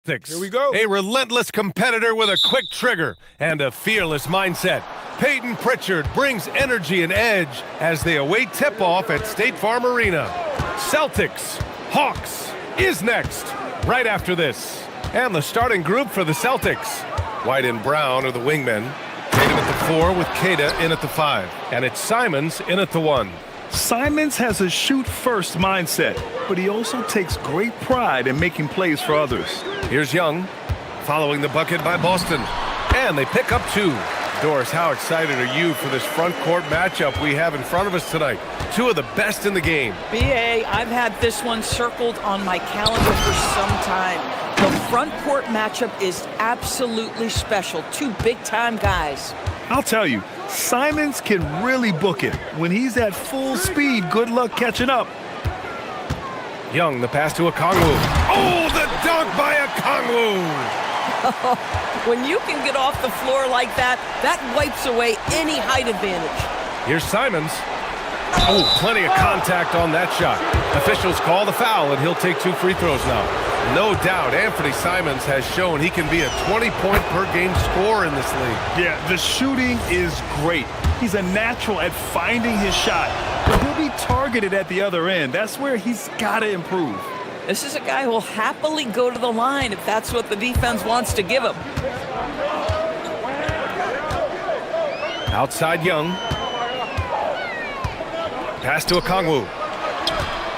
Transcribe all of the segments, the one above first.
Here we go. A relentless competitor with a quick trigger and a fearless mindset. Peyton Pritchard brings energy and edge as they await tip-off at State Farm Arena. Celtics, Hawks is next, right after this. And the starting group for the Celtics. White and Brown are the wingmen. Tatum at the 4 with Kata in at the 5. And it's Simons in at the 1. Simons has a shoot-first mindset, but he also takes great pride in making plays for others. Here's Young, following the bucket by Boston. And they pick up 2. Doris, how excited are you for this front court matchup we have in front of us tonight? 2 of the best in the game. BA, I've had this one circled on my calendar for some time. The front court matchup is absolutely special. 2 big-time guys. I'll tell you, Simons can really book it. When he's at full speed, good luck catching up. Young, the pass to Okongwu. Oh, the dunk by Okongwu! When you can get off the floor like that, that wipes away any height advantage. Here's Simons. Oh, plenty of contact on that shot. Officials call the foul, and he'll take 2 free throws now. No doubt, Anthony Simons has shown he can be a 20-point-per-game scorer in this league. Yeah, the shooting is great. He's a natural at finding his shot, but he'll be targeted at the other end. That's where he's got to improve. This is a guy who'll happily go to the line if that's what the defense wants to give him. Outside Young. Pass to Okongwu.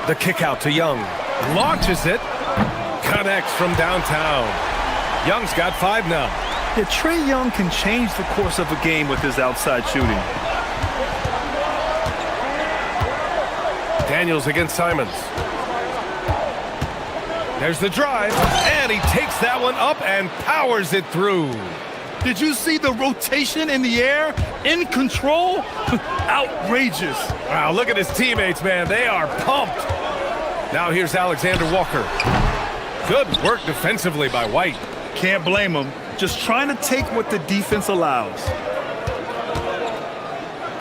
The kick out to Young. Launches it. Connects from downtown. Young's got 5 now. Yeah, Trae Young can change the course of a game with his outside shooting. Daniels against Simons. There's the drive, and he takes that one up and powers it through. Did you see the rotation in the air? In control? Outrageous. Wow, look at his teammates, man. They are pumped. Now here's Alexander Walker. Good work defensively by White. Can't blame him. Just trying to take what the defense allows.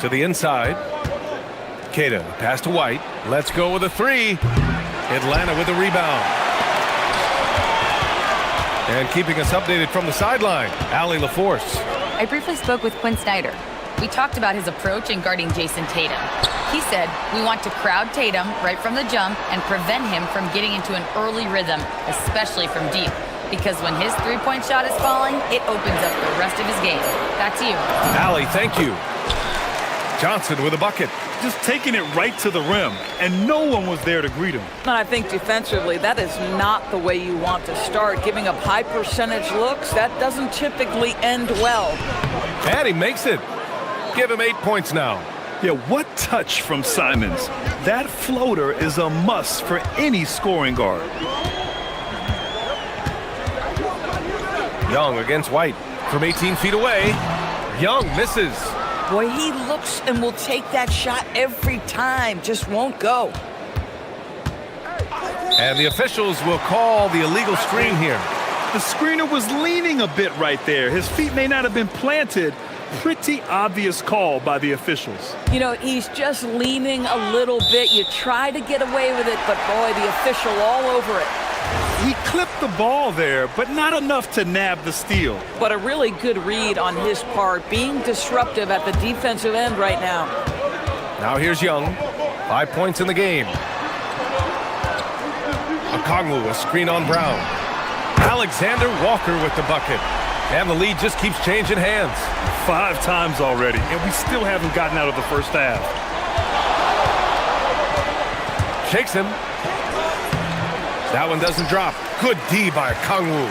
To the inside. Kata, pass to White. Let's go with a 3. Atlanta with the rebound. And keeping us updated from the sideline, Allie LaForce. I briefly spoke with Quinn Snyder. We talked about his approach in guarding Jason Tatum. He said, we want to crowd Tatum right from the jump and prevent him from getting into an early rhythm, especially from deep. Because when his three-point shot is falling, it opens up the rest of his game. Back to you. Allie, thank you. Johnson with a bucket. Just taking it right to the rim, and no one was there to greet him. And I think defensively, that is not the way you want to start. Giving up high percentage looks, that doesn't typically end well. And he makes it. Give him 8 points now. Yeah, what touch from Simons. That floater is a must for any scoring guard. Young against White from 18 feet away. Young misses. Boy, he looks and will take that shot every time, just won't go. And the officials will call the illegal screen here. The screener was leaning a bit right there. His feet may not have been planted. Pretty obvious call by the officials. You know, he's just leaning a little bit. You try to get away with it, but boy, the official all over it. He clipped the ball there, but not enough to nab the steal. But a really good read on his part, being disruptive at the defensive end right now. Now here's Young. 5 points in the game. Okongwu, a screen on Brown. Alexander Walker with the bucket. And the lead just keeps changing hands. 5 times already, and we still haven't gotten out of the first half. Shakes him. That one doesn't drop. Good D by Okongwu.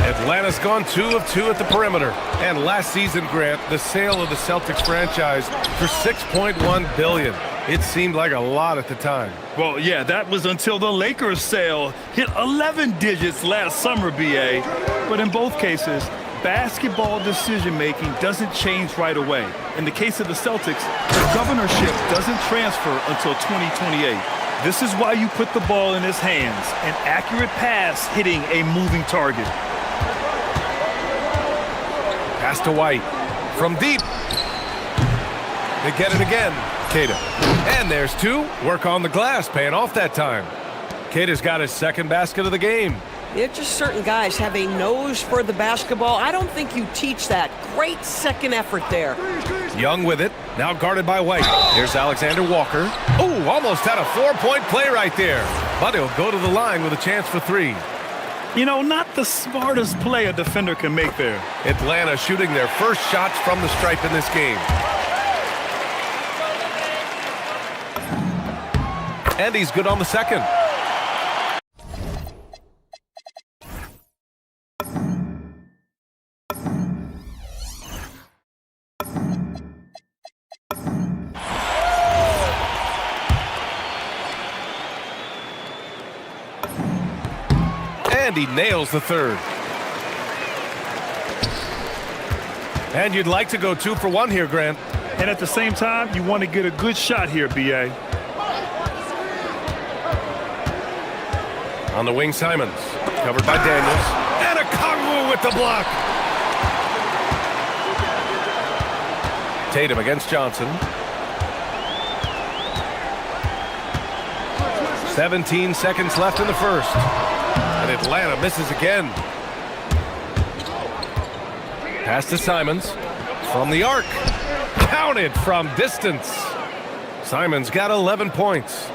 Atlanta's gone 2 of 2 at the perimeter. And last season, Grant, the sale of the Celtics franchise for $6.1 billion. It seemed like a lot at the time. Well, yeah, that was until the Lakers sale hit 11 digits last summer, BA. But in both cases, basketball decision-making doesn't change right away. In the case of the Celtics, the governorship doesn't transfer until 2028. This is why you put the ball in his hands, an accurate pass hitting a moving target. Pass to White. From deep. They get it again. Kata. And there's 2. Work on the glass, paying off that time. Kata's got his second basket of the game. Yeah, just certain guys have a nose for the basketball. I don't think you teach that. Great second effort there. Young with it, now guarded by White. Here's Alexander Walker. Oh, almost had a 4-point play right there. But he'll go to the line with a chance for three. You know, not the smartest play a defender can make there. Atlanta shooting their first shots from the stripe in this game. And he's good on the second. And he nails the third. And you'd like to go 2 for 1 here, Grant. And at the same time, you want to get a good shot here, B.A. On the wing, Simons. Covered by Daniels. And a Kongwu with the block. Tatum against Johnson. 17 seconds left in the first. And Atlanta misses again. Pass to Simons. From the arc. Counted from distance. Simons got 11 points.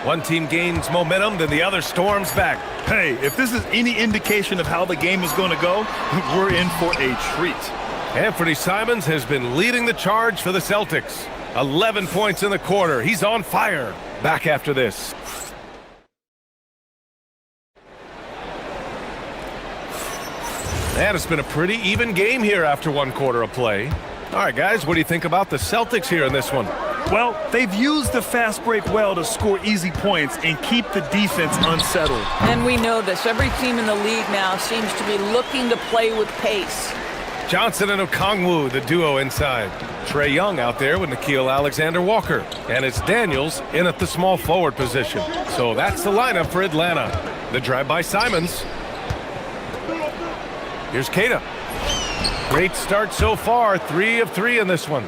One team gains momentum, then the other storms back. Hey, if this is any indication of how the game is going to go, we're in for a treat. Anthony Simons has been leading the charge for the Celtics. 11 points in the quarter. He's on fire. Back after this. And it's been a pretty even game here after 1 quarter of play. All right, guys, what do you think about the Celtics here in this one? Well, they've used the fast break well to score easy points and keep the defense unsettled. And we know this. Every team in the league now seems to be looking to play with pace. Johnson and Okongwu, the duo inside. Trae Young out there with Nickeil Alexander-Walker. And it's Daniels in at the small forward position. So that's the lineup for Atlanta. The drive by Simons. Here's Keita. Great start so far. 3 of 3 in this one.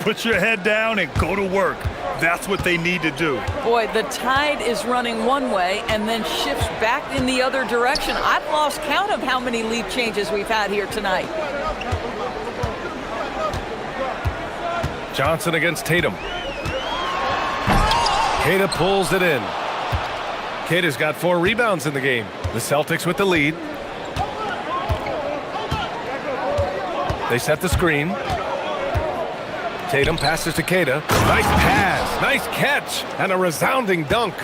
Put your head down and go to work. That's what they need to do. Boy, the tide is running one way and then shifts back in the other direction. I've lost count of how many lead changes we've had here tonight. Johnson against Tatum. Keita pulls it in. Keita's got 4 rebounds in the game. The Celtics with the lead. They set the screen. Tatum passes to Keita. Nice pass, nice catch, and a resounding dunk.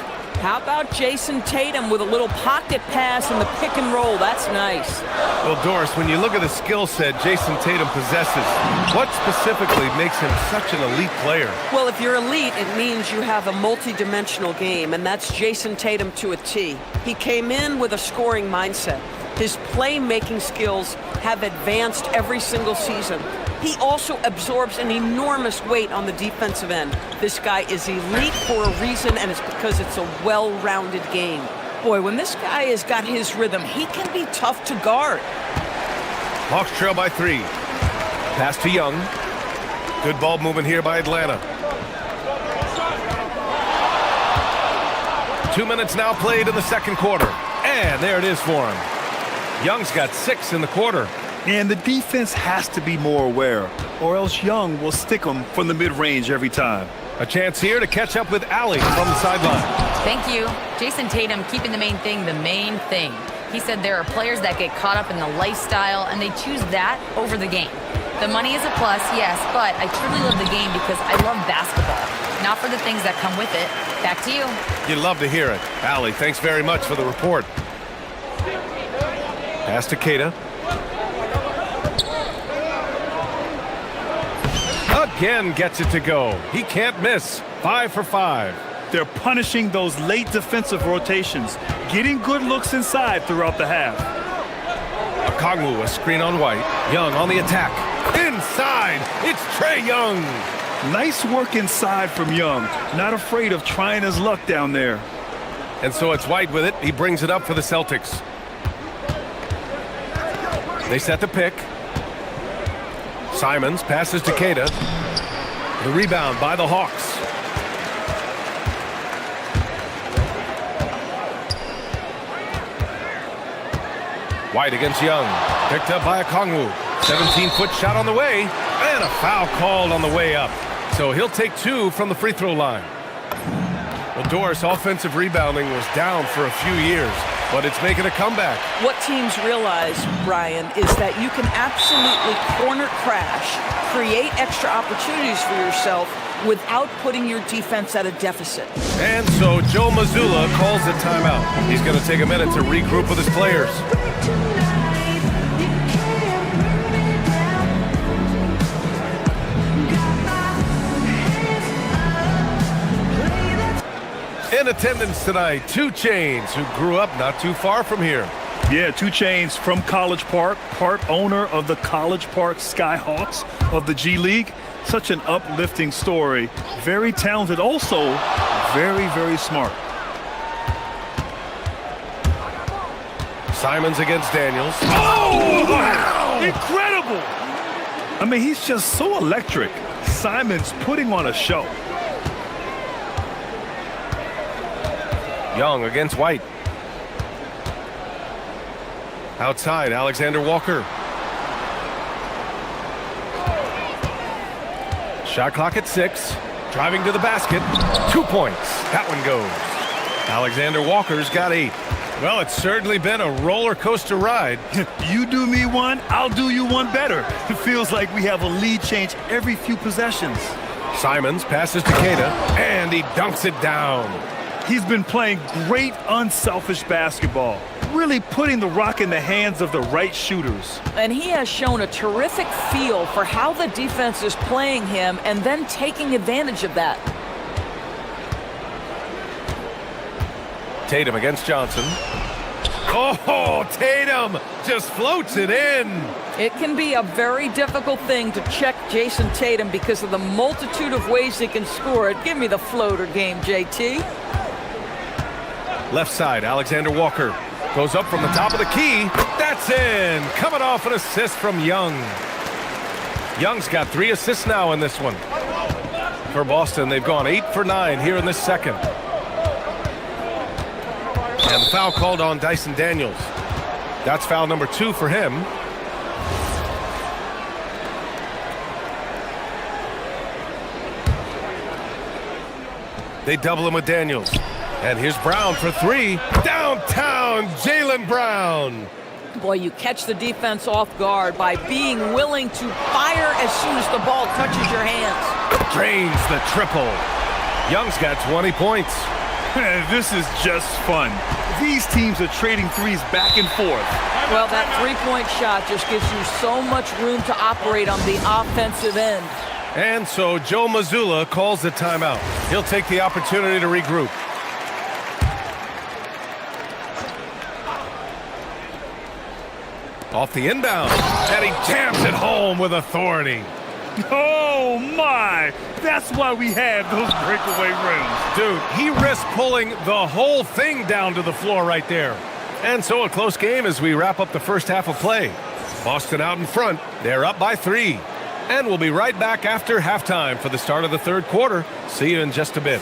How about Jason Tatum with a little pocket pass in the pick and roll? That's nice. Well, Doris, when you look at the skill set Jason Tatum possesses, what specifically makes him such an elite player? Well, if you're elite, it means you have a multi-dimensional game, and that's Jason Tatum to a T. He came in with a scoring mindset. His playmaking skills have advanced every single season. He also absorbs an enormous weight on the defensive end. This guy is elite for a reason, and it's because it's a well-rounded game. Boy, when this guy has got his rhythm, he can be tough to guard. Hawks trail by 3. Pass to Young. Good ball movement here by Atlanta. 2 minutes now played in the second quarter. And there it is for him. Young's got 6 in the quarter. And the defense has to be more aware, or else Young will stick them from the mid-range every time. A chance here to catch up with Allie from the sideline. Thank you. Jason Tatum keeping the main thing the main thing. He said there are players that get caught up in the lifestyle, and they choose that over the game. The money is a plus, yes, but I truly love the game because I love basketball, not for the things that come with it. Back to you. You'd love to hear it. Allie, thanks very much for the report. Pass to Keita. Again gets it to go. He can't miss. 5 for 5. They're punishing those late defensive rotations, getting good looks inside throughout the half. Okongwu, a screen on White. Young on the attack. Inside, it's Trae Young. Nice work inside from Young. Not afraid of trying his luck down there. And so it's White with it. He brings it up for the Celtics. They set the pick. Simons passes to Keita. The rebound by the Hawks. White against Young. Picked up by Okongwu. 17-foot shot on the way. And a foul called on the way up. So he'll take 2 from the free throw line. Well, Doris' offensive rebounding was down for a few years, but it's making a comeback. What teams realize, Brian, is that you can absolutely corner crash, create extra opportunities for yourself without putting your defense at a deficit. And so Joe Mazzulla calls the timeout. He's going to take a minute to regroup with his players. In attendance tonight, 2 Chainz, who grew up not too far from here. Yeah, 2 Chainz from College Park, part owner of the College Park Skyhawks of the G League. Such an uplifting story. Very talented, also very, very smart. Simons against Daniels. Oh, wow! Incredible! I mean, he's just so electric. Simons putting on a show. Young against White. Outside, Alexander Walker. Shot clock at 6. Driving to the basket. 2 points. That one goes. Alexander Walker's got 8. Well, it's certainly been a roller coaster ride. You do me one, I'll do you one better. It feels like we have a lead change every few possessions. Simons passes to Keita, and he dunks it down. He's been playing great, unselfish basketball, really putting the rock in the hands of the right shooters. And he has shown a terrific feel for how the defense is playing him and then taking advantage of that. Tatum against Johnson. Oh, Tatum just floats it in. It can be a very difficult thing to check Jason Tatum because of the multitude of ways he can score it. Give me the floater game, JT. Left side, Alexander Walker goes up from the top of the key. That's in. Coming off an assist from Young. Young's got 3 assists now in this one. For Boston, they've gone 8 for 9 here in this second. And the foul called on Dyson Daniels. That's foul number 2 for him. They double him with Daniels. And here's Brown for 3. Downtown, Jaylen Brown. Boy, you catch the defense off guard by being willing to fire as soon as the ball touches your hands. Drains the triple. Young's got 20 points. This is just fun. These teams are trading threes back and forth. Well, that three-point shot just gives you so much room to operate on the offensive end. And so Joe Mazzulla calls the timeout. He'll take the opportunity to regroup. Off the inbound, and he jams it home with authority. Oh, my! That's why we have those breakaway rims. Dude, he risked pulling the whole thing down to the floor right there. And so a close game as we wrap up the first half of play. Boston out in front. They're up by 3. And we'll be right back after halftime for the start of the third quarter. See you in just a bit.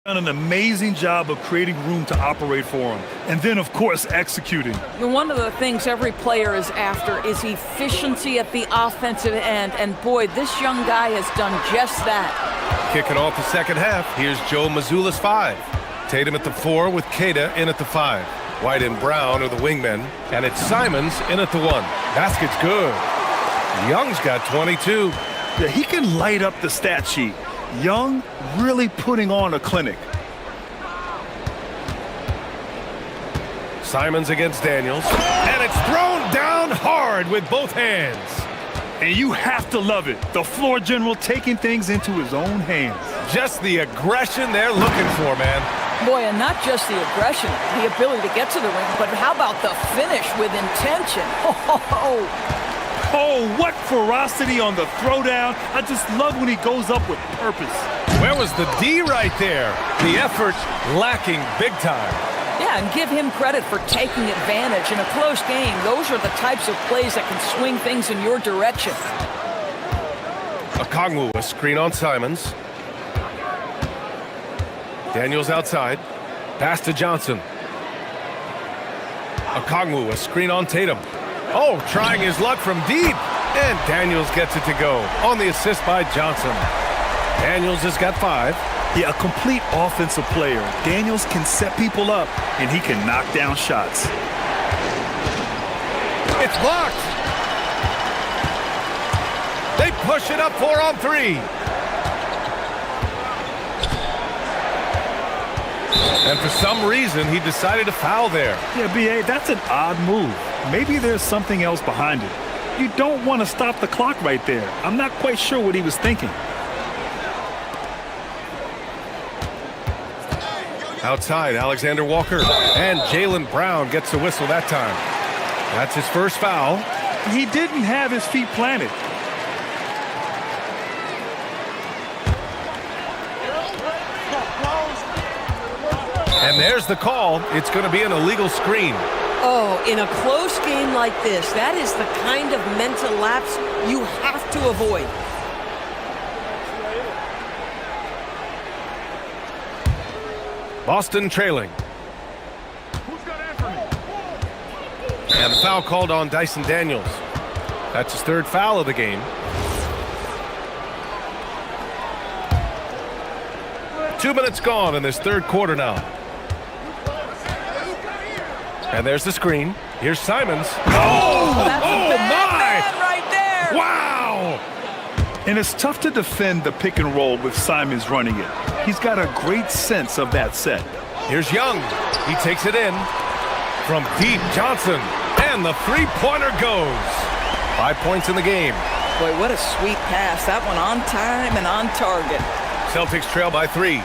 Done an amazing job of creating room to operate for him. And then, of course, executing. One of the things every player is after is efficiency at the offensive end. And boy, this young guy has done just that. Kicking off the second half, here's Joe Mazzulla's 5. Tatum at the 4 with Keita in at the 5. White and Brown are the wingmen, and it's Simons in at the 1. Basket's good. Young's got 22. Yeah, he can light up the stat sheet. Young really putting on a clinic. Simons against Daniels, and it's thrown down hard with both hands. And you have to love it. The floor general taking things into his own hands. Just the aggression they're looking for, man. Boy, and not just the aggression, the ability to get to the ring, but how about the finish with intention? Oh, what ferocity on the throwdown. I just love when he goes up with purpose. Where was the D right there? The effort lacking big time. Yeah, and give him credit for taking advantage. In a close game, those are the types of plays that can swing things in your direction. Okongwu, a screen on Simons. Daniels outside. Pass to Johnson. Okongwu, a screen on Tatum. Oh, trying his luck from deep. And Daniels gets it to go on the assist by Johnson. Daniels has got 5. Yeah, a complete offensive player. Daniels can set people up, and he can knock down shots. It's blocked. They push it up 4 on 3. And for some reason, he decided to foul there. Yeah, B.A., that's an odd move. Maybe there's something else behind it. You don't want to stop the clock right there. I'm not quite sure what he was thinking. Outside, Alexander Walker. And Jaylen Brown gets the whistle that time. That's his first foul. He didn't have his feet planted. And there's the call. It's going to be an illegal screen. Oh, in a close game like this, that is the kind of mental lapse you have to avoid. Boston trailing. And the foul called on Dyson Daniels. That's his 3rd foul of the game. 2 minutes gone in this 3rd quarter now. And there's the screen. Here's Simons. Oh, that's a bad my! man right there. Wow! And it's tough to defend the pick and roll with Simons running it. He's got a great sense of that set. Here's Young. He takes it in. From deep, Johnson. And the 3-pointer goes. 5 points in the game. Boy, what a sweet pass. That one on time and on target. Celtics trail by 3.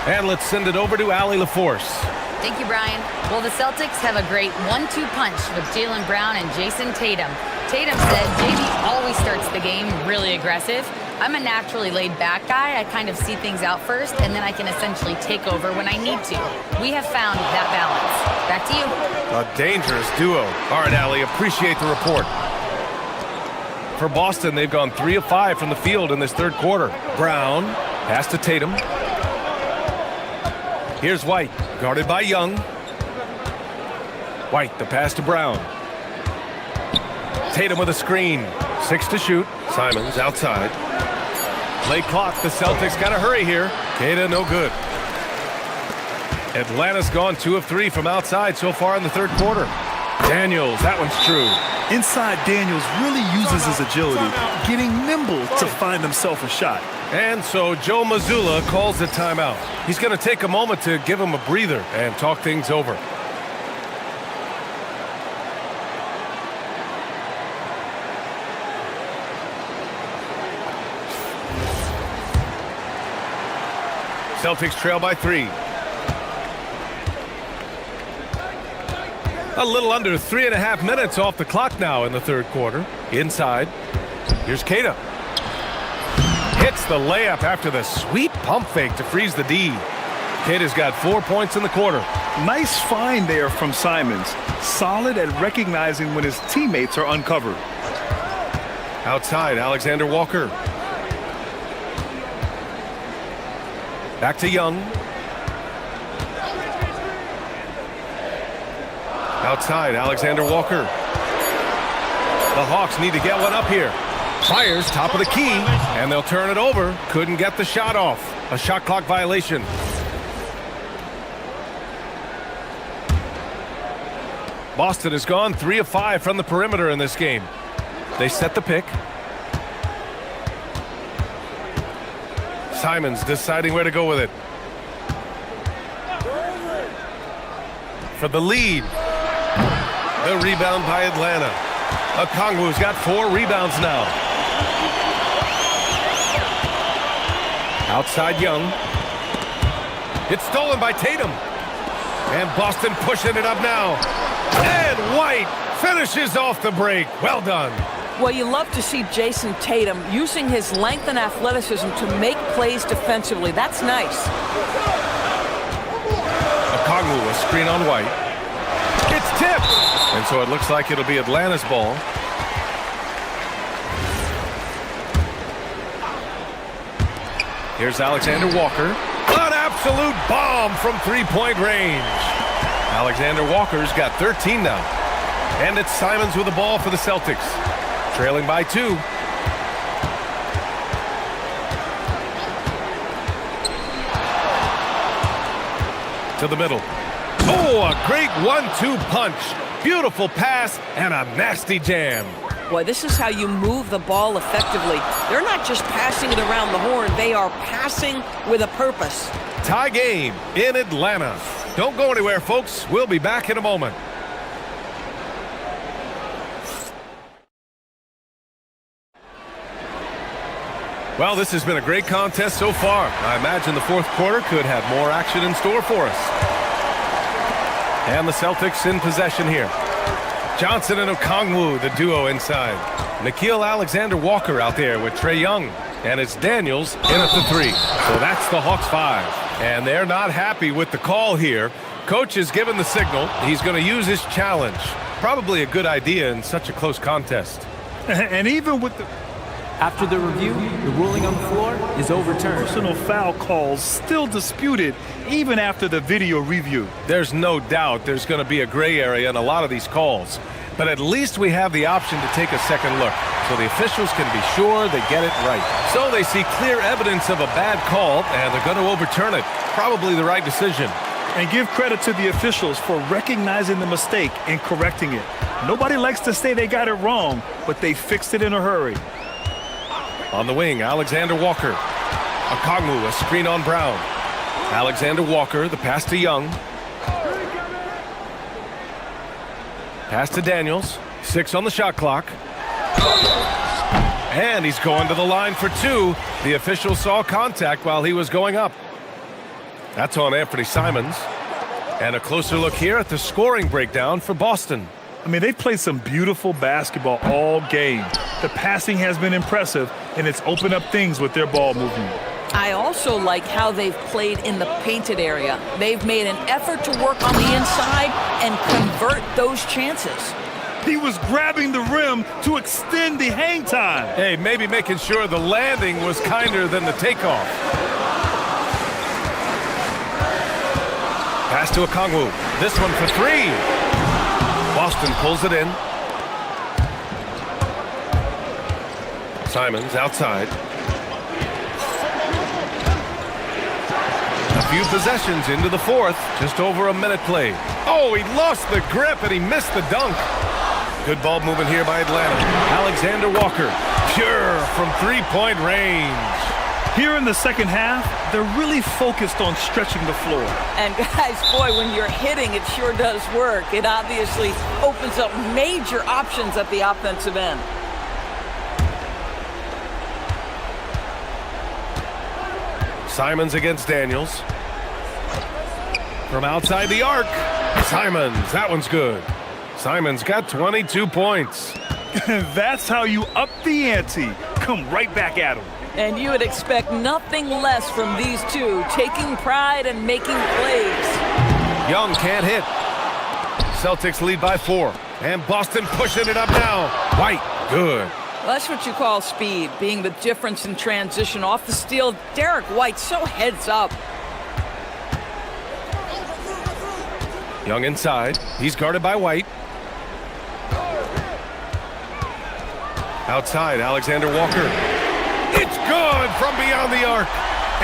And let's send it over to Allie LaForce. Thank you, Brian. Well, the Celtics have a great 1-2 punch with Jaylen Brown and Jason Tatum. Tatum said JB always starts the game really aggressive. I'm a naturally laid-back guy. I kind of see things out first, and then I can essentially take over when I need to. We have found that balance. Back to you. A dangerous duo. All right, Allie, appreciate the report. For Boston, they've gone 3 of 5 from the field in this 3rd quarter. Brown, pass to Tatum. Here's White, guarded by Young. White, the pass to Brown. Tatum with a screen. 6 to shoot. Simons outside. Late clock. The Celtics got to hurry here. Keita, no good. Atlanta's gone 2 of 3 from outside so far in the 3rd quarter. Daniels, that one's true. Inside, Daniels really uses his agility, getting nimble to find himself a shot. And so Joe Mazzulla calls the timeout. He's going to take a moment to give him a breather and talk things over. Celtics trail by 3. A little under 3.5 minutes off the clock now in the 3rd quarter. Inside, here's Keita. Hits the layup after the sweet pump fake to freeze the D. Keita's got 4 points in the quarter. Nice find there from Simons. Solid at recognizing when his teammates are uncovered. Outside, Alexander Walker. Back to Young. Outside, Alexander Walker. The Hawks need to get one up here. Fires, top of the key, and they'll turn it over. Couldn't get the shot off. A shot clock violation. Boston has gone 3 of 5 from the perimeter in this game. They set the pick. Simons deciding where to go with it. For the lead. The rebound by Atlanta. Okongwu's got 4 rebounds now. Outside Young. It's stolen by Tatum. And Boston pushing it up now. And White finishes off the break. Well done. Well, you love to see Jason Tatum using his length and athleticism to make plays defensively. That's nice. Okongwu, a screen on White. It's tipped. And so it looks like it'll be Atlanta's ball. Here's Alexander Walker. An absolute bomb from three-point range. Alexander Walker's got 13 now. And it's Simons with the ball for the Celtics. Trailing by 2. To the middle. Oh, a great 1-2 punch. Beautiful pass and a nasty jam. Boy, this is how you move the ball effectively. They're not just passing it around the horn. They are passing with a purpose. Tie game in Atlanta. Don't go anywhere, folks. We'll be back in a moment. Well, this has been a great contest so far. I imagine the fourth quarter could have more action in store for us. And the Celtics in possession here. Johnson and Okongwu, the duo inside. Nickeil Alexander-Walker out there with Trae Young. And it's Daniels in at the 3. So that's the Hawks 5. And they're not happy with the call here. Coach has given the signal. He's going to use his challenge. Probably a good idea in such a close contest. And even with the... After the review, the ruling on the floor is overturned. Personal foul calls still disputed even after the video review. There's no doubt there's going to be a gray area in a lot of these calls. But at least we have the option to take a second look, so the officials can be sure they get it right. So they see clear evidence of a bad call, and they're going to overturn it. Probably the right decision. And give credit to the officials for recognizing the mistake and correcting it. Nobody likes to say they got it wrong, but they fixed it in a hurry. On the wing, Alexander Walker. Okongwu, a screen on Brown. Alexander Walker, the pass to Young. Pass to Daniels. 6 on the shot clock. And he's going to the line for 2. The official saw contact while he was going up. That's on Anthony Simons. And a closer look here at the scoring breakdown for Boston. I mean, they've played some beautiful basketball all game. The passing has been impressive, and it's opened up things with their ball movement. I also like how they've played in the painted area. They've made an effort to work on the inside and convert those chances. He was grabbing the rim to extend the hang time. Hey, maybe making sure the landing was kinder than the takeoff. Pass to Okongwu. This one for 3. Boston pulls it in. Simons outside. A few possessions into the fourth. Just over a minute played. Oh, he lost the grip and he missed the dunk. Good ball movement here by Atlanta. Alexander Walker. Pure from three-point range. Here in the second half, they're really focused on stretching the floor. And guys, boy, when you're hitting, it sure does work. It obviously opens up major options at the offensive end. Simons against Daniels. From outside the arc. Simons, that one's good. Simons got 22 points. That's how you up the ante. Come right back at him. And you would expect nothing less from these two, taking pride and making plays. Young can't hit. Celtics lead by 4. And Boston pushing it up now. White, good. Well, that's what you call speed, being the difference in transition. Off the steal, Derek White so heads up. Young inside. He's guarded by White. Outside, Alexander Walker. It's good from beyond the arc.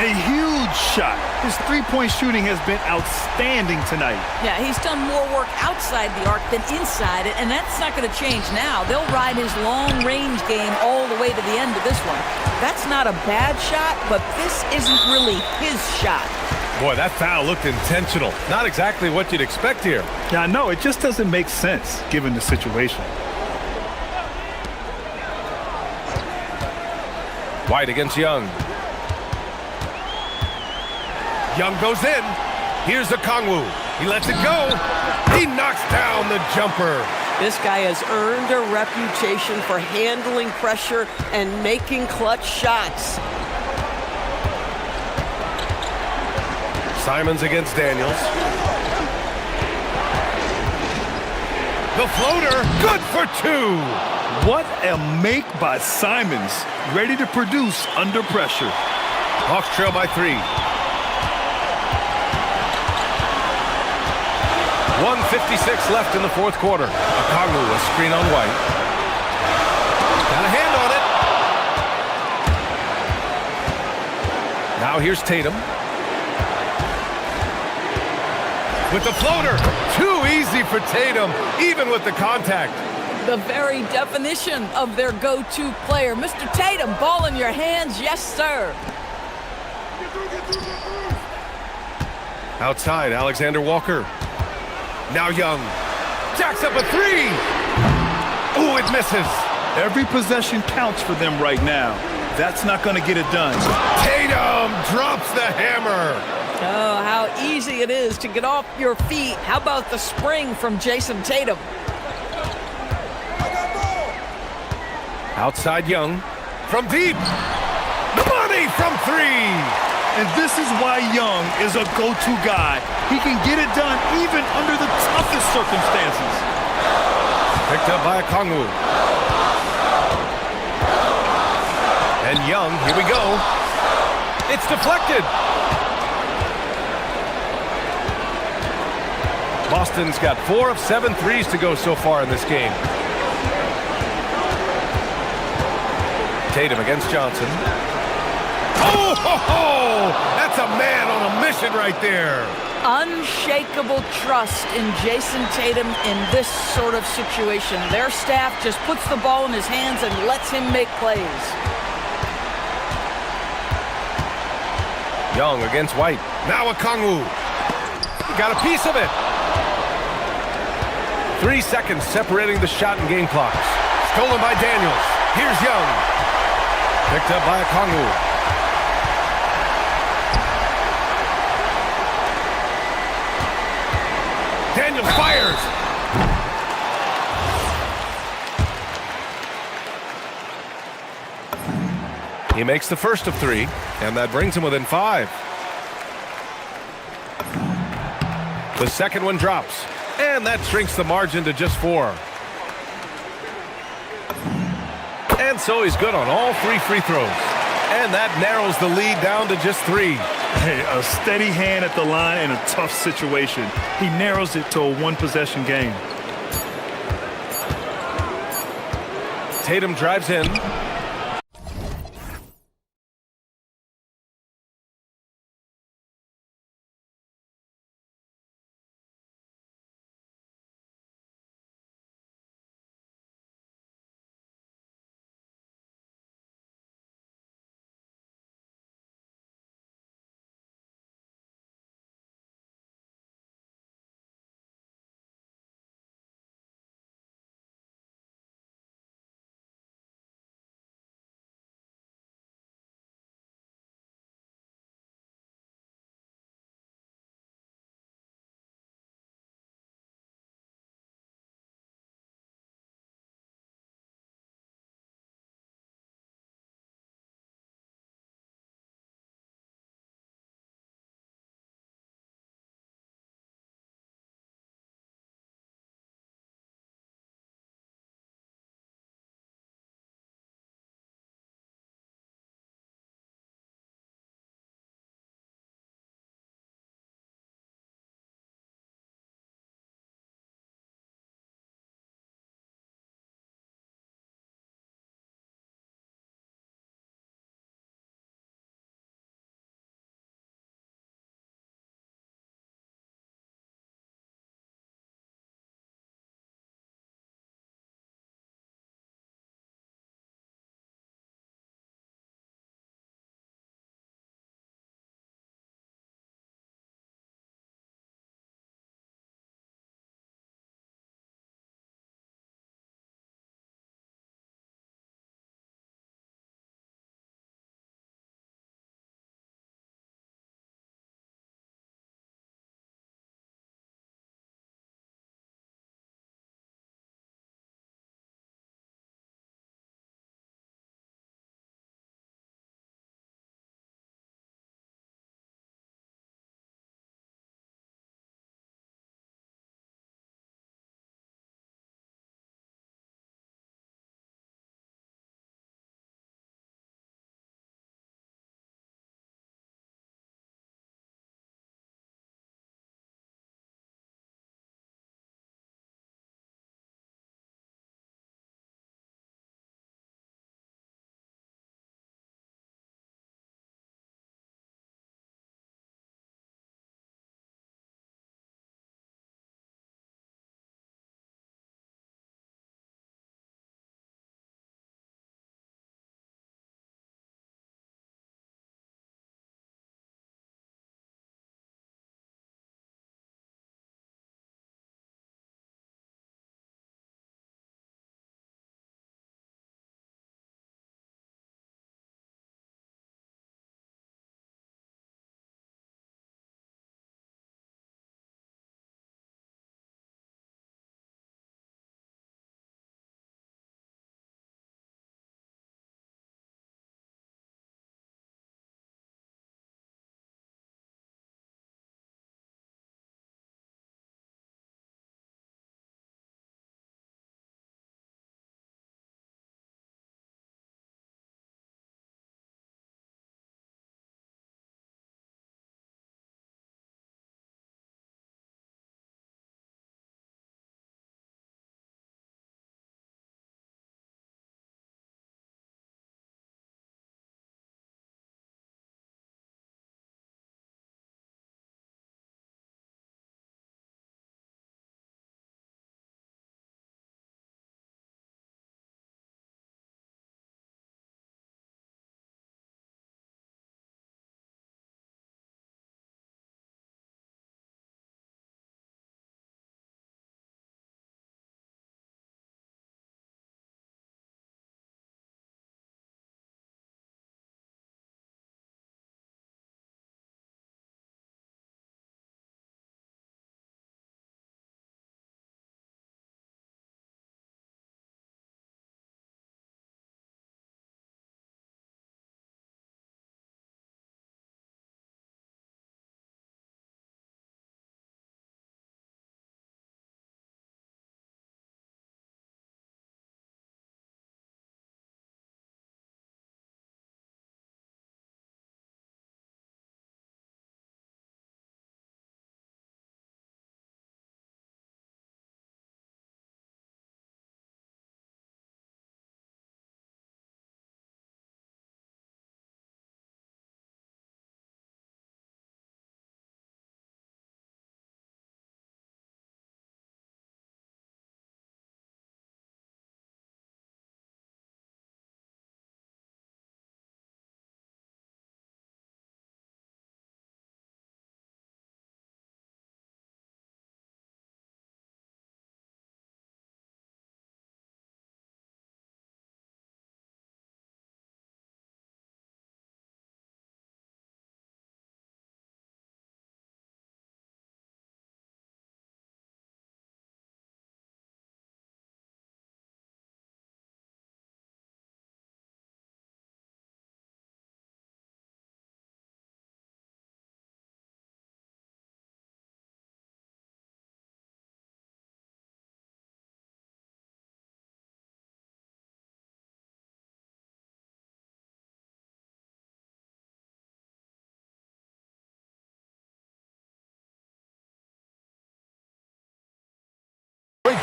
A huge shot. His three-point shooting has been outstanding tonight. Yeah, he's done more work outside the arc than inside it, and that's not going to change now. They'll ride his long-range game all the way to the end of this one. That's not a bad shot, but this isn't really his shot. Boy, that foul looked intentional. Not exactly what you'd expect here. Yeah, I know. It just doesn't make sense given the situation. White against Young. Young goes in. Here's Okongwu. He lets it go. He knocks down the jumper. This guy has earned a reputation for handling pressure and making clutch shots. Simons against Daniels. The floater, good for two. What a make by Simons, ready to produce under pressure. Hawks trail by 3. 1:56 left in the fourth quarter. Okongwu, a screen on White. Got a hand on it. Now here's Tatum. With the floater. Too easy for Tatum, even with the contact. The very definition of their go-to player. Mr. Tatum, ball in your hands, yes, sir. Outside, Alexander Walker. Now Young. Jacks up a 3. Oh, it misses. Every possession counts for them right now. That's not going to get it done. Tatum drops the hammer. Oh, how easy it is to get off your feet. How about the spring from Jason Tatum? Outside Young. From deep. Money from 3. And this is why Young is a go-to guy. He can get it done even under the toughest circumstances. Picked up by Okongwu. And Young, here we go. It's deflected. Boston's got 4 of 7 threes to go so far in this game. Tatum against Johnson. Oh, ho, ho! That's a man on a mission right there. Unshakable trust in Jason Tatum in this sort of situation. Their staff just puts the ball in his hands and lets him make plays. Young against White. Now Okongwu. Got a piece of it. 3 seconds separating the shot and game clocks. Stolen by Daniels. Here's Young. Picked up by Okongwu. Daniels fires. He makes the first of 3, and that brings him within 5. The second one drops, and that shrinks the margin to just 4. And so he's good on all 3 free throws. And that narrows the lead down to just 3. Hey, a steady hand at the line in a tough situation. He narrows it to a one-possession game. Tatum drives in.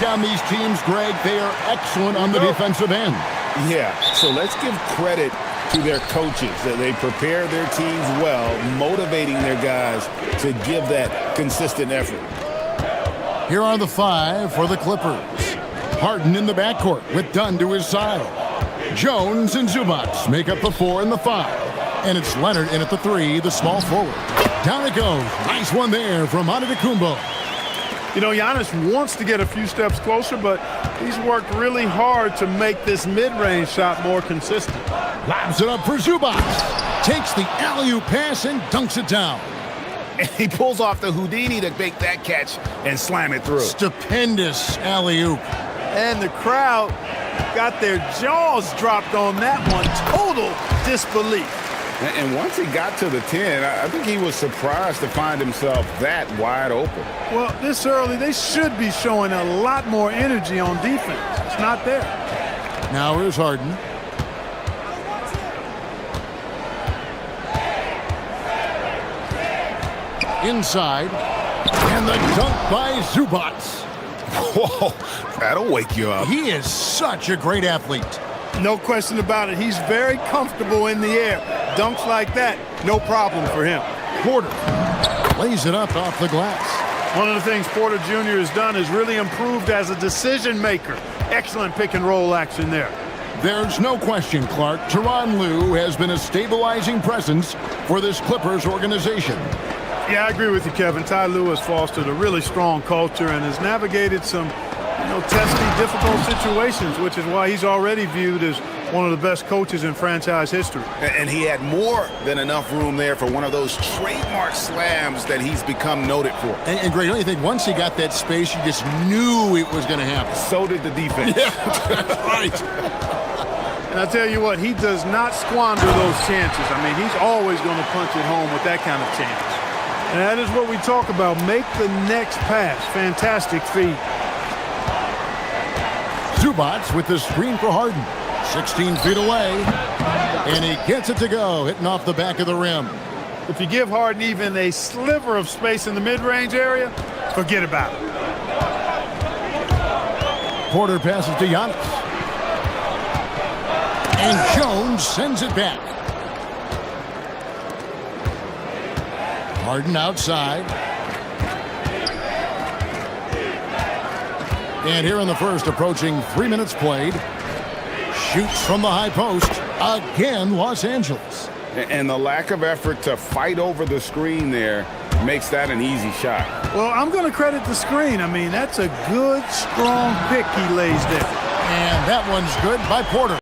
down these teams, Greg, they are excellent on the defensive end. Yeah, so let's give credit to their coaches that they prepare their teams well, motivating their guys to give that consistent effort. Here are the 5 for the Clippers. Harden in the backcourt with Dunn to his side. Jones and Zubac make up the 4 and the 5. And it's Leonard in at the 3, the small forward. Down it goes. Nice one there from Antetokounmpo. You know, Giannis wants to get a few steps closer, but he's worked really hard to make this mid-range shot more consistent. Lobs it up for Zubac. Takes the alley-oop pass and dunks it down. And he pulls off the Houdini to make that catch and slam it through. Stupendous alley-oop. And the crowd got their jaws dropped on that one. Total disbelief. And once he got to the 10, I think he was surprised to find himself that wide open. Well, this early, they should be showing a lot more energy on defense. It's not there. Now here's Harden. Inside. And the dunk by Zubac. Whoa, that'll wake you up. He is such a great athlete. No question about it. He's very comfortable in the air. Dunks like that, no problem for him. Porter lays it up off the glass. One of the things Porter Jr. has done is really improved as a decision maker. Excellent pick and roll action there. There's no question, Clark. Tyronn Lue has been a stabilizing presence for this Clippers organization. Yeah, I agree with you, Kevin. Ty Lue has fostered a really strong culture and has navigated some testy, difficult situations, which is why he's already viewed as one of the best coaches in franchise history. And he had more than enough room there for one of those trademark slams that he's become noted for. And Greg, don't you think once he got that space, you just knew it was going to happen? So did the defense. Yeah, that's right. And I tell you what, he does not squander those chances. I mean, he's always going to punch it home with that kind of chance. And that is what we talk about. Make the next pass. Fantastic feat. Zubac with the screen for Harden. 16 feet away. And he gets it to go, hitting off the back of the rim. If you give Harden even a sliver of space in the mid-range area, forget about it. Porter passes to Giannis. And Jones sends it back. Harden outside. And here in the first, approaching 3 minutes played. Shoots from the high post. Again, Los Angeles. And the lack of effort to fight over the screen there makes that an easy shot. Well, I'm going to credit the screen. I mean, that's a good, strong pick he lays there. And that one's good by Porter.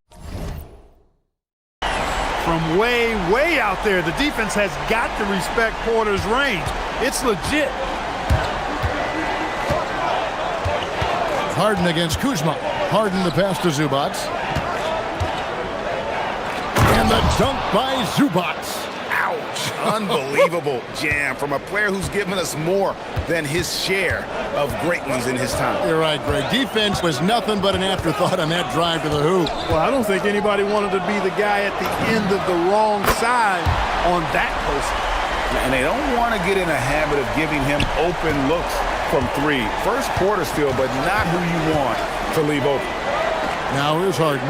From way, way out there, the defense has got to respect Porter's range. It's legit. Harden against Kuzma. Harden the pass to Zubac. And the dunk by Zubac. Ouch. Unbelievable jam from a player who's given us more than his share of great ones in his time. You're right, Greg. Defense was nothing but an afterthought on that drive to the hoop. Well, I don't think anybody wanted to be the guy at the end of the wrong side on that post. And they don't want to get in a habit of giving him open looks from three. First quarter still, but not who you want to leave open. Now here's Harden.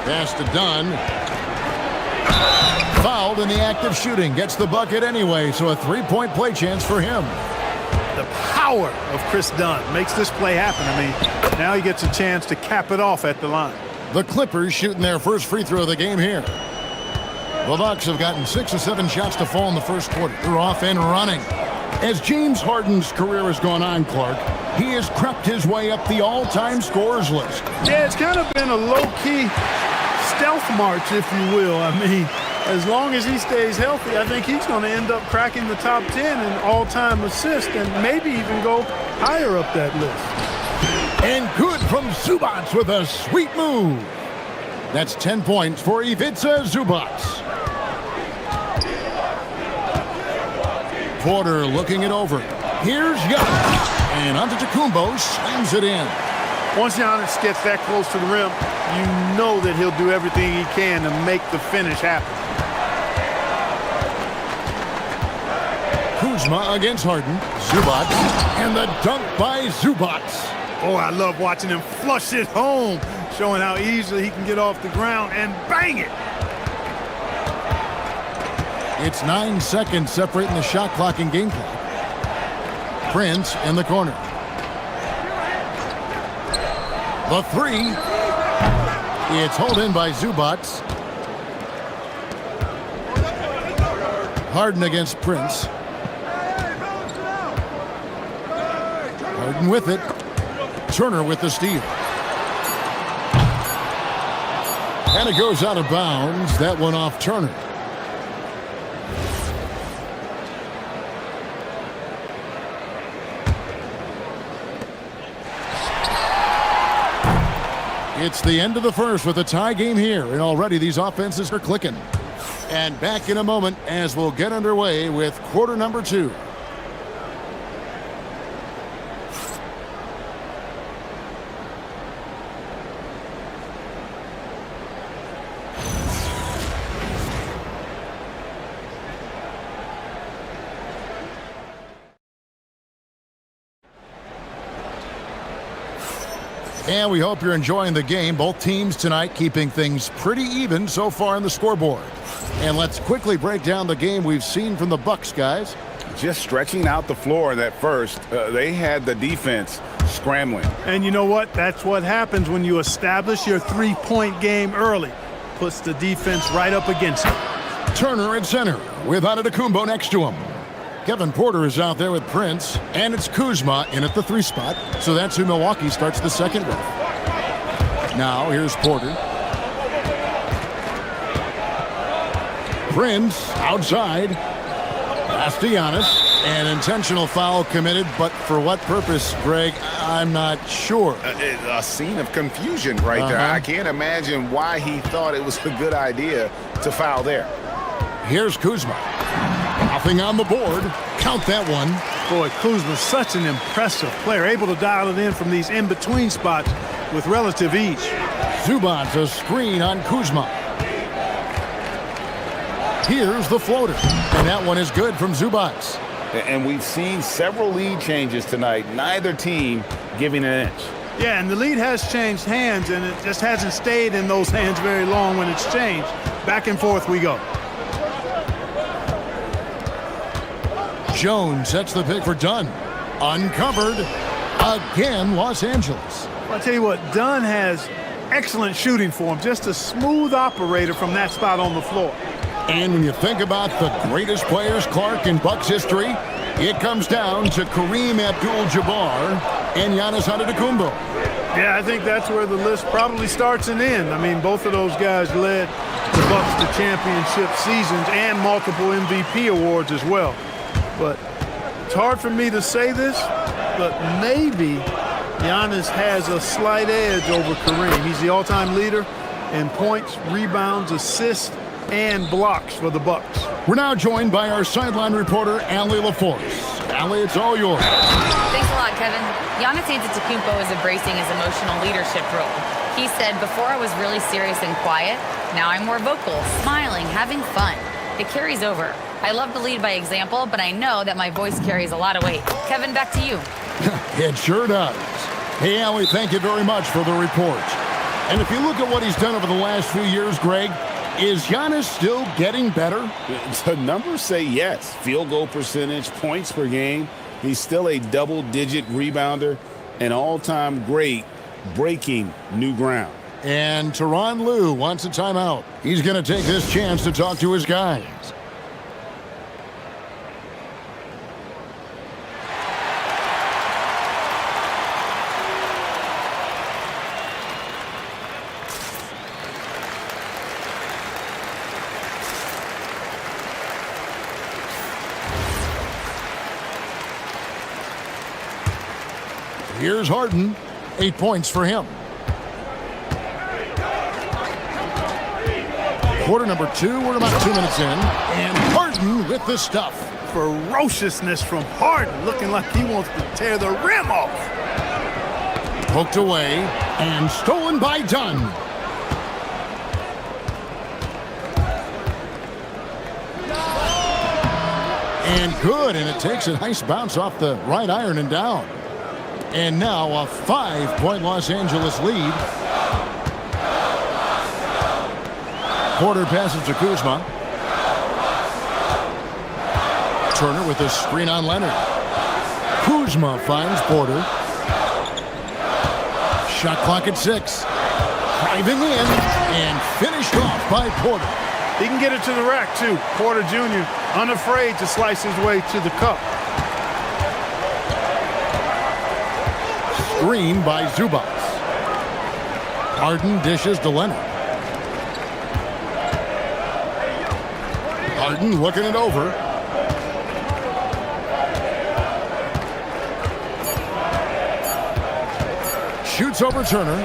Pass to Dunn. Fouled in the act of shooting. Gets the bucket anyway, so a three-point play chance for him. The power of Chris Dunn makes this play happen. I mean, now he gets a chance to cap it off at the line. The Clippers shooting their first free throw of the game here. The Bucks have gotten 6 or 7 shots to fall in the first quarter. They're off and running. As James Harden's career has gone on, Clark, he has crept his way up the all-time scorers list. Yeah, it's kind of been a low-key stealth march, if you will. I mean, as long as he stays healthy, I think he's going to end up cracking the top 10 in all-time assists and maybe even go higher up that list. And good from Zubac with a sweet move. That's 10 points for Ivica Zubac. Porter looking it over. Here's Giannis. And Antetokounmpo slams it in. Once Giannis gets that close to the rim, you know that he'll do everything he can to make the finish happen. Kuzma against Harden. Zubac. And the dunk by Zubac. Oh, I love watching him flush it home, showing how easily he can get off the ground and bang it. It's 9 seconds separating the shot clock and game clock. Prince in the corner. The three. It's hauled in by Zubac. Harden against Prince. Harden with it. Turner with the steal. And it goes out of bounds. That one off Turner. It's the end of the first with a tie game here, and already these offenses are clicking. And back in a moment as we'll get underway with quarter number 2. And we hope you're enjoying the game. Both teams tonight keeping things pretty even so far on the scoreboard. And let's quickly break down the game we've seen from the Bucks, guys. Just stretching out the floor at first. They had the defense scrambling. And you know what? That's what happens when you establish your three-point game early. Puts the defense right up against it. Turner at center with Antetokounmpo next to him. Kevin Porter is out there with Prince, and it's Kuzma in at the 3 spot. So that's who Milwaukee starts the second with. Now here's Porter. Prince outside. Pass to Giannis. An intentional foul committed, but for what purpose, Greg? I'm not sure. A scene of confusion right there. I can't imagine why he thought it was a good idea to foul there. Here's Kuzma. Nothing on the board. Count that one. Boy, Kuzma's such an impressive player, able to dial it in from these in-between spots with relative ease. Zubac a screen on Kuzma. Here's the floater. And that one is good from Zubac. And we've seen several lead changes tonight. Neither team giving an inch. Yeah, and the lead has changed hands, and it just hasn't stayed in those hands very long when it's changed. Back and forth we go. Jones sets the pick for Dunn. Uncovered. Again, Los Angeles. I'll tell you what, Dunn has excellent shooting for him. Just a smooth operator from that spot on the floor. And when you think about the greatest players, Clark, in Bucks history, it comes down to Kareem Abdul-Jabbar and Giannis Antetokounmpo. Yeah, I think that's where the list probably starts and ends. I mean, both of those guys led the Bucks to championship seasons and multiple MVP awards as well. But it's hard for me to say this, but maybe Giannis has a slight edge over Kareem. He's the all-time leader in points, rebounds, assists, and blocks for the Bucks. We're now joined by our sideline reporter, Allie LaForce. Allie, it's all yours. Thanks a lot, Kevin. Giannis Antetokounmpo is embracing his emotional leadership role. He said, "Before I was really serious and quiet. Now I'm more vocal, smiling, having fun. It carries over. I love to lead by example, but I know that my voice carries a lot of weight." Kevin, back to you. It sure does. Hey, Allie, thank you very much for the report. And if you look at what he's done over the last few years, Greg, is Giannis still getting better? The numbers say yes. Field goal percentage, points per game. He's still a double-digit rebounder, an all-time great, breaking new ground. And Tyronn Lue wants a timeout. He's going to take this chance to talk to his guys. Here's Harden. 8 points for him. Quarter number 2. We're about 2 minutes in. And Harden with the stuff. Ferociousness from Harden, looking like he wants to tear the rim off. Poked away and stolen by Dunn. And good, and it takes a nice bounce off the right iron and down. And now a 5-point Los Angeles lead. Porter passes to Kuzma. Turner with a screen on Leonard. Kuzma finds Porter. Shot clock at 6. Driving in and finished off by Porter. He can get it to the rack, too. Porter Jr. unafraid to slice his way to the cup. Screen by Zubac. Harden dishes to Leonard. Harden looking it over. Shoots over Turner.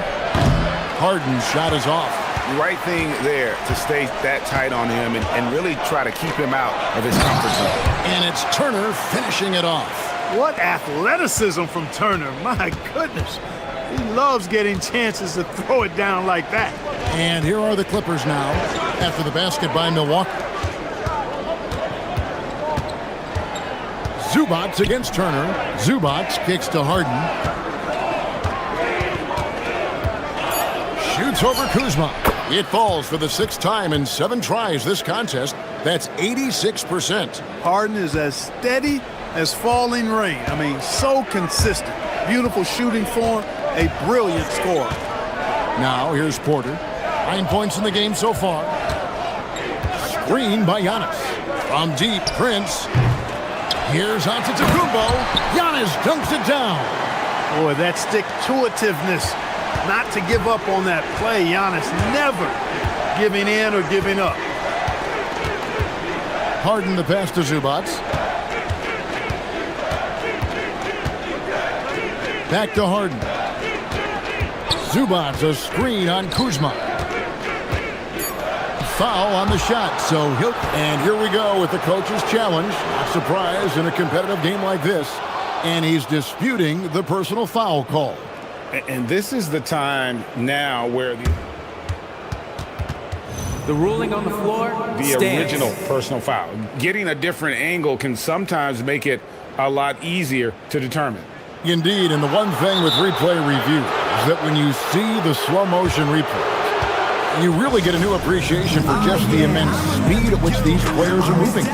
Harden's shot is off. Right thing there to stay that tight on him and really try to keep him out of his comfort zone. And it's Turner finishing it off. What athleticism from Turner. My goodness. He loves getting chances to throw it down like that. And here are the Clippers now after the basket by Milwaukee. Zubac against Turner. Zubac kicks to Harden. Shoots over Kuzma. It falls for the 6th time in 7 tries this contest. That's 86%. Harden is as steady as falling rain. I mean, so consistent. Beautiful shooting form, a brilliant scorer. Now here's Porter. 9 points in the game so far. Screen by Giannis. From deep, Prince. Here's Antetokounmpo. Giannis dunks it down. Boy, that stick-to-itiveness. Not to give up on that play. Giannis never giving in or giving up. Harden the pass to Zubac. Back to Harden. Zubac a screen on Kuzma. Foul on the shot, so he'll... And here we go with the coach's challenge. Not surprised in a competitive game like this. And he's disputing the personal foul call. And this is the time now where The ruling on the floor the stands. original personal foul. Getting a different angle can sometimes make it a lot easier to determine. Indeed, and the one thing with replay review is that when you see the slow motion replay, you really get a new appreciation for just the immense speed at which these players are moving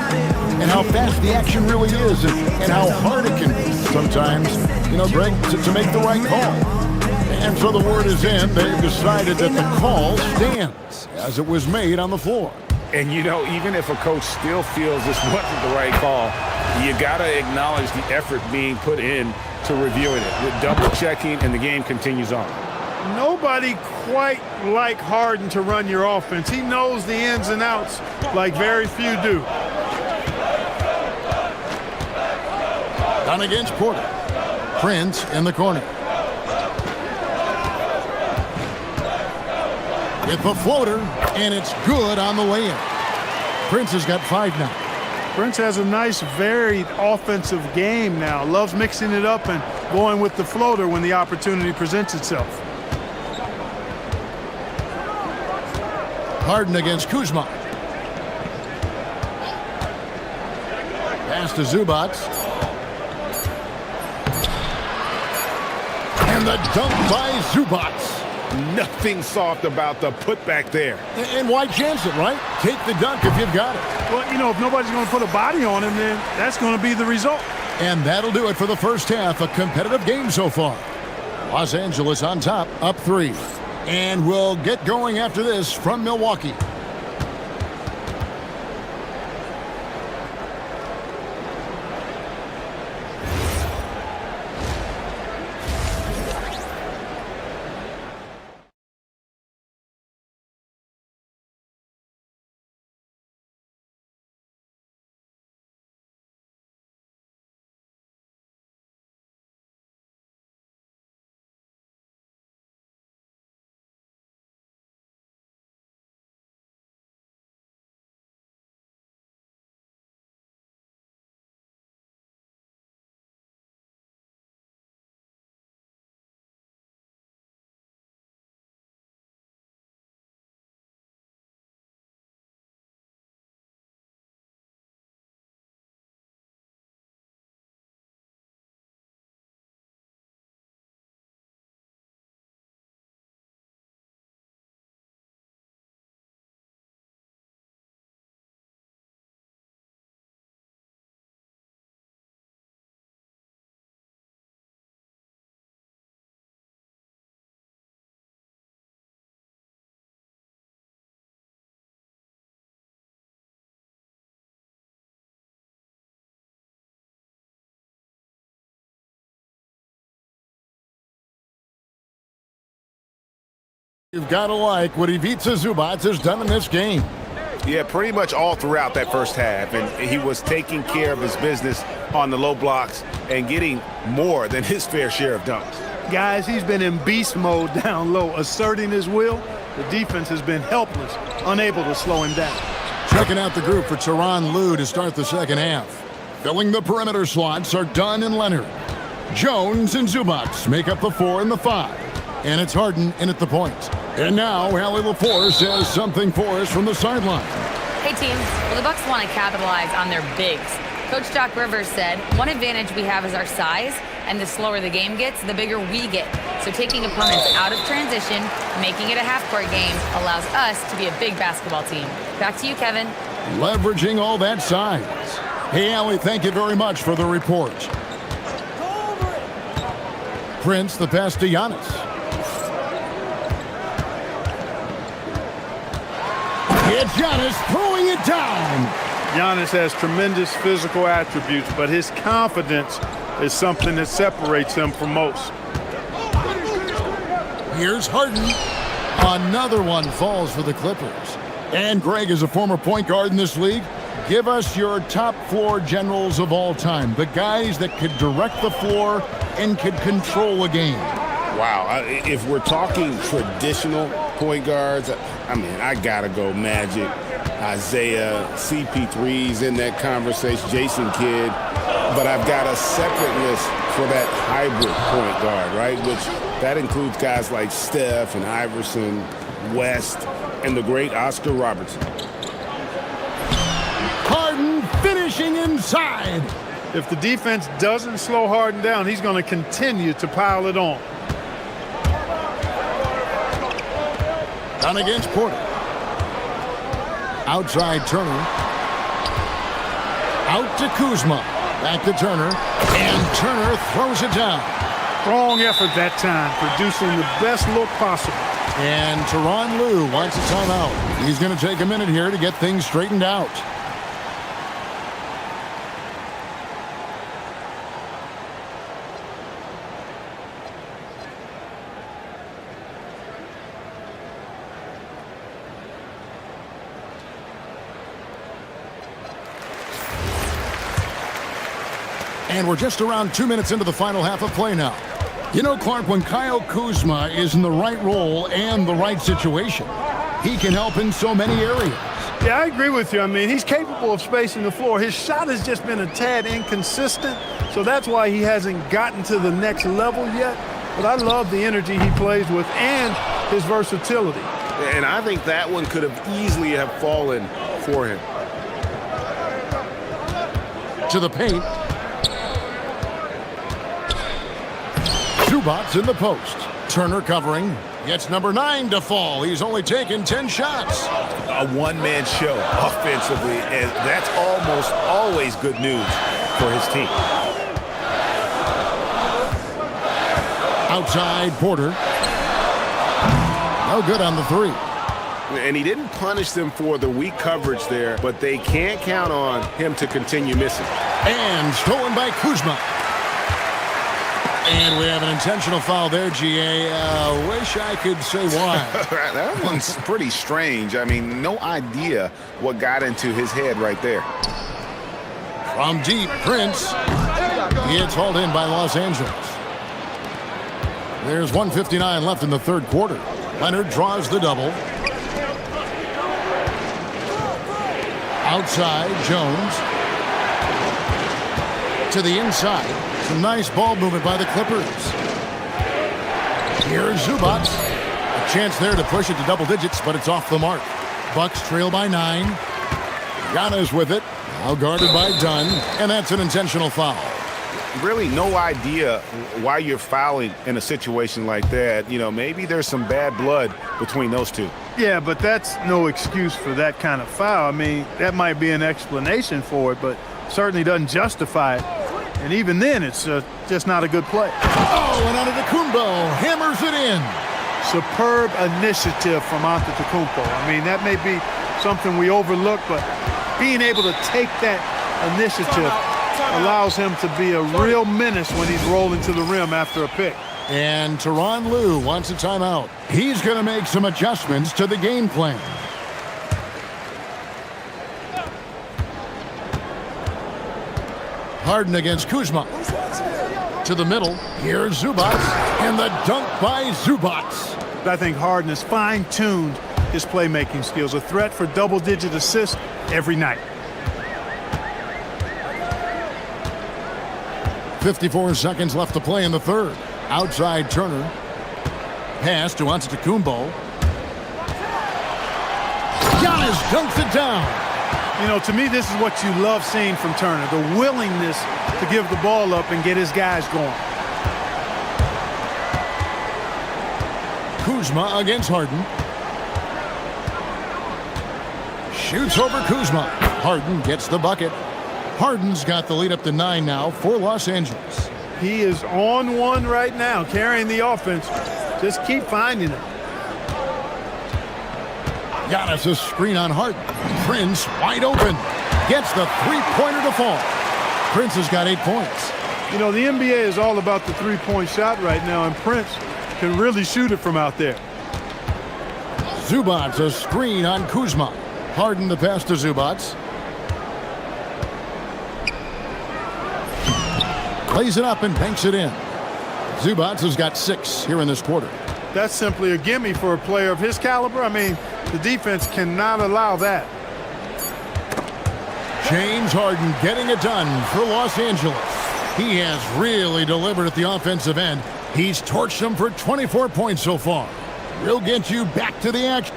and how fast the action really is and how hard it can be sometimes, you know, Greg, to make the right call. And so the word is in. They've decided that the call stands as it was made on the floor. And, you know, even if a coach still feels this wasn't the right call, you got to acknowledge the effort being put in to reviewing it with double checking, and the game continues on. Nobody quite like Harden to run your offense. He knows the ins and outs like very few do. Down against Porter. Prince in the corner. With the floater, and it's good on the lay-in. Prince has got 5 now. Prince has a nice, varied offensive game now. Loves mixing it up and going with the floater when the opportunity presents itself. Harden against Kuzma. Pass to Zubac. And the dunk by Zubac. Nothing soft about the putback there. And why chance it, right? Take the dunk if you've got it. Well, you know, if nobody's going to put a body on him, then that's going to be the result. And that'll do it for the first half. A competitive game so far. Los Angeles on top, up 3. And we'll get going after this from Milwaukee. You've got to like what Ivica Zubac has done in this game. Yeah, pretty much all throughout that first half. And he was taking care of his business on the low blocks and getting more than his fair share of dunks. Guys, he's been in beast mode down low, asserting his will. The defense has been helpless, unable to slow him down. Checking out the group for Tyronn Lue to start the second half. Filling the perimeter slots are Dunn and Leonard. Jones and Zubac make up the 4 and the 5. And it's Harden in at the point. And now, Allie LaForce says something for us from the sideline. Hey team, well the Bucks want to capitalize on their bigs. Coach Doc Rivers said, one advantage we have is our size, and the slower the game gets, the bigger we get. So taking opponents out of transition, making it a half-court game, allows us to be a big basketball team. Back to you, Kevin. Leveraging all that size. Hey, Allie, thank you very much for the report. Prince, the pass to Giannis. It's Giannis throwing it down. Giannis has tremendous physical attributes, but his confidence is something that separates him from most. Here's Harden. Another one falls for the Clippers. And Greg, is a former point guard in this league, give us your top floor generals of all time. The guys that could direct the floor and could control a game. Wow, if we're talking traditional point guards, I mean, I gotta go Magic, Isaiah, CP3's in that conversation, Jason Kidd, but I've got a separate list for that hybrid point guard, right? Which that includes guys like Steph and Iverson, West, and the great Oscar Robertson. Harden finishing inside. If the defense doesn't slow Harden down, he's going to continue to pile it on. Down against Porter. Outside Turner. Out to Kuzma. Back to Turner. And Turner throws it down. Strong effort that time, producing the best look possible. And Tyronn Lue wants a timeout. He's going to take a minute here to get things straightened out. And we're just around 2 minutes into the final half of play now. You know, Clark, when Kyle Kuzma is in the right role and the right situation, he can help in so many areas. Yeah, I agree with you. I mean, he's capable of spacing the floor. His shot has just been a tad inconsistent, so that's why he hasn't gotten to the next level yet. But I love the energy he plays with and his versatility. And I think that one could have easily have fallen for him. To the paint. Zubac in the post. Turner covering. Gets number 9 to fall. He's only taken 10 shots. A one-man show offensively, and that's almost always good news for his team. Outside Porter. No good on the 3. And he didn't punish them for the weak coverage there, but they can't count on him to continue missing. And stolen by Kuzma. And we have an intentional foul there, GA. Wish I could say why. That one's pretty strange. I mean, no idea what got into his head right there. From deep, Prince. He gets hauled in by Los Angeles. There's 1:59 left in the third quarter. Leonard draws the double. Outside, Jones. To the inside. Some nice ball movement by the Clippers. Here's Zubac. A chance there to push it to double digits, but it's off the mark. Bucks trail by 9. Giannis with it. Now guarded by Dunn. And that's an intentional foul. Really no idea why you're fouling in a situation like that. You know, maybe there's some bad blood between those two. Yeah, but that's no excuse for that kind of foul. I mean, that might be an explanation for it, but certainly doesn't justify it. And even then, it's just not a good play. Oh, and Antetokounmpo hammers it in. Superb initiative from Antetokounmpo. I mean, that may be something we overlook, but being able to take that initiative allows him to be a real menace when he's rolling to the rim after a pick. And Tyronn Lue wants a timeout. He's going to make some adjustments to the game plan. Harden against Kuzma. To the middle. Here's Zubac. And the dunk by Zubac. I think Harden has fine-tuned his playmaking skills. A threat for double-digit assists every night. 54 seconds left to play in the third. Outside Turner. Pass to Antetokounmpo. Giannis dunks it down. You know, to me, this is what you love seeing from Turner, the willingness to give the ball up and get his guys going. Kuzma against Harden. Shoots over Kuzma. Harden gets the bucket. Harden's got the lead up to 9 now for Los Angeles. He is on one right now, carrying the offense. Just keep finding it. Giannis a screen on Harden. Prince wide open. Gets the three-pointer to fall. Prince has got 8 points. You know, the NBA is all about the three-point shot right now, and Prince can really shoot it from out there. Zubac a screen on Kuzma. Harden the pass to Zubac. Plays it up and banks it in. Zubac has got 6 here in this quarter. That's simply a gimme for a player of his caliber. I mean, the defense cannot allow that. James Harden getting it done for Los Angeles. He has really delivered at the offensive end. He's torched them for 24 points so far. We'll get you back to the action.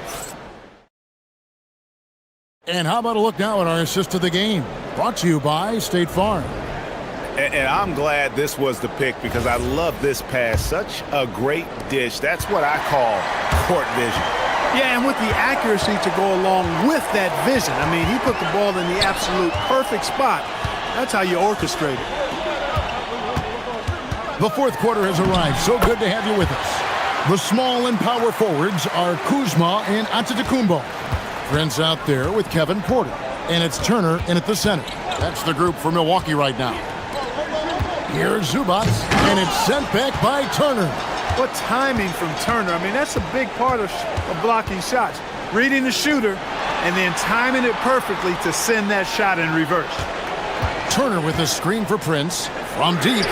And how about a look now at our assist of the game? Brought to you by State Farm. And I'm glad this was the pick because I love this pass. Such a great dish. That's what I call court vision. Yeah, and with the accuracy to go along with that vision. I mean, he put the ball in the absolute perfect spot. That's how you orchestrate it. The fourth quarter has arrived. So good to have you with us. The small and power forwards are Kuzma and Antetokounmpo. Prince out there with Kevin Porter. And it's Turner in at the center. That's the group for Milwaukee right now. Here's Zubac, and it's sent back by Turner. What timing from Turner. I mean, that's a big part of blocking shots. Reading the shooter and then timing it perfectly to send that shot in reverse. Turner with a screen for Prince from deep.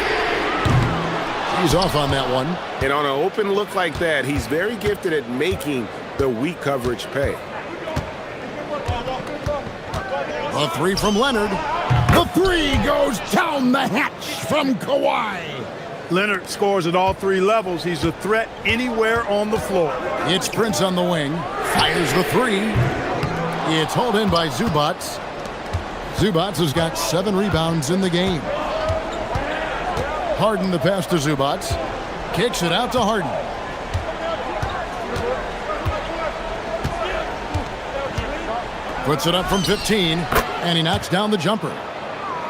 He's off on that one. And on an open look like that, he's very gifted at making the weak coverage pay. A three from Leonard. The three goes down the hatch from Kawhi. Leonard scores at all 3 levels. He's a threat anywhere on the floor. It's Prince on the wing. Fires the three. It's hauled in by Zubac. Zubac has got 7 rebounds in the game. Harden the pass to Zubac. Kicks it out to Harden. Puts it up from 15, and he knocks down the jumper.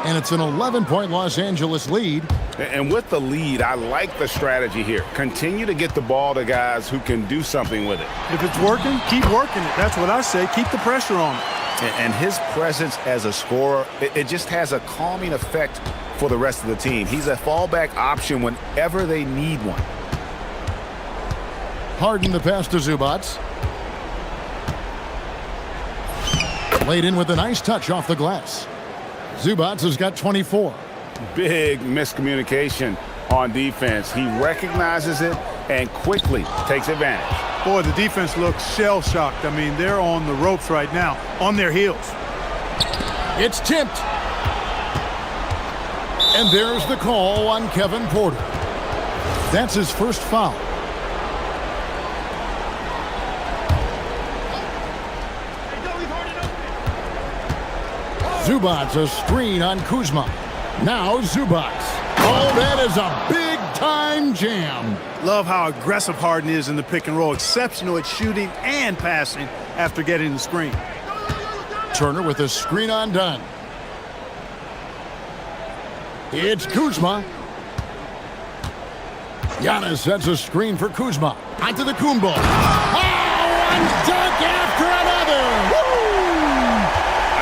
And it's an 11-point Los Angeles lead. And with the lead, I like the strategy here. Continue to get the ball to guys who can do something with it. If it's working, keep working it. That's what I say. Keep the pressure on it. And his presence as a scorer, it just has a calming effect for the rest of the team. He's a fallback option whenever they need one. Harden the pass to Zubac. Laid in with a nice touch off the glass. Zubac has got 24. Big miscommunication on defense. He recognizes it and quickly takes advantage. Boy, the defense looks shell-shocked. I mean, they're on the ropes right now, on their heels. It's tipped. And there's the call on Kevin Porter. That's his first foul. Zubac a screen on Kuzma. Now Zubac. Oh, that is a big-time jam. Love how aggressive Harden is in the pick and roll. Exceptional at shooting and passing after getting the screen. Turner with a screen on Dunn. It's Kuzma. Giannis sets a screen for Kuzma. Antetokounmpo. Oh, one dunk after another. Woo!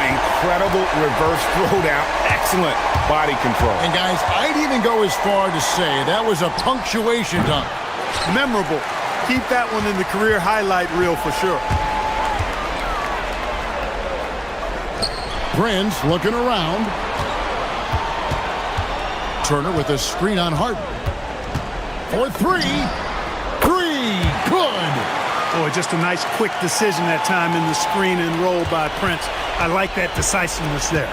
Incredible reverse throwdown Excellent body control. And guys, I'd even go as far to say that was a punctuation dunk. Memorable. Keep that one in the career highlight reel for sure. Prince looking around. Turner with a screen on Harden. For three. Three. Good. Boy, just a nice quick decision that time in the screen and roll by Prince. I like that decisiveness there.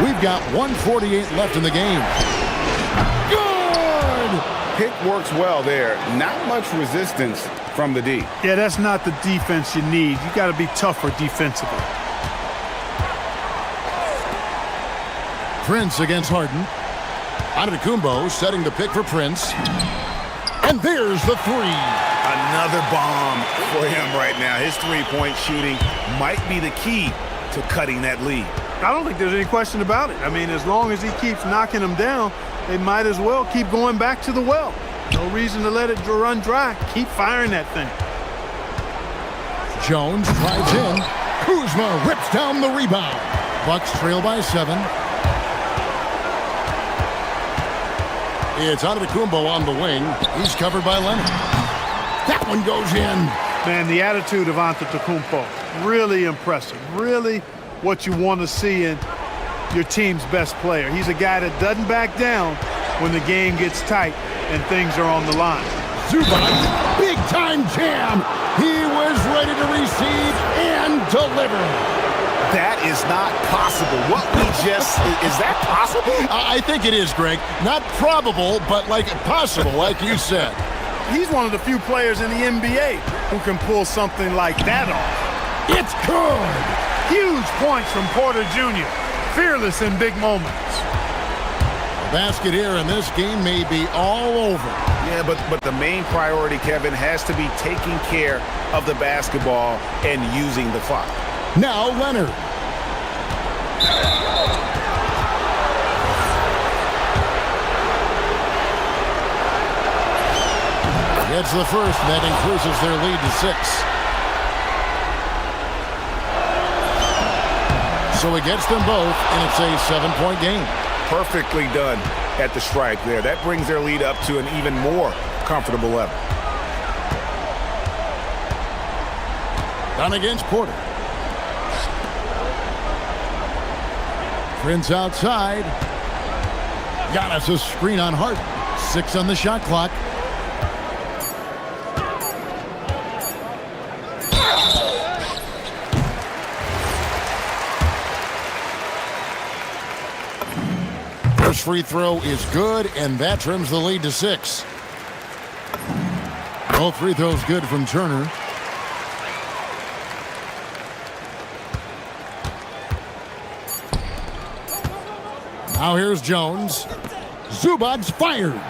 We've got 1:48 left in the game. Good! Pick works well there. Not much resistance from the D. Yeah, that's not the defense you need. You got to be tougher defensively. Prince against Harden. Antetokounmpo setting the pick for Prince. And there's the three. Another bomb for him right now. His three-point shooting might be the key to cutting that lead. I don't think there's any question about it. I mean, as long as he keeps knocking them down, they might as well keep going back to the well. No reason to let it run dry. Keep firing that thing. Jones drives in. Kuzma rips down the rebound. Bucks trail by 7. It's Antetokounmpo on the wing. He's covered by Leonard. That one goes in. Man, the attitude of Antetokounmpo, really impressive. Really what you want to see in your team's best player. He's a guy that doesn't back down when the game gets tight and things are on the line. Zubac, big time jam. He was ready to receive and deliver. That is not possible. What we just, is that possible? I think it is, Greg. Not probable, but like possible, like you said. He's one of the few players in the NBA who can pull something like that off. It's good. Huge points from Porter Jr. Fearless in big moments. The basket here in this game may be all over. Yeah, but the main priority, Kevin, has to be taking care of the basketball and using the clock. Now Leonard. Gets the first, and that increases their lead to 6. So it gets them both, and it's a 7-point game. Perfectly done at the stripe there. That brings their lead up to an even more comfortable level. Down against Porter. Prince outside. Got us a screen on Harden. 6 on the shot clock. First free throw is good, and that trims the lead to 6. Both free throws good from Turner. Now here's Jones. Zubac fires.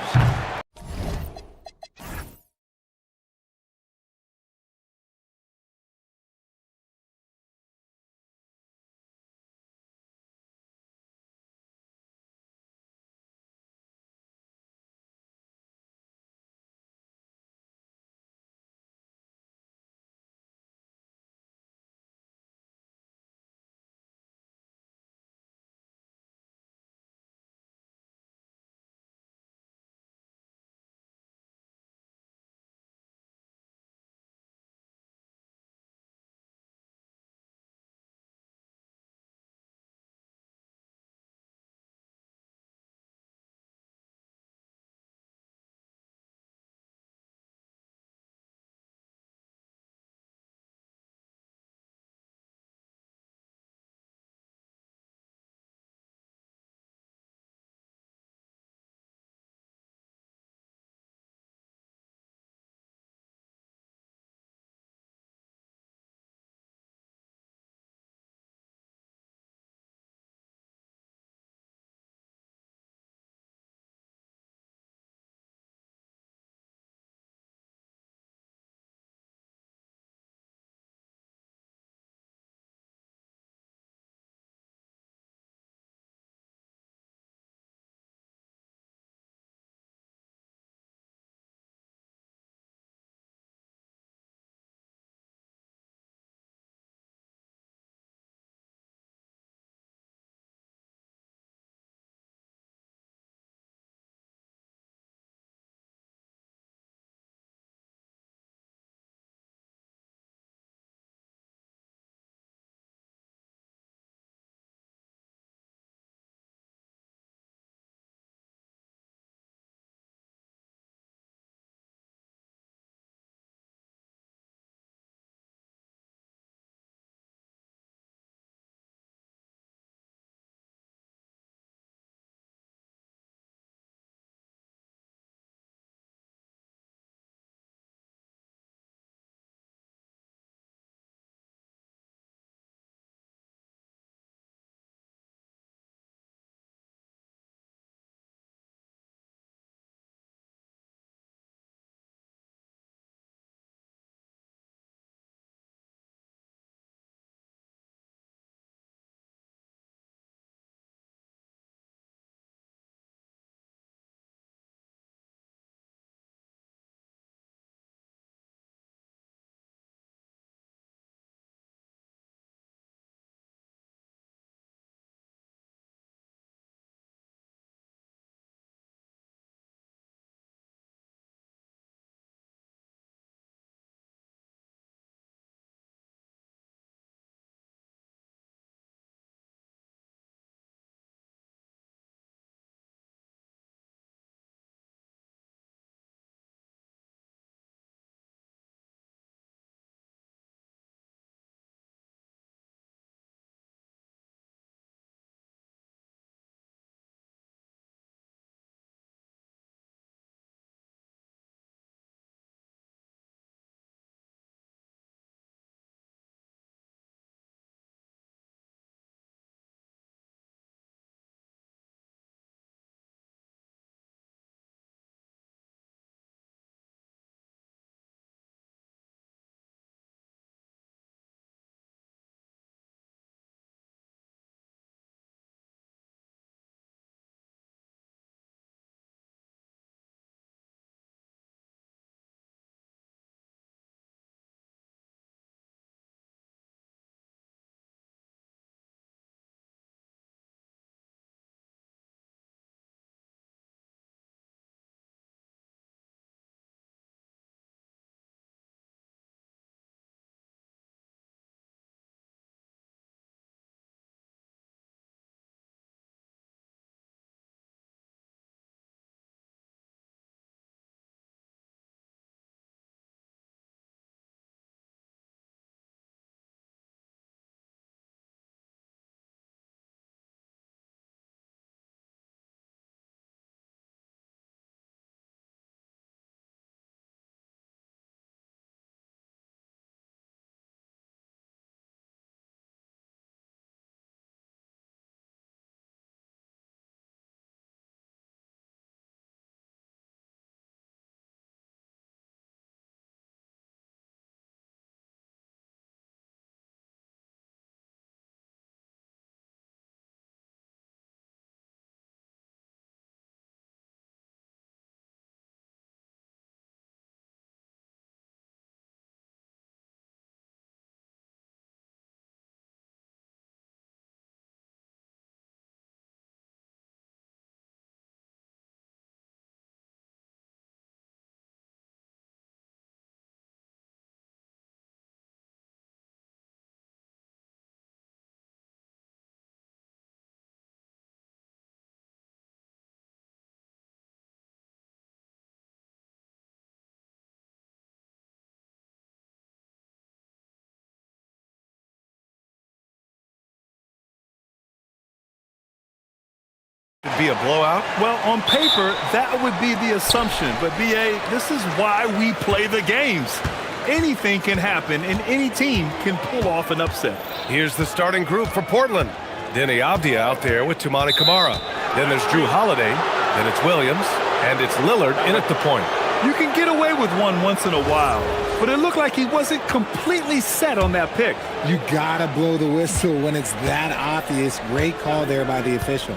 Could be a blowout. Well, on paper, that would be the assumption. But, B.A., this is why we play the games. Anything can happen, and any team can pull off an upset. Here's the starting group for Portland. Denny Avdia out there with Tumani Kamara. Then there's Drew Holiday. Then it's Williams. And it's Lillard in at the point. You can get away with one once in a while, but it looked like he wasn't completely set on that pick. You gotta blow the whistle when it's that obvious. Great call there by the official.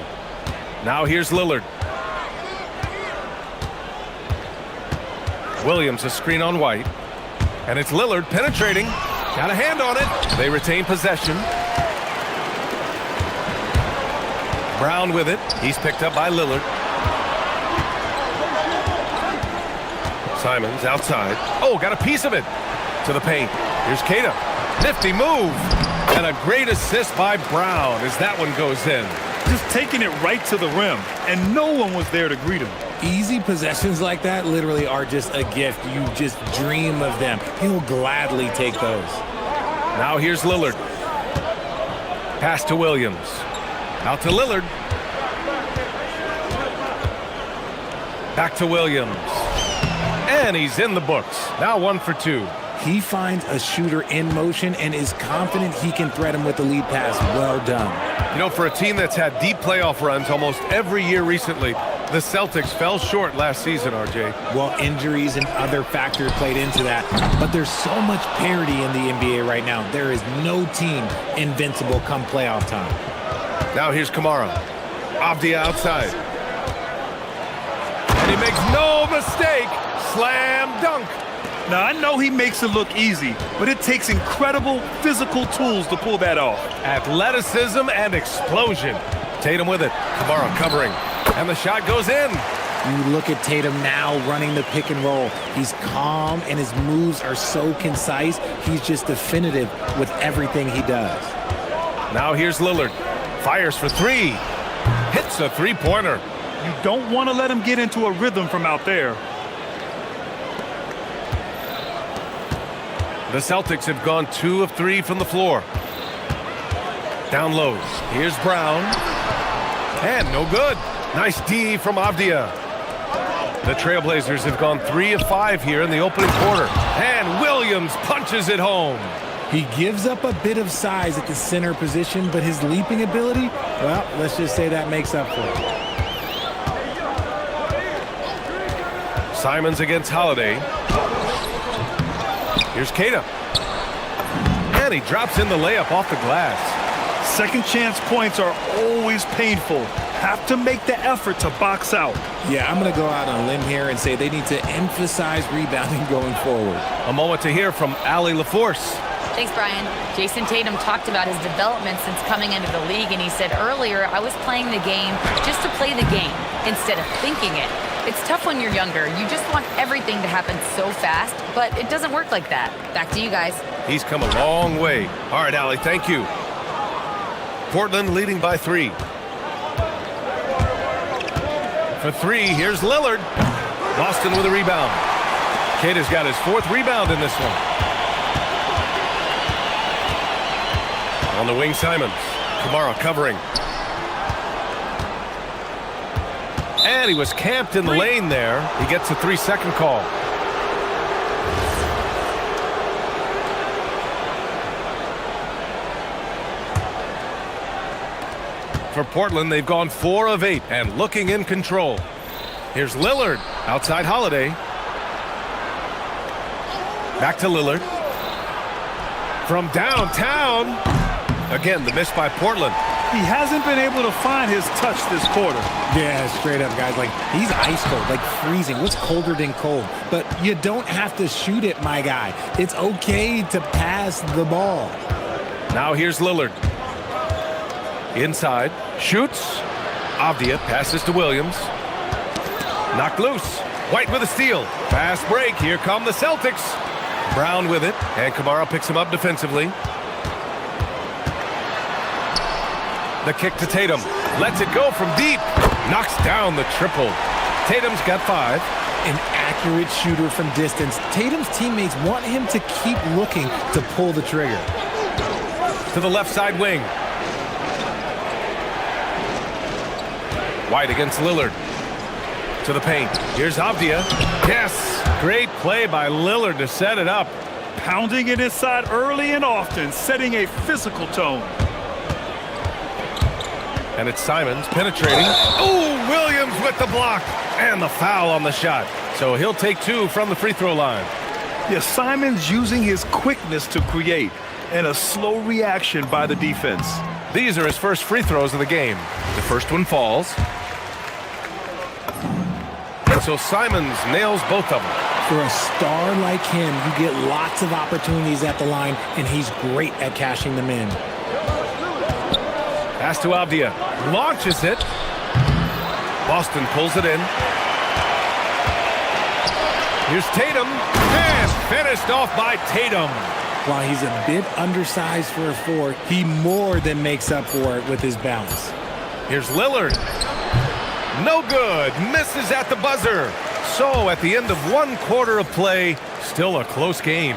Now here's Lillard. Williams a screen on White. And it's Lillard penetrating. Got a hand on it. They retain possession. Brown with it. He's picked up by Lillard. Simons outside. Oh, got a piece of it. To the paint. Here's Keita. Nifty move. And a great assist by Brown as that one goes in. Just taking it right to the rim, and no one was there to greet him. Easy possessions like that literally are just a gift. You just dream of them. He'll gladly take those. Now here's Lillard. Pass to Williams. Out to Lillard. Back to Williams. And he's in the books. Now 1 for 2. He finds a shooter in motion and is confident he can thread him with the lead pass. Well done. You know, for a team that's had deep playoff runs almost every year recently, the Celtics fell short last season, RJ. Well, injuries and other factors played into that. But there's so much parity in the NBA right now. There is no team invincible come playoff time. Now here's Kamara. Avdia outside. And he makes no mistake. Slam dunk. Now, I know he makes it look easy, but it takes incredible physical tools to pull that off. Athleticism and explosion. Tatum with it. Kamara covering. And the shot goes in. You look at Tatum now running the pick and roll. He's calm and his moves are so concise. He's just definitive with everything he does. Now here's Lillard. Fires for 3. Hits a three-pointer. You don't want to let him get into a rhythm from out there. The Celtics have gone 2 of 3 from the floor. Down low. Here's Brown. And no good. Nice D from Avdia. The Trailblazers have gone 3 of 5 here in the opening quarter. And Williams punches it home. He gives up a bit of size at the center position, but his leaping ability, well, let's just say that makes up for it. Simons against Holiday. Here's Keita. And he drops in the layup off the glass. Second chance points are always painful. Have to make the effort to box out. Yeah, I'm going to go out on a limb here and say they need to emphasize rebounding going forward. A moment to hear from Allie LaForce. Thanks, Brian. Jason Tatum talked about his development since coming into the league, and he said earlier, I was playing the game just to play the game instead of thinking it. It's tough when you're younger. You just want everything to happen so fast, but it doesn't work like that. Back to you guys. He's come a long way. All right, Allie, thank you. Portland leading by 3. For 3, here's Lillard. Boston with a rebound. Keita's got his 4th rebound in this one. On the wing, Simons. Kamara covering. And he was camped in the lane there. He gets a 3-second call. For Portland, they've gone 4 of 8 and looking in control. Here's Lillard. Outside Holiday. Back to Lillard. From downtown. Again, the miss by Portland. He hasn't been able to find his touch this quarter. Yeah, straight up, guys. Like, he's ice cold, like freezing. What's colder than cold? But you don't have to shoot it, my guy. It's okay to pass the ball. Now here's Lillard. Inside. Shoots. Avdia passes to Williams. Knocked loose. White with a steal. Fast break. Here come the Celtics. Brown with it. And Kamara picks him up defensively. The kick to Tatum. Lets it go from deep. Knocks down the triple. Tatum's got 5. An accurate shooter from distance. Tatum's teammates want him to keep looking to pull the trigger. To the left side wing. White against Lillard. To the paint. Here's Avdia. Yes! Great play by Lillard to set it up. Pounding it inside early and often, setting a physical tone. And it's Simons penetrating. Oh, Williams with the block. And the foul on the shot. So he'll take 2 from the free throw line. Yeah, Simons using his quickness to create and a slow reaction by the defense. These are his first free throws of the game. The first one falls. And so Simons nails both of them. For a star like him, you get lots of opportunities at the line, and he's great at cashing them in. Pass to Avdia. Launches it. Boston pulls it in. Here's Tatum. And finished off by Tatum. While he's a bit undersized for a 4, he more than makes up for it with his bounce. Here's Lillard. No good. Misses at the buzzer. So at the end of 1 quarter of play, still a close game.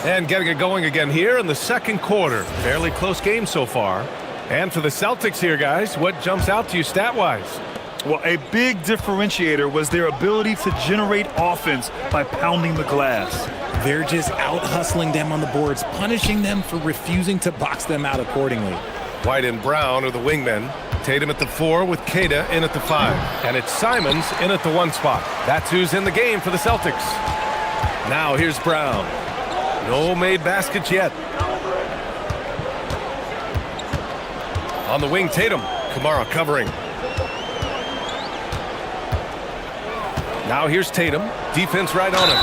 And getting it going again here in the second quarter. Fairly close game so far. And for the Celtics here, guys, what jumps out to you stat-wise? Well, a big differentiator was their ability to generate offense by pounding the glass. They're just out-hustling them on the boards, punishing them for refusing to box them out accordingly. White and Brown are the wingmen. Tatum at the 4 with Queta in at the 5. And it's Simons in at the 1 spot. That's who's in the game for the Celtics. Now here's Brown. No made baskets yet. On the wing, Tatum. Kamara covering. Now here's Tatum. Defense right on him.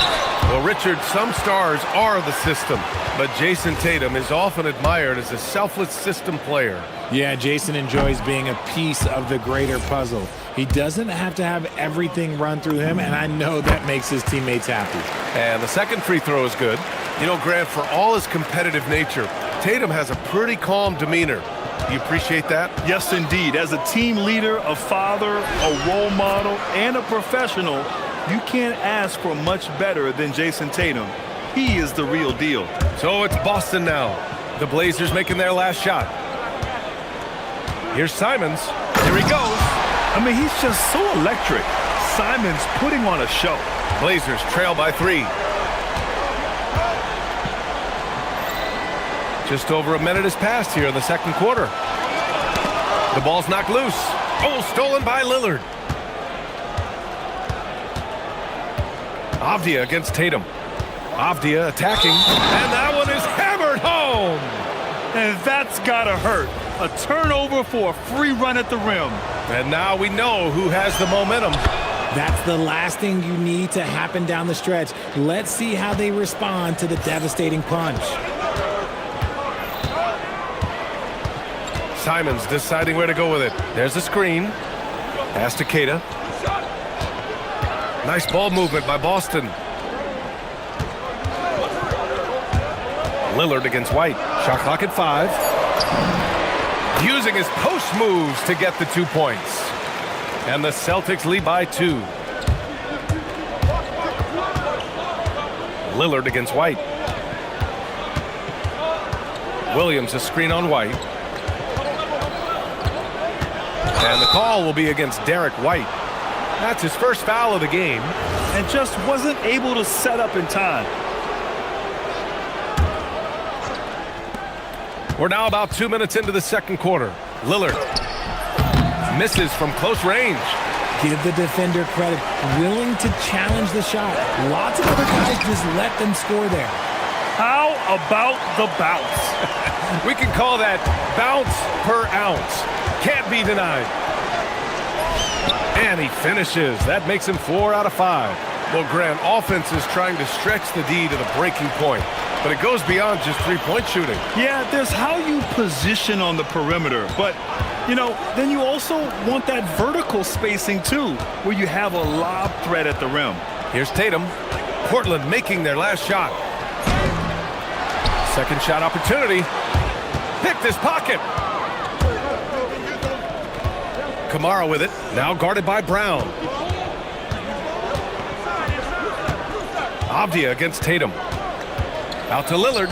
Well, Richard, some stars are the system, but Jason Tatum is often admired as a selfless system player. Yeah, Jason enjoys being a piece of the greater puzzle. He doesn't have to have everything run through him, and I know that makes his teammates happy. And the second free throw is good. You know, Grant, for all his competitive nature, Tatum has a pretty calm demeanor. Do you appreciate that? Yes, indeed. As a team leader, a father, a role model, and a professional, you can't ask for much better than Jason Tatum. He is the real deal. So it's Boston now. The Blazers making their last shot. Here's Simons. Here he goes. I mean, he's just so electric. Simons putting on a show. Blazers trail by 3. Just over a minute has passed here in the second quarter. The ball's knocked loose. Oh, stolen by Lillard. Avdia against Tatum. Avdia attacking, and that one is hammered home. And that's gotta hurt. A turnover for a free run at the rim. And now we know who has the momentum. That's the last thing you need to happen down the stretch. Let's see how they respond to the devastating punch. Simons deciding where to go with it. There's the screen. Pass to Queta. Nice ball movement by Boston. Lillard against White. Shot clock at 5. Using his post moves to get the 2 points. And the Celtics lead by 2. Lillard against White. Williams a screen on White. And the call will be against Derek White. That's his first foul of the game. And just wasn't able to set up in time. We're now about 2 minutes into the second quarter. Lillard misses from close range. Give the defender credit. Willing to challenge the shot. Lots of other guys just let them score there. How about the bounce? We can call that bounce per ounce. Can't be denied. And he finishes. That makes him 4 out of 5. Well, Grant, offense is trying to stretch the D to the breaking point. But it goes beyond just three-point shooting. Yeah, there's how you position on the perimeter. But, you know, then you also want that vertical spacing, too, where you have a lob threat at the rim. Here's Tatum. Portland making their last shot. Second shot opportunity. Picked his pocket. Kamara with it. Now guarded by Brown. Avdia against Tatum. Out to Lillard.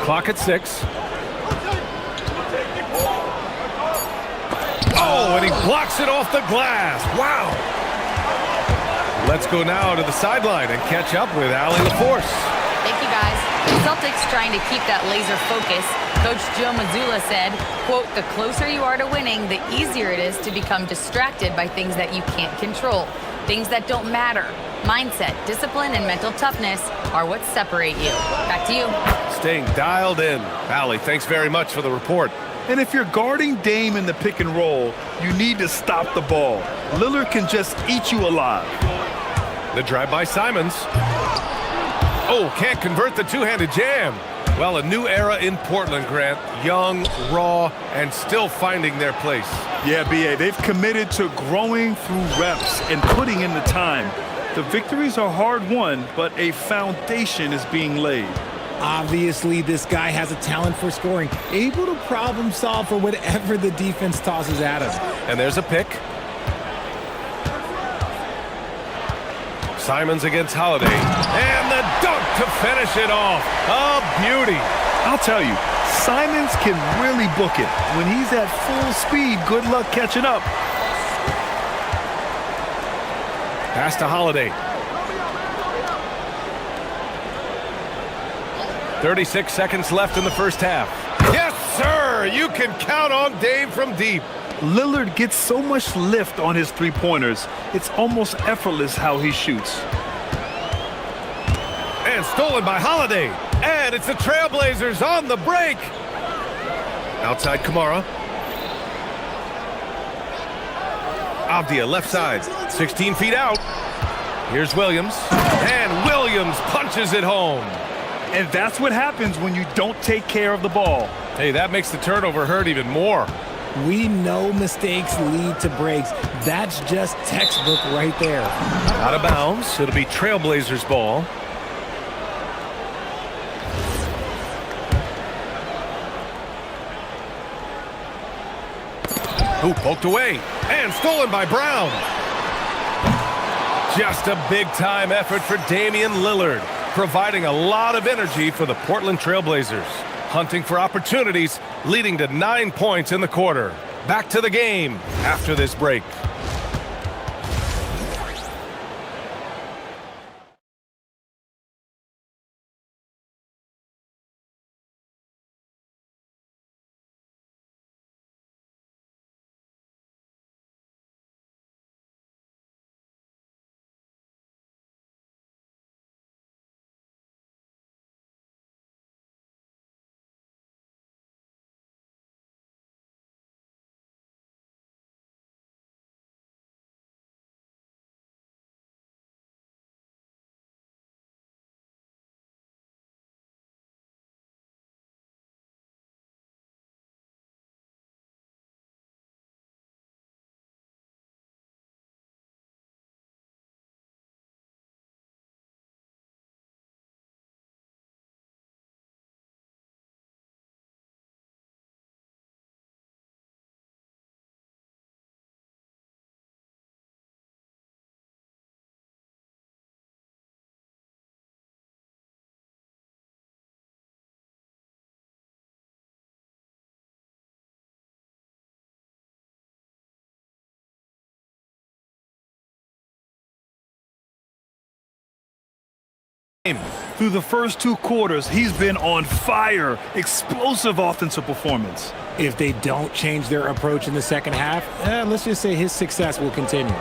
Clock at 6. Oh, and he blocks it off the glass. Wow. Let's go now to the sideline and catch up with Allie LaForce. Thank you, guys. The Celtics trying to keep that laser focus. Coach Joe Mazzulla said, quote, "The closer you are to winning, the easier it is to become distracted by things that you can't control, things that don't matter. Mindset, discipline, and mental toughness are what separate you." Back to you. Staying dialed in. Allie, thanks very much for the report. And if you're guarding Dame in the pick and roll, you need to stop the ball. Lillard can just eat you alive. The drive by Simons. Oh, can't convert the two-handed jam. Well, a new era in Portland, Grant. Young, raw, and still finding their place. Yeah, B.A., they've committed to growing through reps and putting in the time. The victories are hard-won, but a foundation is being laid. Obviously, this guy has a talent for scoring, able to problem solve for whatever the defense tosses at him. And there's a pick. Simons against Holiday. And the dunk to finish it off. A beauty. I'll tell you, Simons can really book it. When he's at full speed, good luck catching up. Pass to Holiday. 36 seconds left in the first half. Yes, sir! You can count on Dave from deep. Lillard gets so much lift on his three-pointers, it's almost effortless how he shoots. And stolen by Holiday. And it's the Trailblazers on the break. Outside Kamara. Avdia left side. 16 feet out. Here's Williams. And Williams punches it home. And that's what happens when you don't take care of the ball. Hey, that makes the turnover hurt even more. We know mistakes lead to breaks. That's just textbook right there. Out of bounds. It'll be Trailblazers ball. Ooh, poked away. And stolen by Brown. Just a big-time effort for Damian Lillard, providing a lot of energy for the Portland Trailblazers. Hunting for opportunities, leading to 9 points in the quarter. Back to the game after this break. Through the first 2 quarters, he's been on fire. Explosive offensive performance. If they don't change their approach in the second half, let's just say his success will continue.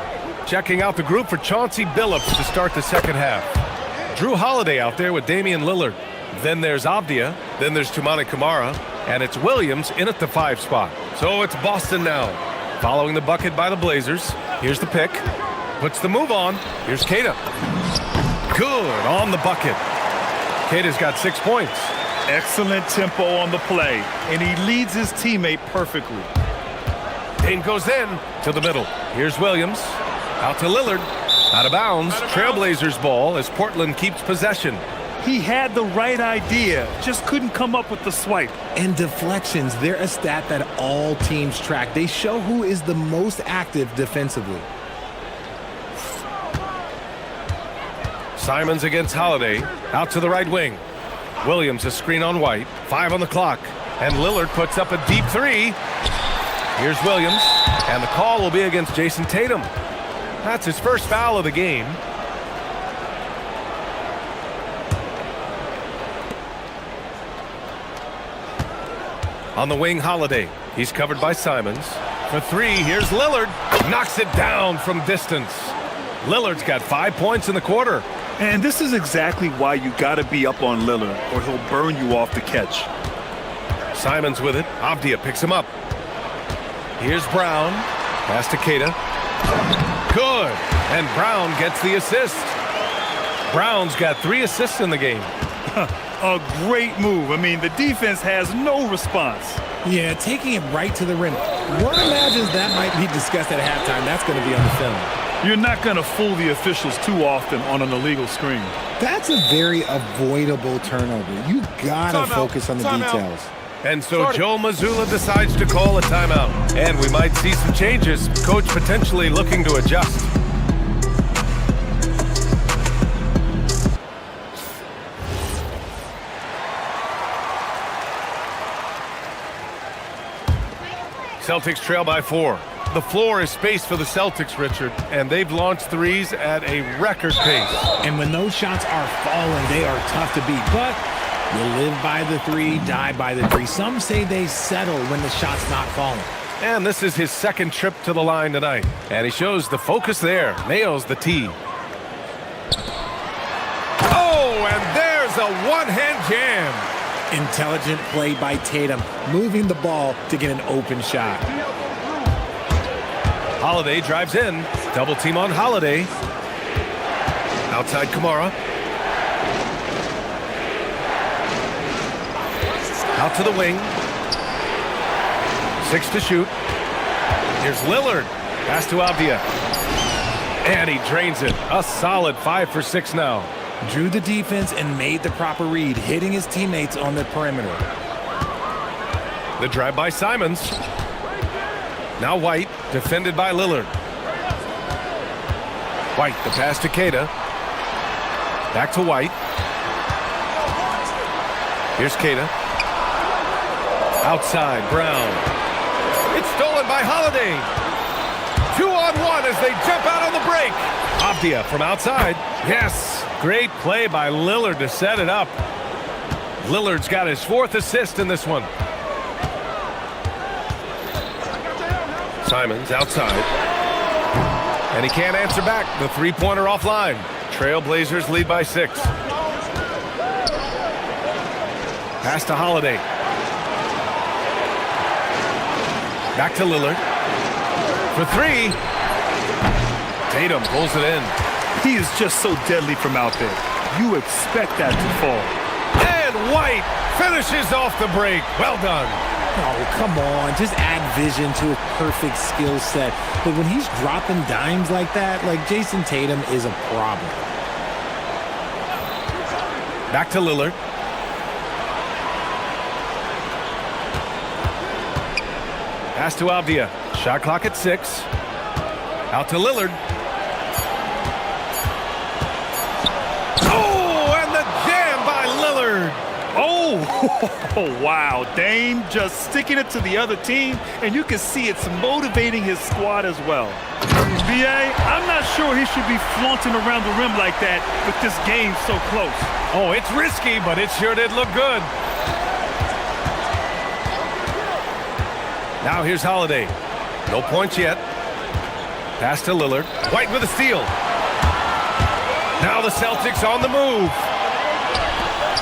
Checking out the group for Chauncey Billups to start the second half. Drew Holiday out there with Damian Lillard. Then there's Avdia. Then there's Toumani Camara. And it's Williams in at the 5 spot. So it's Boston now. Following the bucket by the Blazers. Here's the pick. Puts the move on. Here's Keita. Good on the bucket. Keita's got 6 points. Excellent tempo on the play, and he leads his teammate perfectly. Dame goes in to the middle. Here's Williams. Out to Lillard. Out of bounds. Trailblazers ball as Portland keeps possession. He had the right idea, just couldn't come up with the swipe. And deflections, they're a stat that all teams track. They show who is the most active defensively. Simons against Holiday. Out to the right wing. Williams a screen on White. 5 on the clock. And Lillard puts up a deep three. Here's Williams. And the call will be against Jason Tatum. That's his first foul of the game. On the wing, Holiday. He's covered by Simons. For three, here's Lillard. Knocks it down from distance. Lillard's got 5 points in the quarter. And this is exactly why you got to be up on Lillard, or he'll burn you off the catch. Simons with it. Avdia picks him up. Here's Brown. Pass to Keita. Good. And Brown gets the assist. Brown's got 3 assists in the game. A great move. I mean, the defense has no response. Yeah, taking it right to the rim. One imagines that might be discussed at halftime. That's going to be on the film. You're not going to fool the officials too often on an illegal screen. That's a very avoidable turnover. You got to focus on the details. And so Joe Mazzulla decides to call a timeout. And we might see some changes. Coach potentially looking to adjust. Celtics trail by 4. The floor is space for the Celtics, Richard, and they've launched threes at a record pace. And when those shots are falling, they are tough to beat. But you live by the 3, die by the 3. Some say they settle when the shot's not falling. And this is his second trip to the line tonight. And he shows the focus there, nails the tee. Oh, and there's a one-hand jam. Intelligent play by Tatum, moving the ball to get an open shot. Holiday drives in. Double team on Holiday. Outside Kamara. Out to the wing. 6 to shoot. Here's Lillard. Pass to Avdia. And he drains it. A solid 5 for 6 now. Drew the defense and made the proper read, hitting his teammates on the perimeter. The drive by Simons. Now White, defended by Lillard. White, the pass to Keita. Back to White. Here's Keita. Outside, Brown. It's stolen by Holiday. 2-on-1 as they jump out on the break. Avdia from outside. Yes. Great play by Lillard to set it up. Lillard's got his 4th assist in this one. Simons outside. And he can't answer back. The three-pointer offline. Trailblazers lead by 6. Pass to Holiday. Back to Lillard. For 3. Tatum pulls it in. He is just so deadly from out there. You expect that to fall. And White finishes off the break. Well done. Oh, come on. Just add vision to a perfect skill set. But when he's dropping dimes like that, like Jason Tatum is a problem. Back to Lillard. Pass to Avdia. Shot clock at 6. Out to Lillard. Oh, wow. Dame just sticking it to the other team, and you can see it's motivating his squad as well. B.A., I'm not sure he should be flaunting around the rim like that with this game so close. Oh, it's risky, but it sure did look good. Now here's Holiday. No points yet. Pass to Lillard. White with a steal. Now the Celtics on the move.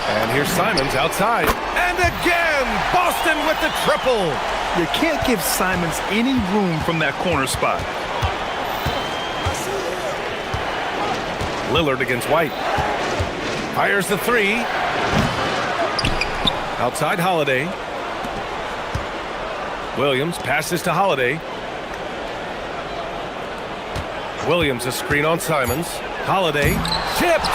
And here's Simons outside. And again, Boston with the triple. You can't give Simons any room from that corner spot. Lillard against White. Fires the 3. Outside Holiday. Williams passes to Holiday. Williams a screen on Simons. Holiday tipped.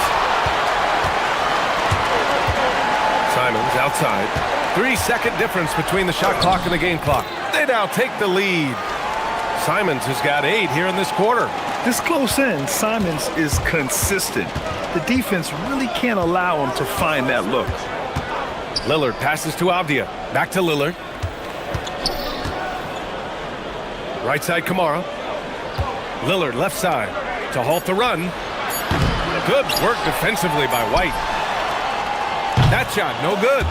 Simons outside. 3-second difference between the shot clock and the game clock. They now take the lead. Simons has got 8 here in this quarter. This close in, Simons is consistent. The defense really can't allow him to find that look. Lillard passes to Avdia. Back to Lillard. Right side, Kamara. Lillard left side to halt the run. Good work defensively by White. That shot, no good.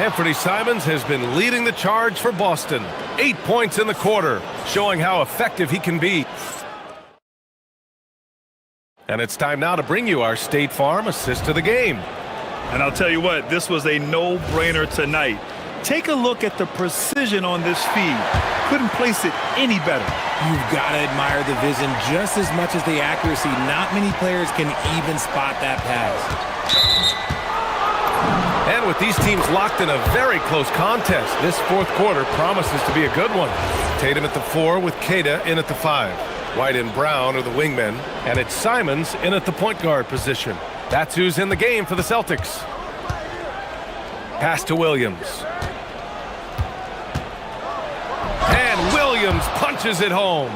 Anthony Simons has been leading the charge for Boston. 8 points in the quarter, showing how effective he can be. And it's time now to bring you our State Farm assist of the game. And I'll tell you what, this was a no-brainer tonight. Take a look at the precision on this feed. Couldn't place it any better. You've got to admire the vision just as much as the accuracy. Not many players can even spot that pass. And with these teams locked in a very close contest, this fourth quarter promises to be a good one. Tatum at the 4 with Queta in at the 5. White and Brown are the wingmen, and it's Simons in at the point guard position. That's who's in the game for the Celtics. Pass to Williams. And Williams punches it home.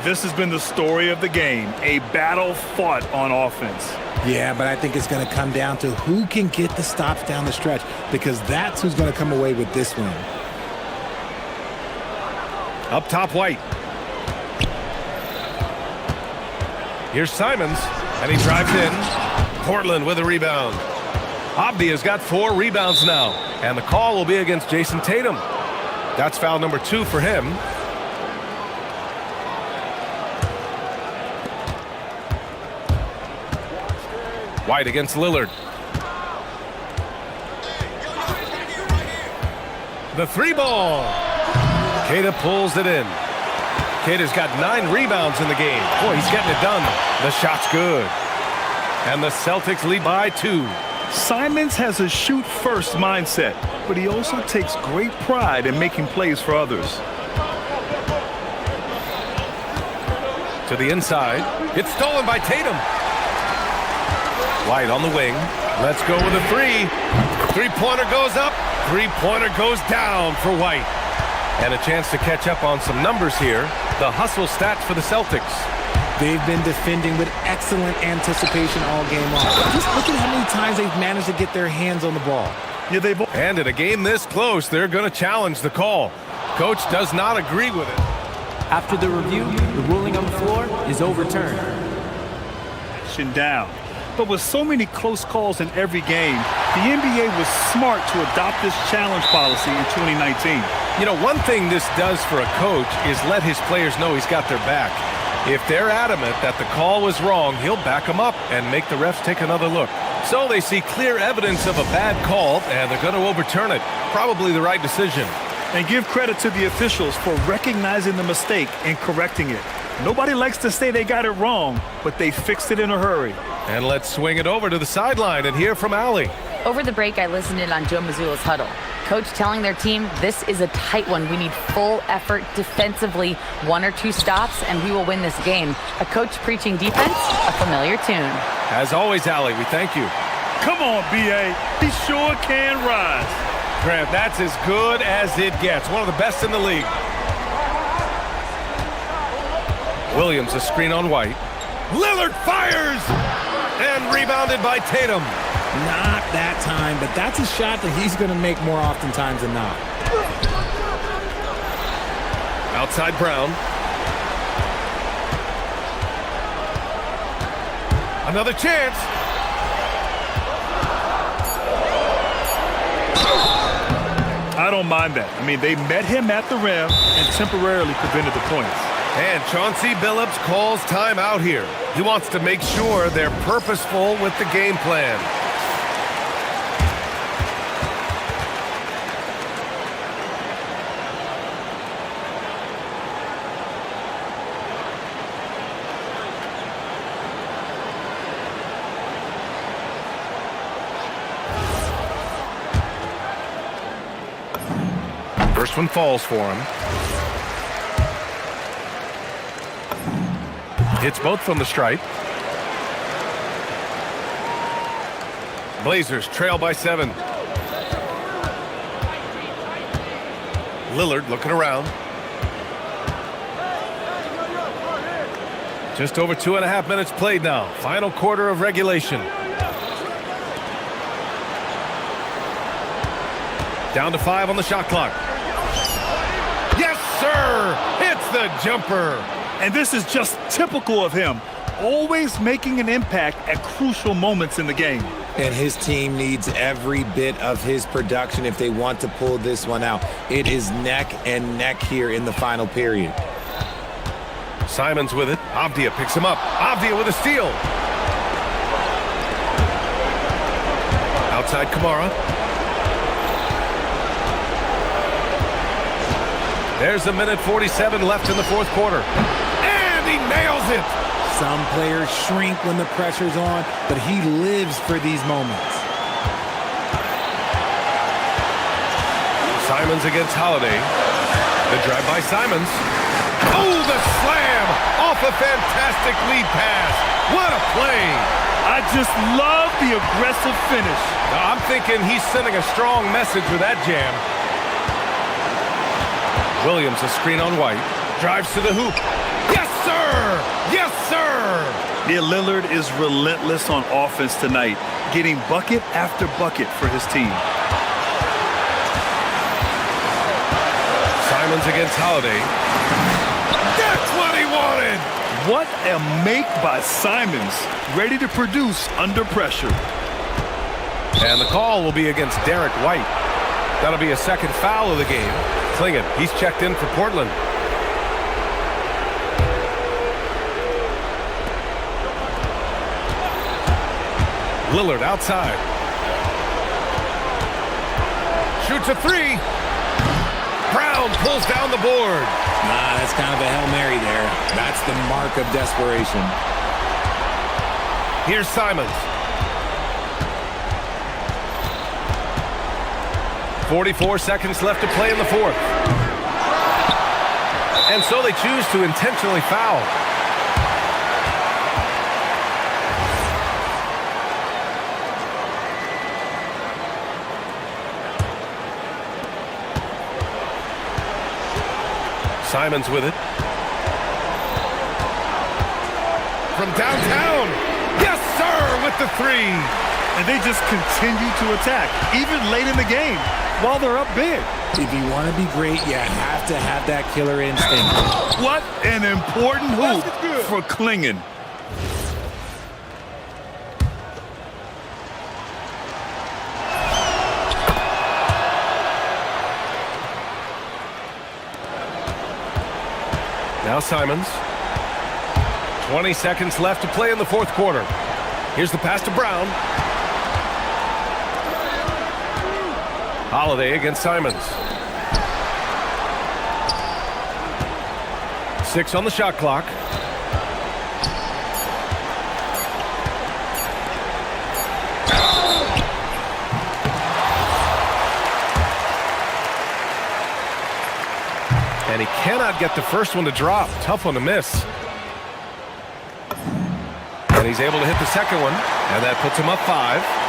This has been the story of the game, a battle fought on offense. Yeah, but I think it's going to come down to who can get the stops down the stretch, because that's who's going to come away with this win. Up top, White. Here's Simons, and he drives in. Portland with a rebound. Abdia's got 4 rebounds now, and the call will be against Jason Tatum. That's foul number 2 for him. White against Lillard. The 3 ball. Queta pulls it in. Queta's got 9 rebounds in the game. Boy, he's getting it done. The shot's good. And the Celtics lead by 2. Simons has a shoot-first mindset, but he also takes great pride in making plays for others. To the inside. It's stolen by Tatum. White on the wing. Let's go with a 3. Three-pointer goes up. Three-pointer goes down for White. And a chance to catch up on some numbers here. The hustle stats for the Celtics. They've been defending with excellent anticipation all game long. Just look at how many times they've managed to get their hands on the ball. Yeah, and in a game this close, they're going to challenge the call. Coach does not agree with it. After the review, the ruling on the floor is overturned. Down. But with so many close calls in every game, the NBA was smart to adopt this challenge policy in 2019. You know, one thing this does for a coach is let his players know he's got their back. If they're adamant that the call was wrong, he'll back them up and make the refs take another look. So they see clear evidence of a bad call, and they're going to overturn it. Probably the right decision. And give credit to the officials for recognizing the mistake and correcting it. Nobody likes to say they got it wrong, but they fixed it in a hurry. And let's swing it over to the sideline and hear from Allie. Over the break, I listened in on Joe Mazzulla's huddle. Coach telling their team, this is a tight one. We need full effort defensively, 1 or 2 stops, and we will win this game. A coach preaching defense, a familiar tune. As always, Allie, we thank you. Come on, B.A. He sure can rise. Grant, that's as good as it gets. One of the best in the league. Williams, a screen on White. Lillard fires! And rebounded by Tatum. Not that time, but that's a shot that he's going to make more oftentimes than not. Outside Brown. Another chance. I don't mind that. I mean, they met him at the rim and temporarily prevented the points. And Chauncey Billups calls timeout here. He wants to make sure they're purposeful with the game plan. First one falls for him. Hits both from the stripe. Blazers trail by 7. Lillard looking around. Just over 2.5 minutes played now. Final quarter of regulation. Down to 5 on the shot clock. Yes, sir! Hits the jumper. And this is just typical of him, always making an impact at crucial moments in the game. And his team needs every bit of his production if they want to pull this one out. It is neck and neck here in the final period. Simons with it. Avdia picks him up. Avdia with a steal. Outside Kamara. There's 1:47 left in the fourth quarter. And he nails it. Some players shrink when the pressure's on, but he lives for these moments. Simons against Holiday. The drive by Simons. Oh, the slam off a fantastic lead pass. What a play. I just love the aggressive finish. I'm thinking he's sending a strong message with that jam. Williams a screen on White. Drives to the hoop. Yes, sir! Yes, sir! Yeah, Lillard is relentless on offense tonight, getting bucket after bucket for his team. Simons against Holiday. That's what he wanted! What a make by Simons, ready to produce under pressure. And the call will be against Derek White. That'll be a second foul of the game. Klingon, he's checked in for Portland. Lillard outside. Shoots a three. Brown pulls down the board. Nah, that's kind of a Hail Mary there. That's the mark of desperation. Here's Simons. 44 seconds left to play in the fourth. And so they choose to intentionally foul. Simons with it. From downtown. Yes, sir, with the three. And they just continue to attack, even late in the game, while they're up big. If you want to be great, you have to have that killer instinct. What an important hoop for Klingon. Now Simons. 20 seconds left to play in the fourth quarter. Here's the pass to Brown. Holiday against Simons. 6 on the shot clock. And he cannot get the first one to drop. Tough one to miss. And he's able to hit the second one, and that puts him up 5.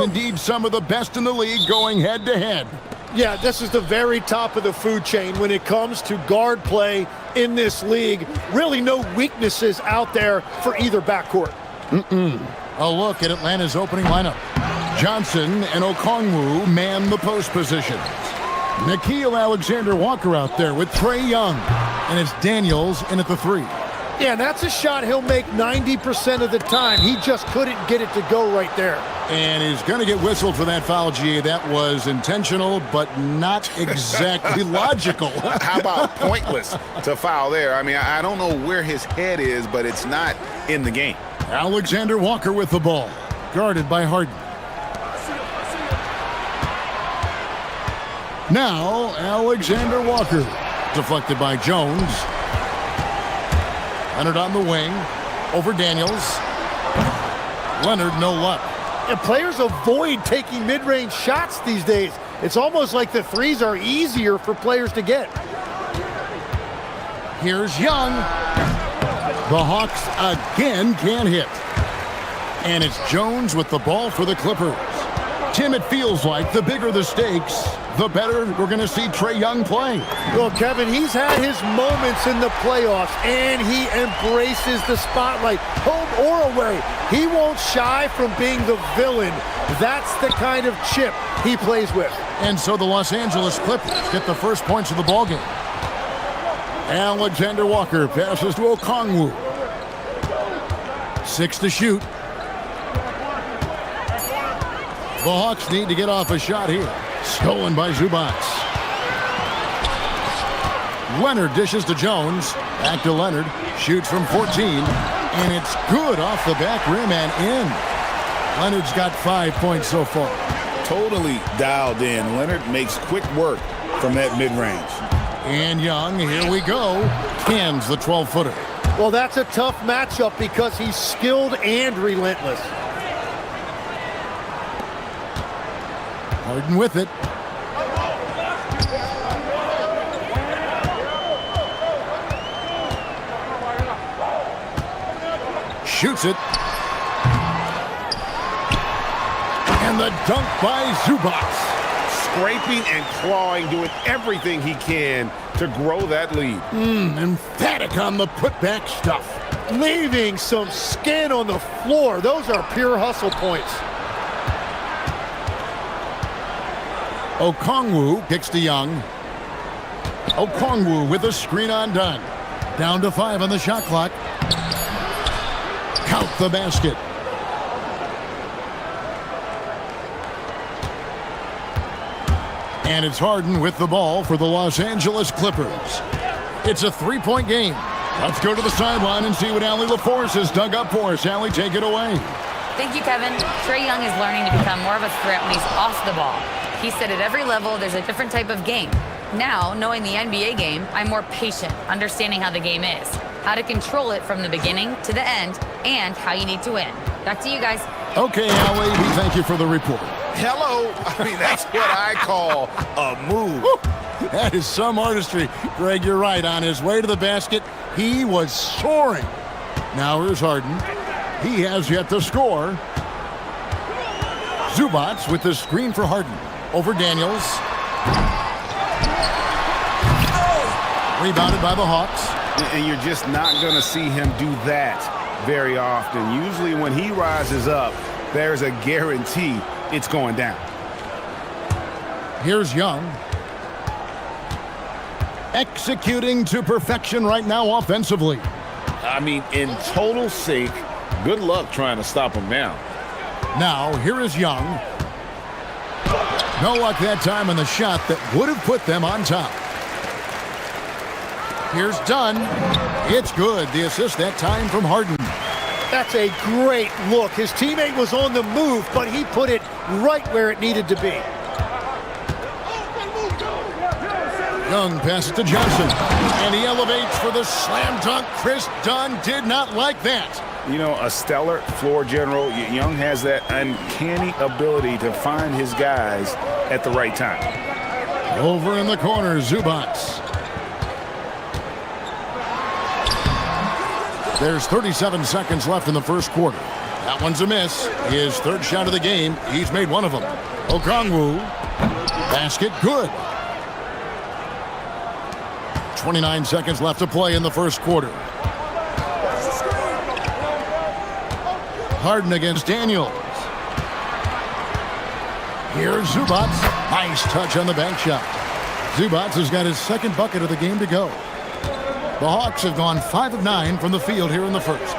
indeed some of the best in the league going head-to-head. Yeah, this is the very top of the food chain when it comes to guard play in this league. Really no weaknesses out there for either backcourt. A look at Atlanta's opening lineup. Johnson and Okongwu man the post positions. Nickeil Alexander-Walker out there with Trae Young. And it's Daniels in at the 3. Yeah, that's a shot he'll make 90% of the time. He just couldn't get it to go right there. And he's going to get whistled for that foul, GA. That was intentional, but not exactly logical. How about pointless to foul there? I mean, I don't know where his head is, but it's not in the game. Alexander-Walker with the ball, guarded by Harden. Now, Alexander-Walker, deflected by Jones. Leonard on the wing, over Daniels. Leonard, no luck. And players avoid taking mid-range shots these days. It's almost like the threes are easier for players to get. Here's Young. The Hawks again can't hit. And it's Jones with the ball for the Clippers. Tim, it feels like the bigger the stakes, the better we're going to see Trae Young play. Well, Kevin, he's had his moments in the playoffs, and he embraces the spotlight, home or away. He won't shy from being the villain. That's the kind of chip he plays with. And so the Los Angeles Clippers get the first points of the ballgame. Alexander-Walker passes to Okongwu. 6 to shoot. The Hawks need to get off a shot here. Stolen by Zubac. Leonard dishes to Jones. Back to Leonard. Shoots from 14. And it's good off the back rim and in. Leonard's got 5 points so far. Totally dialed in. Leonard makes quick work from that mid-range. And Young, here we go. Cans the 12-footer. Well, that's a tough matchup because he's skilled and relentless. Harden with it. Shoots it. And the dunk by Zubac. Scraping and clawing, doing everything he can to grow that lead. Emphatic on the putback stuff. Leaving some skin on the floor. Those are pure hustle points. Okongwu kicks to Young. Okongwu with a screen on Dunn. Down to 5 on the shot clock. Count the basket. And it's Harden with the ball for the Los Angeles Clippers. It's a 3-point game. Let's go to the sideline and see what Allie LaForce has dug up for us. Allie, take it away. Thank you, Kevin. Trae Young is learning to become more of a threat when he's off the ball. He said at every level there's a different type of game. Now, knowing the NBA game, I'm more patient, understanding how the game is, how to control it from the beginning to the end, and how you need to win. Back to you guys. Okay, Allie, we thank you for the report. Hello. I mean, that's what I call a move. That is some artistry. Greg, you're right. On his way to the basket, he was soaring. Now here's Harden. He has yet to score. Zubac with the screen for Harden. Over Daniels. Rebounded by the Hawks. And you're just not going to see him do that very often. Usually when he rises up, there's a guarantee it's going down. Here's Young. Executing to perfection right now offensively. I mean, in total sync. Good luck trying to stop him now. Now, here is Young. No luck that time on the shot that would have put them on top. Here's Dunn. It's good. The assist that time from Harden. That's a great look. His teammate was on the move, but he put it right where it needed to be. Young passes to Johnson. And he elevates for the slam dunk. Chris Dunn did not like that. You know, a stellar floor general. Young has that uncanny ability to find his guys at the right time. Over in the corner, Zubac. There's 37 seconds left in the first quarter. That one's a miss. His third shot of the game. He's made one of them. Okongwu. Basket good. 29 seconds left to play in the first quarter. Harden against Daniels. Here's Zubac. Nice touch on the bank shot. Zubac has got his second bucket of the game to go. The Hawks have gone 5 of 9 from the field here in the first.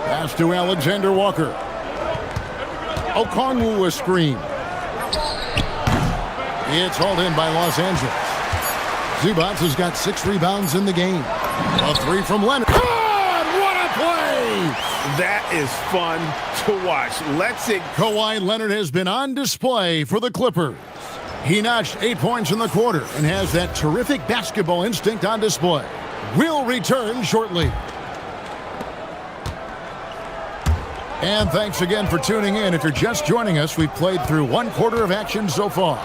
Pass to Alexander Walker. Okongwu a screen. It's hauled in by Los Angeles. Zubac has got 6 rebounds in the game. A 3 from Leonard. God, what a play! That is fun to watch. Kawhi Leonard has been on display for the Clippers. He notched 8 points in the quarter and has that terrific basketball instinct on display. We'll return shortly. And thanks again for tuning in. If you're just joining us, we've played through 1 quarter of action so far.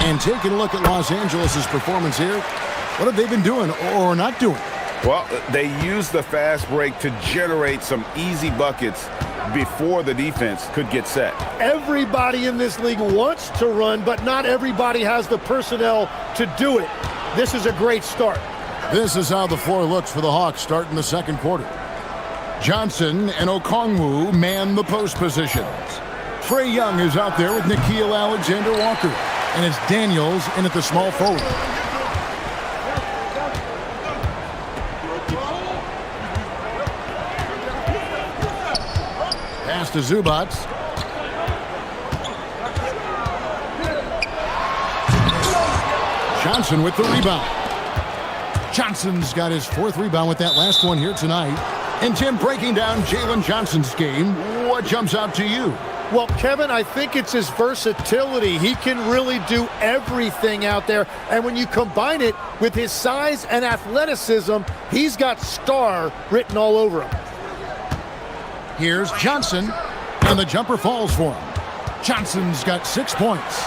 And taking a look at Los Angeles' performance here, what have they been doing or not doing? Well, they used the fast break to generate some easy buckets before the defense could get set. Everybody in this league wants to run, but not everybody has the personnel to do it. This is a great start. This is how the floor looks for the Hawks start in the second quarter. Johnson and Okongwu man the post positions. Trae Young is out there with Nickeil Alexander-Walker. And it's Daniels in at the small forward. Pass to Zubac. Johnson with the rebound. Johnson's got his 4th rebound with that last one here tonight. And Tim, breaking down Jalen Johnson's game, what jumps out to you? Well, Kevin, I think it's his versatility. He can really do everything out there. And when you combine it with his size and athleticism, he's got star written all over him. Here's Johnson, and the jumper falls for him. Johnson's got 6 points.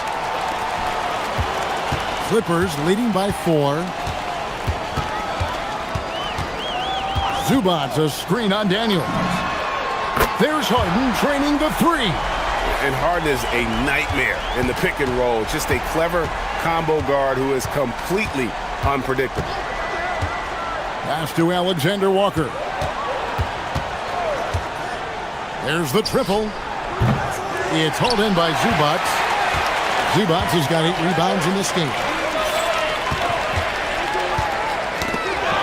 Clippers leading by 4. Zubac a screen on Daniels. There's Harden training the 3. And Harden is a nightmare in the pick and roll. Just a clever combo guard who is completely unpredictable. Pass to Alexander Walker. There's the triple. It's hauled in by Zubac. Zubac has got 8 rebounds in this game.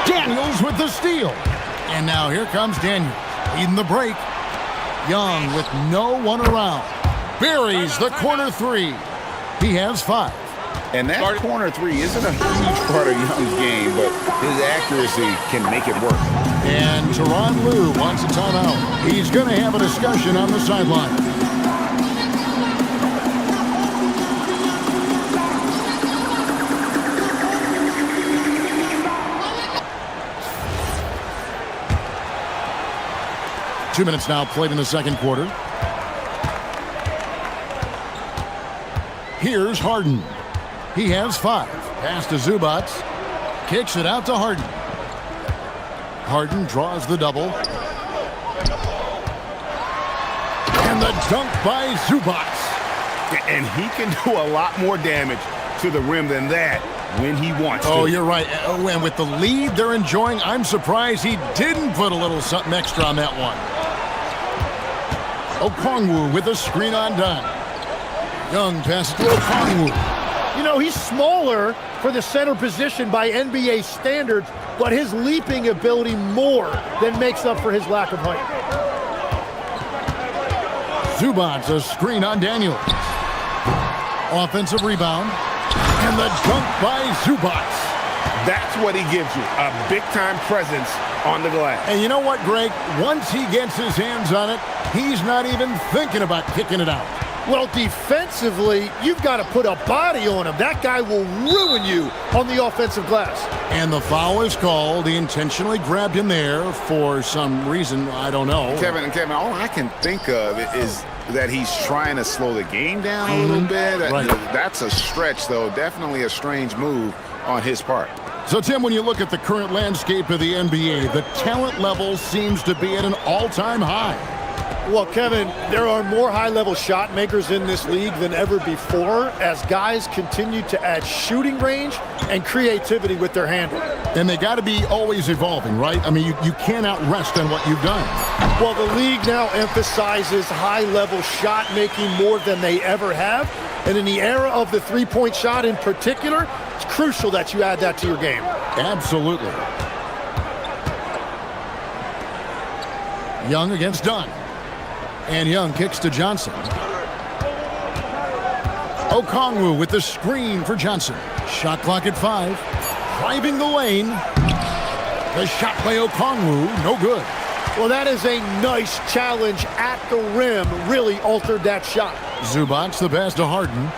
Daniels with the steal. And now here comes Daniels, leading the break. Young with no one around. Buries the corner 3. He has 5. And that corner 3 isn't a huge part of Young's game, but his accuracy can make it work. And Tyronn Lue wants a timeout. He's going to have a discussion on the sideline. Two minutes now played in the second quarter. Here's Harden. He has 5. Pass to Zubac. Kicks it out to Harden. Harden draws the double. And the dunk by Zubac. And he can do a lot more damage to the rim than that when he wants to. Oh, you're right. And with the lead they're enjoying, I'm surprised he didn't put a little something extra on that one. Okongwu with a screen on Dunn. Young passes to Okongwu. You know, he's smaller for the center position by NBA standards, but his leaping ability more than makes up for his lack of height. Zubac a screen on Daniels. Offensive rebound. And the dunk by Zubac. That's what he gives you, a big-time presence on the glass. And you know what, Greg? Once he gets his hands on it, he's not even thinking about kicking it out. Well, defensively, you've got to put a body on him. That guy will ruin you on the offensive glass. And the foul is called. He intentionally grabbed him there for some reason. I don't know. Kevin, all I can think of is that he's trying to slow the game down a little bit. Right. That's a stretch, though. Definitely a strange move on his part. So, Tim, when you look at the current landscape of the NBA, the talent level seems to be at an all-time high. Well, Kevin, there are more high-level shot makers in this league than ever before as guys continue to add shooting range and creativity with their handle. And they got to be always evolving, right? I mean, you cannot rest on what you've done. Well, the league now emphasizes high-level shot making more than they ever have. And in the era of the three-point shot in particular, it's crucial that you add that to your game. Absolutely. Young against Dunn. And Young kicks to Johnson. Okongwu with the screen for Johnson. Shot clock at 5. Driving the lane. The shot by Okongwu, no good. Well, that is a nice challenge at the rim. Really altered that shot. Zubac the pass to Harden.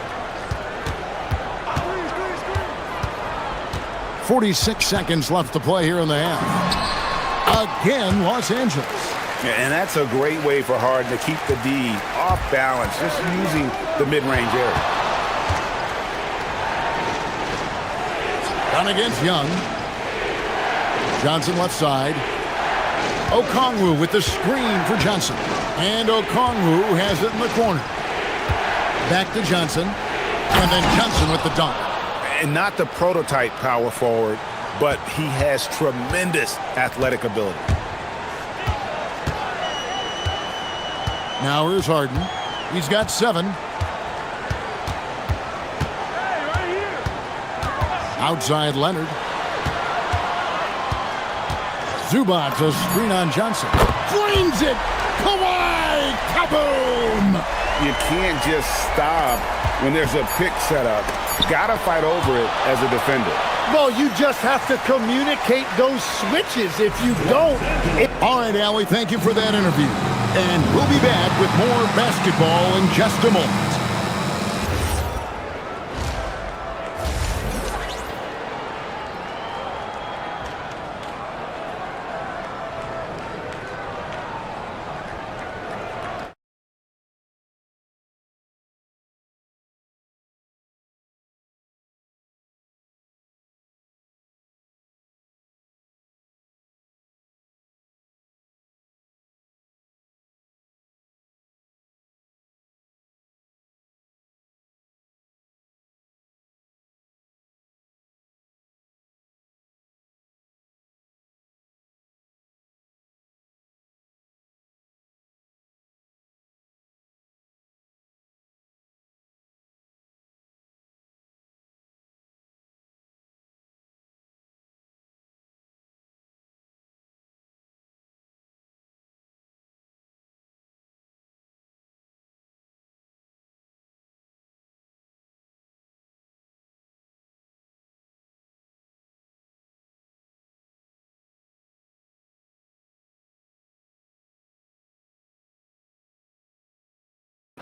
46 seconds left to play here in the half. Again, Los Angeles. Yeah, and that's a great way for Harden to keep the D off balance, just using the mid-range area. Down against Young. Johnson left side. Okongwu with the screen for Johnson. And Okongwu has it in the corner. Back to Johnson. And then Johnson with the dunk. And not the prototype power forward, but he has tremendous athletic ability. Now here's Harden. He's got 7. Outside Leonard. Zubac, a screen on Johnson. Flings it! Kawhi! Kaboom! You can't just stop when there's a pick set up. Gotta fight over it as a defender. Well, you just have to communicate those switches. If you don't... All right, Allie, thank you for that interview. And we'll be back with more basketball in just a moment.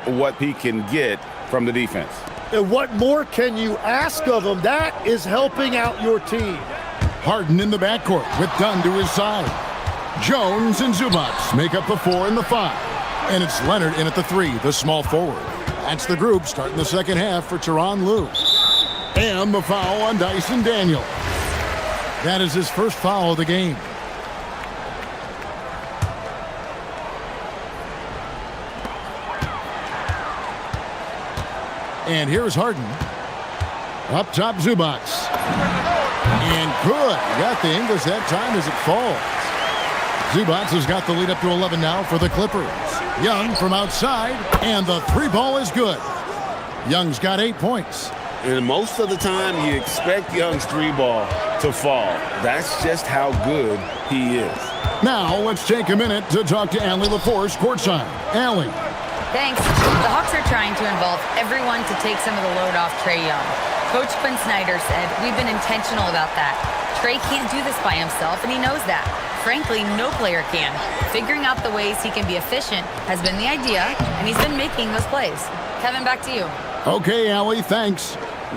What he can get from the defense. And what more can you ask of him? That is helping out your team. Harden in the backcourt with Dunn to his side. Jones and Zubac make up the 4 and the 5. And it's Leonard in at the 3, the small forward. That's the group starting the second half for Tyronn Lue. And the foul on Dyson Daniels. That is his first foul of the game. And here's Harden. Up top, Zubac. And good. Got the English that time as it falls. Zubac has got the lead up to 11 now for the Clippers. Young from outside, and the 3 ball is good. Young's got 8 points. And most of the time, you expect Young's 3 ball to fall. That's just how good he is. Now, let's take a minute to talk to Allie LaForce courtside. Allie. Thanks. The Hawks are trying to involve everyone to take some of the load off Trae Young. Coach Quinn Snyder said, we've been intentional about that. Trae can't do this by himself, and he knows that. Frankly, no player can. Figuring out the ways he can be efficient has been the idea, and he's been making those plays. Kevin, back to you. Okay, Allie, thanks.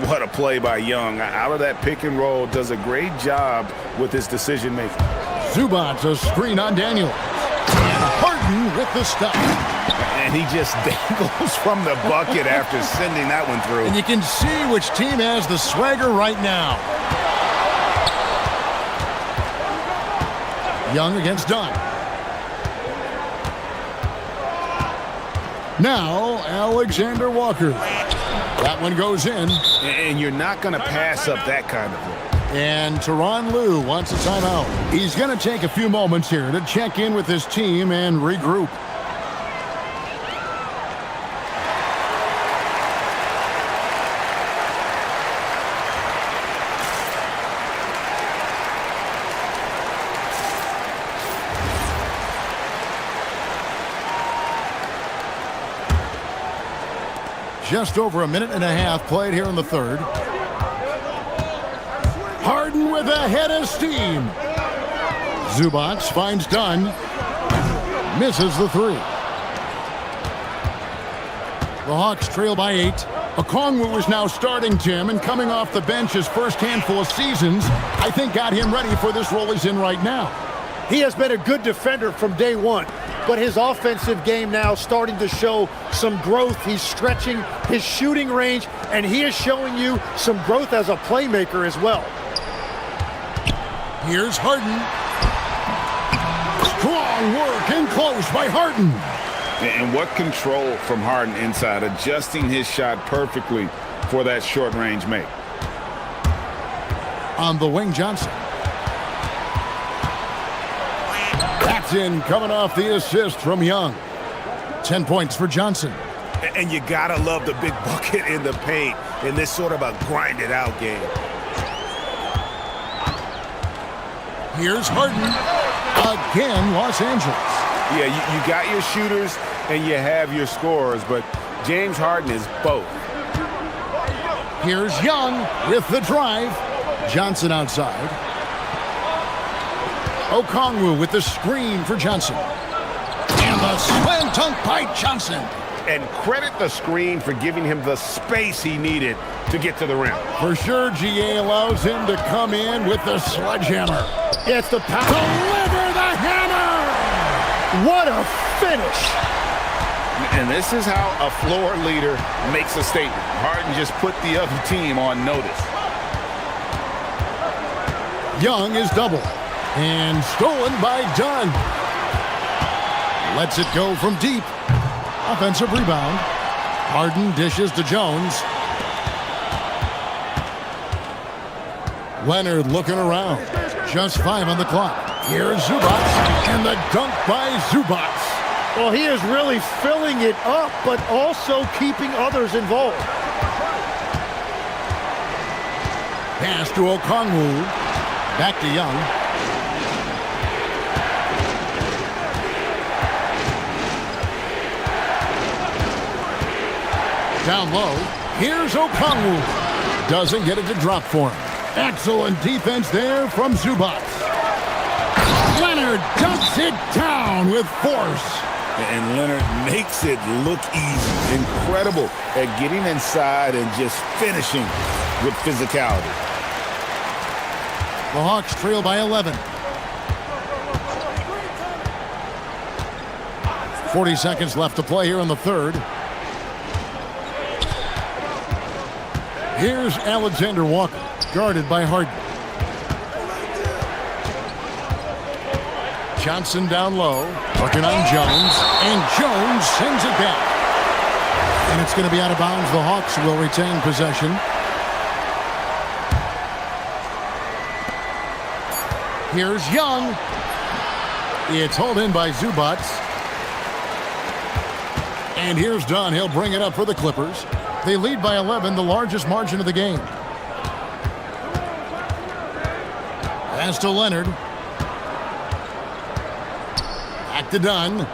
What a play by Young. Out of that pick and roll, does a great job with his decision making. Zubac, a screen on Daniels. And Harden with the stop. And he just dangles from the bucket after sending that one through. And you can see which team has the swagger right now. Young against Dunn. Now, Alexander Walker. That one goes in. And you're not going to pass up that kind of look. And Tyronn Lue wants a timeout. He's going to take a few moments here to check in with his team and regroup. Just over a minute and a half played here in the third. Harden with a head of steam. Zubac finds Dunn. Misses the three. The Hawks trail by 8. Okongwu is now starting, Tim, and coming off the bench his first handful of seasons, I think got him ready for this role he's in right now. He has been a good defender from day one, but his offensive game now starting to show some growth. He's stretching his shooting range, and he is showing you some growth as a playmaker as well. Here's Harden. Strong work and close by Harden. And what control from Harden inside, adjusting his shot perfectly for that short-range make. On the wing, Johnson. That's in, coming off the assist from Young. 10 points for Johnson. And you gotta love the big bucket in the paint in this sort of a grind-it-out game. Here's Harden. Again, Los Angeles. Yeah, you got your shooters and you have your scorers, but James Harden is both. Here's Young with the drive. Johnson outside. Okongwu with the screen for Johnson. And the slam dunk by Johnson. And credit the screen for giving him the space he needed to get to the rim. For sure, GA allows him to come in with the sledgehammer. It's the power. Deliver the hammer! What a finish! And this is how a floor leader makes a statement. Harden just put the other team on notice. Young is double. And stolen by Dunn. Lets it go from deep. Offensive rebound. Harden dishes to Jones. Leonard looking around. Just 5 on the clock. Here's Zubac. And the dunk by Zubac. Well, he is really filling it up, but also keeping others involved. Pass to Okongwu. Back to Young. Down low. Here's Okongwu. Doesn't get it to drop for him. Excellent defense there from Zubac. Leonard dumps it down with force. And Leonard makes it look easy. Incredible at getting inside and just finishing with physicality. The Hawks trail by 11. 40 seconds left to play here in the third. Here's Alexander Walker, guarded by Harden. Johnson down low, working on Jones, and Jones sends it back. And it's going to be out of bounds. The Hawks will retain possession. Here's Young. It's hauled in by Zubac. And here's Dunn. He'll bring it up for the Clippers. They lead by 11, the largest margin of the game. Pass to Leonard. Back to Dunn.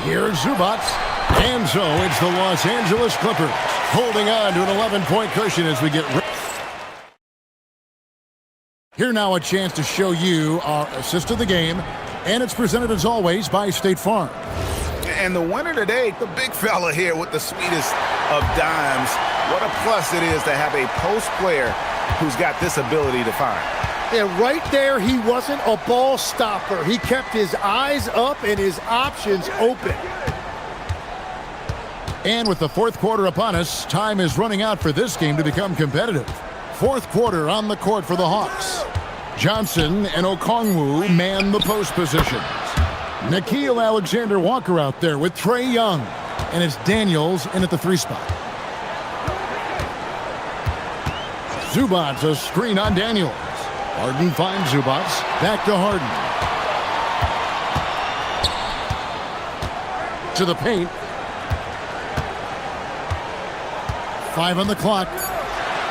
Here's Zubac. And so it's the Los Angeles Clippers holding on to an 11-point cushion as we get ready. Here now a chance to show you our assist of the game. And it's presented as always by State Farm. And the winner today, the big fella here with the sweetest of dimes. What a plus it is to have a post player who's got this ability to find. And right there, he wasn't a ball stopper. He kept his eyes up and his options open. And with the fourth quarter upon us, time is running out for this game to become competitive. Fourth quarter on the court for the Hawks. Johnson and Okongwu man the post positions. Nickeil Alexander-Walker out there with Trae Young. And it's Daniels in at the 3 spot. Zubac a screen on Daniels. Harden finds Zubac. Back to Harden. To the paint. 5 on the clock.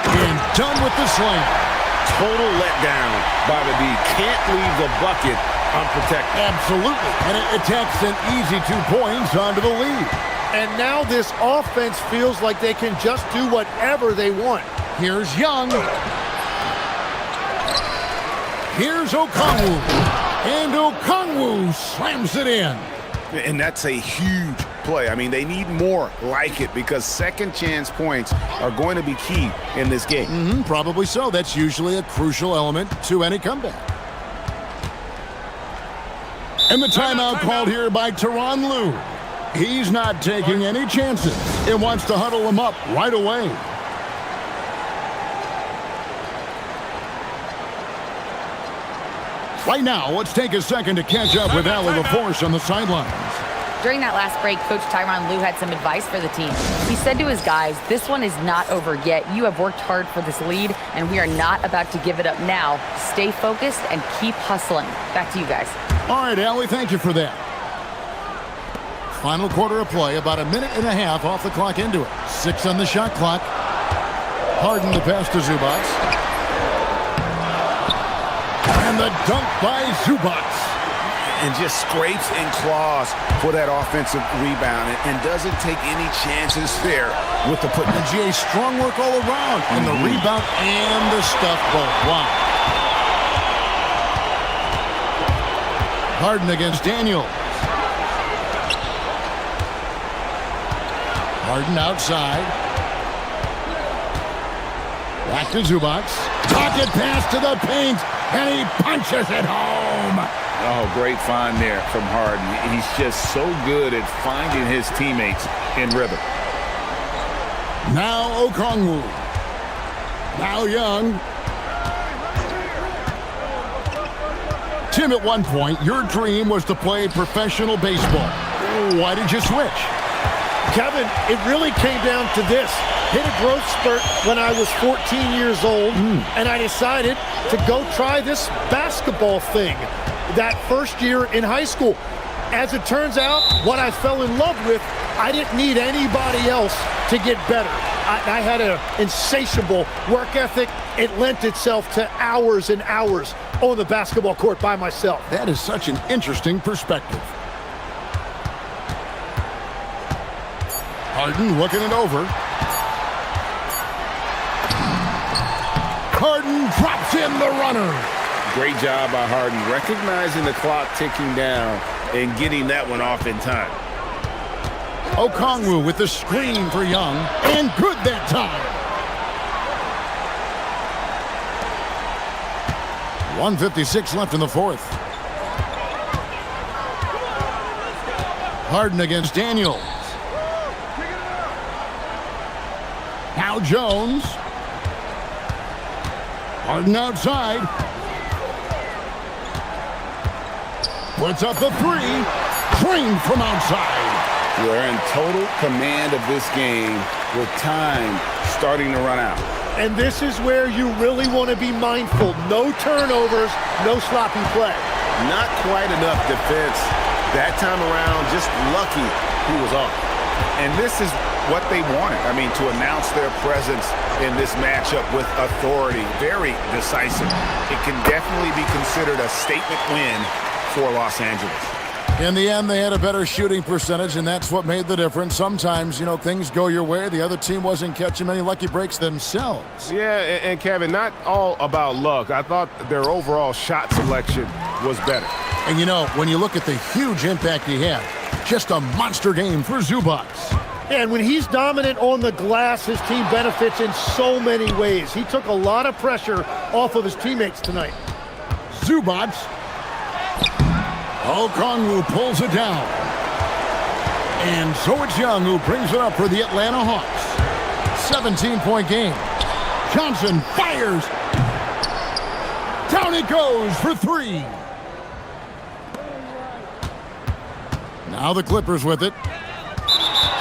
And done with the slam. Total letdown by the D. Can't leave the bucket unprotected. Absolutely. And it attacks an easy 2 points onto the lead. And now this offense feels like they can just do whatever they want. Here's Young. Here's Okongwu. And Okongwu slams it in. And that's a huge play. I mean, they need more like it because second chance points are going to be key in this game. Probably so. That's usually a crucial element to any comeback. And the timeout called here by Tyronn Lue. He's not taking any chances and wants to huddle him up right away. Right now, let's take a second to catch up with Allie LaForce on the sidelines. During that last break, Coach Tyronn Lue had some advice for the team. He said to his guys, this one is not over yet. You have worked hard for this lead, and we are not about to give it up now. Stay focused and keep hustling. Back to you guys. All right, Allie, thank you for that. Final quarter of play, about a minute and a half off the clock into it. 6 on the shot clock. Harden the pass to Zubac. And the dunk by Zubac. And just scrapes and claws for that offensive rebound and doesn't take any chances there with the put. And GA, strong work all around. And the rebound and the stuff both. Wow. Harden against Daniels. Harden outside. Back to Zubac. Pocket pass to the paint. And he punches it home. Oh, great find there from Harden. He's just so good at finding his teammates in rhythm. Now Okongwu. Now Young. Tim, at one point, your dream was to play professional baseball. Why did you switch? Kevin, it really came down to this. Hit a growth spurt when I was 14 years old, and I decided to go try this basketball thing that first year in high school. As it turns out, what I fell in love with, I didn't need anybody else to get better. I had an insatiable work ethic. It lent itself to hours and hours on the basketball court by myself. That is such an interesting perspective. Harden looking it over. Harden drops in the runner. Great job by Harden, recognizing the clock ticking down and getting that one off in time. Okongwu with the screen for Young, and good that time. 1:56 left in the fourth. Harden against Daniels. Now Jones. Harden outside. Puts up the three. Trained from outside. We're in total command of this game with time starting to run out. And this is where you really want to be mindful. No turnovers, no sloppy play. Not quite enough defense that time around. Just lucky he was off. And this is what they wanted. I mean, to announce their presence in this matchup with authority. Very decisive. It can definitely be considered a statement win for Los Angeles. In the end, they had a better shooting percentage, and that's what made the difference. Sometimes, you know, things go your way. The other team wasn't catching many lucky breaks themselves. Yeah, and Kevin, not all about luck. I thought their overall shot selection was better. And, you know, when you look at the huge impact he had, just a monster game for Zubac. And when he's dominant on the glass, his team benefits in so many ways. He took a lot of pressure off of his teammates tonight. Zubac. Okongwu pulls it down. And so it's Young who brings it up for the Atlanta Hawks. 17-point game. Johnson fires. Down it goes for three. Now the Clippers with it.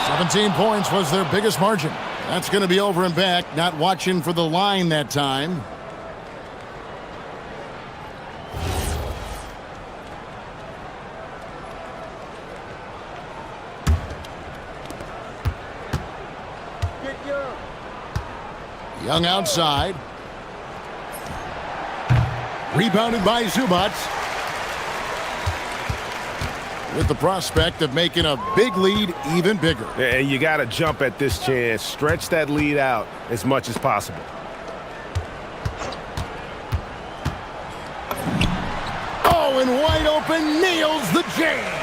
17 points was their biggest margin. That's going to be over and back. Not watching for the line that time. Young outside. Rebounded by Zubac. With the prospect of making a big lead even bigger. And you got to jump at this chance. Stretch that lead out as much as possible. Oh, and wide open, nails the J.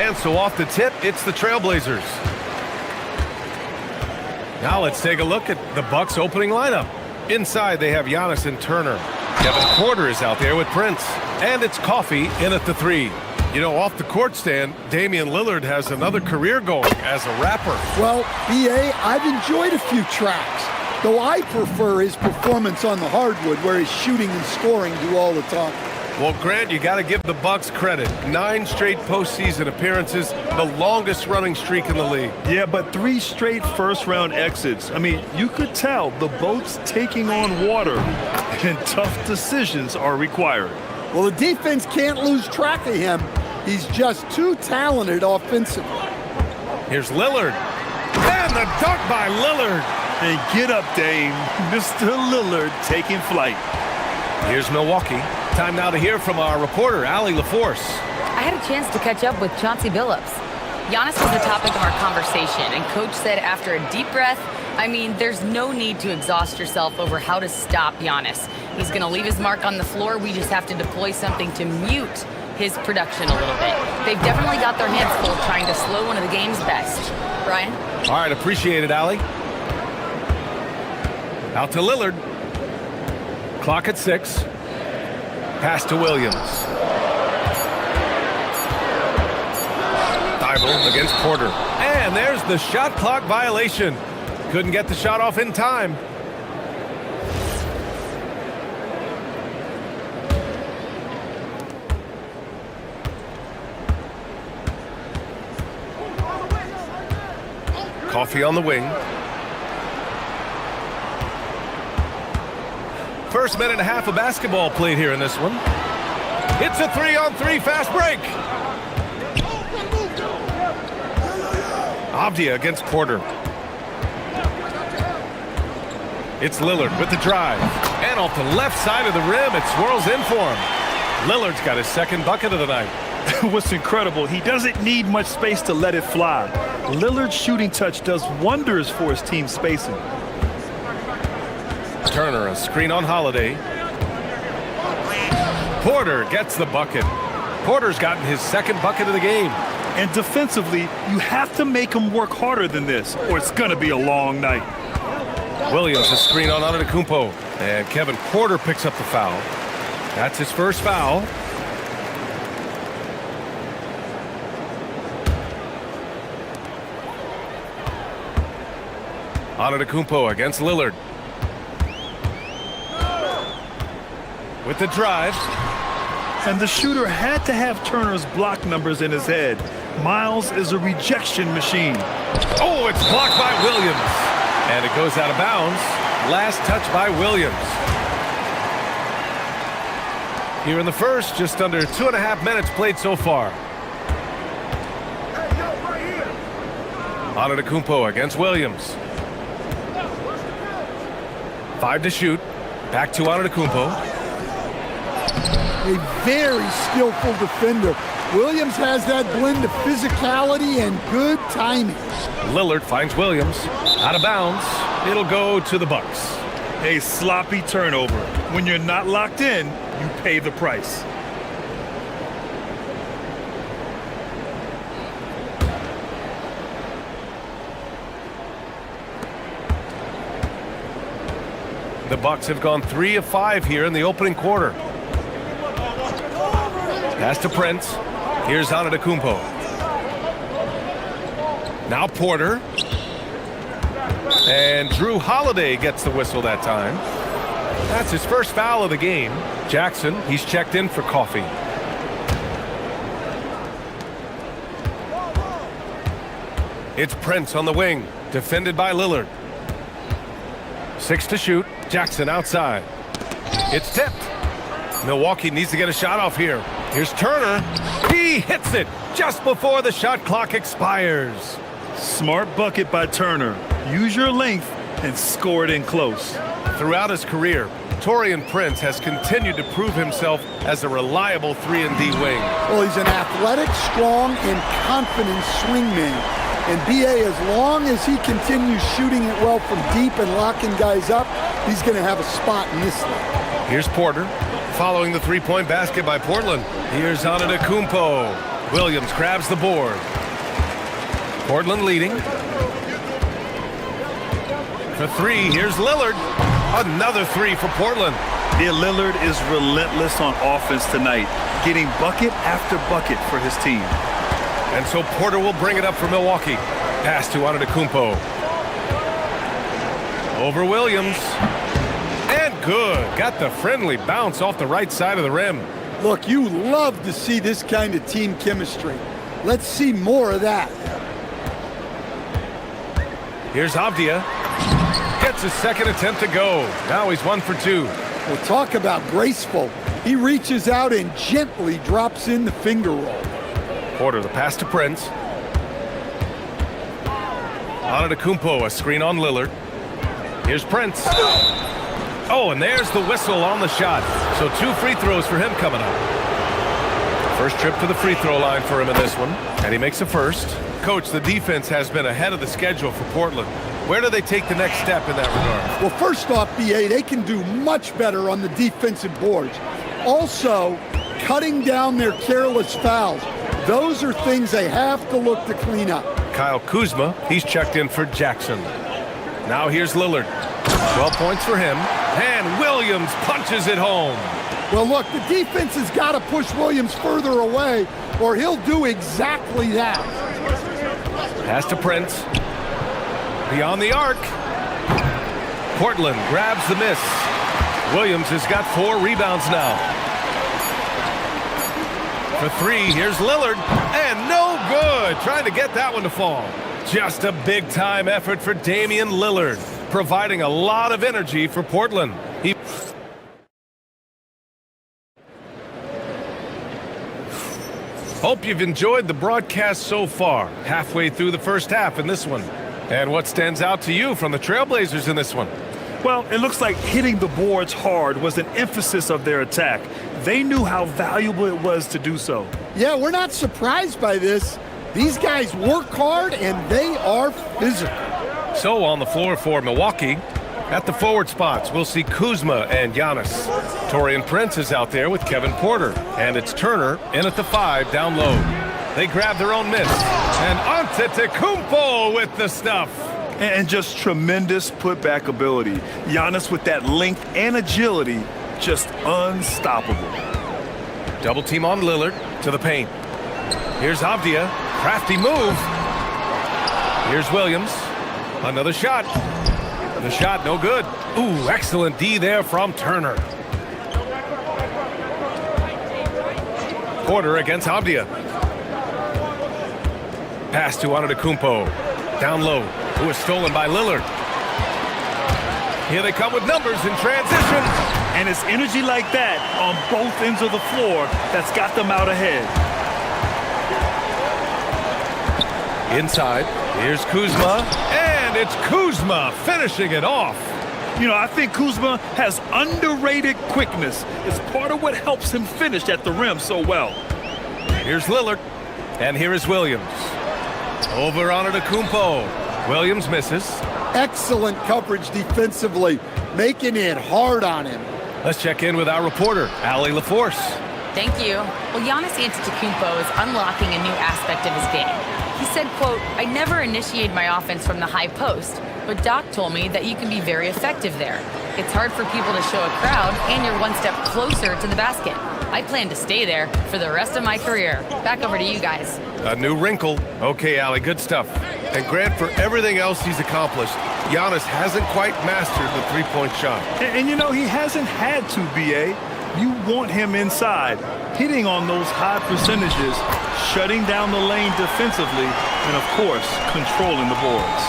And so off the tip, it's the Trailblazers. Now let's take a look at the Bucks opening lineup. Inside, they have Giannis and Turner. Kevin Porter is out there with Prince. And it's Coffee in at the 3. You know, off the court stand, Damian Lillard has another career going as a rapper. Well, B.A., I've enjoyed a few tracks, though I prefer his performance on the hardwood where his shooting and scoring do all the talking. Well, Grant, you got to give the Bucks credit. 9 straight postseason appearances, the longest running streak in the league. Yeah, but 3 straight first-round exits. I mean, you could tell the boat's taking on water, and tough decisions are required. Well, the defense can't lose track of him. He's just too talented offensively. Here's Lillard. And the dunk by Lillard. And get up, Dame. Mr. Lillard taking flight. Here's Milwaukee. Time now to hear from our reporter, Allie LaForce. I had a chance to catch up with Chauncey Billups. Giannis was the topic of our conversation, and Coach said after a deep breath, I mean, there's no need to exhaust yourself over how to stop Giannis. He's going to leave his mark on the floor. We just have to deploy something to mute his production a little bit. They've definitely got their hands full trying to slow one of the game's best. Brian? All right, appreciate it, Allie. Out to Lillard. Clock at 6. Pass to Williams. Thibault against Porter. And there's the shot clock violation. Couldn't get the shot off in time. Coffee on the wing. First minute and a half of basketball played here in this one. It's a 3-on-3 fast break. Avdia against Porter. It's Lillard with the drive. And off the left side of the rim, it swirls in for him. Lillard's got his second bucket of the night. What's incredible, he doesn't need much space to let it fly. Lillard's shooting touch does wonders for his team spacing. Turner, a screen on Holiday. Porter gets the bucket. Porter's gotten his second bucket of the game. And defensively, you have to make him work harder than this, or it's going to be a long night. Williams, a screen on Antetokounmpo. And Kevin Porter picks up the foul. That's his first foul. Antetokounmpo against Lillard. With the drive. And the shooter had to have Turner's block numbers in his head. Miles is a rejection machine. Oh, it's blocked by Williams. And it goes out of bounds. Last touch by Williams. Here in the first, just under 2.5 minutes played so far. Antetokounmpo against Williams. 5 to shoot. Back to Antetokounmpo. A very skillful defender. Williams has that blend of physicality and good timing. Lillard finds Williams. Out of bounds. It'll go to the Bucks. A sloppy turnover. When you're not locked in, you pay the price. The Bucks have gone 3 of 5 here in the opening quarter. Pass to Prince. Here's Antetokounmpo. Now Porter. And Drew Holiday gets the whistle that time. That's his first foul of the game. Jackson, he's checked in for Coffee. It's Prince on the wing, defended by Lillard. 6 to shoot. Jackson outside. It's tipped. Milwaukee needs to get a shot off here. Here's Turner. He hits it just before the shot clock expires. Smart bucket by Turner. Use your length and score it in close. Throughout his career, Taurean Prince has continued to prove himself as a reliable 3-and-D wing. Well, he's an athletic, strong, and confident swingman. And B.A., as long as he continues shooting it well from deep and locking guys up, he's going to have a spot in this league. Here's Porter, following the three-point basket by Portland. Here's Antetokounmpo. Williams grabs the board. Portland leading. For three, here's Lillard. Another three for Portland. Yeah, Lillard is relentless on offense tonight, getting bucket after bucket for his team. And so Porter will bring it up for Milwaukee. Pass to Antetokounmpo. Over Williams. And good. Got the friendly bounce off the right side of the rim. Look, you love to see this kind of team chemistry. Let's see more of that. Here's Avdia. Gets his second attempt to go. Now he's 1 for 2. Well, talk about graceful. He reaches out and gently drops in the finger roll. Porter, the pass to Prince. Antetokounmpo, a screen on Lillard. Here's Prince. Oh, and there's the whistle on the shot. So 2 free throws for him coming up. First trip to the free throw line for him in this one, and he makes a first. Coach, the defense has been ahead of the schedule for Portland. Where do they take the next step in that regard? Well, first off, BA, they can do much better on the defensive boards. Also, cutting down their careless fouls. Those are things they have to look to clean up. Kyle Kuzma, he's checked in for Jackson. Now here's Lillard. 12 points for him. And Williams punches it home. Well, look, the defense has got to push Williams further away, or he'll do exactly that. Pass to Prince. Beyond the arc. Portland grabs the miss. Williams has got 4 rebounds now. For 3, here's Lillard. And no good. Trying to get that one to fall. Just a big-time effort for Damian Lillard, providing a lot of energy for Portland. Hope you've enjoyed the broadcast so far. Halfway through the first half in this one. And what stands out to you from the Trailblazers in this one? Well, it looks like hitting the boards hard was an emphasis of their attack. They knew how valuable it was to do so. Yeah, we're not surprised by this. These guys work hard and they are physical. So on the floor for Milwaukee, at the forward spots, we'll see Kuzma and Giannis. Taurean Prince is out there with Kevin Porter. And it's Turner in at the 5 down low. They grab their own miss. And Antetokounmpo with the stuff. And just tremendous putback ability. Giannis with that length and agility, just unstoppable. Double team on Lillard to the paint. Here's Avdia. Crafty move. Here's Williams. Another shot. The shot no good. Ooh, excellent D there from Turner. Porter against Avdia. Pass to Antetokounmpo. Down low. Who was stolen by Lillard. Here they come with numbers in transition. And it's energy like that on both ends of the floor that's got them out ahead. Inside, here's Kuzma, and it's Kuzma finishing it off. You know, I think Kuzma has underrated quickness. It's part of what helps him finish at the rim so well. Here's Lillard, and here is Williams. Over on Antetokounmpo. Williams misses. Excellent coverage defensively, making it hard on him. Let's check in with our reporter, Allie LaForce. Thank you. Well, Giannis Antetokounmpo is unlocking a new aspect of his game. He said, quote, "I never initiate my offense from the high post, but Doc told me that you can be very effective there. It's hard for people to show a crowd, and you're one step closer to the basket. I plan to stay there for the rest of my career." Back over to you guys. A new wrinkle. Okay, Allie, good stuff. And Grant, for everything else he's accomplished, Giannis hasn't quite mastered the three-point shot. And you know, he hasn't had to, B.A. You want him inside, hitting on those high percentages, shutting down the lane defensively, and of course, controlling the boards.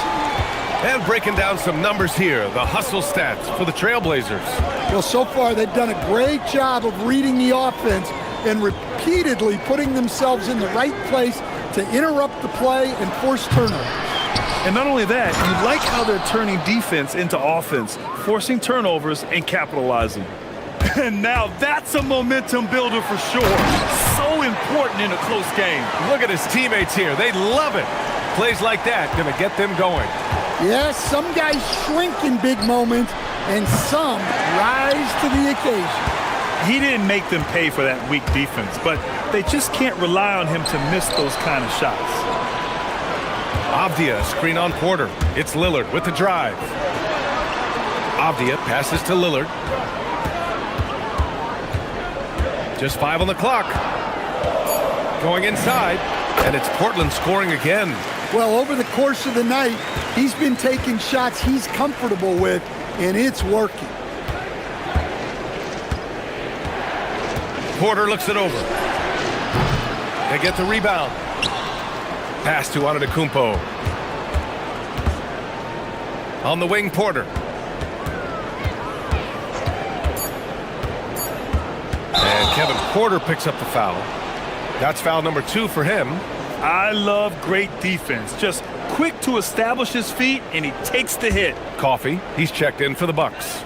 And breaking down some numbers here, the hustle stats for the Trailblazers. Well, so far they've done a great job of reading the offense and repeatedly putting themselves in the right place to interrupt the play and force turnovers. And not only that, you like how they're turning defense into offense, forcing turnovers and capitalizing. And now that's a momentum builder for sure. So important in a close game. Look at his teammates here. They love it. Plays like that gonna get them going. Yes, some guys shrink in big moments, and some rise to the occasion. he didn't make them pay for that weak defense, but they just can't rely on him to miss those kind of shots. Avdia, screen on Porter. It's Lillard with the drive. Avdia passes to Lillard. Just 5 on the clock. Going inside, and it's Portland scoring again. Well, over the course of the night, he's been taking shots he's comfortable with, and it's working. Porter looks it over. They get the rebound. Pass to Antetokounmpo. On the wing, Porter. And Kevin Porter picks up the foul. That's foul number 2 for him. I love great defense. Just quick to establish his feet, and he takes the hit. Coffey, he's checked in for the Bucks.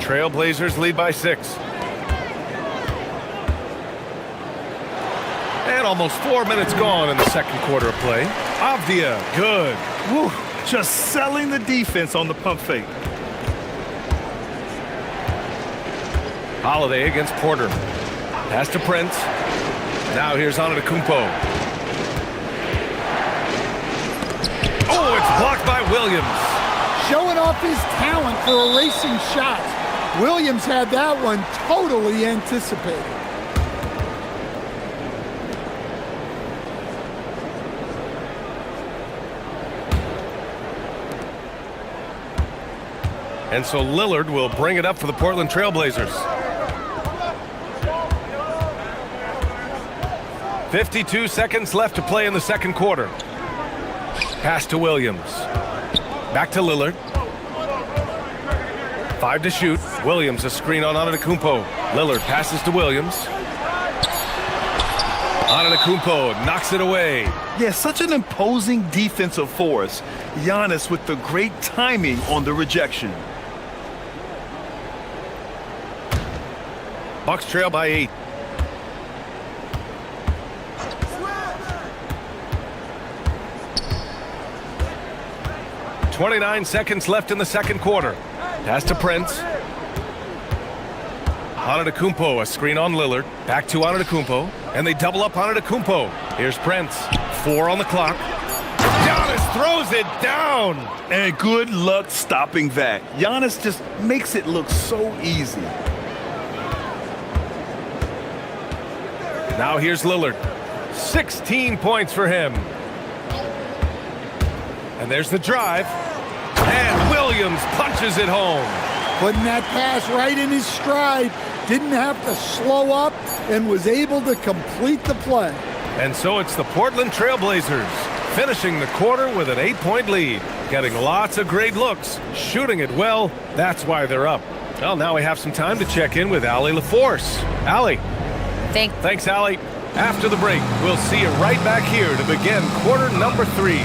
Trailblazers lead by 6. And almost 4 minutes gone in the second quarter of play. Avdia, good. Woo, just selling the defense on the pump fake. Holiday against Porter. Pass to Prince. Now here's Antetokounmpo. Oh, it's blocked by Williams. Showing off his talent for erasing shots. Williams had that one totally anticipated. And so Lillard will bring it up for the Portland Trailblazers. 52 seconds left to play in the second quarter. Pass to Williams. Back to Lillard. 5 to shoot. Williams a screen on Antetokounmpo. Lillard passes to Williams. Antetokounmpo knocks it away. Yeah, such an imposing defensive force. Giannis with the great timing on the rejection. Bucks trail by 8. .29 seconds left in the second quarter. Pass to Prince. Antetokounmpo, a screen on Lillard. Back to Antetokounmpo, and they double up Antetokounmpo. Here's Prince. 4 on the clock. Giannis throws it down. And good luck stopping that. Giannis just makes it look so easy. Now here's Lillard. 16 points for him. And there's the drive. And Williams punches it home. Putting that pass right in his stride. Didn't have to slow up and was able to complete the play. And so it's the Portland Trailblazers finishing the quarter with an 8-point lead. Getting lots of great looks. Shooting it well. That's why they're up. Well, now we have some time to check in with Allie LaForce. Allie. Thanks, Allie. After the break, we'll see you right back here to begin quarter number 3.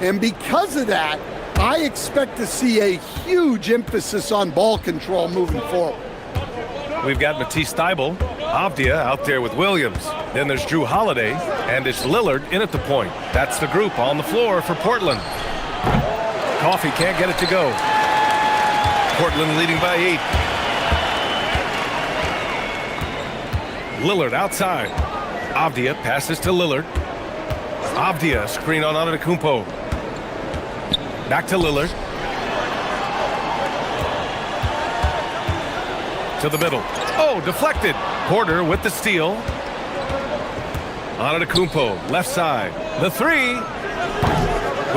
And because of that, I expect to see a huge emphasis on ball control moving forward. We've got Matisse Thybulle, Avdia out there with Williams. Then there's Drew Holiday, and it's Lillard in at the point. That's the group on the floor for Portland. Coffee can't get it to go. Portland leading by 8. Lillard outside. Avdia passes to Lillard. Avdia screen on Antetokounmpo. Back to Lillard. To the middle. Oh, deflected. Porter with the steal. Antetokounmpo, left side. The three.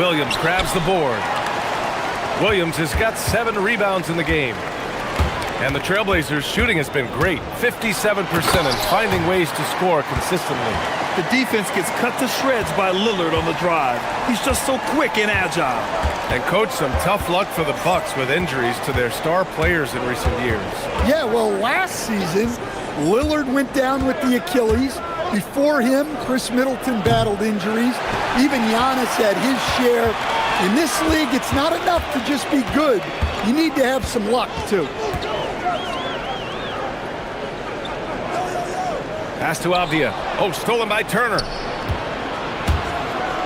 Williams grabs the board. Williams has got 7 rebounds in the game. And the Trailblazers' shooting has been great. 57% and finding ways to score consistently. The defense gets cut to shreds by Lillard on the drive. He's just so quick and agile. And coach, some tough luck for the Bucks with injuries to their star players in recent years. Yeah, well, last season, Lillard went down with the Achilles. Before him, Chris Middleton battled injuries. Even Giannis had his share. In this league, it's not enough to just be good. You need to have some luck, too. Pass to Avdia. Oh, stolen by Turner.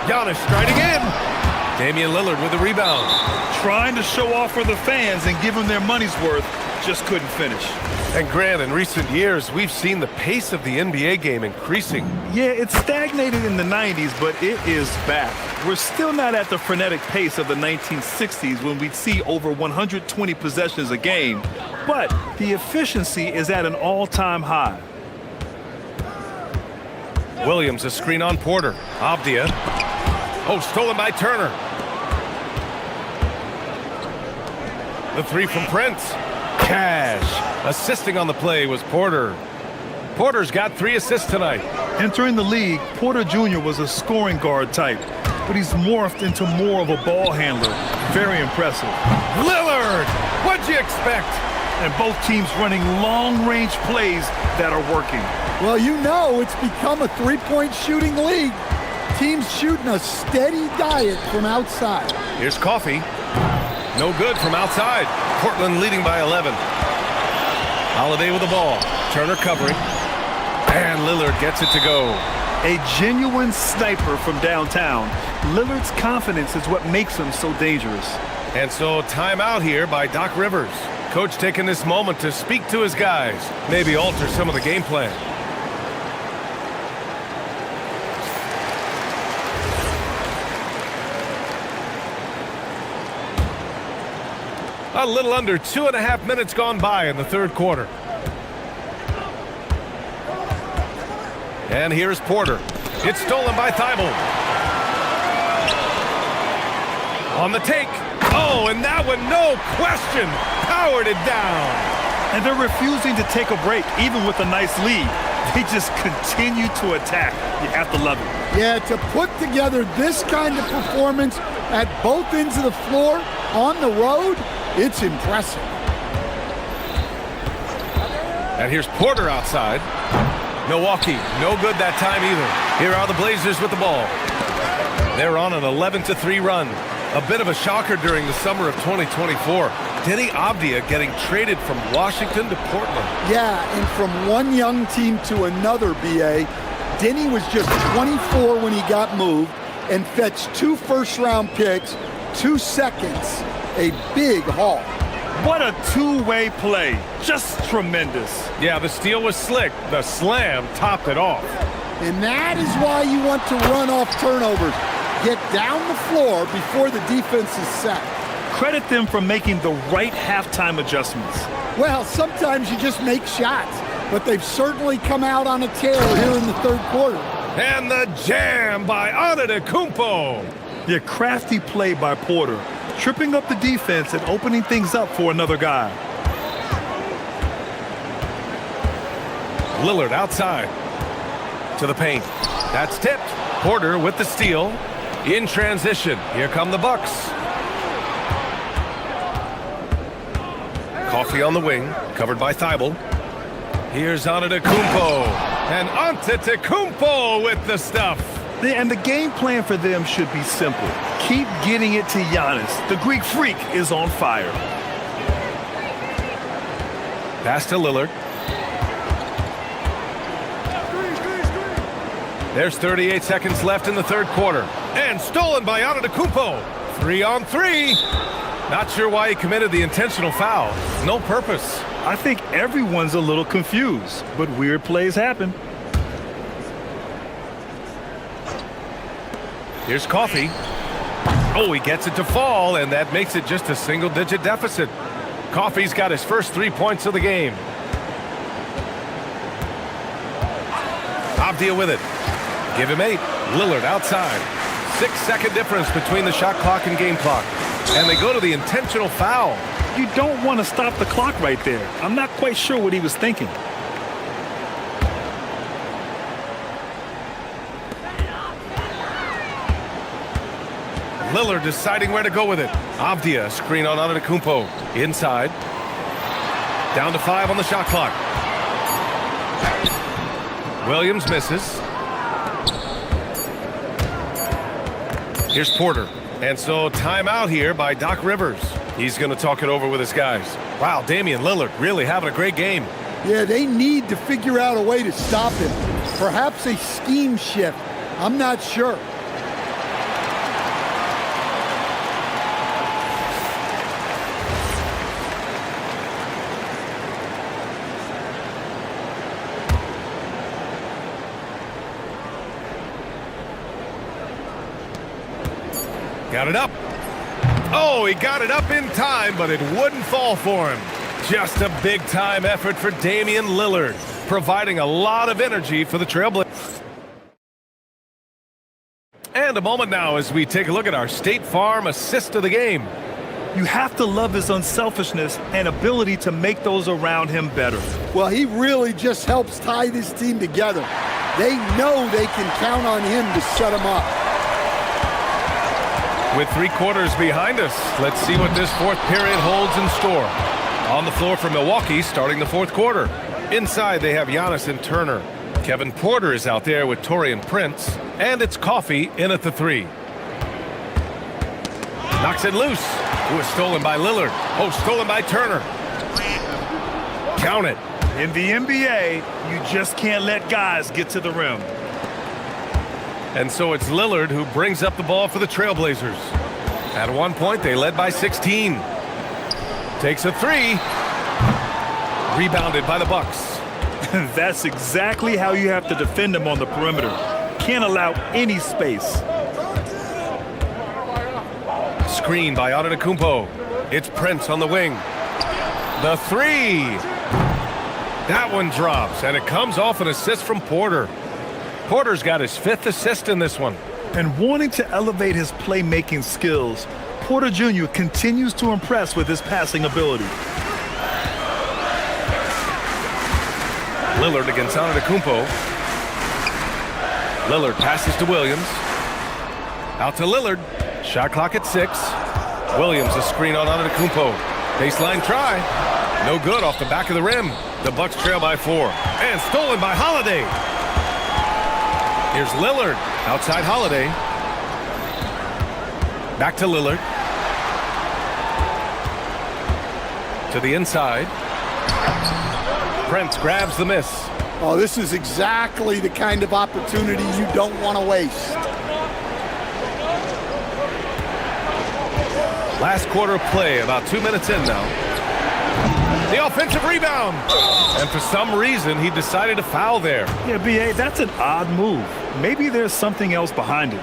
Giannis striding in. Damian Lillard with the rebound. Trying to show off for the fans and give them their money's worth, just couldn't finish. And Grant, in recent years, we've seen the pace of the NBA game increasing. Yeah, it stagnated in the 90s, but it is back. We're still not at the frenetic pace of the 1960s when we'd see over 120 possessions a game, but the efficiency is at an all-time high. Williams, a screen on Porter. Avdia. Oh, stolen by Turner. The three from Prince. Cash. Assisting on the play was Porter. Porter's got 3 assists tonight. Entering the league, Porter Jr. was a scoring guard type, but he's morphed into more of a ball handler. Very impressive. Lillard! What'd you expect? And both teams running long-range plays that are working. Well, you know it's become a three-point shooting league. Teams shooting a steady diet from outside. Here's Coffee. No good from outside. Portland leading by 11. Holiday with the ball. Turner covering. And Lillard gets it to go. A genuine sniper from downtown. Lillard's confidence is what makes him so dangerous. And so timeout here by Doc Rivers. Coach taking this moment to speak to his guys. Maybe alter some of the game plan. A little under 2.5 minutes gone by in the third quarter. And here's Porter. It's stolen by Thibault. On the take. Oh, and that one, no question, powered it down. And they're refusing to take a break, even with a nice lead. They just continue to attack. You have to love it. Yeah, to put together this kind of performance at both ends of the floor on the road, it's impressive. And here's Porter outside. Milwaukee, no good that time either. Here are the Blazers with the ball. They're on an 11-3 run. A bit of a shocker during the summer of 2024. Denny Avdia getting traded from Washington to Portland. Yeah, and from one young team to another, B.A., Denny was just 24 when he got moved and fetched 2 first-round picks, 2 seconds. A big haul. What a two-way play. Just tremendous. Yeah, the steal was slick. The slam topped it off. And that is why you want to run off turnovers. Get down the floor before the defense is set. Credit them for making the right halftime adjustments. Well, sometimes you just make shots, but they've certainly come out on a tear here in the third quarter. And the jam by Antetokounmpo. Yeah, crafty play by Porter, tripping up the defense and opening things up for another guy. Lillard outside to the paint. That's tipped. Porter with the steal. In transition, here come the Bucks. Coffee on the wing, covered by Thibault. Here's Antetokounmpo. And Antetokounmpo with the stuff. And the game plan for them should be simple. Keep getting it to Giannis. The Greek freak is on fire. Pass to Lillard. There's 38 seconds left in the third quarter. And stolen by Antetokounmpo. 3-on-3. Not sure why he committed the intentional foul. No purpose. I think everyone's a little confused, but weird plays happen. Here's Coffee. Oh, he gets it to fall, and that makes it just a single-digit deficit. Coffee's got his first 3 points of the game. Abdia with it. Give him 8. Lillard outside. 6-second difference between the shot clock and game clock. And they go to the intentional foul. You don't want to stop the clock right there. I'm not quite sure what he was thinking. Lillard deciding where to go with it. Avdia, screen on Antetokounmpo. Inside. Down to 5 on the shot clock. Williams misses. Here's Porter. And so timeout here by Doc Rivers. He's going to talk it over with his guys. Wow, Damian Lillard really having a great game. Yeah, they need to figure out a way to stop him. Perhaps a scheme shift. I'm not sure. Got it up. Oh, he got it up in time, but it wouldn't fall for him. Just a big-time effort for Damian Lillard, providing a lot of energy for the Trailblazers. And a moment now as we take a look at our State Farm assist of the game. You have to love his unselfishness and ability to make those around him better. Well, he really just helps tie this team together. They know they can count on him to set them up. With 3 quarters behind us, let's see what this fourth period holds in store. On the floor for Milwaukee, starting the fourth quarter. Inside, they have Giannis and Turner. Kevin Porter is out there with Taurean Prince. And it's Coffee in at the 3. Knocks it loose. It was stolen by Lillard. Oh, stolen by Turner. Count it. In the NBA, you just can't let guys get to the rim. And so it's Lillard who brings up the ball for the Trailblazers. At one point, they led by 16. Takes a 3. Rebounded by the Bucks. That's exactly how you have to defend them on the perimeter. Can't allow any space. Screen by Antetokounmpo. It's Prince on the wing. The 3. That one drops, and it comes off an assist from Porter. Porter's got his 5th assist in this one. And wanting to elevate his playmaking skills, Porter Jr. continues to impress with his passing ability. Lillard against Antetokounmpo. Lillard passes to Williams. Out to Lillard. Shot clock at 6. Williams a screen on Antetokounmpo. Baseline try. No good off the back of the rim. The Bucks trail by 4. And stolen by Holiday. Here's Lillard. Outside Holiday. Back to Lillard. To the inside. Prince grabs the miss. Oh, this is exactly the kind of opportunity you don't want to waste. Last quarter of play, about 2 minutes in now. The offensive rebound. And for some reason, he decided to foul there. Yeah, B.A., that's an odd move. Maybe there's something else behind it.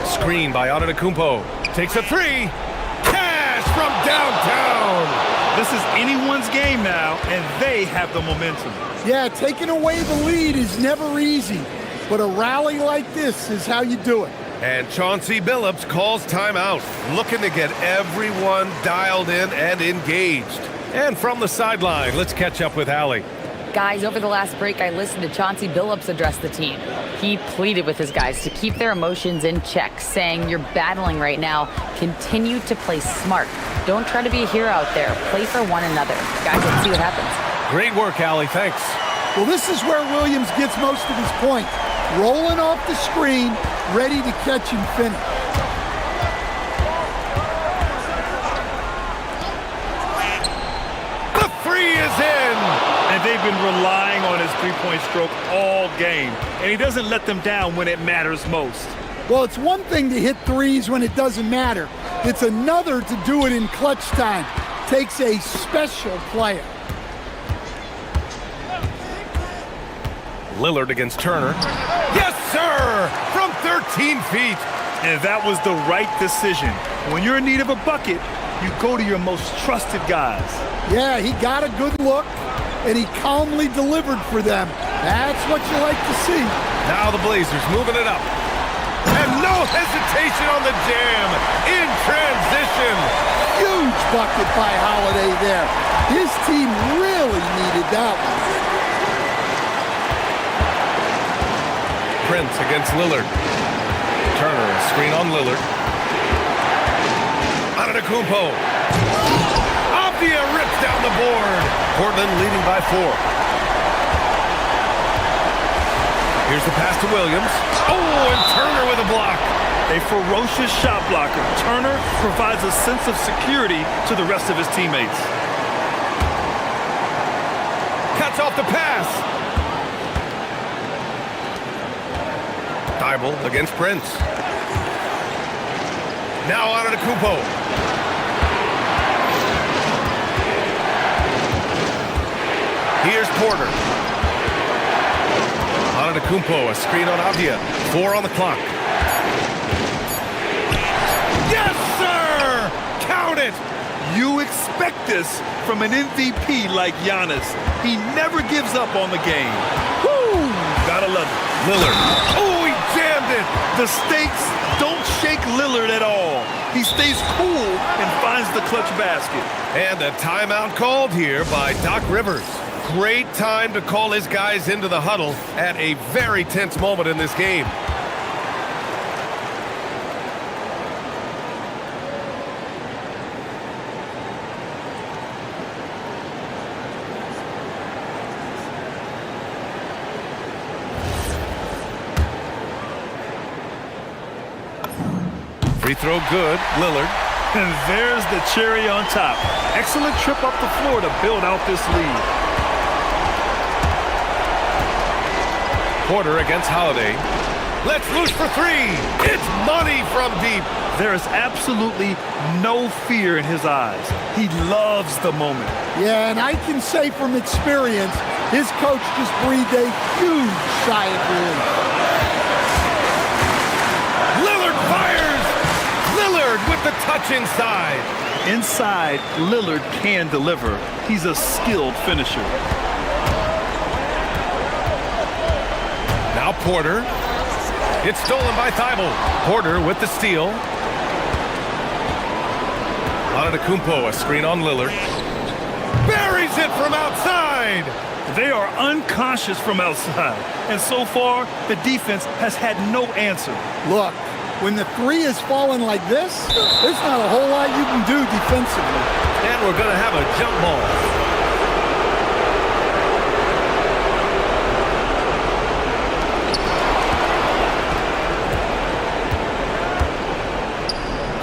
Screen by Antetokounmpo. Takes a 3. Cash from downtown. This is anyone's game now, and they have the momentum. Yeah, taking away the lead is never easy. But a rally like this is how you do it. And Chauncey Billups calls timeout, looking to get everyone dialed in and engaged. And from the sideline, let's catch up with Allie. Guys, over the last break, I listened to Chauncey Billups address the team. He pleaded with his guys to keep their emotions in check, saying, "You're battling right now. Continue to play smart. Don't try to be a hero out there. Play for one another." Guys, let's see what happens. Great work, Allie. Thanks. Well, this is where Williams gets most of his points. Rolling off the screen, ready to catch and finish. The 3 is in. And they've been relying on his three-point stroke all game, and he doesn't let them down when it matters most. Well, it's one thing to hit threes when it doesn't matter. It's another to do it in clutch time. Takes a special player. Lillard against Turner. Yes, sir! From 13 feet. And that was the right decision. When you're in need of a bucket, you go to your most trusted guys. Yeah, he got a good look, and he calmly delivered for them. That's what you like to see. Now the Blazers moving it up. And no hesitation on the jam. In transition. Huge bucket by Holiday there. His team really needed that one. Prince against Lillard. Turner, a screen on Lillard. Antetokounmpo. Avdia rips down the board. Portland leading by 4. Here's the pass to Williams. Oh, and Turner with a block. A ferocious shot blocker. Turner provides a sense of security to the rest of his teammates. Cuts off the pass. Thibault against Prince. Now Antetokounmpo. Here's Porter. Antetokounmpo, a screen on Avdia. 4 on the clock. Yes, sir! Count it! You expect this from an MVP like Giannis. He never gives up on the game. Woo! Gotta love it. Lillard. Oh, he jammed it! The stakes don't shake Lillard at all. He stays cool and finds the clutch basket. And a timeout called here by Doc Rivers. Great time to call his guys into the huddle at a very tense moment in this game. Free throw good, Lillard. And there's the cherry on top. Excellent trip up the floor to build out this lead. Porter against Holiday. Let's loose for 3. It's money from deep. There is absolutely no fear in his eyes. He loves the moment. Yeah, and I can say from experience, his coach just breathed a huge sigh of relief. Lillard fires! Lillard with the touch inside. Inside, Lillard can deliver. He's a skilled finisher. Now Porter. It's stolen by Thibault. Porter with the steal. Antetokounmpo, a screen on Lillard. Buries it from outside! They are unconscious from outside. And so far, the defense has had no answer. Look, when the 3 is falling like this, there's not a whole lot you can do defensively. And we're going to have a jump ball.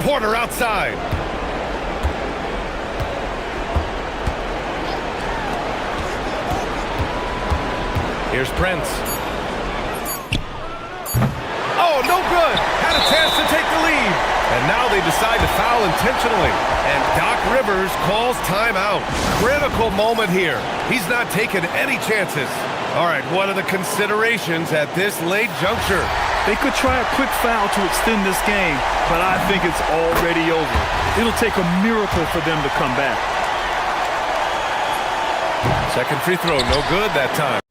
Porter outside. Here's Prince. Oh, no good. Had a chance to take the lead. And now they decide to foul intentionally. And Doc Rivers calls timeout. Critical moment here. He's not taking any chances. All right, what are the considerations at this late juncture? They could try a quick foul to extend this game, but I think it's already over. It'll take a miracle for them to come back. Second free throw, no good that time.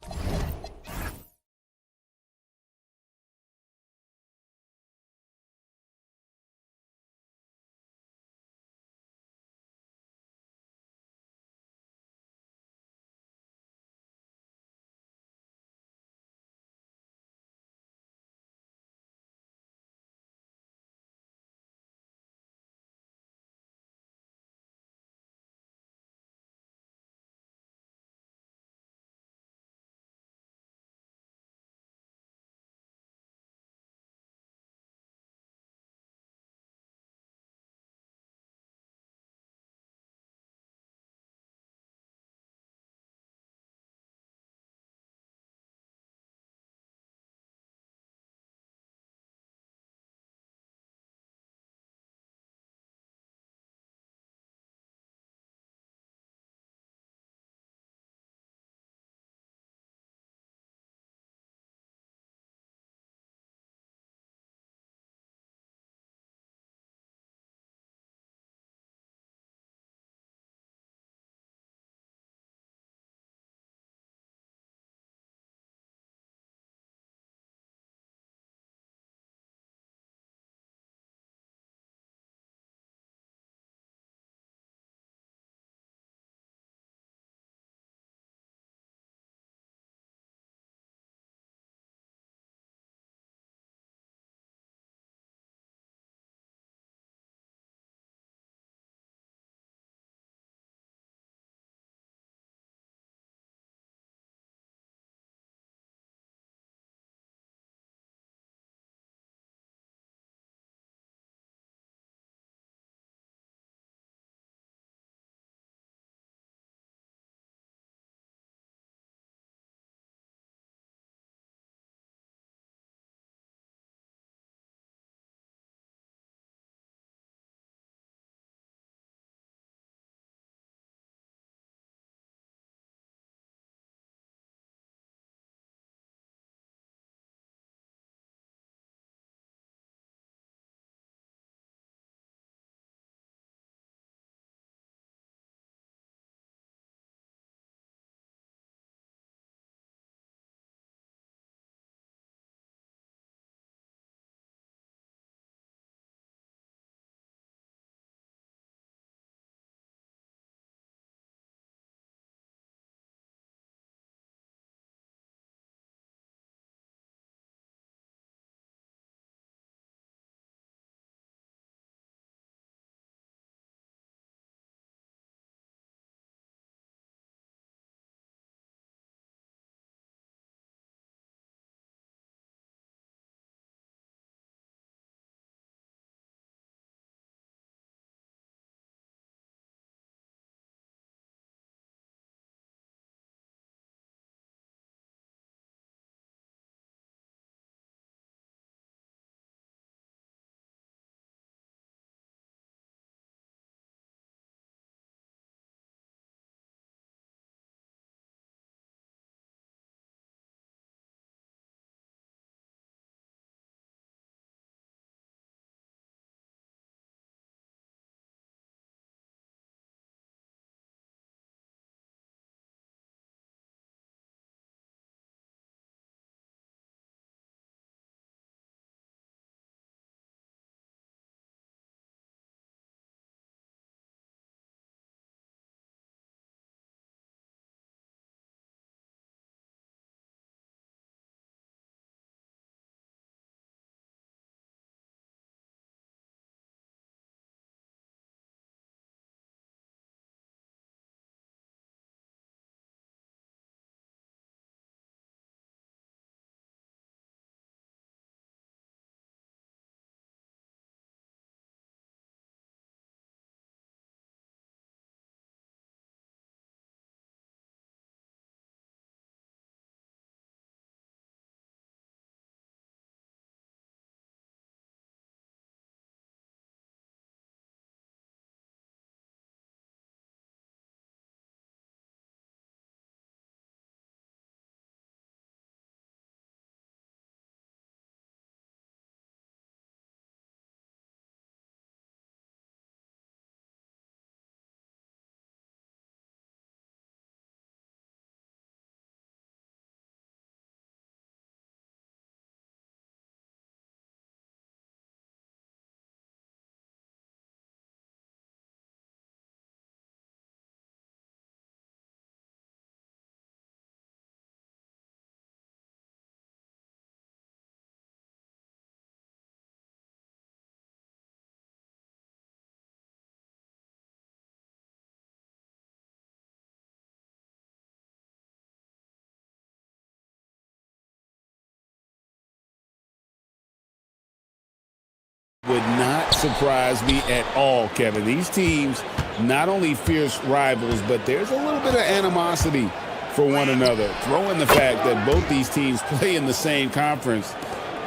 Would not surprise me at all, Kevin. These teams, not only fierce rivals, but there's a little bit of animosity for one another. Throw in the fact that both these teams play in the same conference.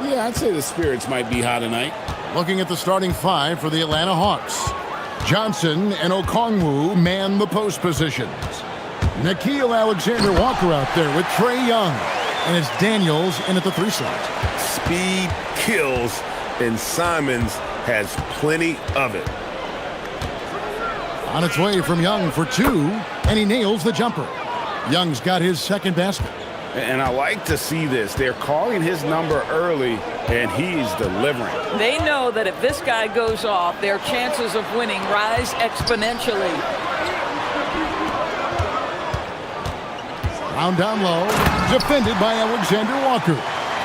Yeah, I'd say the spirits might be high tonight. Looking at the starting five for the Atlanta Hawks. Johnson and Okongwu man the post positions. Nickeil Alexander-Walker out there with Trae Young. And it's Daniels in at the 3 slot. Speed kills, and Simons has plenty of it. On its way from Young for 2, and he nails the jumper. Young's got his second basket. And I like to see this. They're calling his number early, and he's delivering. They know that if this guy goes off, their chances of winning rise exponentially. Round down low, defended by Alexander-Walker.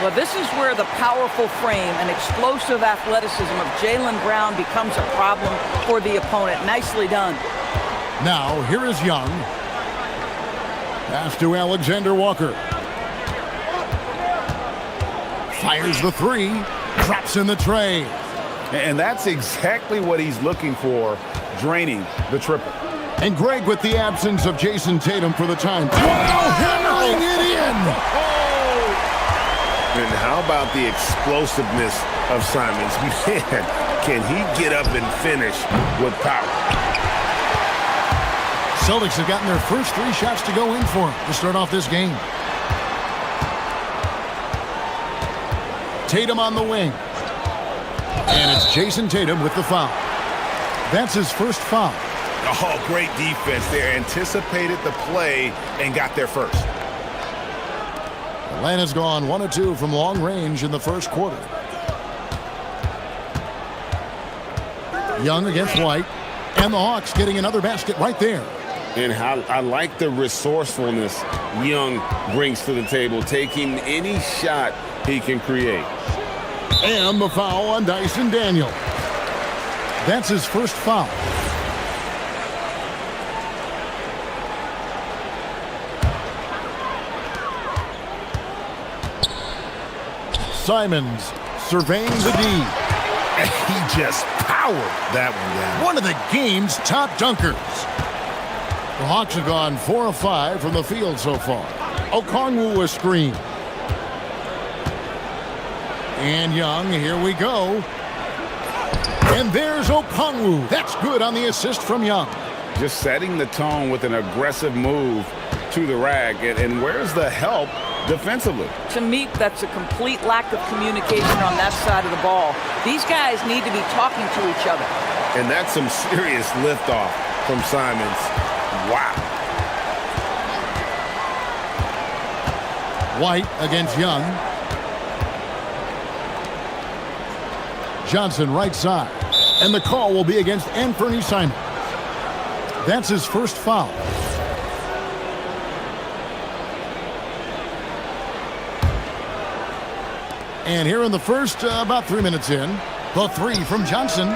Well, this is where the powerful frame and explosive athleticism of Jaylen Brown becomes a problem for the opponent. Nicely done. Now, here is Young. Pass to Alexander-Walker. Fires the 3, drops in the tray. And that's exactly what he's looking for, draining the triple. And Greg with the absence of Jason Tatum for the time. Hammering it in! And how about the explosiveness of Simons? Man, can he get up and finish with power? Celtics have gotten their first 3 shots to go in for him to start off this game. Tatum on the wing. And it's Jason Tatum with the foul. That's his first foul. Oh, great defense there. Anticipated the play and got there first. Atlanta's gone 1 of 2 from long range in the first quarter. Young against White. And the Hawks getting another basket right there. And how I like the resourcefulness Young brings to the table, taking any shot he can create. And the foul on Dyson Daniel. That's his first foul. Simons surveying the D. He just powered that one down. One of the game's top dunkers. The Hawks have gone 4 of 5 from the field so far. Okongwu a screen. And Young, here we go. And there's Okongwu. That's good on the assist from Young. Just setting the tone with an aggressive move to the rack. And where's the help defensively? To me, that's a complete lack of communication on that side of the ball. These guys need to be talking to each other. And that's some serious liftoff from Simons. Wow. White against Young. Johnson right side. And the call will be against Anthony Simons. That's his first foul. And here in the first, about 3 minutes in, the 3 from Johnson.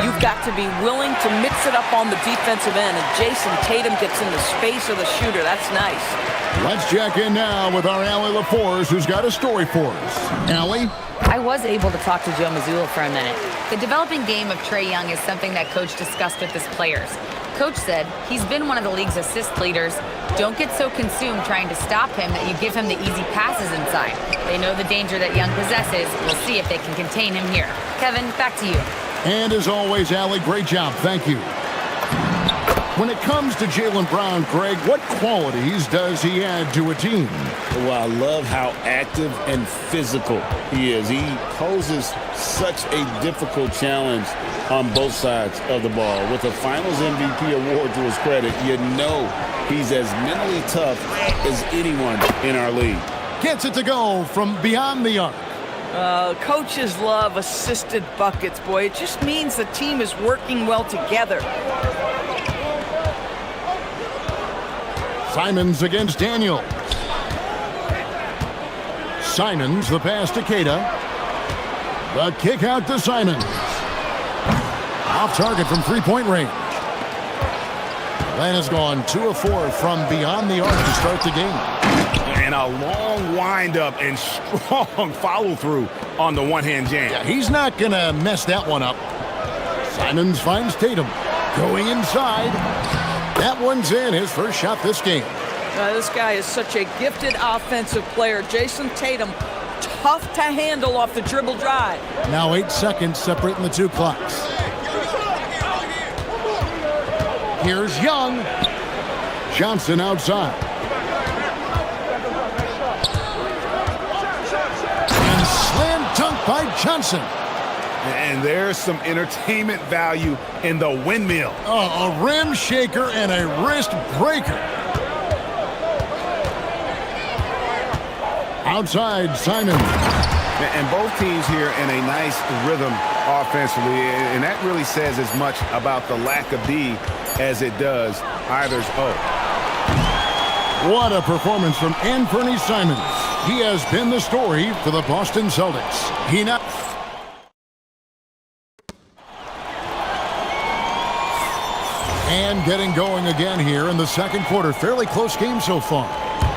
You've got to be willing to mix it up on the defensive end, and Jason Tatum gets in the space of the shooter. That's nice. Let's check in now with our Allie LaForce, who's got a story for us. Allie? I was able to talk to Joe Mazzulla for a minute. The developing game of Trae Young is something that Coach discussed with his players. Coach said he's been one of the league's assist leaders. Don't get so consumed trying to stop him that you give him the easy passes inside. They know the danger that Young possesses. We'll see if they can contain him here. Kevin, back to you. And as always, Allie, great job. Thank you. When it comes to Jaylen Brown, Greg, what qualities does he add to a team? Well, I love how active and physical he is. He poses such a difficult challenge on both sides of the ball. With a Finals MVP award to his credit, you know he's as mentally tough as anyone in our league. Gets it to go from beyond the arc. Coaches love assisted buckets, boy. It just means the team is working well together. Simons against Daniel. Simons, the pass to Keita. The kick out to Simons. Off target from three-point range. Atlanta's gone 2 of 4 from beyond the arc to start the game. And a long windup and strong follow-through on the one-hand jam. Yeah, he's not going to mess that one up. Simons finds Tatum. Going inside. That one's in, his first shot this game. This guy is such a gifted offensive player. Jason Tatum, tough to handle off the dribble drive. Now 8 seconds separating the two clocks. Here's Young. Johnson outside. And slam dunk by Johnson. And there's some entertainment value in the windmill. Oh, a rim shaker and a wrist breaker. Outside, Simon. And both teams here in a nice rhythm offensively, and that really says as much about the lack of D as it does either's O. What a performance from Anthony Simons. He has been the story for the Boston Celtics. He now... And getting going again here in the second quarter. Fairly close game so far.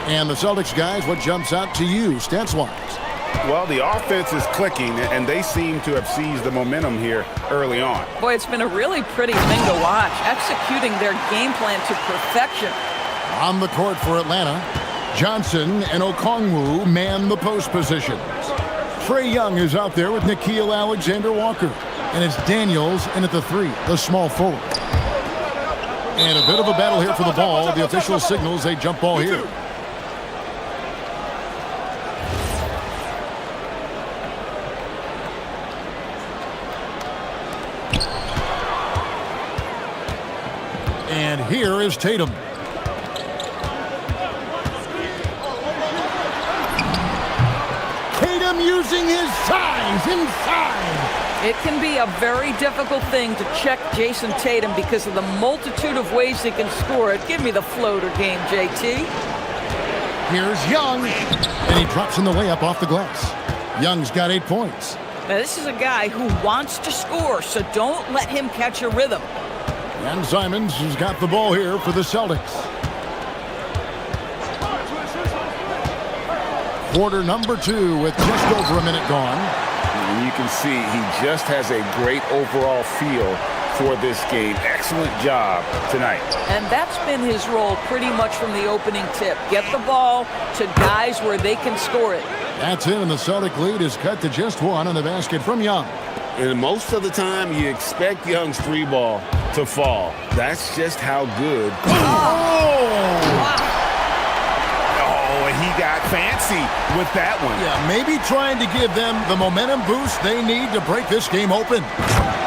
And the Celtics guys, what jumps out to you stats-wise? Well, the offense is clicking, and they seem to have seized the momentum here early on. Boy, it's been a really pretty thing to watch, executing their game plan to perfection. On the court for Atlanta, Johnson and Okongwu man the post positions. Trae Young is out there with Nickeil Alexander-Walker. And it's Daniels in at the 3, the small forward. And a bit of a battle here for the ball. The official signals a jump ball here. And here is Tatum. Tatum using his size inside. It can be a very difficult thing to check Jason Tatum because of the multitude of ways he can score it. Give me the floater game, JT. Here's Young, and he drops in the layup off the glass. Young's got 8 points. Now, this is a guy who wants to score, so don't let him catch a rhythm. And Simons has got the ball here for the Celtics. Quarter number 2 with just over a minute gone. And you can see he just has a great overall feel for this game. Excellent job tonight. And that's been his role pretty much from the opening tip. Get the ball to guys where they can score it. That's it, and the Celtic lead is cut to just 1 on the basket from Young. And most of the time, you expect Young's 3-ball to fall. That's just how good. Oh, and he got fancy with that one. Yeah, maybe trying to give them the momentum boost they need to break this game open.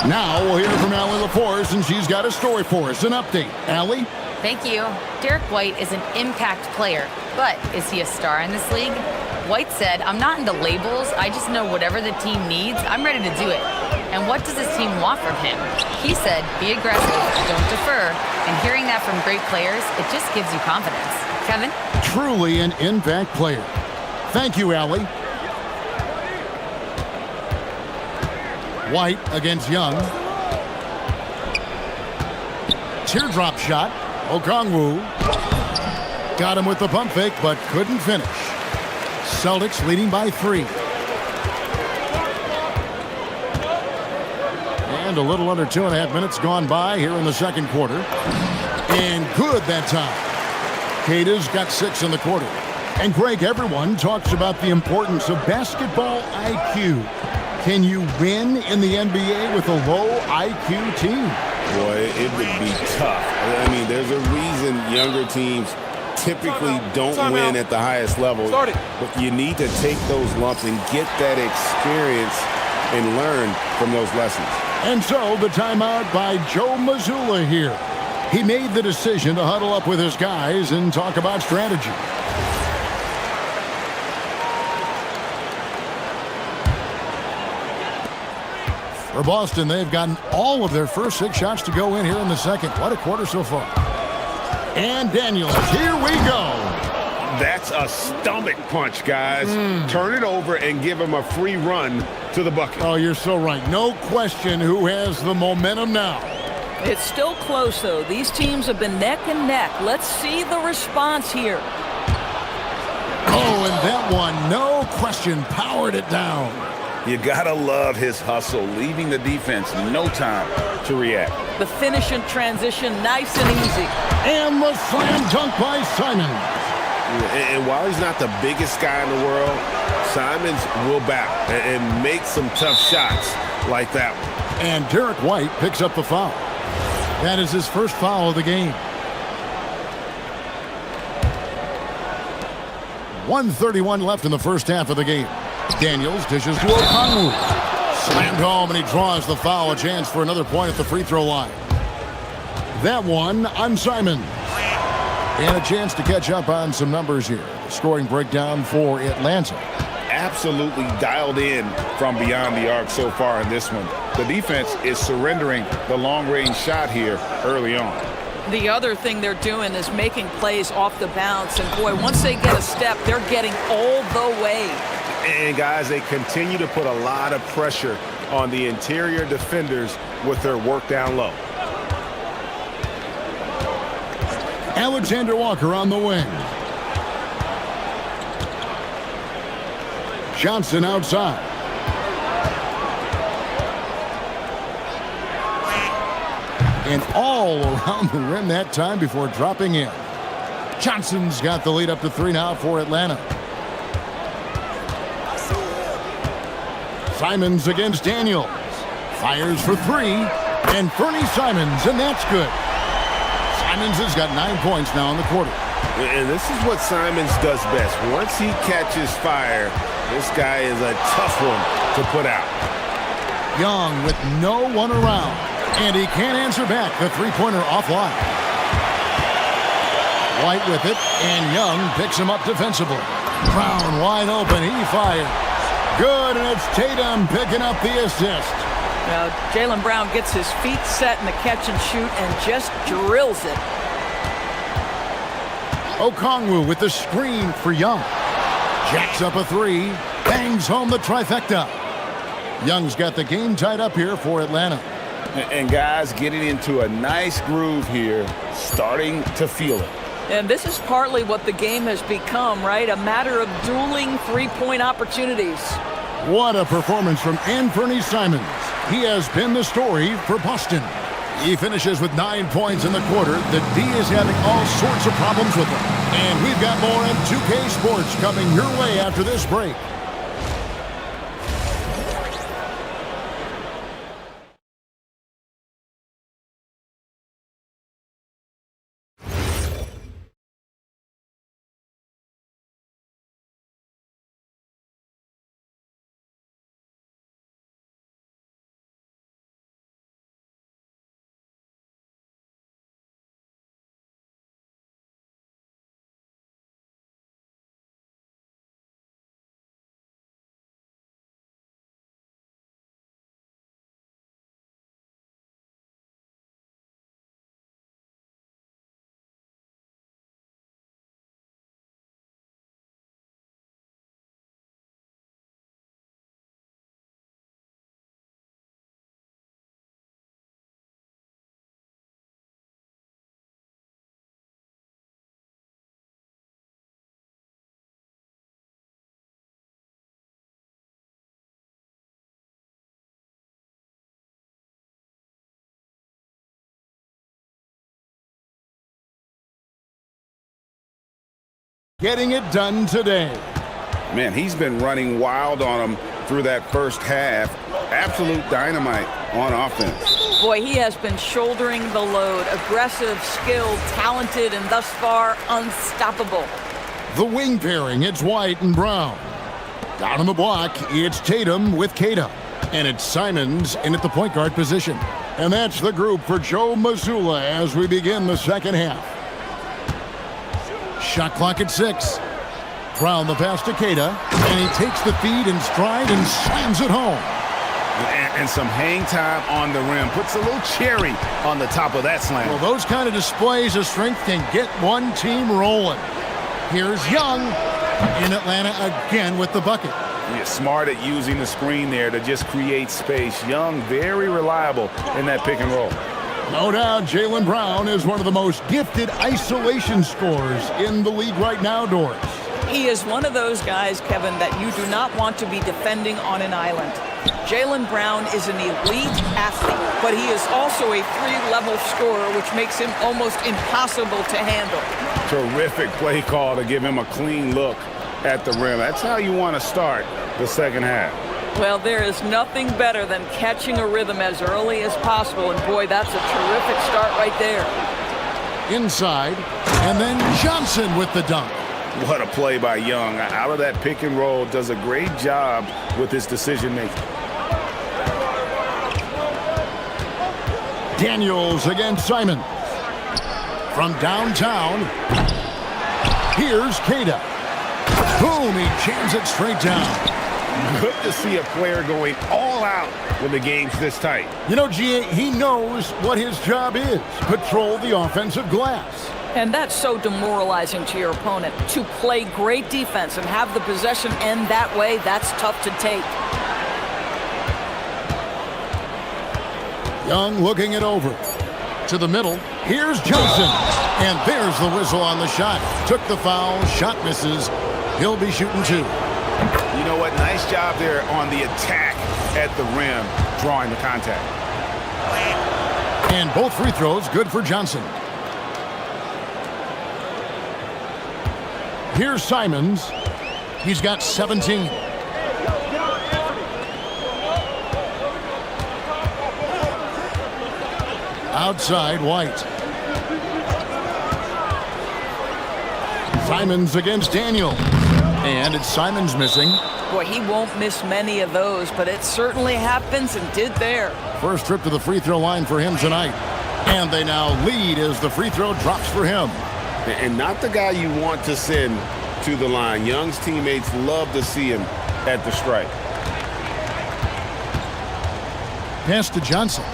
Now we'll hear from Allie LaForce, and she's got a story for us. An update. Allie? Thank you. Derek White is an impact player, but is he a star in this league? White said, "I'm not into labels. I just know whatever the team needs, I'm ready to do it. And what does this team want from him?" He said, "Be aggressive, don't defer." And hearing that from great players, it just gives you confidence. Kevin? Truly an impact player. Thank you, Allie. White against Young. Teardrop shot. Okongwu. Got him with the pump fake, but couldn't finish. Celtics leading by 3. And a little under 2.5 minutes gone by here in the second quarter. And good that time. Kata's got 6 in the quarter. And Greg, everyone talks about the importance of basketball IQ. Can you win in the NBA with a low IQ team? Boy, it would be tough. I mean, there's a reason younger teams typically don't win at the highest level. But you need to take those lumps and get that experience and learn from those lessons. And so the timeout by Joe Mazzulla here. He made the decision to huddle up with his guys and talk about strategy. For Boston, they've gotten all of their first 6 shots to go in here in the second. What a quarter so far. And Daniels, here we go. That's a stomach punch, guys. Turn it over and give him a free run to the bucket. Oh, you're so right. No question who has the momentum now. It's still close, though. These teams have been neck and neck. Let's see the response here. Oh, that one, no question, powered it down. You gotta love his hustle, leaving the defense no time to react. The finish and transition, nice and easy. And the slam dunk by Simons. And while he's not the biggest guy in the world, Simons will battle and make some tough shots like that one. And Derek White picks up the foul. That is his first foul of the game. 1:31 left in the first half of the game. Daniels dishes to Okongwu. Slammed home, and he draws the foul. A chance for another point at the free throw line. That one on Simons. And a chance to catch up on some numbers here. Scoring breakdown for Atlanta. Absolutely dialed in from beyond the arc so far in this one. The defense is surrendering the long-range shot here early on. The other thing they're doing is making plays off the bounce. And, boy, once they get a step, they're getting all the way. And, guys, they continue to put a lot of pressure on the interior defenders with their work down low. Alexander Walker on the wing. Johnson outside. And all around the rim that time before dropping in. Johnson's got the lead up to 3 now for Atlanta. Simons against Daniels. Fires for 3. And Fernie Simons, and that's good. Simons has got 9 points now in the quarter. And this is what Simons does best. Once he catches fire, this guy is a tough one to put out. Young with no one around. And he can't answer back. The three-pointer offline. White with it, and Young picks him up defensively. Brown wide open. He fires. Good, and it's Tatum picking up the assist. Now, Jaylen Brown gets his feet set in the catch and shoot and just drills it. Okongwu with the screen for Young. Jacks up a 3. Bangs home the trifecta. Young's got the game tied up here for Atlanta. And guys, getting into a nice groove here, starting to feel it. And this is partly what the game has become, right? A matter of dueling three-point opportunities. What a performance from Fernie Simons. He has been the story for Boston. He finishes with 9 points in the quarter. The D is having all sorts of problems with him. And we've got more in 2K Sports coming your way after this break. Getting it done today. Man, he's been running wild on him through that first half. Absolute dynamite on offense. Boy, he has been shouldering the load. Aggressive, skilled, talented, and thus far unstoppable. The wing pairing, it's White and Brown. Down on the block, it's Tatum with Keita. And it's Simons in at the point guard position. And that's the group for Joe Mazzulla as we begin the second half. Shot clock at 6. Brown the pass to Keita, and he takes the feed in stride and slams it home. And some hang time on the rim. Puts a little cherry on the top of that slam. Well, those kind of displays of strength can get one team rolling. Here's Young in Atlanta again with the bucket. He's smart at using the screen there to just create space. Young, very reliable in that pick and roll. No doubt Jaylen Brown is one of the most gifted isolation scorers in the league right now, Doris. He is one of those guys, Kevin, that you do not want to be defending on an island. Jaylen Brown is an elite athlete, but he is also a three-level scorer, which makes him almost impossible to handle. Terrific play call to give him a clean look at the rim. That's how you want to start the second half. Well, there is nothing better than catching a rhythm as early as possible, and boy, that's a terrific start right there. Inside, and then Johnson with the dunk. What a play by Young. Out of that pick and roll, does a great job with his decision making. Daniels against Simon. From downtown, here's Cada. Boom, he jams it straight down. Good to see a player going all out when the game's this tight. You know, G.A., he knows what his job is. Patrol the offensive glass. And that's so demoralizing to your opponent. To play great defense and have the possession end that way, that's tough to take. Young looking it over. To the middle. Here's Johnson. And there's the whistle on the shot. Took the foul. Shot misses. He'll be shooting two. You know what? Nice job there on the attack at the rim, drawing the contact. And both free throws good for Johnson. Here's Simons. He's got 17. Outside, White. Simons against Daniel. And it's Simons missing. Boy, he won't miss many of those, but it certainly happens and did there. First trip to the free throw line for him tonight. And they now lead as the free throw drops for him. And not the guy you want to send to the line. Young's teammates love to see him at the stripe. Pass to Johnson.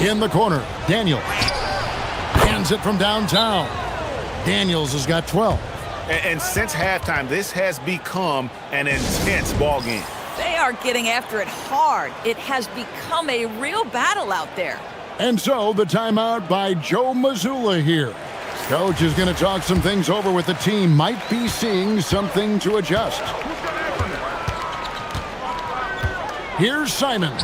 In the corner, Daniel. Hands it from downtown. Daniels has got 12. And since halftime, this has become an intense ball game. They are getting after it hard. It has become a real battle out there. And so the timeout by Joe Mazzulla here. Coach is going to talk some things over with the team. Might be seeing something to adjust. Here's Simons.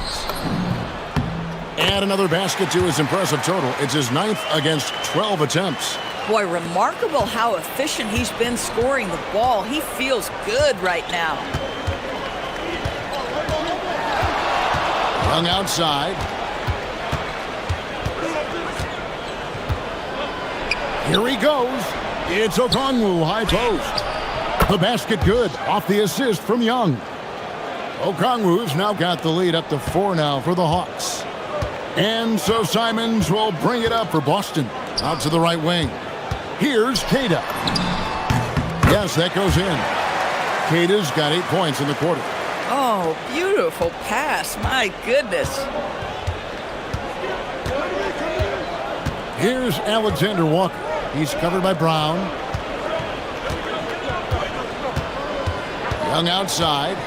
And another basket to his impressive total. It's his 9th against 12 attempts. Boy, remarkable how efficient he's been scoring the ball. He feels good right now. Young outside. Here he goes. It's Okongwu, high post. The basket good, off the assist from Young. Okongwu's now got the lead up to 4 now for the Hawks. And so Simons will bring it up for Boston. Out to the right wing. Here's Cada. Yes, that goes in. Cada's got 8 points in the quarter. Oh, beautiful pass. My goodness. Here's Alexander Walker. He's covered by Brown. Young outside.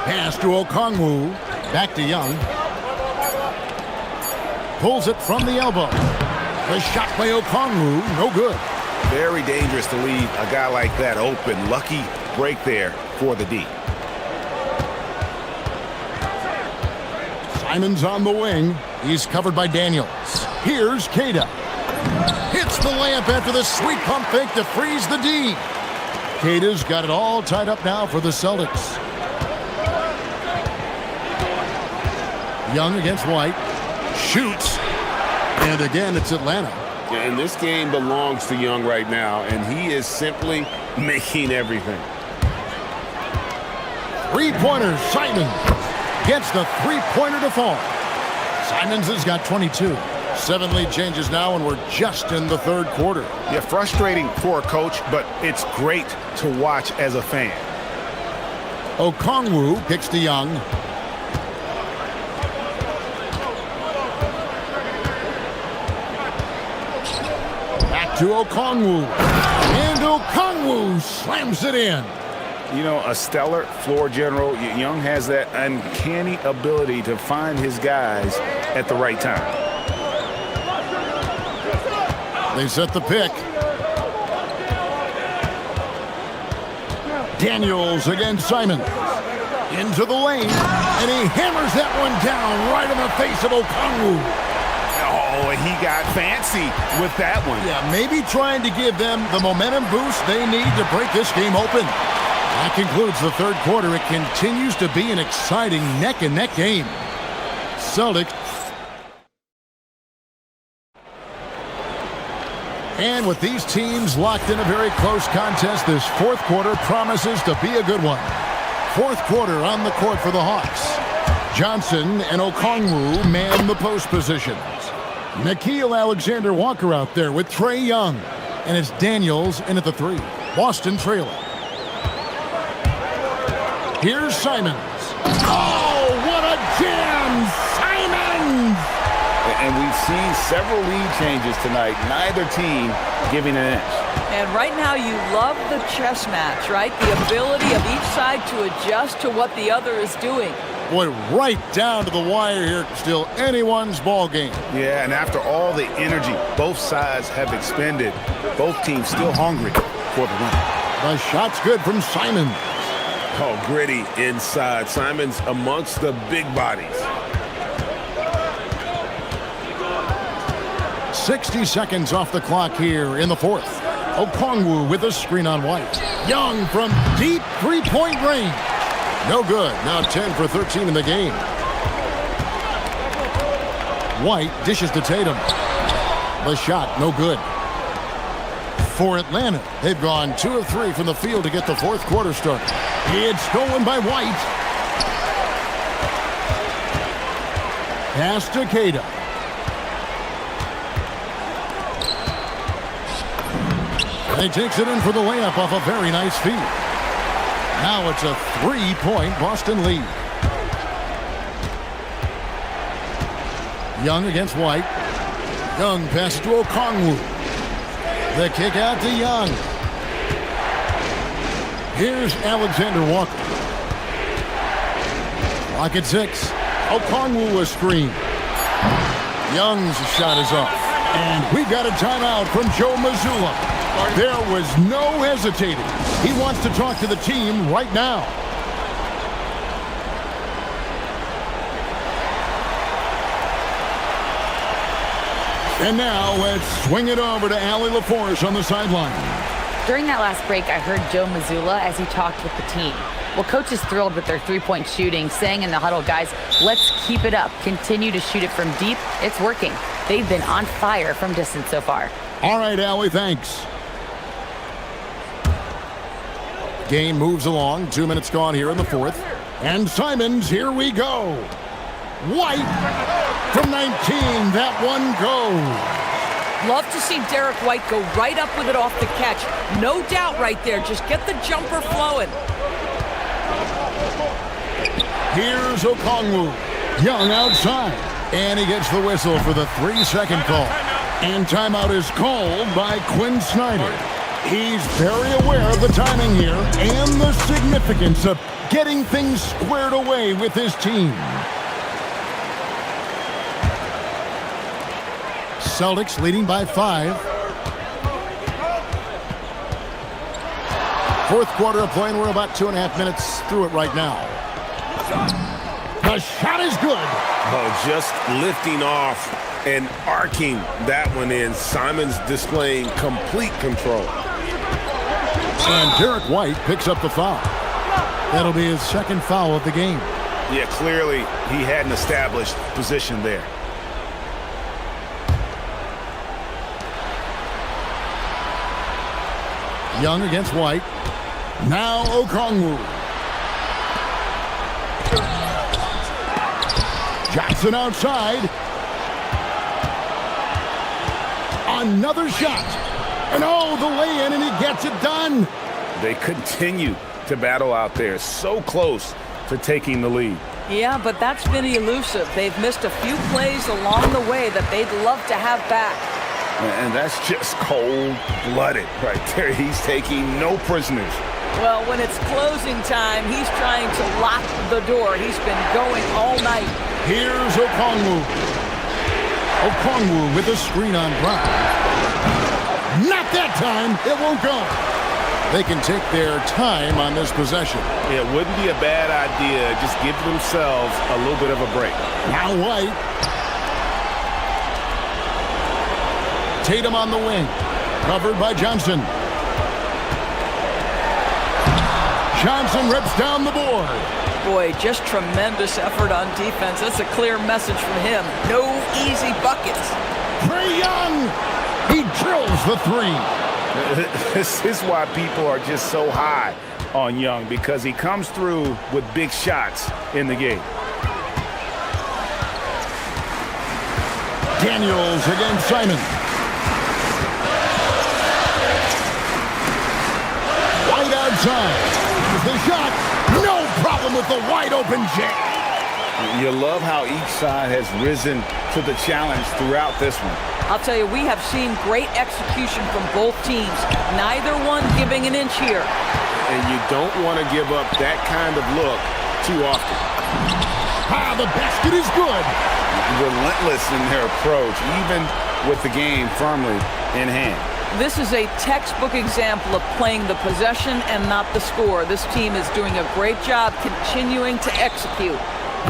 Pass to Okongwu. Back to Young. Pulls it from the elbow. The shot by Okongwu, no good. Very dangerous to leave a guy like that open. Lucky break there for the D. Simons on the wing. He's covered by Daniels. Here's Cada. Hits the layup after the sweet pump fake to freeze the D. Cada's got it all tied up now for the Celtics. Young against White. Shoots. And again, it's Atlanta. And this game belongs to Young right now, and he is simply making everything. Three-pointer, Simons gets the three-pointer to fall. Simons has got 22. 7 lead changes now, and we're just in the third quarter. Yeah, frustrating for a coach, but it's great to watch as a fan. Okongwu kicks to Young. Back to Okongwu. And Okongwu slams it in. You know, a stellar floor general. Young has that uncanny ability to find his guys at the right time. They set the pick. Daniels against Simon. Into the lane, and he hammers that one down right in the face of Okongwu. Oh, and he got fancy with that one. Yeah, maybe trying to give them the momentum boost they need to break this game open. That concludes the third quarter. It continues to be an exciting neck-and-neck game. Celtics. And with these teams locked in a very close contest, this fourth quarter promises to be a good one. Fourth quarter on the court for the Hawks. Johnson and Okongwu man the post positions. Nickeil Alexander-Walker out there with Trae Young. And it's Daniels in at the three. Boston trailing. Here's Simons. Oh, what a jam! Simons! And we've seen several lead changes tonight. Neither team giving an inch. And right now you love the chess match, right? The ability of each side to adjust to what the other is doing. Boy, right down to the wire here. Still anyone's ball game. Yeah, and after all the energy both sides have expended, both teams still hungry for the win. The shot's good from Simons. Oh, gritty inside. Simons amongst the big bodies. 60 seconds off the clock here in the fourth. Okongwu with a screen on White. Young from deep three-point range. No good. Now 10 for 13 in the game. White dishes to Tatum. The shot, no good. For Atlanta, they've gone 2 of 3 from the field to get the fourth quarter started. It's stolen by White. Pass to Cada. And he takes it in for the layup off a very nice feed. Now it's a 3-point Boston lead. Young against White. Young passes to Okongwu. The kick out to Young. Here's Alexander-Walker. Clock at 6. Okongwu a screen. Young's shot is off. And we've got a timeout from Joe Mazzulla. There was no hesitating. He wants to talk to the team right now. And now let's swing it over to Allie LaForce on the sideline. During that last break, I heard Joe Mazzulla as he talked with the team. Well, coach is thrilled with their three-point shooting, saying in the huddle, guys, let's keep it up. Continue to shoot it from deep. It's working. They've been on fire from distance so far. All right, Allie, thanks. Game moves along. 2 minutes gone here in the fourth. And Simons, here we go. White from 19. That one goes. Love to see Derek White go right up with it off the catch. No doubt right there. Just get the jumper flowing. Here's Okongwu. Young outside. And he gets the whistle for the 3-second call. And timeout is called by Quinn Snyder. He's very aware of the timing here and the significance of getting things squared away with his team. Celtics leading by 5. Fourth quarter of play, and we're about 2.5 minutes through it right now. The shot is good. Oh, just lifting off and arcing that one in. Simons displaying complete control. And Derek White picks up the foul. That'll be his second foul of the game. Yeah, clearly he had an established position there. Young against White. Now Okongwu. Johnson outside. Another shot. And oh, the lay-in, and he gets it done. They continue to battle out there, so close to taking the lead. Yeah, but that's been elusive. They've missed a few plays along the way that they'd love to have back. And that's just cold-blooded right there. He's taking no prisoners. Well, when it's closing time, he's trying to lock the door. He's been going all night. Here's Okongwu. Okongwu with a screen on Brown. Not that time. It won't go. They can take their time on this possession. It wouldn't be a bad idea. Just give themselves a little bit of a break. Now White. Tatum on the wing. Covered by Johnson. Johnson rips down the board. Boy, just tremendous effort on defense. That's a clear message from him. No easy buckets. Trae Young. He drills the three. This is why people are just so high on Young, because he comes through with big shots in the game. Daniels against Simon. White outside. The shot, no problem with the wide open jam. You love how each side has risen to the challenge throughout this one. I'll tell you, we have seen great execution from both teams. Neither one giving an inch here. And you don't want to give up that kind of look too often. The basket is good. Relentless in their approach, even with the game firmly in hand. This is a textbook example of playing the possession and not the score. This team is doing a great job continuing to execute.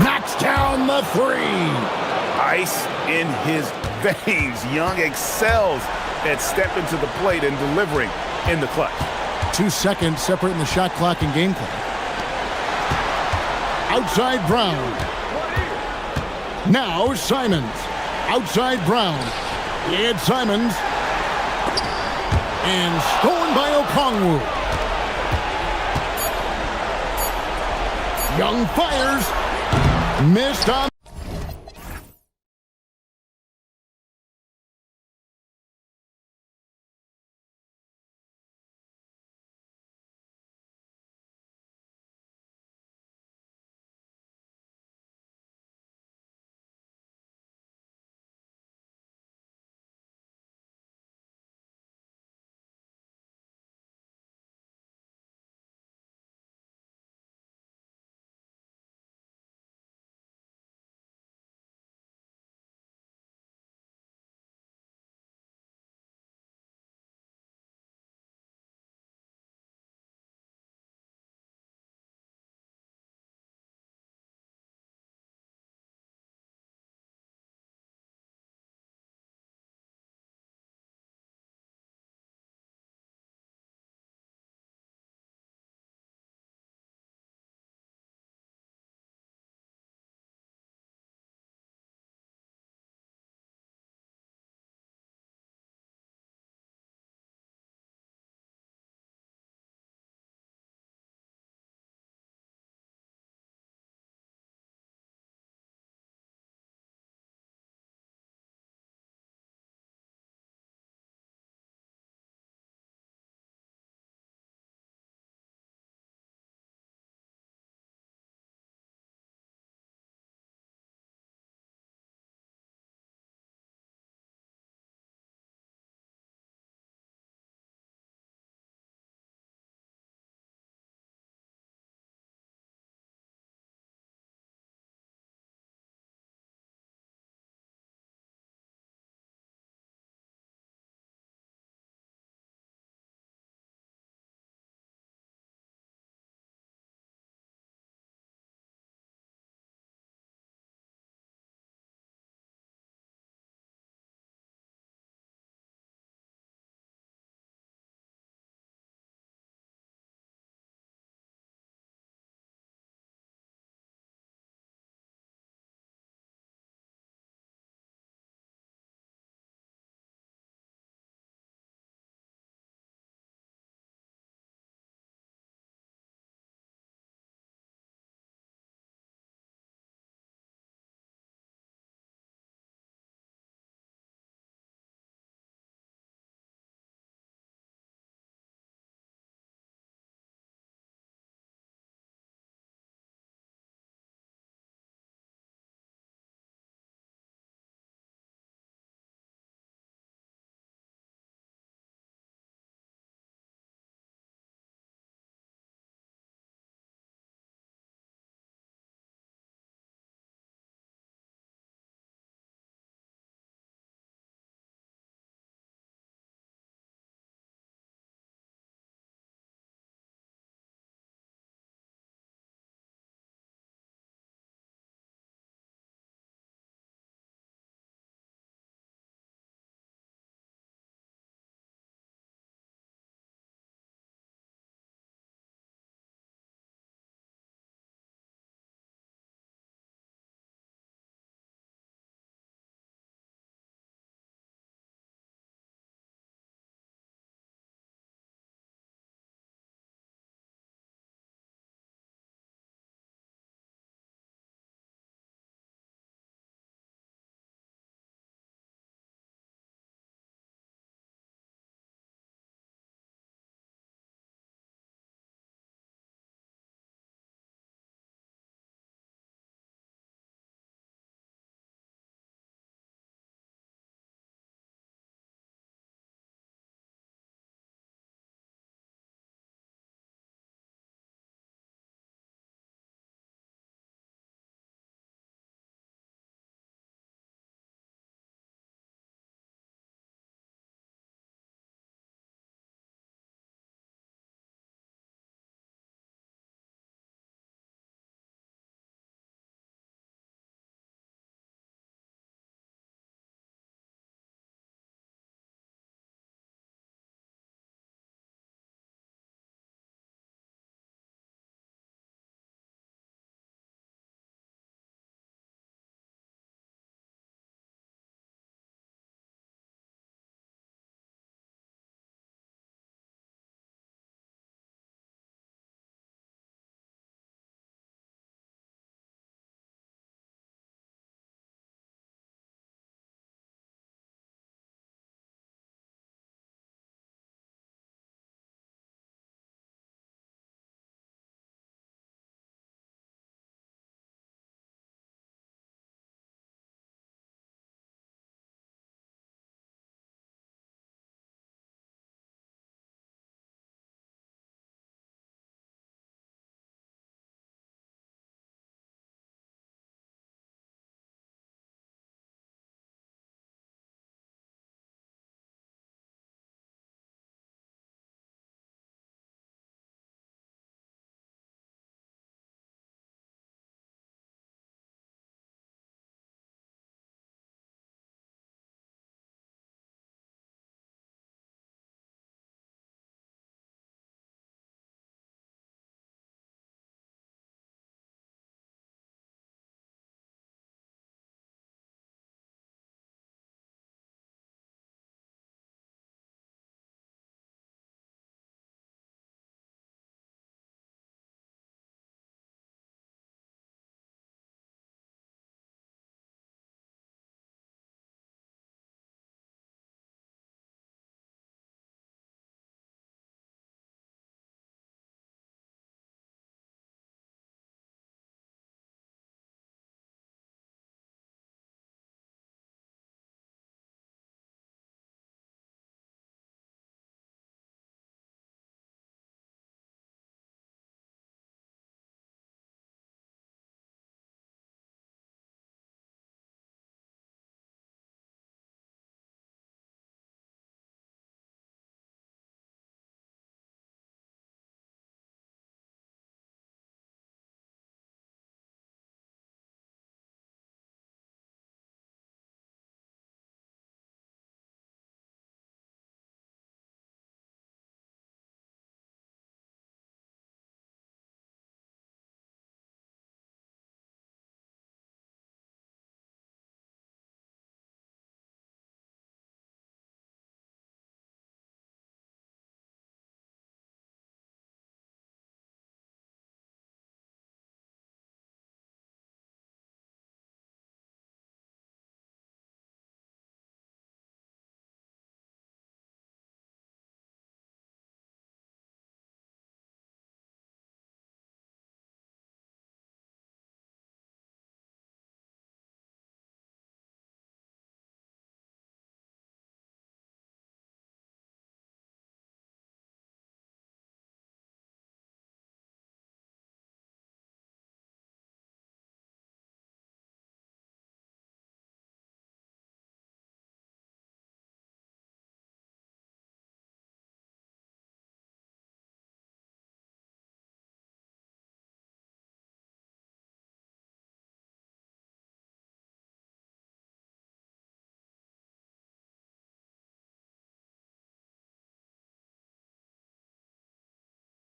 Knocks down the three. Ice in his veins. Young excels at stepping to the plate and delivering in the clutch. 2 seconds separating the shot clock and game clock. Outside Brown. Now Simons. Outside Brown. Ed Simons. And stolen by Okongwu. Young fires. Missed on.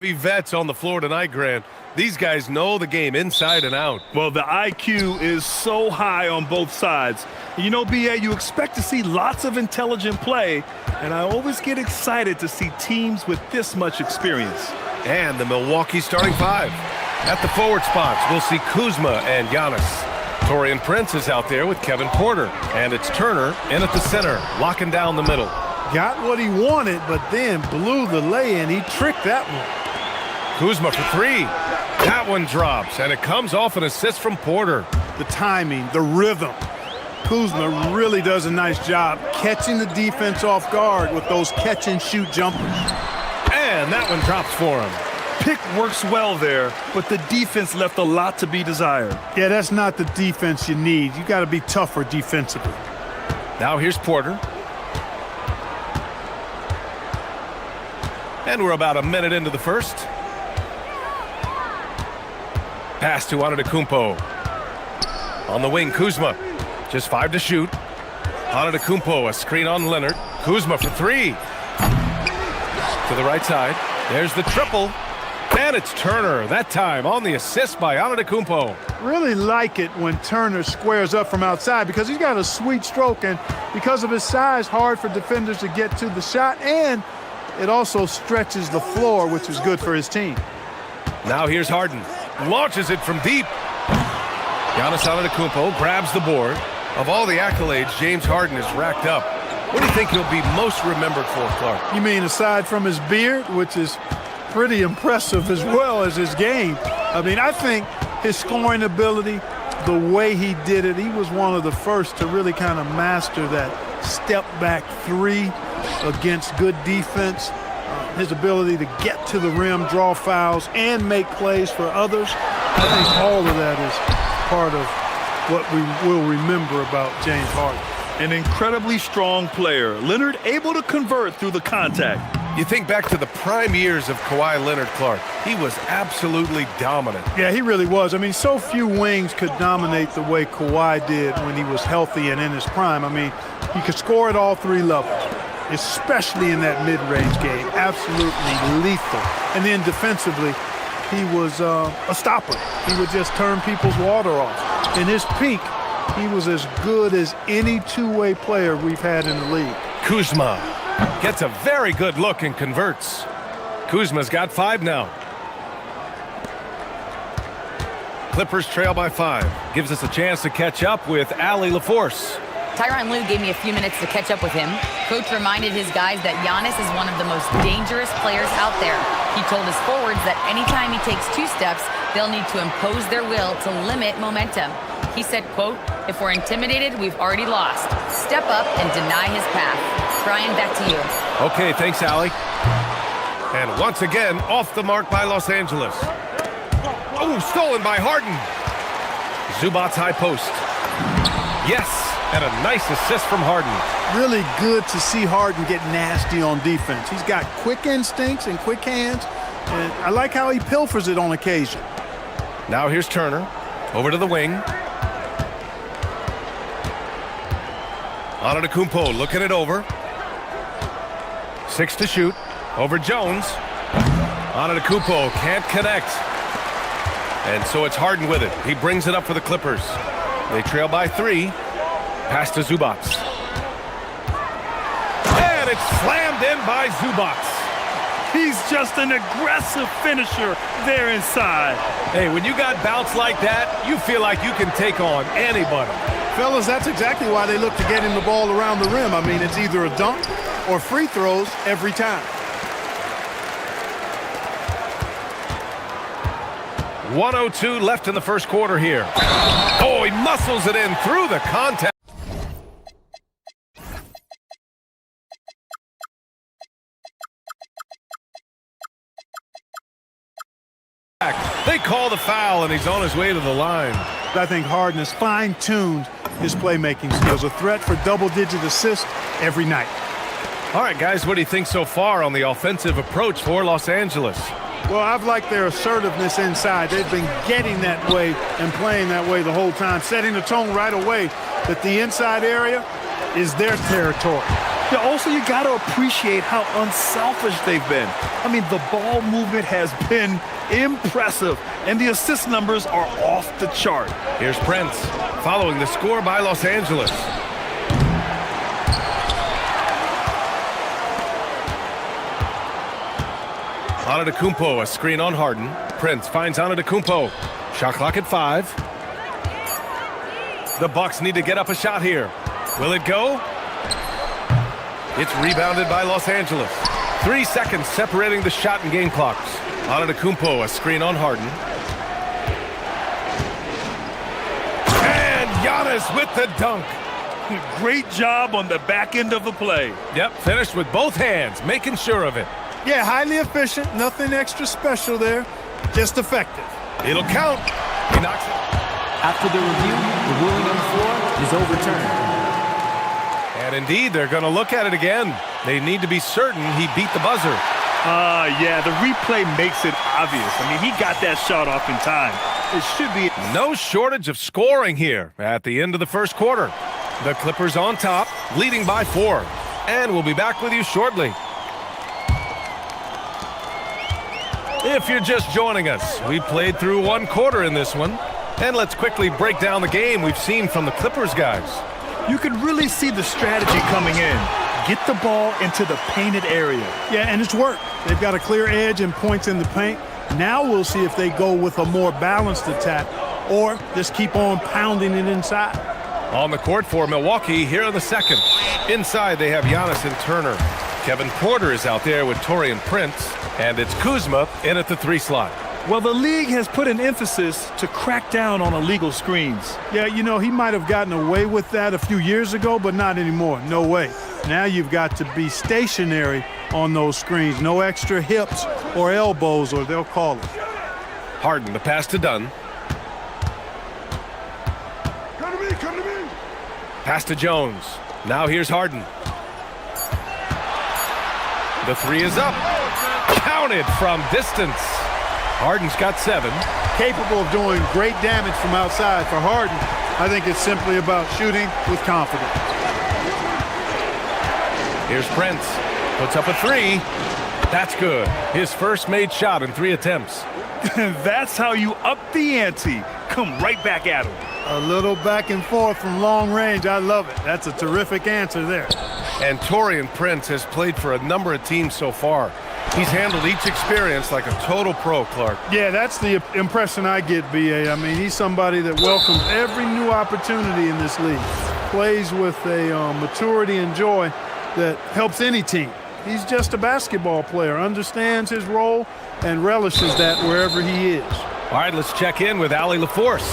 Vets on the floor tonight, Grant. These guys know the game inside and out. Well, the IQ is so high on both sides. You know, BA, you expect to see lots of intelligent play, and I always get excited to see teams with this much experience. And the Milwaukee starting five. At the forward spots, we'll see Kuzma and Giannis. Torian Prince is out there with Kevin Porter. And it's Turner in at the center, locking down the middle. Got what he wanted, but then blew the lay-in. He tricked that one. Kuzma for three. That one drops, and it comes off an assist from Porter. The timing, the rhythm. Kuzma really does a nice job catching the defense off guard with those catch-and-shoot jumpers. And that one drops for him. Pick works well there, but the defense left a lot to be desired. Yeah, that's not the defense you need. You got to be tougher defensively. Now here's Porter. And we're about a minute into the first. Pass to Antetokounmpo. On the wing, Kuzma. Just 5 to shoot. Antetokounmpo, a screen on Leonard. Kuzma for three. To the right side. There's the triple. And it's Turner, that time on the assist by Antetokounmpo. Really like it when Turner squares up from outside because he's got a sweet stroke, and because of his size, hard for defenders to get to the shot, and it also stretches the floor, which is good for his team. Now here's Harden. Launches it from deep. Giannis Antetokounmpo grabs the board. Of all the accolades James Harden has racked up, what do you think he'll be most remembered for, Clark? You mean aside from his beard, which is pretty impressive as well as his game? I mean, I think his scoring ability, the way he did it, he was one of the first to really kind of master that step-back three against good defense. His ability to get to the rim, draw fouls, and make plays for others. I think all of that is part of what we will remember about James Harden. An incredibly strong player. Leonard able to convert through the contact. You think back to the prime years of Kawhi Leonard, Clark. He was absolutely dominant. Yeah, he really was. I mean, so few wings could dominate the way Kawhi did when he was healthy and in his prime. I mean, he could score at all three levels, especially in that mid-range game. Absolutely lethal. And then defensively, he was a stopper. He would just turn people's water off. In his peak, he was as good as any two-way player we've had in the league. Kuzma gets a very good look and converts. Kuzma's got 5 now. Clippers trail by 5. Gives us a chance to catch up with Allie LaForce. Tyronn Lue gave me a few minutes to catch up with him. Coach reminded his guys that Giannis is one of the most dangerous players out there. He told his forwards that anytime he takes 2 steps, they'll need to impose their will to limit momentum. He said, quote, "If we're intimidated, we've already lost. Step up and deny his path." Brian, back to you. Okay, thanks, Allie. And once again, off the mark by Los Angeles. Oh, stolen by Harden. Zubac's high post. Yes, and a nice assist from Harden. Really good to see Harden get nasty on defense. He's got quick instincts and quick hands, and I like how he pilfers it on occasion. Now here's Turner. Over to the wing. Antetokounmpo looking it over. 6 to shoot. Over Jones. Antetokounmpo can't connect. And so it's Harden with it. He brings it up for the Clippers. They trail by 3. Pass to Zubac. And it's slammed in by Zubac. He's just an aggressive finisher there inside. Hey, when you got bounce like that, you feel like you can take on anybody. Fellas, that's exactly why they look to get him the ball around the rim. I mean, it's either a dunk or free throws every time. 1:02 left in the first quarter here. Oh, he muscles it in through the contact. They call the foul, and he's on his way to the line. I think Harden has fine-tuned his playmaking skills. A threat for double-digit assists every night. All right, guys, what do you think so far on the offensive approach for Los Angeles? Well, I've liked their assertiveness inside. They've been getting that way and playing that way the whole time, setting the tone right away that the inside area is their territory. Yeah, also, you got to appreciate how unselfish they've been. I mean, the ball movement has been impressive, and the assist numbers are off the chart. Here's Prince, following the score by Los Angeles. Antetokounmpo, a screen on Harden. Prince finds Antetokounmpo. Shot clock at 5. The Bucks need to get up a shot here. Will it go? It's rebounded by Los Angeles. 3 seconds separating the shot and game clocks. Antetokounmpo, a screen on Harden. And Giannis with the dunk. Great job on the back end of the play. Yep, finished with both hands, making sure of it. Yeah, highly efficient. Nothing extra special there. Just effective. It'll count. He knocks it. After the review, the ruling on the floor is overturned. And indeed, they're going to look at it again. They need to be certain he beat the buzzer. Yeah, the replay makes it obvious. I mean, he got that shot off in time. It should be. No shortage of scoring here at the end of the first quarter. The Clippers on top, leading by 4. And we'll be back with you shortly. If you're just joining us, we played through 1 quarter in this one. And let's quickly break down the game we've seen from the Clippers guys. You can really see the strategy coming in. Get the ball into the painted area. Yeah, and it's worked. They've got a clear edge and points in the paint. Now we'll see if they go with a more balanced attack or just keep on pounding it inside. On the court for Milwaukee here in the second. Inside they have Giannis and Turner. Kevin Porter is out there with Taurean Prince. And it's Kuzma in at the 3 slot. Well, the league has put an emphasis to crack down on illegal screens. Yeah, you know, he might have gotten away with that a few years ago, but not anymore. No way. Now you've got to be stationary on those screens. No extra hips or elbows, or they'll call it. Harden, the pass to Dunn. Come to me, come to me. Pass to Jones. Now here's Harden. The 3 is up. Counted from distance. Harden's got 7. Capable of doing great damage from outside. For Harden, I think it's simply about shooting with confidence. Here's Prince. Puts up a 3. That's good. His first made shot in 3 attempts. That's how you up the ante. Come right back at him. A little back and forth from long range. I love it. That's a terrific answer there. And Taurean Prince has played for a number of teams so far. He's handled each experience like a total pro, Clark. Yeah, that's the impression I get, B.A. I mean, he's somebody that welcomes every new opportunity in this league. Plays with a maturity and joy that helps any team. He's just a basketball player, understands his role, and relishes that wherever he is. All right, let's check in with Allie LaForce.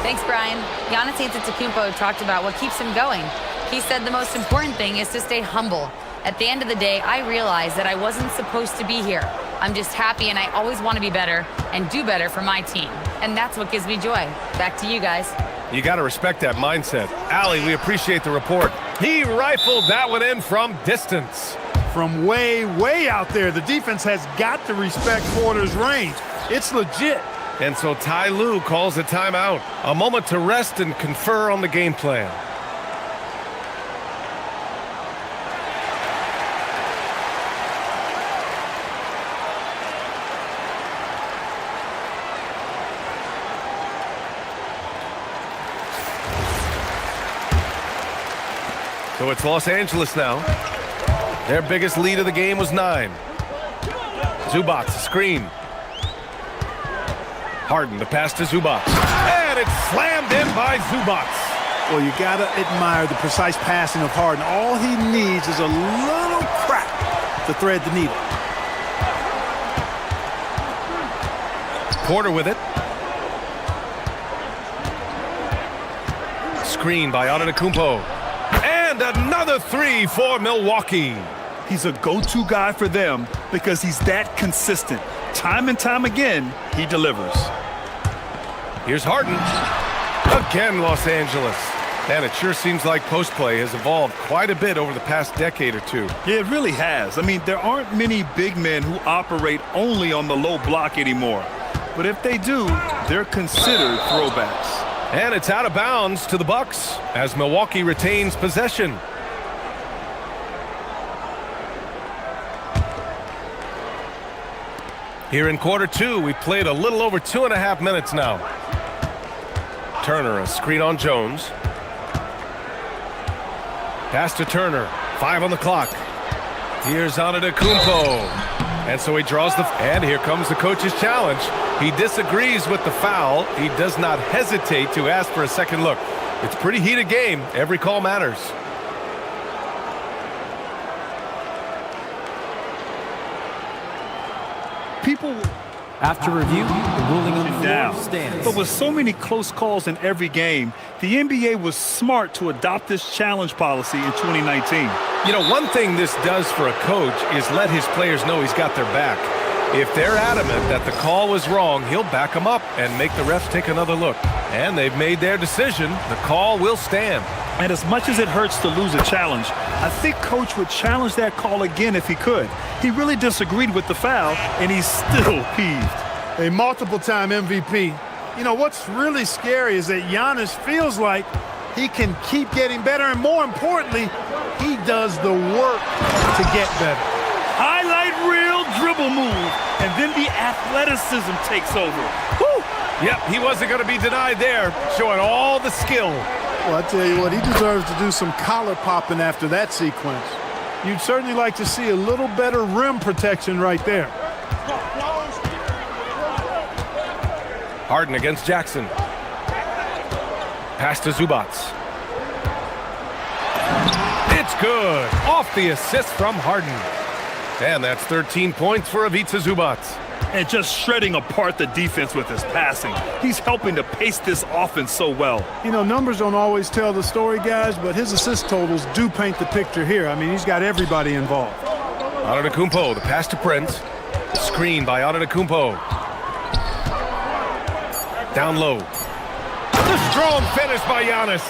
Thanks, Brian. Giannis Antetokounmpo talked about what keeps him going. He said the most important thing is to stay humble. At the end of the day, I realized that I wasn't supposed to be here. I'm just happy, and I always want to be better and do better for my team. And that's what gives me joy. Back to you guys. You got to respect that mindset. Allie, we appreciate the report. He rifled that one in from distance. From way, way out there, the defense has got to respect Porter's range. It's legit. And so Ty Lue calls a timeout. A moment to rest and confer on the game plan. So it's Los Angeles now. Their biggest lead of the game was 9. Zubac, screen. Harden, the pass to Zubac. And it's slammed in by Zubac. Well, you got to admire the precise passing of Harden. All he needs is a little crack to thread the needle. Porter with it. Screen by Antetokounmpo. And another 3 for Milwaukee. He's a go-to guy for them because he's that consistent. Time and time again, he delivers. Here's Harden. Again, Los Angeles. And it sure seems like post play has evolved quite a bit over the past decade or two. Yeah, it really has. I mean, there aren't many big men who operate only on the low block anymore. But if they do, they're considered throwbacks. And it's out of bounds to the Bucks as Milwaukee retains possession. Here in quarter two, we've played a little over 2.5 minutes now. Turner, a screen on Jones. Pass to Turner. 5 on the clock. Here's Antetokounmpo. And so he draws and here comes the coach's challenge. He disagrees with the foul. He does not hesitate to ask for a second look. It's a pretty heated game. Every call matters. People After review, the ruling on the down. floor stands. But with so many close calls in every game, the NBA was smart to adopt this challenge policy in 2019. You know, one thing this does for a coach is let his players know he's got their back. If they're adamant that the call was wrong, he'll back them up and make the refs take another look. And they've made their decision. The call will stand. And as much as it hurts to lose a challenge, I think Coach would challenge that call again if he could. He really disagreed with the foul, and he's still peeved. A multiple-time MVP. You know, what's really scary is that Giannis feels like he can keep getting better, and more importantly, he does the work to get better. Highlight reel dribble move, and then the athleticism takes over. Woo! Yep, he wasn't going to be denied there, showing all the skill. Well, I tell you what, he deserves to do some collar popping after that sequence. You'd certainly like to see a little better rim protection right there. Harden against Jackson. Pass to Zubac. It's good. Off the assist from Harden. And that's 13 points for Ivica Zubac. And just shredding apart the defense with his passing. He's helping to pace this offense so well. You know, numbers don't always tell the story, guys, but his assist totals do paint the picture here. I mean, he's got everybody involved. Antetokounmpo, the pass to Prince. Screen by Antetokounmpo. Down low. The strong finish by Giannis.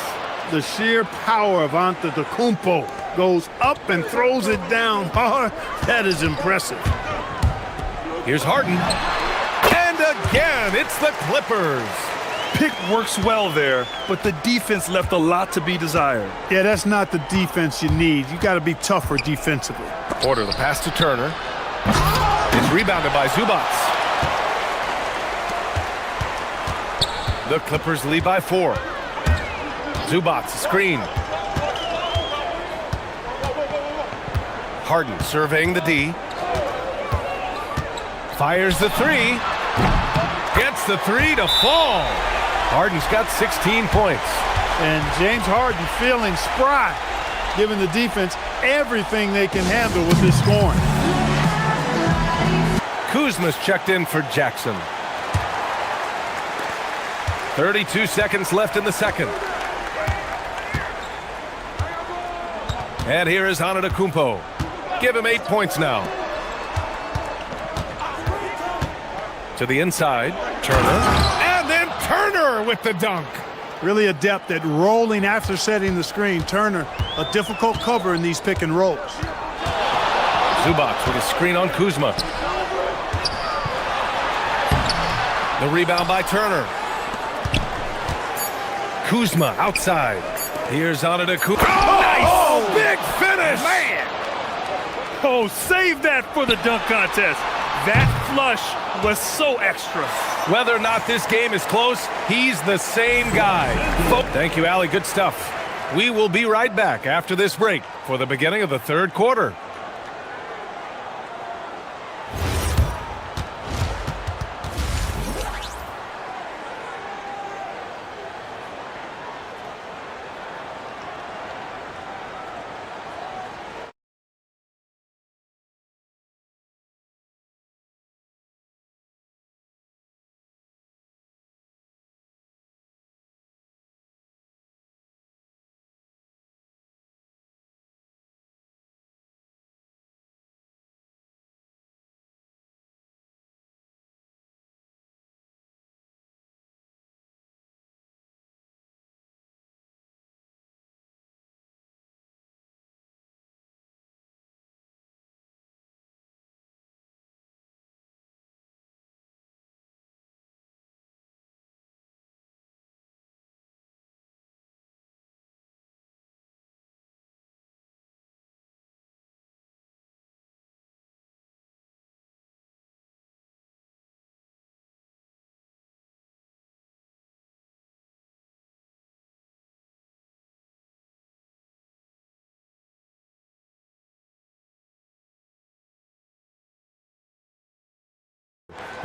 The sheer power of Antetokounmpo goes up and throws it down hard. That is impressive. Here's Harden. And again, it's the Clippers. Pick works well there, but the defense left a lot to be desired. Yeah, that's not the defense you need. You got to be tougher defensively. Porter, the pass to Turner. It's rebounded by Zubac. The Clippers lead by 4. Zubac, screen. Harden surveying the D. Fires the 3. Gets the 3 to fall. Harden's got 16 points. And James Harden feeling spry, giving the defense everything they can handle with this scoring. Kuzma's checked in for Jackson. 32 seconds left in the second. And here is Antetokounmpo. Give him 8 points now. To the inside, Turner. And then Turner with the dunk. Really adept at rolling after setting the screen. Turner, a difficult cover in these pick and rolls. Zubac with a screen on Kuzma. The rebound by Turner. Kuzma outside. Here's Antetokounmpo. Oh, nice! Oh, big finish! Man! Oh, save that for the dunk contest. That flush was so extra. Whether or not this game is close, he's the same guy. Thank you, Allie. Good stuff. We will be right back after this break for the beginning of the third quarter.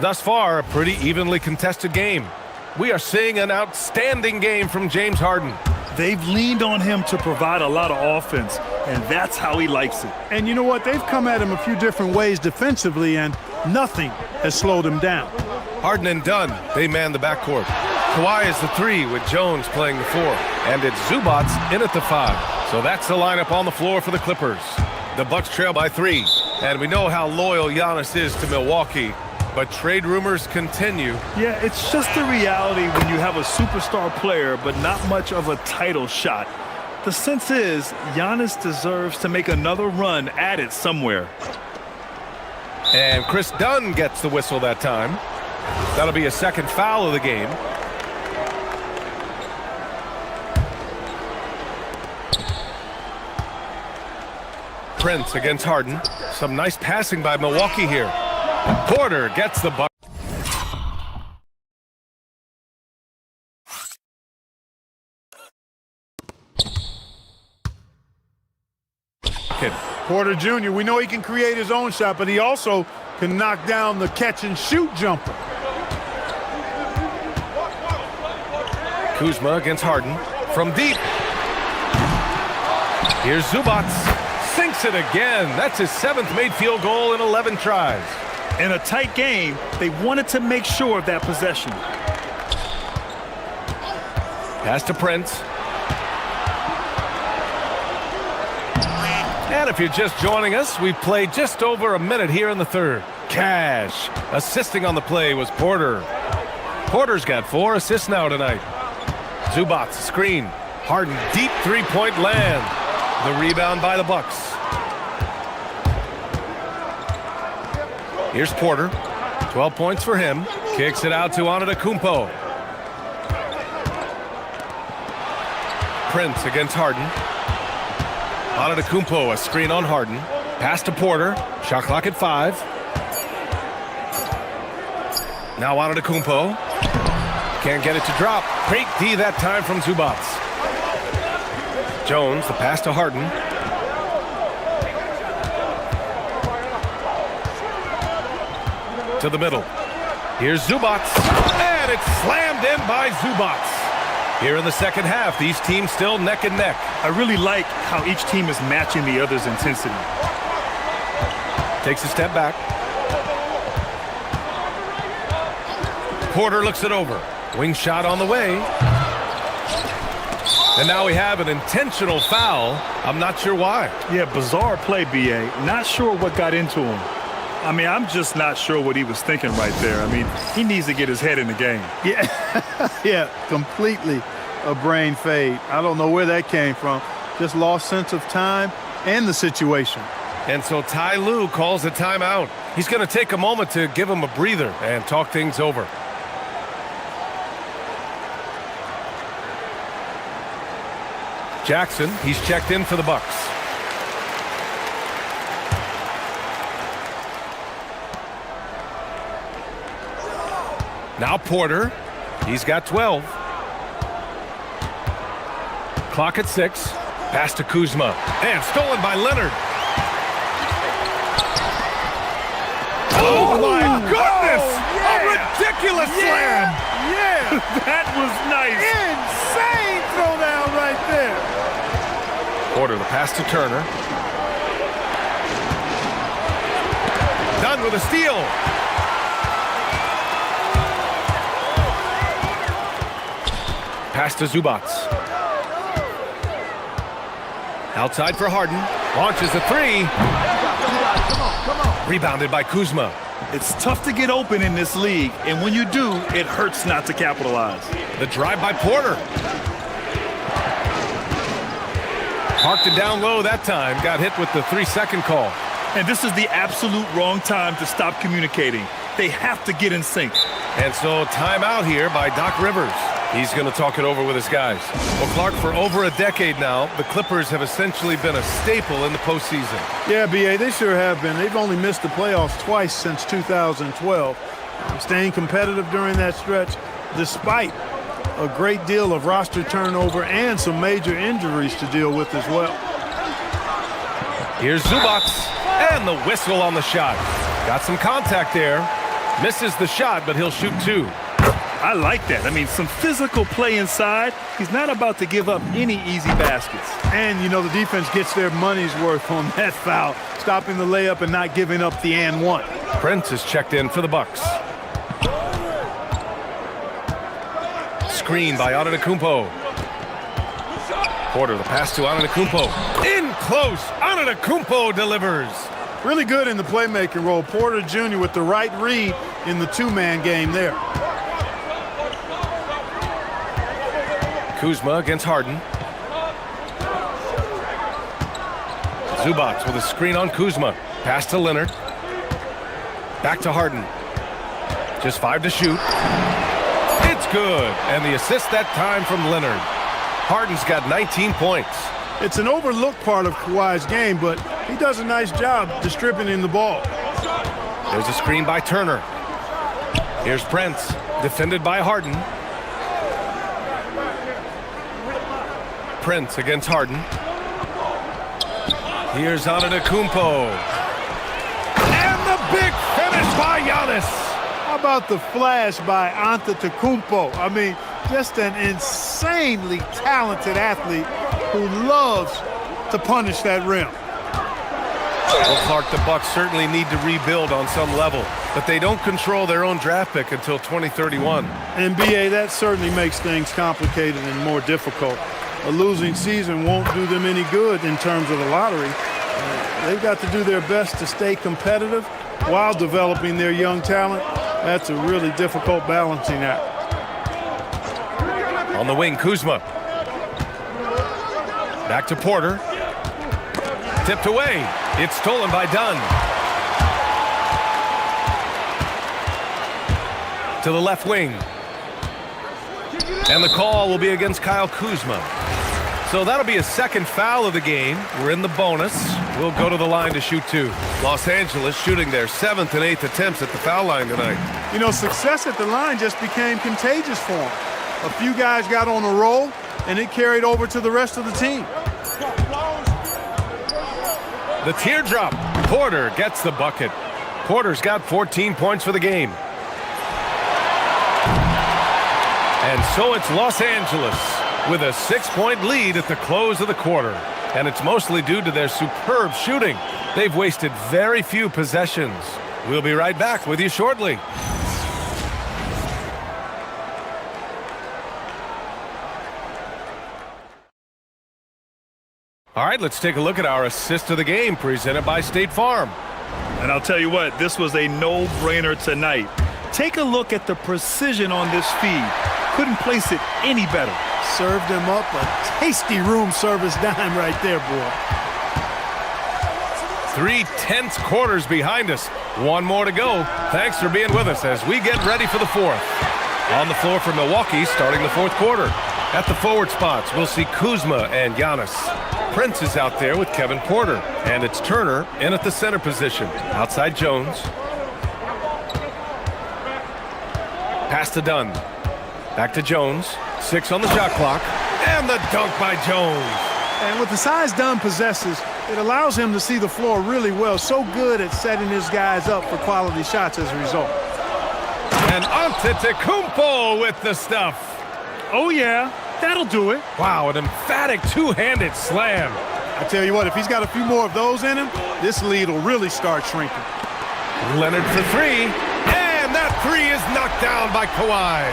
Thus far, a pretty evenly contested game. We are seeing an outstanding game from James Harden. They've leaned on him to provide a lot of offense, and that's how he likes it. And you know what? They've come at him a few different ways defensively, and nothing has slowed him down. Harden and Dunn, they man the backcourt. Kawhi is the 3 with Jones playing the 4. And it's Zubats in at the 5. So that's the lineup on the floor for the Clippers. The Bucks trail by 3. And we know how loyal Giannis is to Milwaukee. But trade rumors continue. Yeah, it's just the reality when you have a superstar player but not much of a title shot. The sense is Giannis deserves to make another run at it somewhere. And Chris Dunn gets the whistle that time. That'll be a second foul of the game. Prince against Harden. Some nice passing by Milwaukee here. Porter gets the bucket. Porter Jr., we know he can create his own shot, but he also can knock down the catch-and-shoot jumper. Kuzma against Harden. From deep. Here's Zubats. Sinks it again. That's his 7th made field goal in 11 tries. In a tight game, they wanted to make sure of that possession. Pass to Prince. And if you're just joining us, we've played just over a minute here in the 3rd. Cash. Assisting on the play was Porter. Porter's got 4 assists now tonight. Zubats, screen. Harden, deep 3-point land. The rebound by the Bucks. Here's Porter. 12 points for him. Kicks it out to Antetokounmpo. Prince against Harden. Antetokounmpo, a screen on Harden. Pass to Porter. Shot clock at 5. Now Antetokounmpo. Can't get it to drop. Great D that time from Zubats. Jones, the pass to Harden. To the middle. Here's Zubats. And it's slammed in by Zubats. Here in the second half, these teams still neck and neck. I really like how each team is matching the other's intensity. Takes a step back. Porter looks it over. Wing shot on the way. And now we have an intentional foul. I'm not sure why. Yeah, bizarre play, B.A. Not sure what got into him. I mean, I'm just not sure what he was thinking right there. I mean, he needs to get his head in the game. Yeah, yeah, completely a brain fade. I don't know where that came from. Just lost sense of time and the situation. And so Ty Lue calls a timeout. He's going to take a moment to give him a breather and talk things over. Jackson, he's checked in for the Bucks. Now Porter, he's got 12. Clock at 6. Pass to Kuzma. And stolen by Leonard. Oh my goodness! A ridiculous slam! Yeah! That was nice. Insane throwdown right there. Porter, the pass to Turner. Dunn with a steal. Pass to Zubats. Outside for Harden. Launches a 3. Rebounded by Kuzma. It's tough to get open in this league, and when you do, it hurts not to capitalize. The drive by Porter. Parked it down low that time. Got hit with the 3-second call. And this is the absolute wrong time to stop communicating. They have to get in sync. And so timeout here by Doc Rivers. He's going to talk it over with his guys. Well, Clark, for over a decade now, the Clippers have essentially been a staple in the postseason. Yeah, B.A., they sure have been. They've only missed the playoffs twice since 2012. Staying competitive during that stretch, despite a great deal of roster turnover and some major injuries to deal with as well. Here's Zubats, and the whistle on the shot. Got some contact there. Misses the shot, but he'll shoot 2. I like that. I mean, some physical play inside. He's not about to give up any easy baskets. And, you know, the defense gets their money's worth on that foul, stopping the layup and not giving up the and one. Prince is checked in for the Bucks. Screen by Antetokounmpo. Porter, the pass to Antetokounmpo. In close, Antetokounmpo delivers. Really good in the playmaking role. Porter Jr. with the right read in the two-man game there. Kuzma against Harden. Zubac with a screen on Kuzma. Pass to Leonard. Back to Harden. Just 5 to shoot. It's good. And the assist that time from Leonard. Harden's got 19 points. It's an overlooked part of Kawhi's game, but he does a nice job distributing the ball. There's a screen by Turner. Here's Prince, defended by Harden. Prince against Harden. Here's Antetokounmpo. And the big finish by Giannis. How about the flash by Antetokounmpo? I mean, just an insanely talented athlete who loves to punish that rim. Well, Clark, the Bucks certainly need to rebuild on some level, but they don't control their own draft pick until 2031. And BA, that certainly makes things complicated and more difficult. A losing season won't do them any good in terms of the lottery. They've got to do their best to stay competitive while developing their young talent. That's a really difficult balancing act. On the wing, Kuzma. Back to Porter. Tipped away. It's stolen by Dunn. To the left wing. And the call will be against Kyle Kuzma. So that'll be a second foul of the game. We're in the bonus. We'll go to the line to shoot 2. Los Angeles shooting their 7th and 8th attempts at the foul line tonight. You know, success at the line just became contagious for them. A few guys got on a roll, and it carried over to the rest of the team. The teardrop. Porter gets the bucket. Porter's got 14 points for the game. And so it's Los Angeles with a 6-point lead at the close of the quarter. And it's mostly due to their superb shooting. They've wasted very few possessions. We'll be right back with you shortly. All right, let's take a look at our assist of the game presented by State Farm. And I'll tell you what, this was a no-brainer tonight. Take a look at the precision on this feed. Couldn't place it any better. Served him up a tasty room service dime right there, boy. 3 tense quarters behind us. One more to go. Thanks for being with us as we get ready for the 4th. On the floor for Milwaukee starting the 4th quarter. At the forward spots, we'll see Kuzma and Giannis. Prince is out there with Kevin Porter. And it's Turner in at the center position. Outside Jones. Pass to Dunn. Back to Jones. 6 on the shot clock. And the dunk by Jones. And with the size Dunn possesses, it allows him to see the floor really well. So good at setting his guys up for quality shots as a result. And Antetokounmpo with the stuff. Oh, yeah. That'll do it. Wow, an emphatic two-handed slam. I tell you what, if he's got a few more of those in him, this lead will really start shrinking. Leonard for 3. And that 3 is knocked down by Kawhi.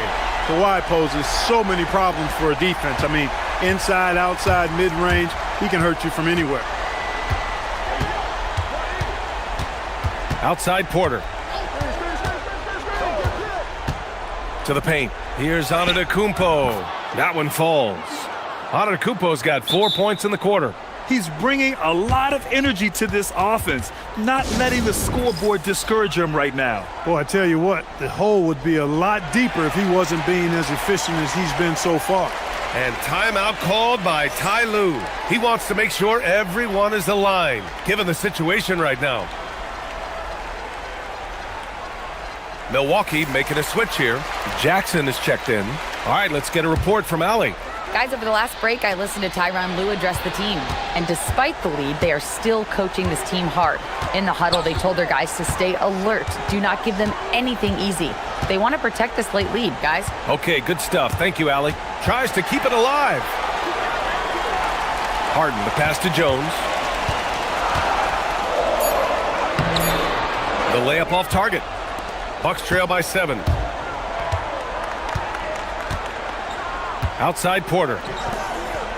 Kawhi poses so many problems for a defense. I mean, inside, outside, mid-range, he can hurt you from anywhere. Outside Porter. To the paint. Here's Antetokounmpo. That one falls. Antetokounmpo's got 4 points in the quarter. He's bringing a lot of energy to this offense, not letting the scoreboard discourage him right now. Boy, I tell you what, the hole would be a lot deeper if he wasn't being as efficient as he's been so far. And timeout called by Ty Lue. He wants to make sure everyone is aligned, given the situation right now. Milwaukee making a switch here. Jackson is checked in. All right, let's get a report from Allie. Guys, over the last break, I listened to Tyronn Lue address the team. And despite the lead, they are still coaching this team hard. In the huddle, they told their guys to stay alert. Do not give them anything easy. They want to protect this late lead, guys. Okay, good stuff. Thank you, Allie. Tries to keep it alive. Harden, the pass to Jones. The layup off target. Bucks trail by 7. Outside Porter.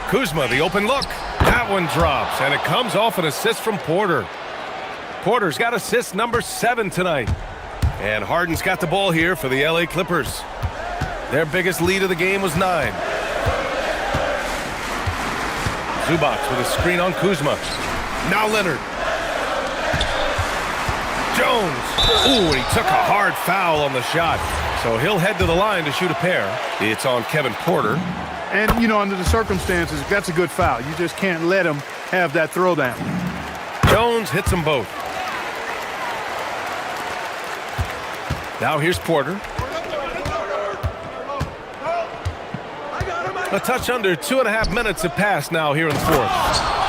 Kuzma, the open look. That one drops, and it comes off an assist from Porter. Porter's got assist number 7 tonight. And Harden's got the ball here for the LA Clippers. Their biggest lead of the game was 9. Zubac with a screen on Kuzma. Now Leonard. Jones. Ooh, and he took a hard foul on the shot. So he'll head to the line to shoot a pair. It's on Kevin Porter. And, you know, under the circumstances, that's a good foul. You just can't let him have that throwdown. Jones hits them both. Now here's Porter. A touch under 2.5 minutes have passed now here in the fourth.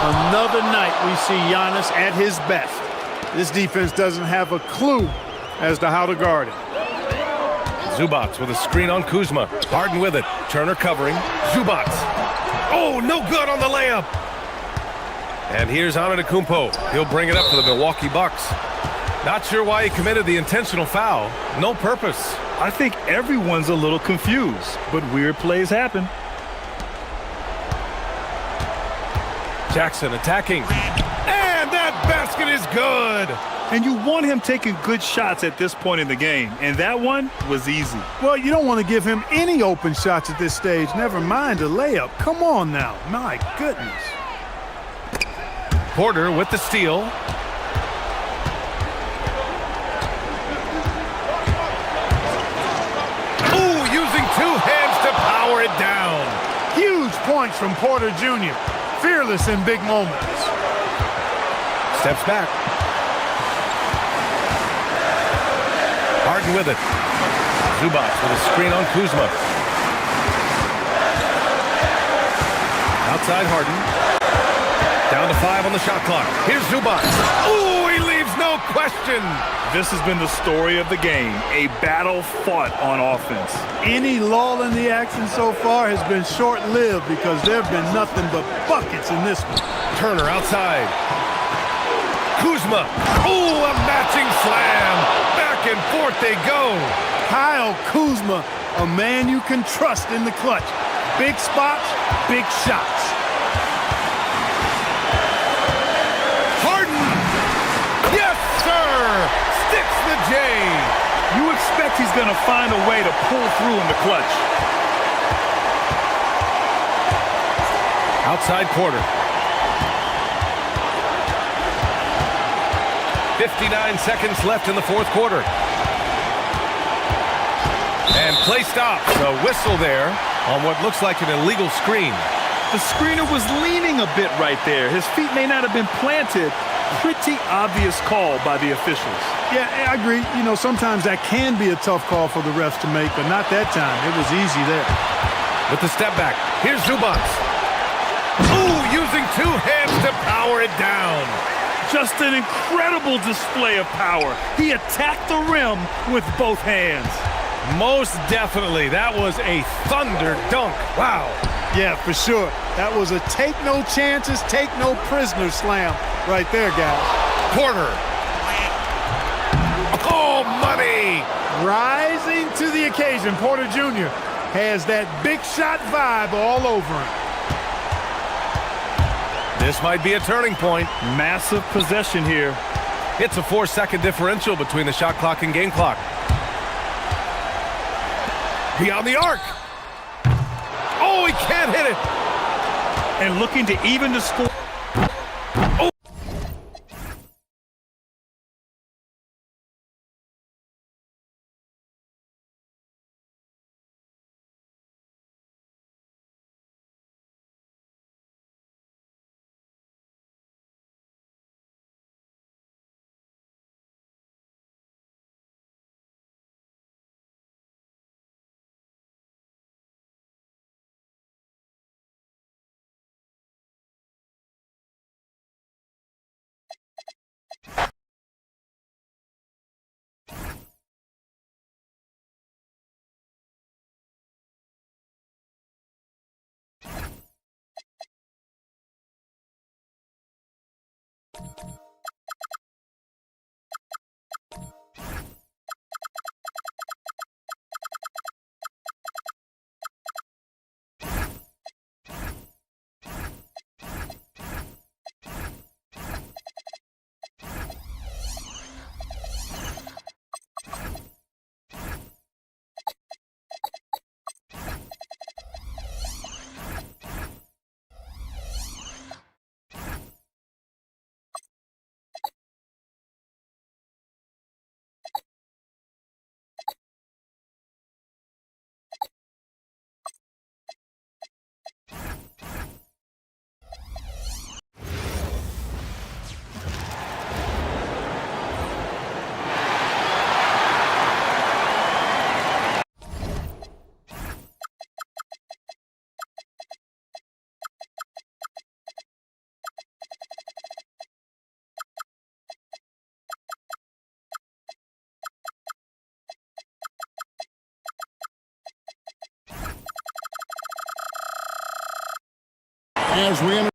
Another night we see Giannis at his best. This defense doesn't have a clue as to how to guard it. Zubac with a screen on Kuzma. Harden with it. Turner covering. Zubac. Oh, no good on the layup. And here's Antetokounmpo. He'll bring it up for the Milwaukee Bucks. Not sure why he committed the intentional foul. No purpose. I think everyone's a little confused, but weird plays happen. Jackson attacking. And that basket is good. And you want him taking good shots at this point in the game, and that one was easy. Well, you don't want to give him any open shots at this stage, never mind a layup. Come on now, my goodness. Porter with the steal. Ooh, using 2 hands to power it down. Huge points from Porter Jr., fearless in big moments. Steps back. Harden with it. Zubac with a screen on Kuzma. Outside Harden. Down to 5 on the shot clock. Here's Zubac. Ooh, he leaves no question. This has been the story of the game, a battle fought on offense. Any lull in the action so far has been short-lived because there have been nothing but buckets in this one. Turner outside. Kuzma. Ooh, a matching slam. Back and forth they go. Kyle Kuzma, a man you can trust in the clutch. Big spots, big shots. Harden. Yes, sir. Sticks the J. You expect he's going to find a way to pull through in the clutch. Outside Porter. 59 seconds left in the fourth quarter. And play stops. A whistle there on what looks like an illegal screen. The screener was leaning a bit right there. His feet may not have been planted. Pretty obvious call by the officials. Yeah, I agree. You know, sometimes that can be a tough call for the refs to make, but not that time. It was easy there. With the step back, here's Zubac. Ooh, using 2 hands to power it down. Just an incredible display of power. He attacked the rim with both hands. Most definitely. That was a thunder dunk. Wow. Yeah, for sure. That was a take no chances, take no prisoners slam right there, guys. Porter. Oh, money. Rising to the occasion, Porter Jr. has that big shot vibe all over him. This might be a turning point. Massive possession here. It's a 4-second differential between the shot clock and game clock. Beyond the arc. Oh, he can't hit it. And looking to even the score. As we enter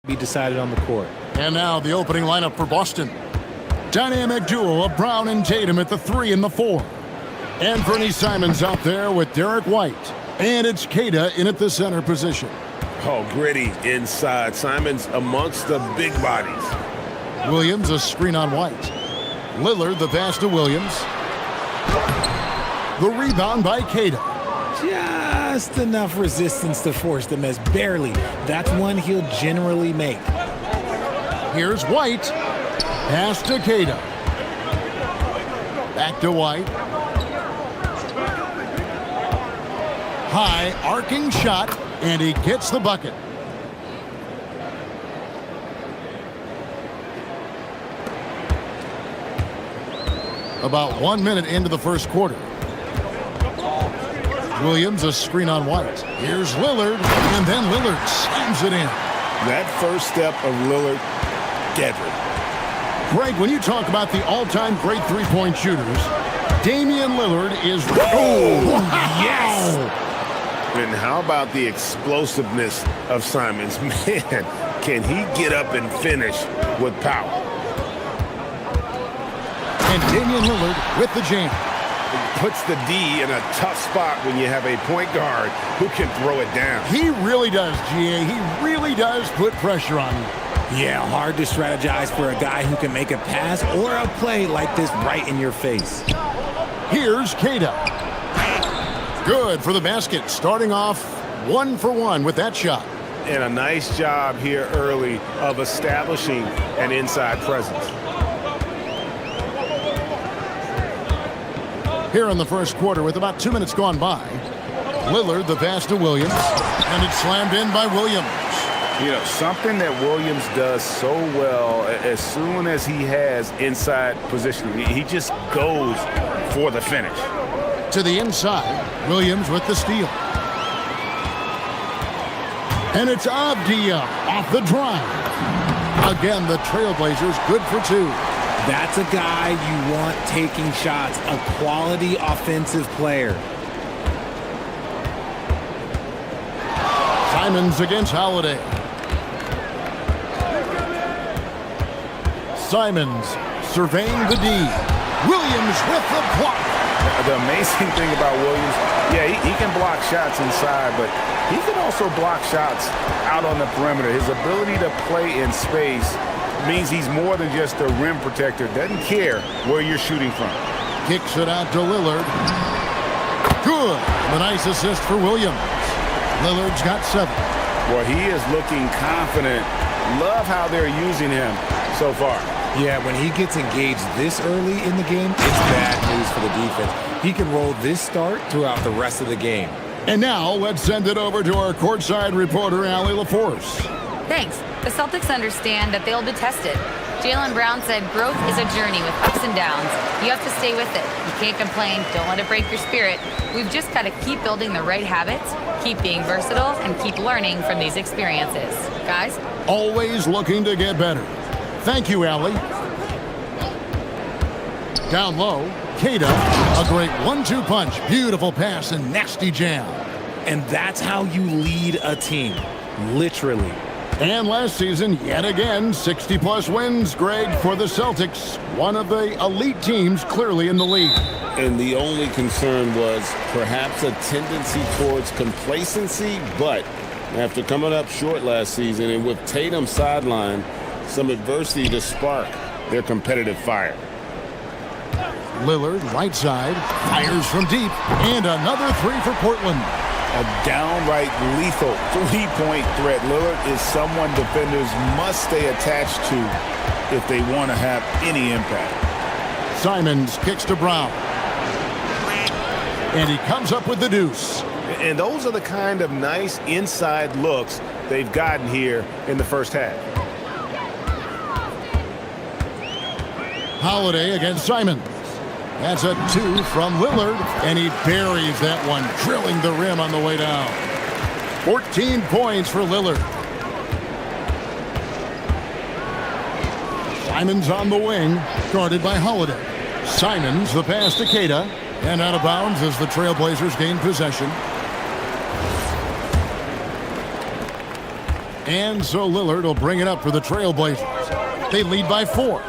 be decided on the court. And now the opening lineup for Boston. Dynamic duo of Brown and Tatum at the 3 and the 4. Anthony Simons out there with Derek White. And it's Queta in at the center position. Oh, gritty inside. Simons amongst the big bodies. Williams a screen on White. Lillard the pass to Williams. The rebound by Queta. Just enough resistance to force the miss. Barely. That's one he'll generally make. Here's White. Pass to Queta. Back to White. High arcing shot, and he gets the bucket. About 1 minute into the first quarter. Williams a screen on White. Here's Lillard, and then Lillard slams it in. That first step of Lillard, deadly. Greg, when you talk about the all-time great three-point shooters, Damian Lillard is... Oh, wow. Yes! And how about the explosiveness of Simons? Man, can he get up and finish with power? And Damian Lillard with the jam. Puts the D in a tough spot when you have a point guard who can throw it down. He really does, GA. He really does put pressure on you. Yeah, hard to strategize for a guy who can make a pass or a play like this right in your face. Here's Queta. Good for the basket, starting off 1 for 1 with that shot. And a nice job here early of establishing an inside presence. Here in the first quarter with about 2 minutes gone by. Lillard the pass to Williams, and it's slammed in by Williams. You know, something that Williams does so well, as soon as he has inside positioning, he just goes for the finish. To the inside, Williams with the steal. And it's Avdia off the drive. Again, the Trailblazers good for 2. That's a guy you want taking shots, a quality offensive player. Simons against Holiday. Simons surveying the D. Williams with the block. The amazing thing about Williams, yeah, he can block shots inside, but he can also block shots out on the perimeter. His ability to play in space means he's more than just a rim protector. Doesn't care where you're shooting from. Kicks it out to Lillard. Good. A nice assist for Williams. Lillard's got 7. Well, he is looking confident. Love how they're using him so far. Yeah, when he gets engaged this early in the game, it's bad news for the defense. He can roll this start throughout the rest of the game. And now let's send it over to our courtside reporter, Allie LaForce. Thanks. The Celtics understand that they'll be tested. Jaylen Brown said growth is a journey with ups and downs. You have to stay with it. You can't complain. Don't let it break your spirit. We've just got to keep building the right habits, keep being versatile, and keep learning from these experiences. Guys? Always looking to get better. Thank you, Allie. Down low, Queta, a great 1-2 punch, beautiful pass, and nasty jam. And that's how you lead a team, literally. And last season, yet again, 60-plus wins, Greg, for the Celtics. One of the elite teams clearly in the league. And the only concern was perhaps a tendency towards complacency, but after coming up short last season and with Tatum sidelined, some adversity to spark their competitive fire. Lillard, right side, fires from deep, and another 3 for Portland. A downright lethal three-point threat. Lillard is someone defenders must stay attached to if they want to have any impact. Simons kicks to Brown. And he comes up with the deuce. And those are the kind of nice inside looks they've gotten here in the first half. Holiday against Simons. That's a 2 from Lillard, and he buries that one, drilling the rim on the way down. 14 points for Lillard. Simons on the wing, guarded by Holiday. Simons, the pass to Queta, and out of bounds as the Trailblazers gain possession. And so Lillard will bring it up for the Trailblazers. They lead by 4.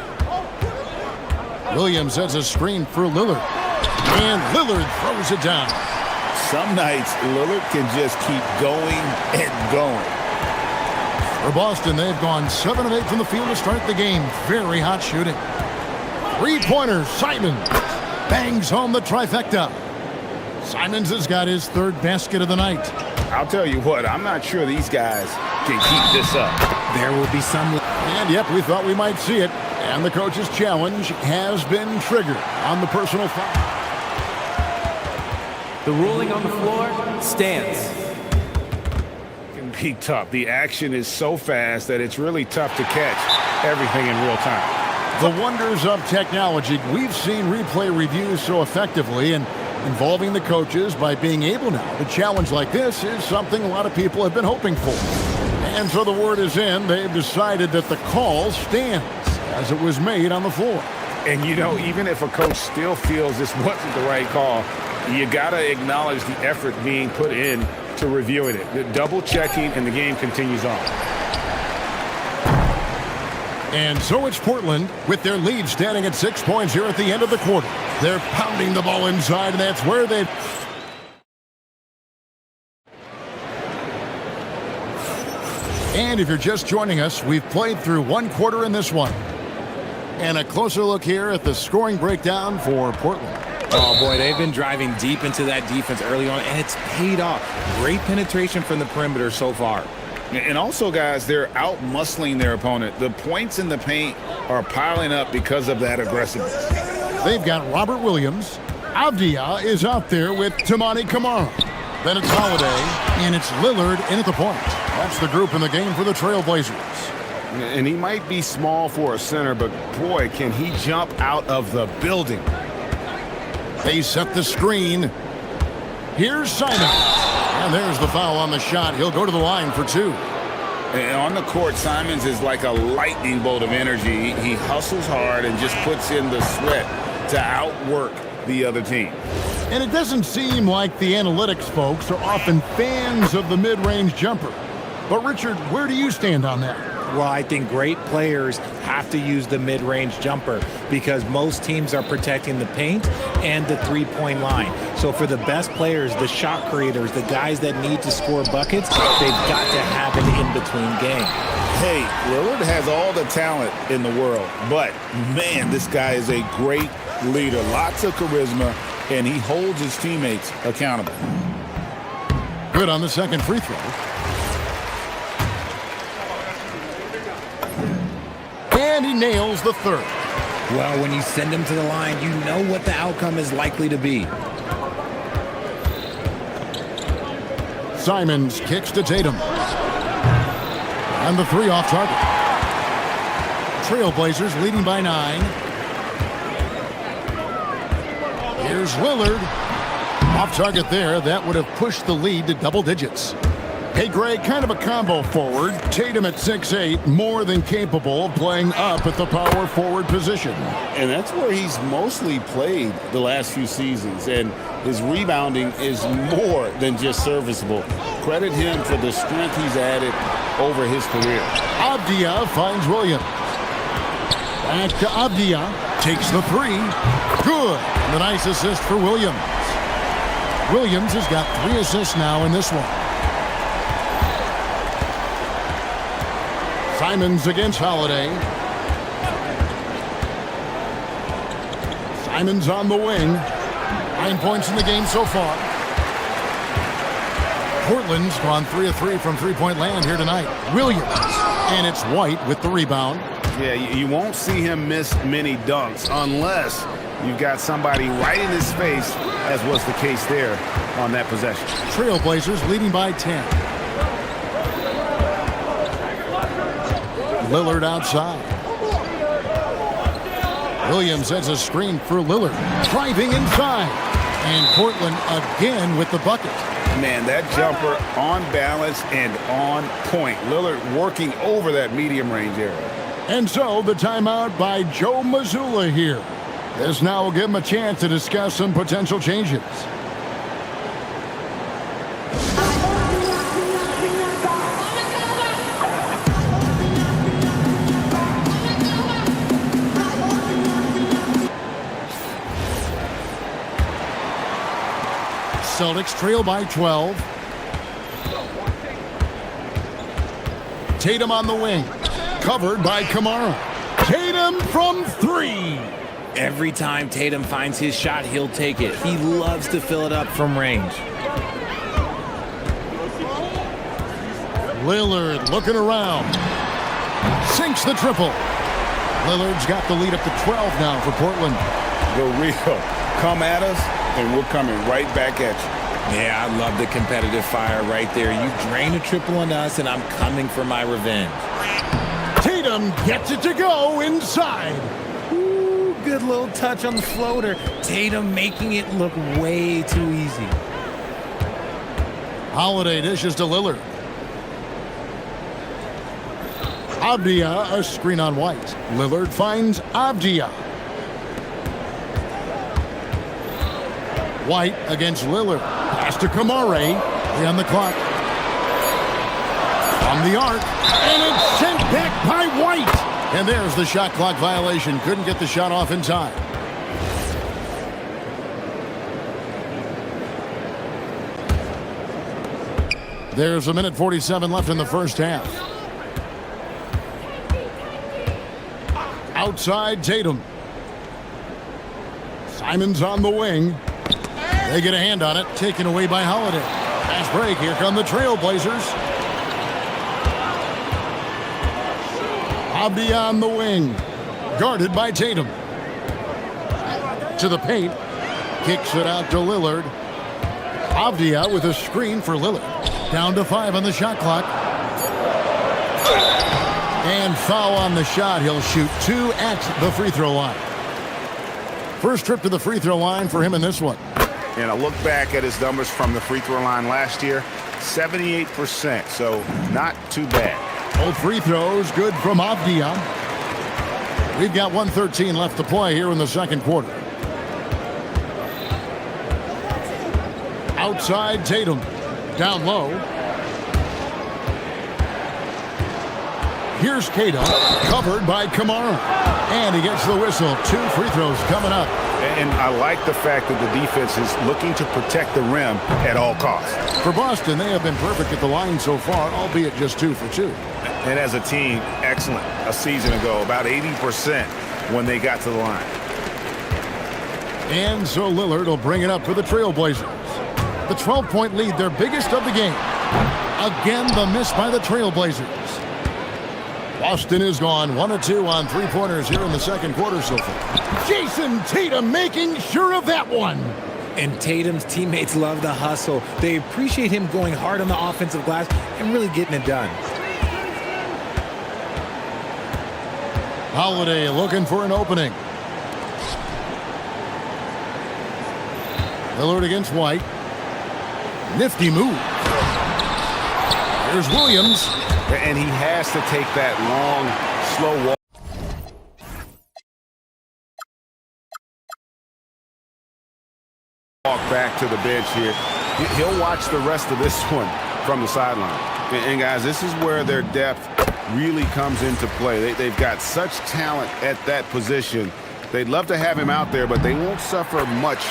Williams sets a screen for Lillard. And Lillard throws it down. Some nights, Lillard can just keep going and going. For Boston, they've gone 7 of 8 from the field to start the game. Very hot shooting. 3-pointer, Simons bangs home the trifecta. Simons has got his 3rd basket of the night. I'll tell you what, I'm not sure these guys can keep this up. There will be some... And yep, we thought we might see it. And the coach's challenge has been triggered on the personal foul. The ruling on the floor stands. It can be tough. The action is so fast that it's really tough to catch everything in real time. The wonders of technology. We've seen replay reviews so effectively, and involving the coaches by being able now to challenge like this is something a lot of people have been hoping for. And so the word is in. They've decided that the call stands as it was made on the floor. And, you know, even if a coach still feels this wasn't the right call, you got to acknowledge the effort being put in to reviewing it. The double checking, and the game continues on. And so it's Portland with their lead standing at 6 points here at the end of the quarter. They're pounding the ball inside, and that's where they... And if you're just joining us, we've played through 1 quarter in this one. And a closer look here at the scoring breakdown for Portland. Oh, boy, they've been driving deep into that defense early on, and it's paid off. Great penetration from the perimeter so far. And also, guys, they're out-muscling their opponent. The points in the paint are piling up because of that aggressiveness. They've got Robert Williams. Avdia is out there with Tamani Kamara. Then it's Holiday, and it's Lillard in at the point. That's the group in the game for the Trailblazers. And he might be small for a center, but boy, can he jump out of the building. They set the screen. Here's Simons. And there's the foul on the shot. He'll go to the line for 2. And on the court, Simons is like a lightning bolt of energy. He hustles hard and just puts in the sweat to outwork the other team. And it doesn't seem like the analytics folks are often fans of the mid-range jumper. But Richard, where do you stand on that? Well, I think great players have to use the mid-range jumper because most teams are protecting the paint and the three-point line. So for the best players, the shot creators, the guys that need to score buckets, they've got to have it in between games. Hey, Lillard has all the talent in the world, but man, this guy is a great leader. Lots of charisma, and he holds his teammates accountable. Good on the second free throw. And he nails the third. Well, when you send him to the line, you know what the outcome is likely to be. Simons kicks to Tatum. And the 3 off target. Trailblazers leading by 9. Here's Lillard. Off target there. That would have pushed the lead to double digits. Hey, Greg, kind of a combo forward. Tatum at 6'8", more than capable of playing up at the power forward position. And that's where he's mostly played the last few seasons. And his rebounding is more than just serviceable. Credit him for the strength he's added over his career. Avdia finds Williams. Back to Avdia. Takes the 3. Good. And a nice assist for Williams. Williams has got 3 assists now in this one. Simons against Holiday. Simons on the wing. 9 points in the game so far. Portland's gone 3 of 3 from three-point land here tonight. Williams. And it's White with the rebound. Yeah, you won't see him miss many dunks unless you've got somebody right in his face, as was the case there on that possession. Trailblazers leading by 10. Lillard outside. Williams has a screen for Lillard. Driving inside. And Portland again with the bucket. Man, that jumper on balance and on point. Lillard working over that medium range area. And so the timeout by Joe Mazzulla here. This now will give him a chance to discuss some potential changes. Celtics trail by 12. Tatum on the wing. Covered by Kamara. Tatum from 3. Every time Tatum finds his shot, he'll take it. He loves to fill it up from range. Lillard looking around. Sinks the triple. Lillard's got the lead up to 12 now for Portland. The real. Come at us, and we're coming right back at you. Yeah, I love the competitive fire right there. You drain a triple on us, and I'm coming for my revenge. Tatum gets it to go inside. Ooh, good little touch on the floater. Tatum making it look way too easy. Holiday dishes to Lillard. Avdia, a screen on White. Lillard finds Avdia. White against Lillard. Pass to Kamare. 3 on the clock. From the arc. And it's sent back by White. And there's the shot clock violation. Couldn't get the shot off in time. There's a minute 47 left in the first half. Outside Tatum. Simon's on the wing. They get a hand on it, taken away by Holiday. Fast break, here come the Trailblazers. Abdi on the wing. Guarded by Tatum. To the paint. Kicks it out to Lillard. Avdia with a screen for Lillard. Down to 5 on the shot clock. And foul on the shot. He'll shoot 2 at the free throw line. First trip to the free throw line for him in this one. And I look back at his numbers from the free throw line last year, 78%, so not too bad. Both free throws good from Avdia. We've got 1:13 left to play here in the second quarter. Outside Tatum. Down low. Here's Kata, covered by Kamara. And he gets the whistle. 2 free throws coming up. And I like the fact that the defense is looking to protect the rim at all costs. For Boston, they have been perfect at the line so far, albeit just 2 for 2. And as a team, excellent. A season ago, about 80% when they got to the line. And so Lillard will bring it up for the Trailblazers. The 12-point lead, their biggest of the game. Again, the miss by the Trailblazers. Boston is gone 1 of 2 on 3-pointers here in the second quarter so far. Jason Tatum making sure of that one. And Tatum's teammates love the hustle. They appreciate him going hard on the offensive glass and really getting it done. Holiday looking for an opening. Lillard against White. Nifty move. Here's Williams. And he has to take that long, slow walk. Back to the bench here. He'll watch the rest of this one from the sideline. And guys, this is where their depth really comes into play. They've got such talent at that position. They'd love to have him out there, but they won't suffer much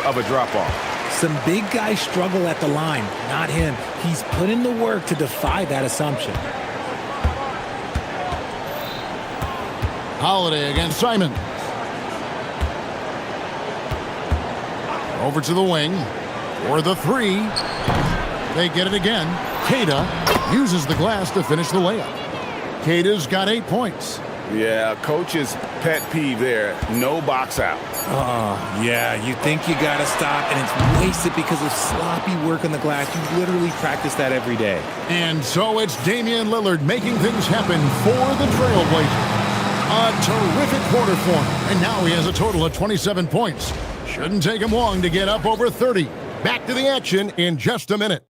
of a drop-off. Some big guys struggle at the line, not him. He's put in the work to defy that assumption. Holiday against Simon. Over to the wing for the 3. They get it again. Kata uses the glass to finish the layup. Kata's got 8 points. Yeah, coach's pet peeve there. No box out. Oh, yeah, you think you got to stop, and it's wasted because of sloppy work on the glass. You literally practice that every day. And so it's Damian Lillard making things happen for the Trailblazers. A terrific quarter for him, and now he has a total of 27 points. Shouldn't take him long to get up over 30. Back to the action in just a minute.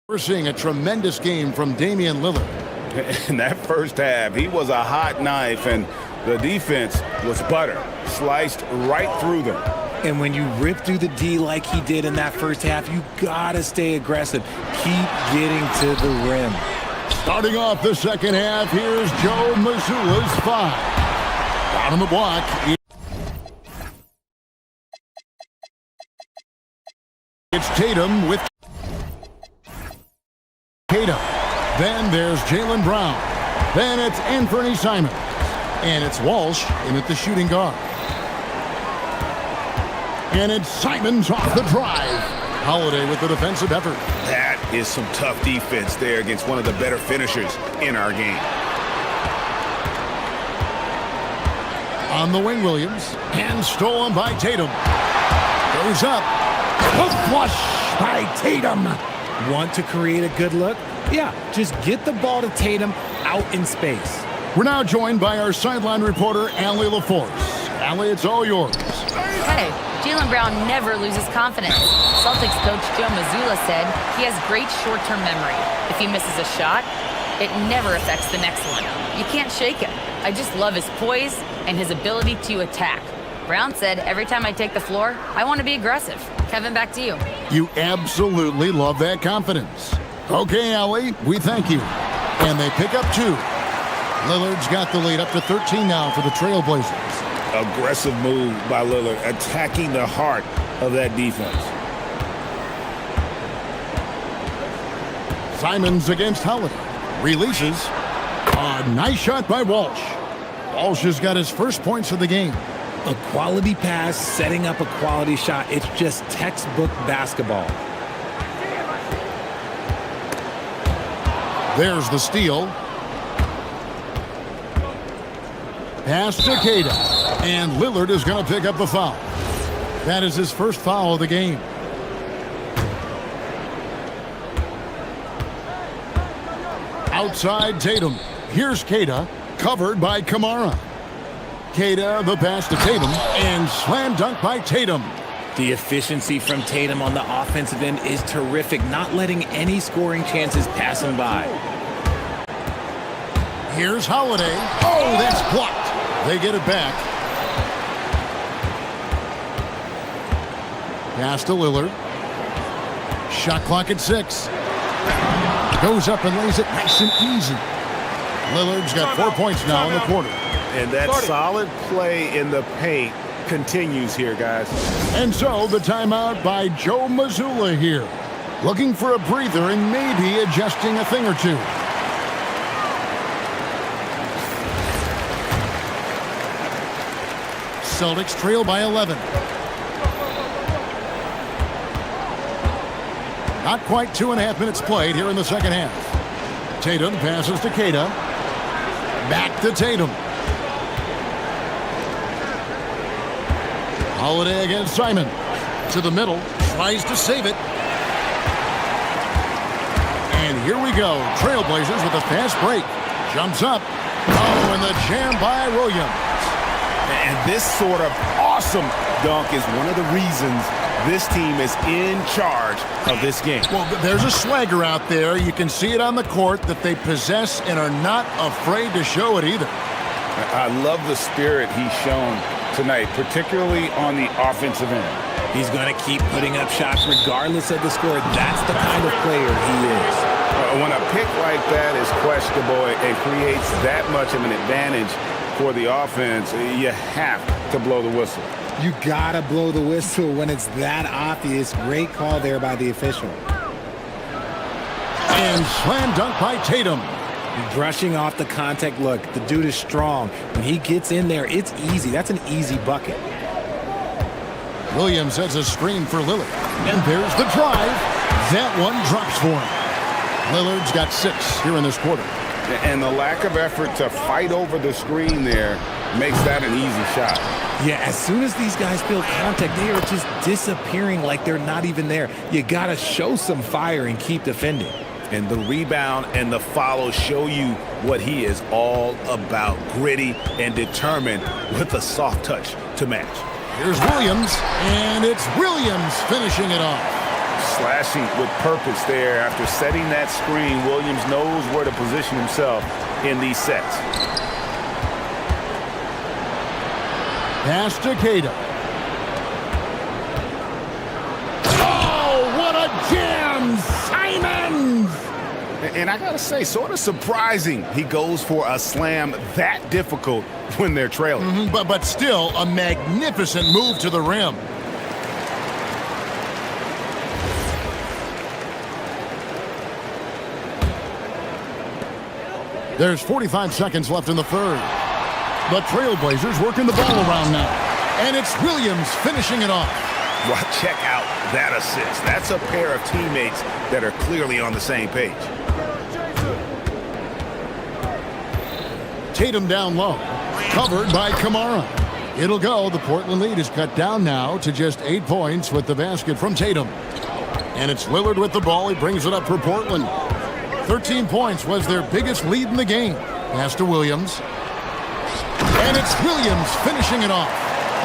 We're seeing a tremendous game from Damian Lillard. In that first half, he was a hot knife, and the defense was butter, sliced right through them. And when you rip through the D like he did in that first half, you gotta stay aggressive. Keep getting to the rim. Starting off the second half, here's Joe Mazzulla's 5. Down on the block. It's Tatum with Tatum. Then there's Jaylen Brown. Then it's Anthony Simons. And it's Walsh in at the shooting guard. And it's Simons off the drive. Holiday with the defensive effort. That is some tough defense there against one of the better finishers in our game. On the wing, Williams. And stolen by Tatum. Goes up. A flush by Tatum. Want to create a good look? Yeah, just get the ball to Tatum out in space. We're now joined by our sideline reporter, Allie LaForce. Allie, it's all yours. Hey, Jaylen Brown never loses confidence. Celtics coach Joe Mazzulla said he has great short-term memory. If he misses a shot, it never affects the next one. You can't shake him. I just love his poise and his ability to attack. Brown said, every time I take the floor, I want to be aggressive. Kevin, back to you. You absolutely love that confidence. Okay, Allie, we thank you. And they pick up 2. Lillard's got the lead up to 13 now for the Trailblazers. Aggressive move by Lillard, attacking the heart of that defense. Simons against Holiday. Releases. A nice shot by Walsh. Walsh has got his first points of the game. A quality pass, setting up a quality shot. It's just textbook basketball. There's the steal. Pass to Queta. And Lillard is going to pick up the foul. That is his first foul of the game. Outside Tatum. Here's Queta, covered by Kamara. Queta, the pass to Tatum, and slam dunk by Tatum. The efficiency from Tatum on the offensive end is terrific, not letting any scoring chances pass him by. Here's Holiday. Oh, that's blocked. They get it back. Pass to Lillard. Shot clock at 6. Goes up and lays it nice and easy. Lillard's got 4 points now in the quarter. And that solid play in the paint continues here, guys. And so the timeout by Joe Mazzulla here. Looking for a breather and maybe adjusting a thing or two. Celtics trail by 11. Not quite 2.5 minutes played here in the second half. Tatum passes to Queta. Back to Tatum. Holiday against Simon. To the middle. Tries to save it. And here we go. Trailblazers with a fast break. Jumps up. Oh, and the jam by Williams. And this sort of awesome dunk is one of the reasons this team is in charge of this game. Well, there's a swagger out there. You can see it on the court that they possess and are not afraid to show it either. I love the spirit he's shown tonight, particularly on the offensive end. He's going to keep putting up shots regardless of the score. That's the kind of player he is. When a pick like that is questionable and creates that much of an advantage for the offense, you have to blow the whistle. You got to blow the whistle when it's that obvious. Great call there by the official. And slam dunk by Tatum. Brushing off the contact. Look, the dude is strong. When he gets in there, it's easy. That's an easy bucket. Williams has a screen for Lillard. And there's the drive. That one drops for him. Lillard's got 6 here in this quarter. And the lack of effort to fight over the screen there makes that an easy shot. Yeah, as soon as these guys feel contact, they are just disappearing like they're not even there. You got to show some fire and keep defending. And the rebound and the follow show you what he is all about. Gritty and determined with a soft touch to match. Here's Williams, and it's Williams finishing it off. Slashing with purpose there. After setting that screen, Williams knows where to position himself in these sets. Pass to Cato. Oh, what a jam! Simons! And I gotta say, sort of surprising he goes for a slam that difficult when they're trailing. But still a magnificent move to the rim. There's 45 seconds left in the third. The Trailblazers working the ball around now. And it's Williams finishing it off. Well, check out that assist. That's a pair of teammates that are clearly on the same page. Tatum down low. Covered by Kamara. It'll go. The Portland lead is cut down now to just 8 points with the basket from Tatum. And it's Lillard with the ball. He brings it up for Portland. 13 points was their biggest lead in the game. Pass to Williams. And it's Williams finishing it off.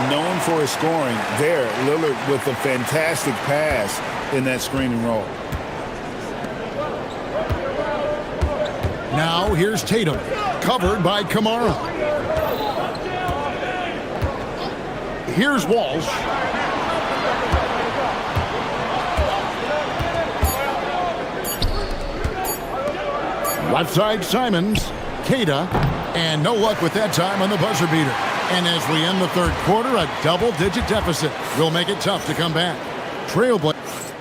Known for his scoring, there, Lillard with a fantastic pass in that screen and roll. Now here's Tatum. Covered by Kamara. Here's Walsh. Left side Simons, Queta, and no luck with that time on the buzzer beater. And as we end the third quarter, a double-digit deficit will make it tough to come back. Trailblazers.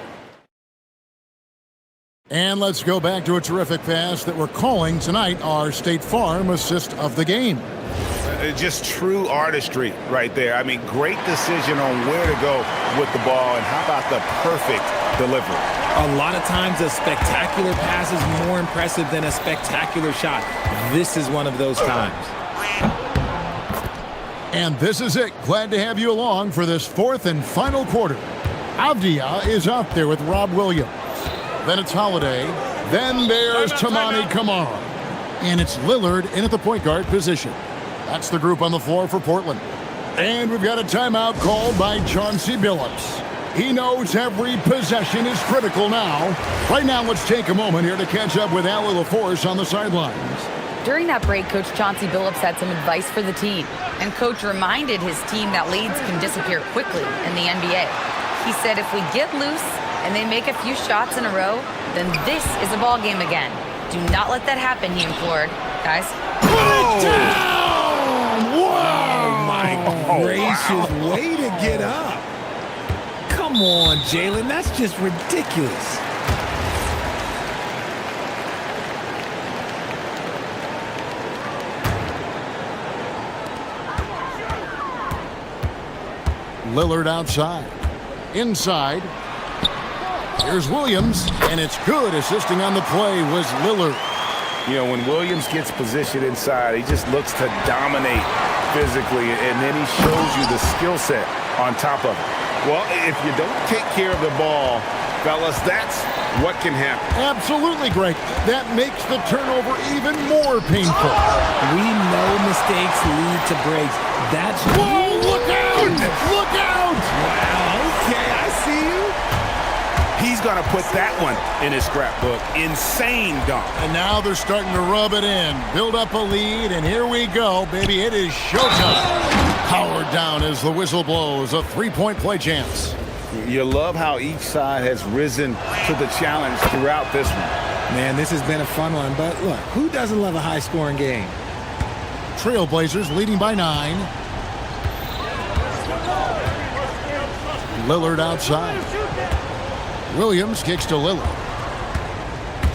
And let's go back to a terrific pass that we're calling tonight our State Farm assist of the game. Just true artistry right there. I mean, great decision on where to go with the ball, and how about the perfect delivery? A lot of times a spectacular pass is more impressive than a spectacular shot. This is one of those times. And this is it. Glad to have you along for this fourth and final quarter. Avdia is out there with Rob Williams. Then it's Holiday. Then there's Tamani Kamara. And it's Lillard in at the point guard position. That's the group on the floor for Portland. And we've got a timeout called by Chauncey Billups. He knows every possession is critical now. Right now, let's take a moment here to catch up with Allie LaForce on the sidelines. During that break, Coach Chauncey Billups had some advice for the team. And Coach reminded his team that leads can disappear quickly in the NBA. He said if we get loose and they make a few shots in a row, then this is a ball game again. Do not let that happen, he implored. Guys. Oh, my gracious. Way to get up. Come on, Jalen. That's just ridiculous. Lillard outside. Inside. Here's Williams, and it's good. Assisting on the play was Lillard. You know, when Williams gets positioned inside, he just looks to dominate physically, and then he shows you the skill set on top of it. Well, if you don't take care of the ball, fellas, that's what can happen. Absolutely, Greg. That makes the turnover even more painful. We know mistakes lead to breaks. That's... Whoa, look out! Goodness. Look out! Wow, okay, I see you. He's going to put that one in his scrapbook. Insane dunk. And now they're starting to rub it in. Build up a lead, and here we go, baby. It is showtime. Powered down as the whistle blows. A three-point play chance. You love how each side has risen to the challenge throughout this one. Man, this has been a fun one, but look, who doesn't love a high-scoring game? Trailblazers leading by 9. Lillard outside. Williams kicks to Lillard.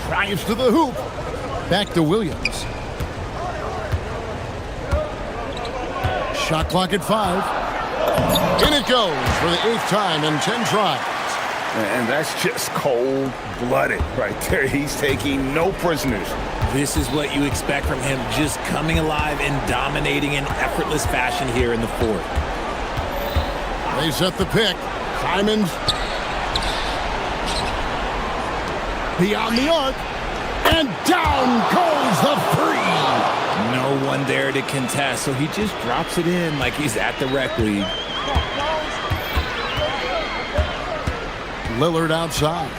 Drives to the hoop. Back to Williams. Shot clock at 5. In it goes for the 8th time in 10 tries. And that's just cold-blooded right there. He's taking no prisoners. This is what you expect from him, just coming alive and dominating in effortless fashion here in the fourth. They set the pick. Simons. Beyond the arc. And down goes the three. No one there to contest, so he just drops it in like he's at the rec league. Lillard outside.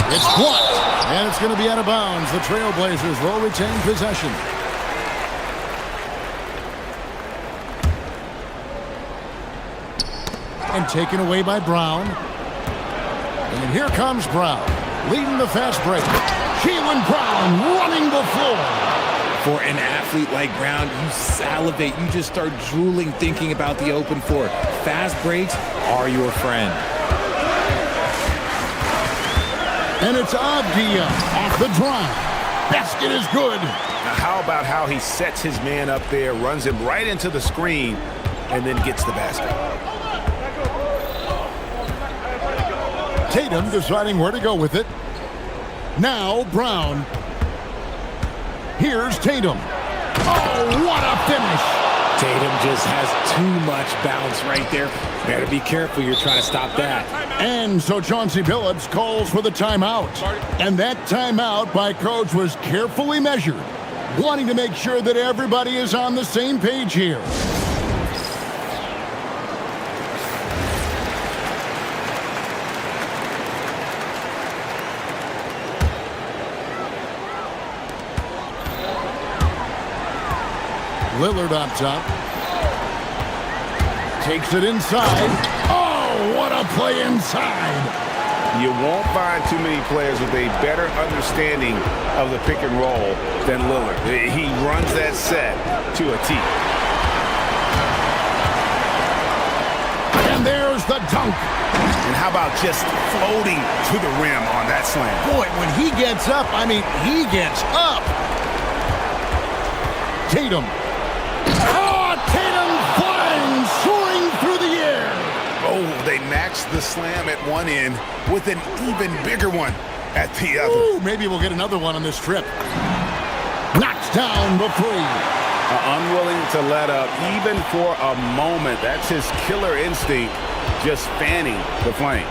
It's blocked, and it's going to be out of bounds. The Trailblazers will retain possession. And taken away by Brown. And here comes Brown, leading the fast break. Keelan Brown running the floor. For an athlete like Brown, you salivate. You just start drooling thinking about the open floor. Fast breaks are your friend. And it's Abdia off the drive. Basket is good. Now how about how he sets his man up there, runs him right into the screen, and then gets the basket. Tatum deciding where to go with it. Now Brown. Here's Tatum. Oh, what a finish. Tatum just has too much bounce right there. Better be careful. You're trying to stop that. And so Chauncey Billups calls for the timeout. And that timeout by coach was carefully measured, wanting to make sure that everybody is on the same page here. Lillard up top. Takes it inside. Oh, what a play inside. You won't find too many players with a better understanding of the pick and roll than Lillard. He runs that set to a T. And there's the dunk. And how about just floating to the rim on that slam? Boy, when he gets up, I mean, he gets up. Tatum. Oh, Tatum flying, soaring through the air. Oh, they matched the slam at one end with an even bigger one at the other. Ooh, maybe we'll get another one on this trip. Knocks down the three. Unwilling to let up even for a moment. That's his killer instinct, just fanning the flame.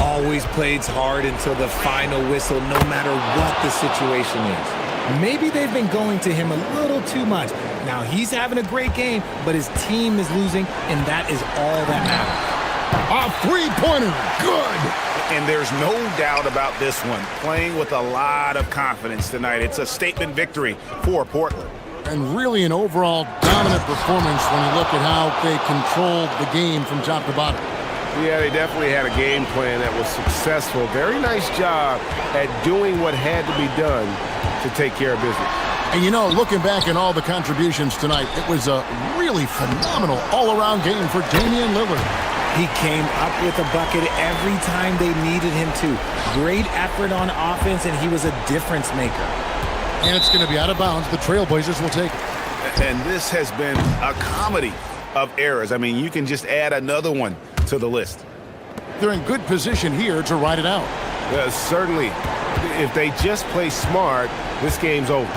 Always plays hard until the final whistle, no matter what the situation is. Maybe they've been going to him a little too much. Now he's having a great game, but his team is losing, and that is all that matters. A three-pointer, good. And there's no doubt about this one. Playing with a lot of confidence tonight. It's a statement victory for Portland. And really an overall dominant performance when you look at how they controlled the game from top to bottom. Yeah, they definitely had a game plan that was successful. Very nice job at doing what had to be done to take care of business. And you know, looking back at all the contributions tonight, it was a really phenomenal all-around game for Damian Lillard. He came up with a bucket every time they needed him to. Great effort on offense, and he was a difference maker. And it's going to be out of bounds. The Trailblazers will take it. And this has been a comedy of errors. I mean, you can just add another one to the list. They're in good position here to ride it out. Certainly. If they just play smart, this game's over.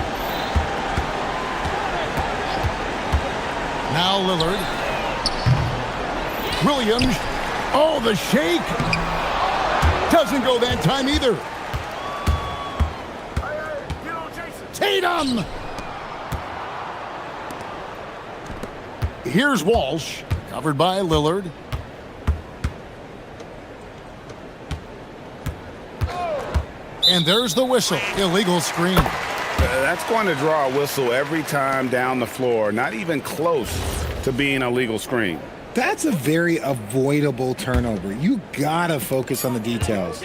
Now Lillard. Williams. Oh, the shake. Doesn't go that time either. Tatum. Here's Walsh. Covered by Lillard. And there's the whistle. Illegal screen. That's going to draw a whistle every time down the floor. Not even close to being a legal screen. That's a very avoidable turnover. You gotta focus on the details.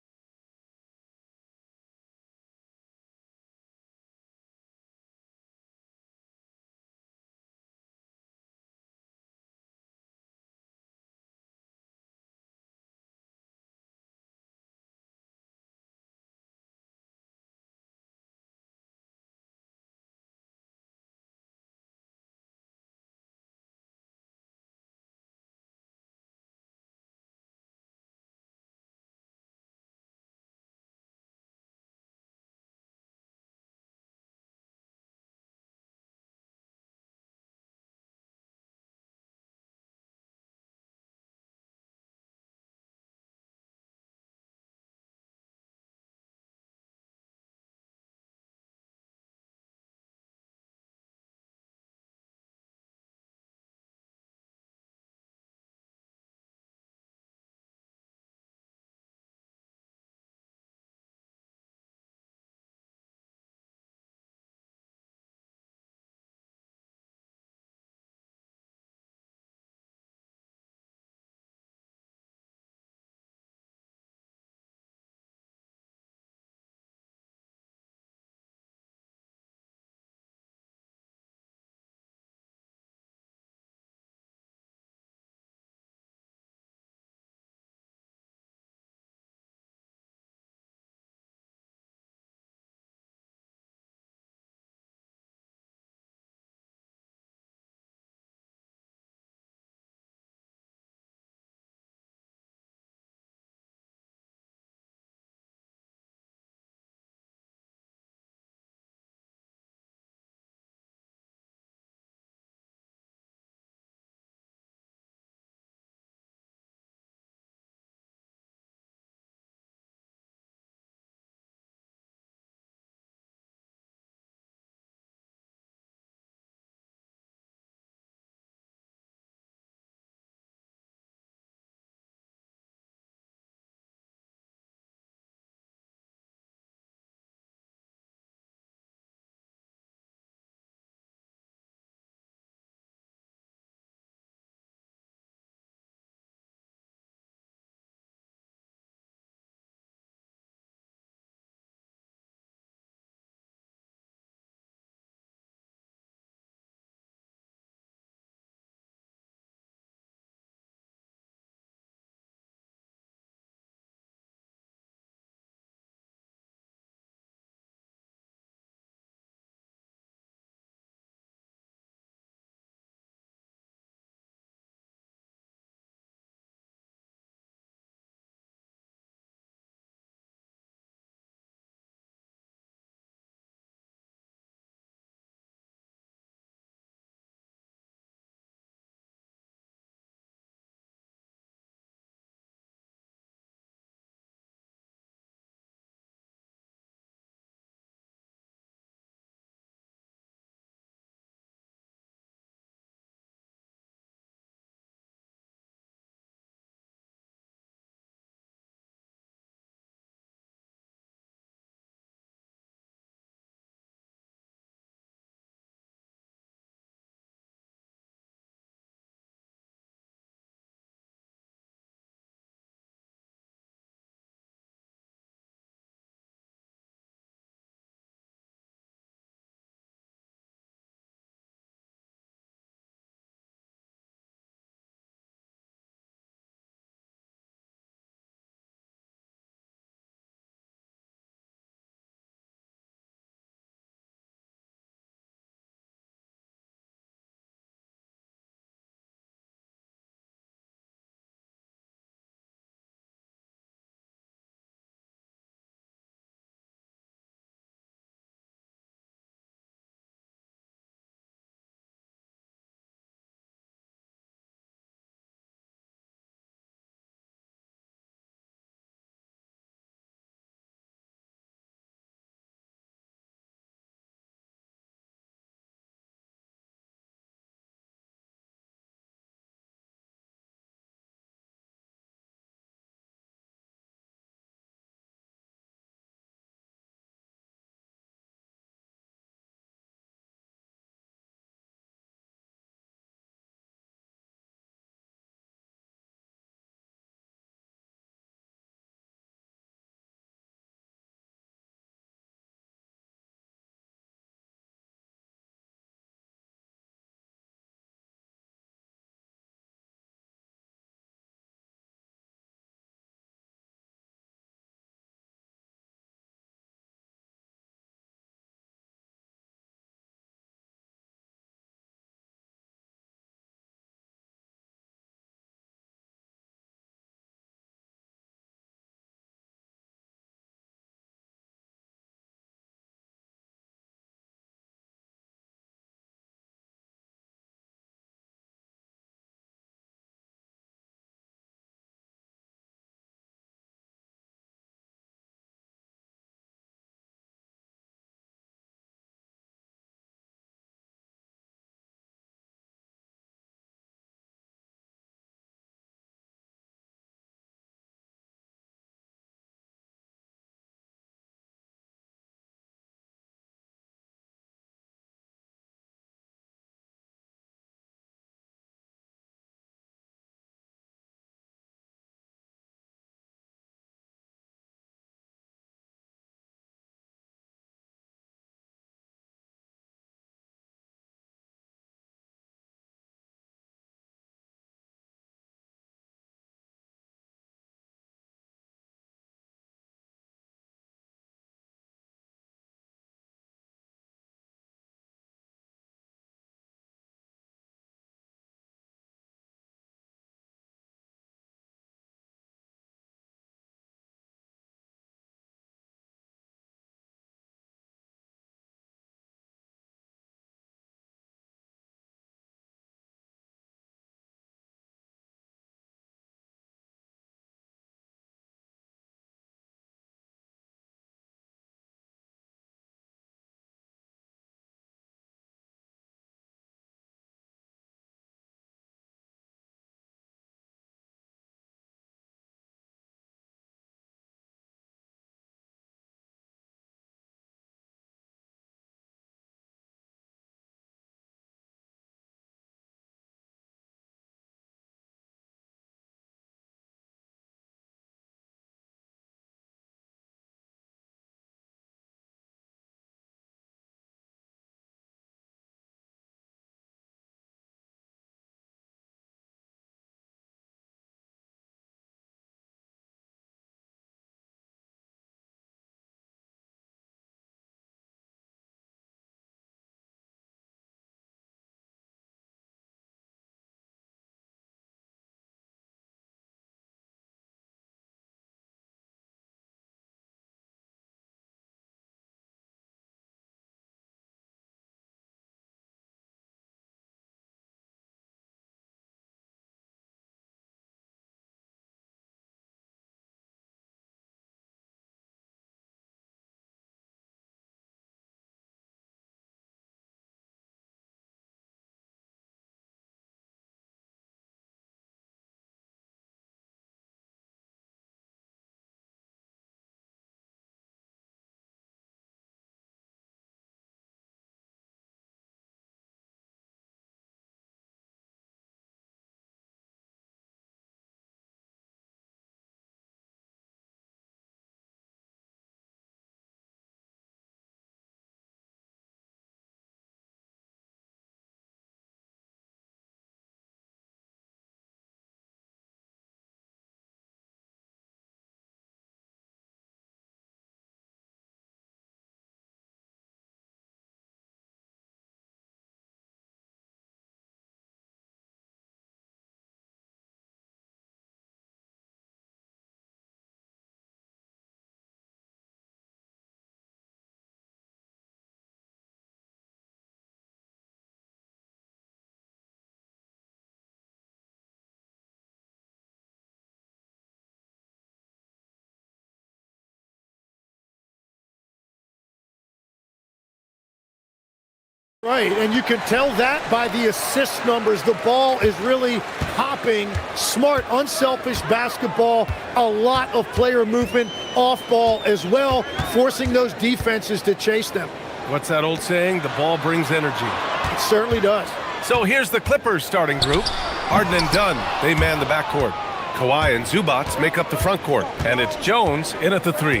Right, and you can tell that by the assist numbers. The ball is really hopping, smart, unselfish basketball, a lot of player movement off ball as well, forcing those defenses to chase them. What's that old saying? The ball brings energy. It certainly does. So here's the Clippers starting group. Harden and Dunn, they man the backcourt. Kawhi and Zubats make up the front court, and it's Jones in at the 3.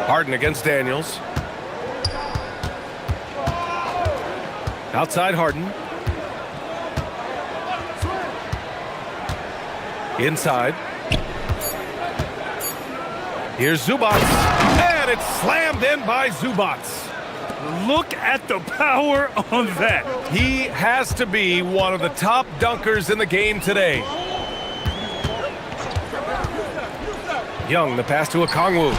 Harden against Daniels. Outside Harden. Inside. Here's Zubats. And it's slammed in by Zubats. Look at the power on that. He has to be one of the top dunkers in the game today. Young, the pass to Okongwu.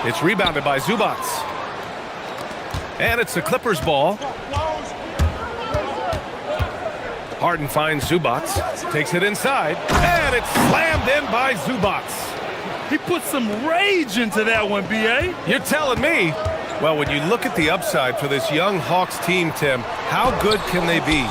It's rebounded by Zubats. And it's the Clippers' ball. Harden finds Zubats, takes it inside, and it's slammed in by Zubats. He put some rage into that one, B.A. You're telling me? Well, when you look at the upside for this young Hawks team, Tim, how good can they be?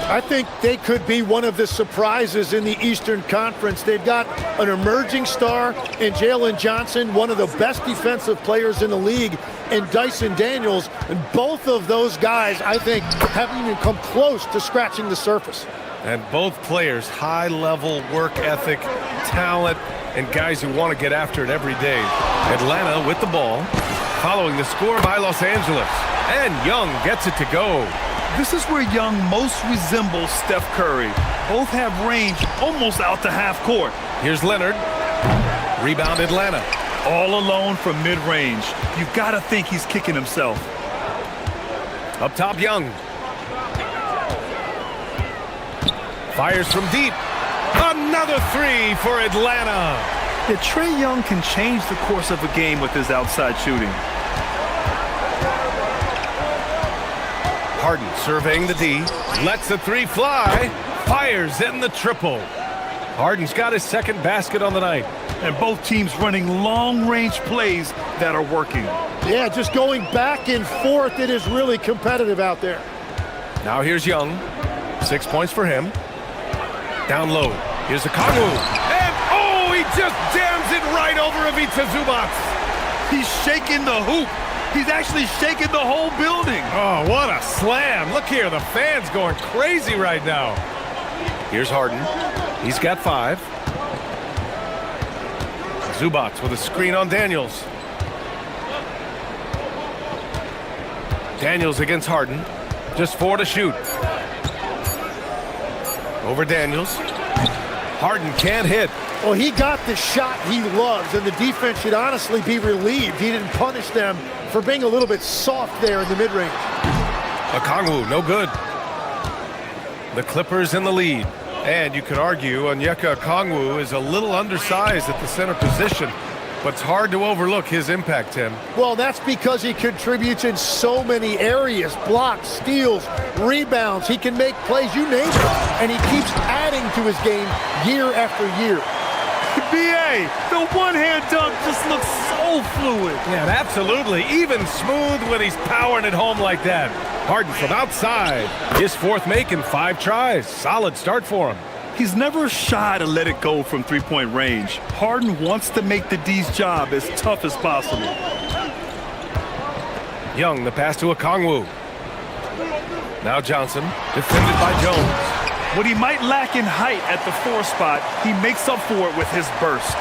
I think they could be one of the surprises in the Eastern Conference. They've got an emerging star in Jalen Johnson, one of the best defensive players in the league, and Dyson Daniels. And both of those guys, I think, haven't even come close to scratching the surface. And both players, high-level work ethic, talent, and guys who want to get after it every day. Atlanta with the ball, following the score by Los Angeles. And Young gets it to go. This is where Young most resembles Steph Curry. Both have range almost out to half court. Here's Leonard. Rebound Atlanta. All alone from mid-range. You've got to think he's kicking himself. Up top, Young. Fires from deep. Another 3 for Atlanta. Yeah, Trae Young can change the course of a game with his outside shooting. Harden surveying the D. Lets the 3 fly. Fires in the triple. Harden's got his second basket on the night. And both teams running long-range plays that are working. Yeah, just going back and forth. It is really competitive out there. Now here's Young. 6 points for him. Down low. Here's Okongwu. And, oh, he just jams it right over Ivica Zubats. He's shaking the hoop. He's actually shaking the whole building. Oh, what a slam. Look here, the fans going crazy right now. Here's Harden. He's got 5. Zubats with a screen on Daniels. Daniels against Harden. Just 4 to shoot. Over Daniels. Harden can't hit. Well, he got the shot he loves, and the defense should honestly be relieved. He didn't punish them for being a little bit soft there in the mid-range. Okongwu, no good. The Clippers in the lead. And you could argue Onyeka Okongwu is a little undersized at the center position, but it's hard to overlook his impact, Tim. Well, that's because he contributes in so many areas. Blocks, steals, rebounds. He can make plays, you name it. And he keeps adding to his game year after year. B.A., the one-hand dunk just looks so fluid. Yeah, absolutely. Even smooth when he's powering it home like that. Harden from outside. His 4th make in 5 tries. Solid start for him. He's never shy to let it go from three-point range. Harden wants to make the D's job as tough as possible. Young, the pass to Okongwu. Now Johnson, defended by Jones. What he might lack in height at the 4 spot, he makes up for it with his burst.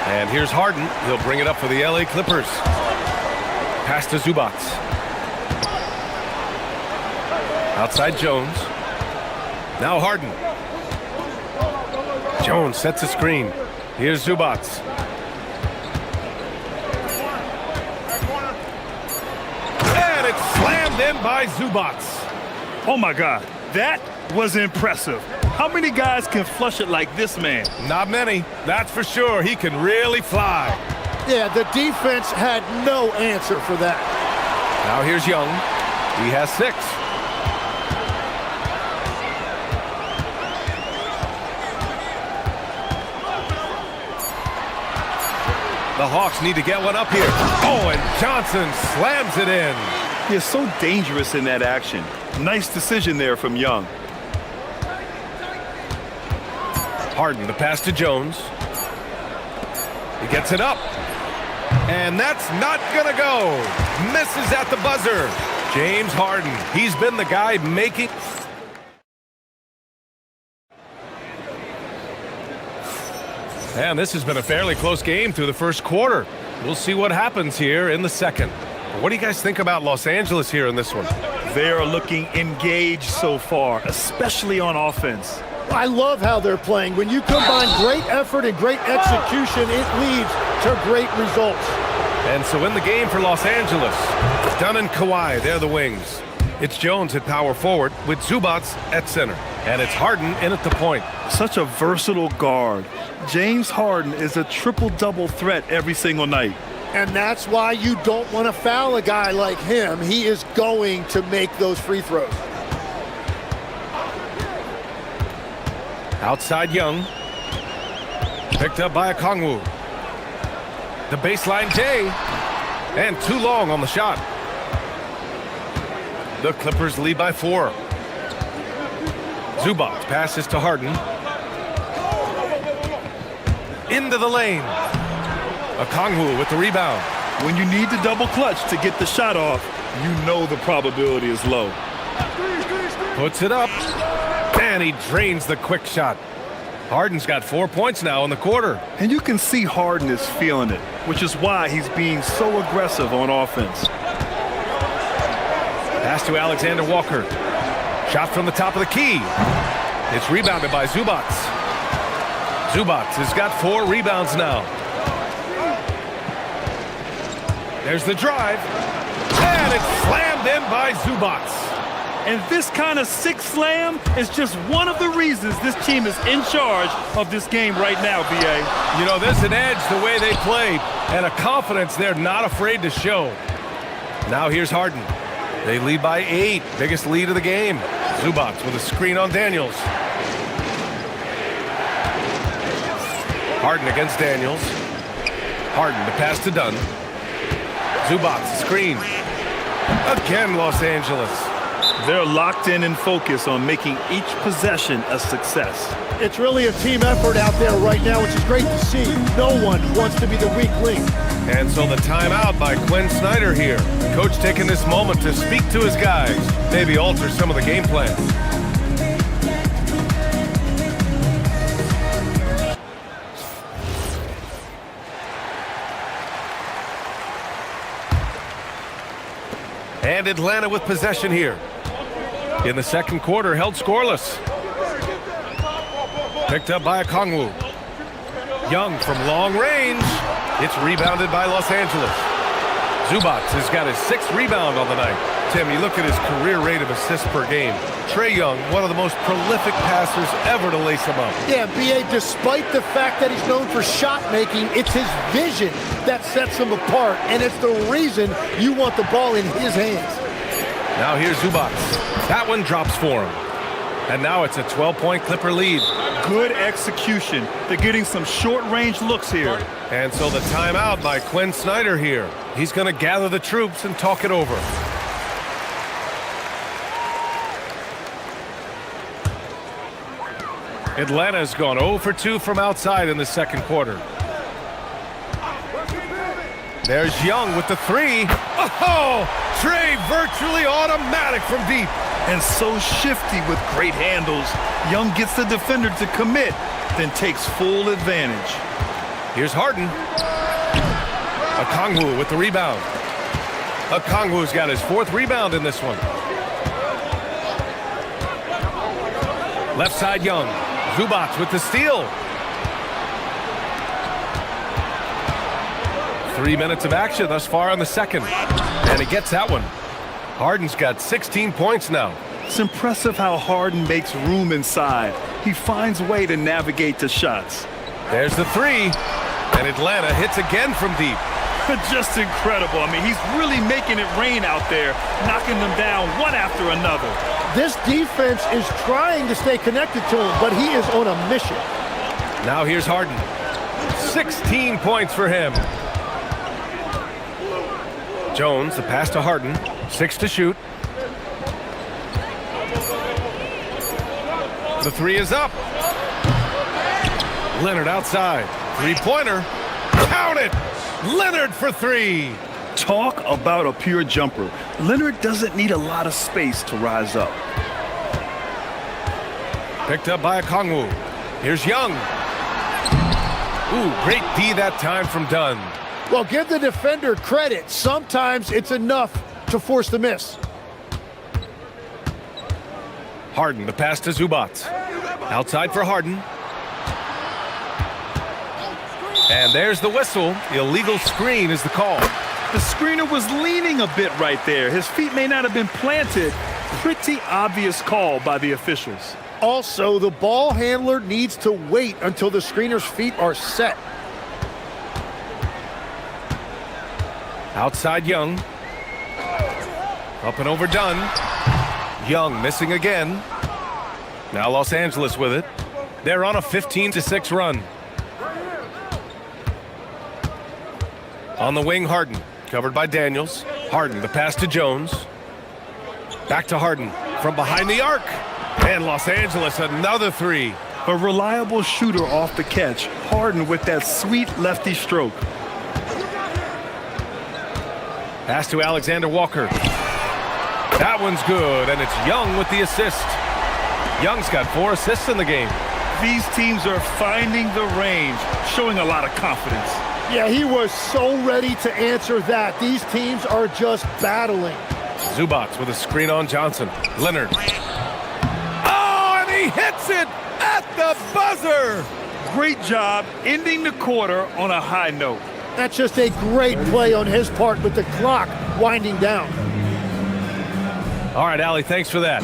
And here's Harden. He'll bring it up for the LA Clippers. Pass to Zubats. Outside Jones. Now Harden. Jones sets a screen. Here's Zubats. And it's slammed in by Zubats. Oh my God, that was impressive. How many guys can flush it like this man? Not many, that's for sure. He can really fly. Yeah, the defense had no answer for that. Now here's Young. He has 6. The Hawks need to get one up here. Oh, and Johnson slams it in. He is so dangerous in that action. Nice decision there from Young. Harden, the pass to Jones. He gets it up. And that's not gonna go. Misses at the buzzer. James Harden, he's been the guy making... And this has been a fairly close game through the first quarter. We'll see what happens here in the second. What do you guys think about Los Angeles here in this one? They are looking engaged so far, especially on offense. I love how they're playing. When you combine great effort and great execution, it leads to great results. And so in the game for Los Angeles, Dunn and Kawhi, they're the wings. It's Jones at power forward with Zubac at center. And it's Harden in at the point. Such a versatile guard. James Harden is a triple-double threat every single night. And that's why you don't want to foul a guy like him. He is going to make those free throws. Outside Young. Picked up by Okongwu. The baseline J. And too long on the shot. The Clippers lead by 4. Zubac passes to Harden. Into the lane. Okongwu with the rebound. When you need to double clutch to get the shot off, you know the probability is low. Puts it up. And he drains the quick shot. Harden's got 4 points now in the quarter. And you can see Harden is feeling it, which is why he's being so aggressive on offense. Pass to Alexander Walker. Shot from the top of the key. It's rebounded by Zubac. Zubac has got 4 rebounds now. There's the drive. And it's slammed in by Zubac. And this kind of sick slam is just one of the reasons this team is in charge of this game right now, B.A. You know, there's an edge the way they play and a confidence they're not afraid to show. Now here's Harden. They lead by 8. Biggest lead of the game. Zubac with a screen on Daniels. Harden against Daniels. Harden to pass to Dunn. Zubac screen. Again, Los Angeles. They're locked in and focused on making each possession a success. It's really a team effort out there right now, which is great to see. No one wants to be the weak link. And so the timeout by Quinn Snyder here. Coach taking this moment to speak to his guys, maybe alter some of the game plan. And Atlanta with possession here. In the second quarter, held scoreless. Picked up by Okongwu. Young from long range. It's rebounded by Los Angeles. Zubac has got his 6th rebound on the night. Tim, you look at his career rate of assists per game. Trae Young, one of the most prolific passers ever to lace him up. Yeah, B.A., despite the fact that he's known for shot making, it's his vision that sets him apart, and it's the reason you want the ball in his hands. Now here's Zubac. That one drops for him. And now it's a 12-point Clipper lead. Good execution. They're getting some short-range looks here. And so the timeout by Quinn Snyder here. He's going to gather the troops and talk it over. Atlanta's gone 0 for 2 from outside in the second quarter. There's Young with the 3. Oh! Trae virtually automatic from deep. And so shifty with great handles. Young gets the defender to commit, then takes full advantage. Here's Harden. Okongwu with the rebound. Okongwu's got his 4th rebound in this one. Left side Young. Zubac with the steal. 3 minutes of action thus far in the second. And he gets that one. Harden's got 16 points now. It's impressive how Harden makes room inside. He finds a way to navigate the shots. There's the 3. And Atlanta hits again from deep. Just incredible. I mean, he's really making it rain out there, knocking them down one after another. This defense is trying to stay connected to him, but he is on a mission. Now here's Harden. 16 points for him. Jones, the pass to Harden. 6 to shoot. The three is up. Leonard outside. Three-pointer. Count it! Leonard for three. Talk about a pure jumper. Leonard doesn't need a lot of space to rise up. Picked up by Okongwu. Here's Young. Ooh, great D that time from Dunn. Well, give the defender credit. Sometimes it's enough to force the miss. Harden, the pass to Zubac. Outside for Harden. And there's the whistle. Illegal screen is the call. The screener was leaning a bit right there. His feet may not have been planted. Pretty obvious call by the officials. Also, the ball handler needs to wait until the screener's feet are set. Outside Young. Up and over Dunn. Young missing again. Now Los Angeles with it. They're on a 15-6 run. On the wing, Harden. Covered by Daniels. Harden, the pass to Jones. Back to Harden. From behind the arc. And Los Angeles, another three. A reliable shooter off the catch. Harden with that sweet lefty stroke. Pass to Alexander Walker. That one's good, and it's Young with the assist. Young's got 4 assists in the game. These teams are finding the range, showing a lot of confidence. Yeah, he was so ready to answer that. These teams are just battling. Zubac with a screen on Johnson. Leonard. Oh, and he hits it at the buzzer. Great job ending the quarter on a high note. That's just a great play on his part with the clock winding down. All right, Allie, thanks for that.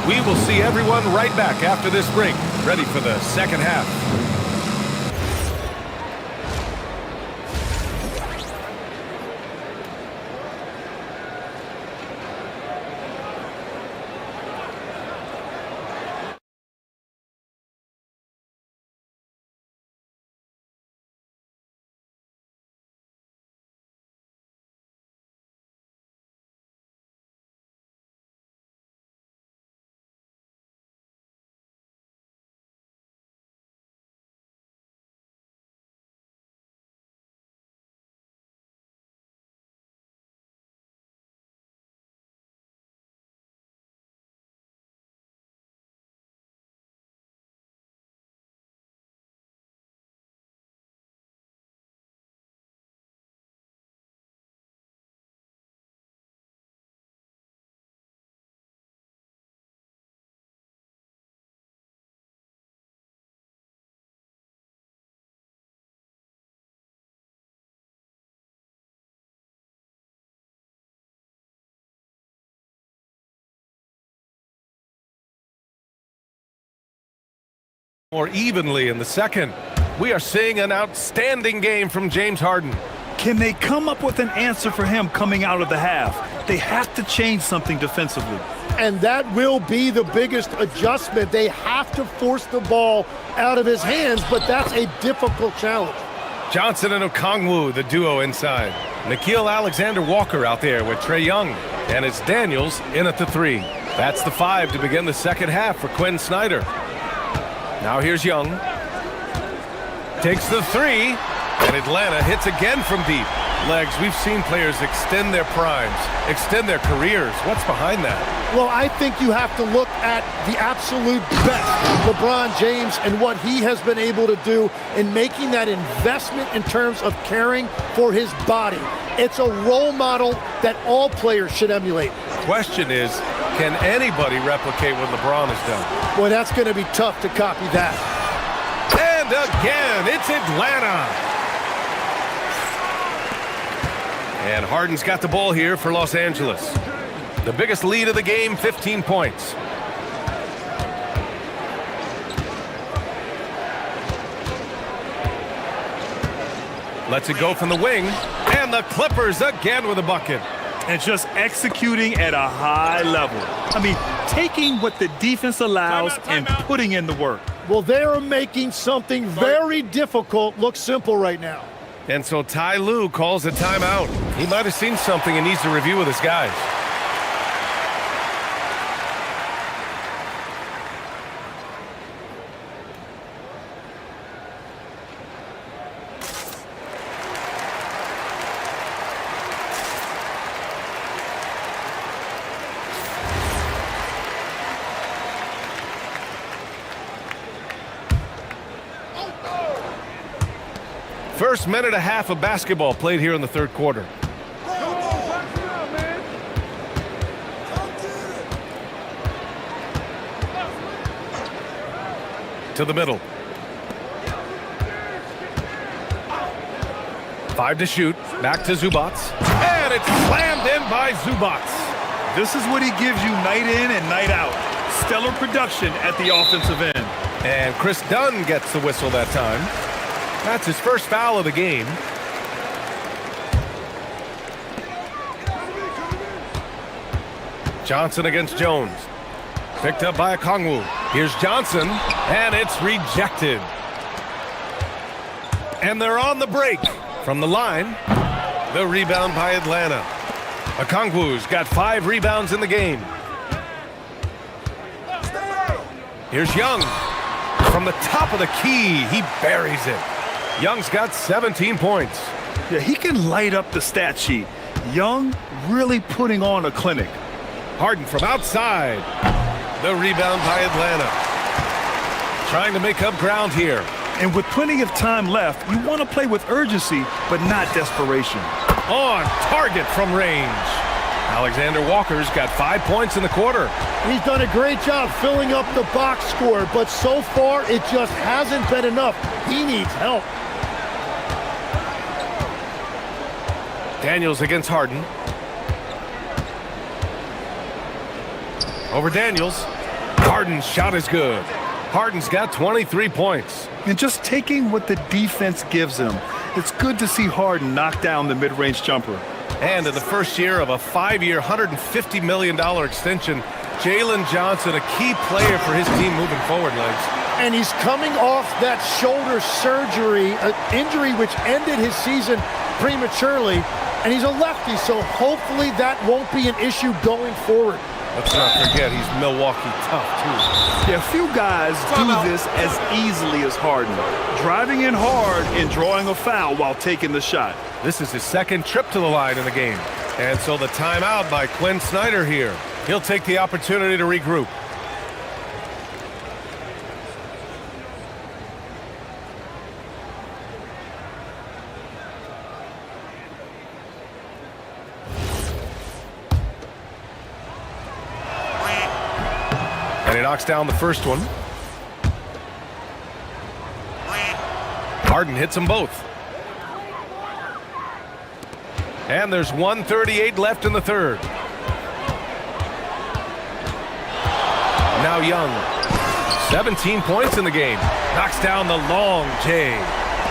We will see everyone right back after this break, ready for the second half. More evenly in the second. We are seeing an outstanding game from James Harden. Can they come up with an answer for him coming out of the half? They have to change something defensively. And that will be the biggest adjustment. They have to force the ball out of his hands, but that's a difficult challenge. Johnson and Okongwu, the duo inside. Nickeil Alexander-Walker out there with Trae Young. And it's Daniels in at the three. That's the 5 to begin the second half for Quinn Snyder. Now here's Young. Takes the three. And Atlanta hits again from deep. Legs, we've seen players extend their primes, extend their careers. What's behind that? Well, I think you have to look at the absolute best, LeBron James, and what he has been able to do in making that investment in terms of caring for his body. It's a role model that all players should emulate. Question is, can anybody replicate what LeBron has done? Boy, that's going to be tough to copy that. And again, it's Atlanta. And Harden's got the ball here for Los Angeles. The biggest lead of the game, 15 points. Lets it go from the wing. And the Clippers again with a bucket. And just executing at a high level. I mean, taking what the defense allows and putting in the work. Well, they're making something very difficult look simple right now. And so Ty Lue calls a timeout. He might have seen something and needs to review with his guys. First minute and a half of basketball played here in the third quarter. To the middle. 5 to shoot. Back to Zubats. And it's slammed in by Zubats. This is what he gives you night in and night out. Stellar production at the offensive end. And Chris Dunn gets the whistle that time. That's his first foul of the game. Johnson against Jones. Picked up by Okongwu. Here's Johnson, and it's rejected. And they're on the break. From the line, the rebound by Atlanta. Okongwu's got 5 rebounds in the game. Here's Young. From the top of the key, he buries it. Young's got 17 points. Yeah, he can light up the stat sheet. Young really putting on a clinic. Harden from outside. The rebound by Atlanta. Trying to make up ground here. And with plenty of time left, you want to play with urgency, but not desperation. On target from range. Alexander Walker's got 5 points in the quarter. He's done a great job filling up the box score, but so far it just hasn't been enough. He needs help. Daniels against Harden. Over Daniels. Harden's shot is good. Harden's got 23 points. And just taking what the defense gives him. It's good to see Harden knock down the mid-range jumper. And in the first year of a 5-year, $150 million extension, Jalen Johnson, a key player for his team moving forward, Legs. And he's coming off that shoulder surgery, an injury which ended his season prematurely. And he's a lefty, so hopefully that won't be an issue going forward. Let's not forget he's Milwaukee tough, too. Yeah, few guys do this as easily as Harden. Driving in hard and drawing a foul while taking the shot. This is his second trip to the line in the game. And so the timeout by Quinn Snyder here. He'll take the opportunity to regroup. And he knocks down the first one. Harden hits them both. And there's 1:38 left in the third. Now Young. 17 points in the game. Knocks down the long J.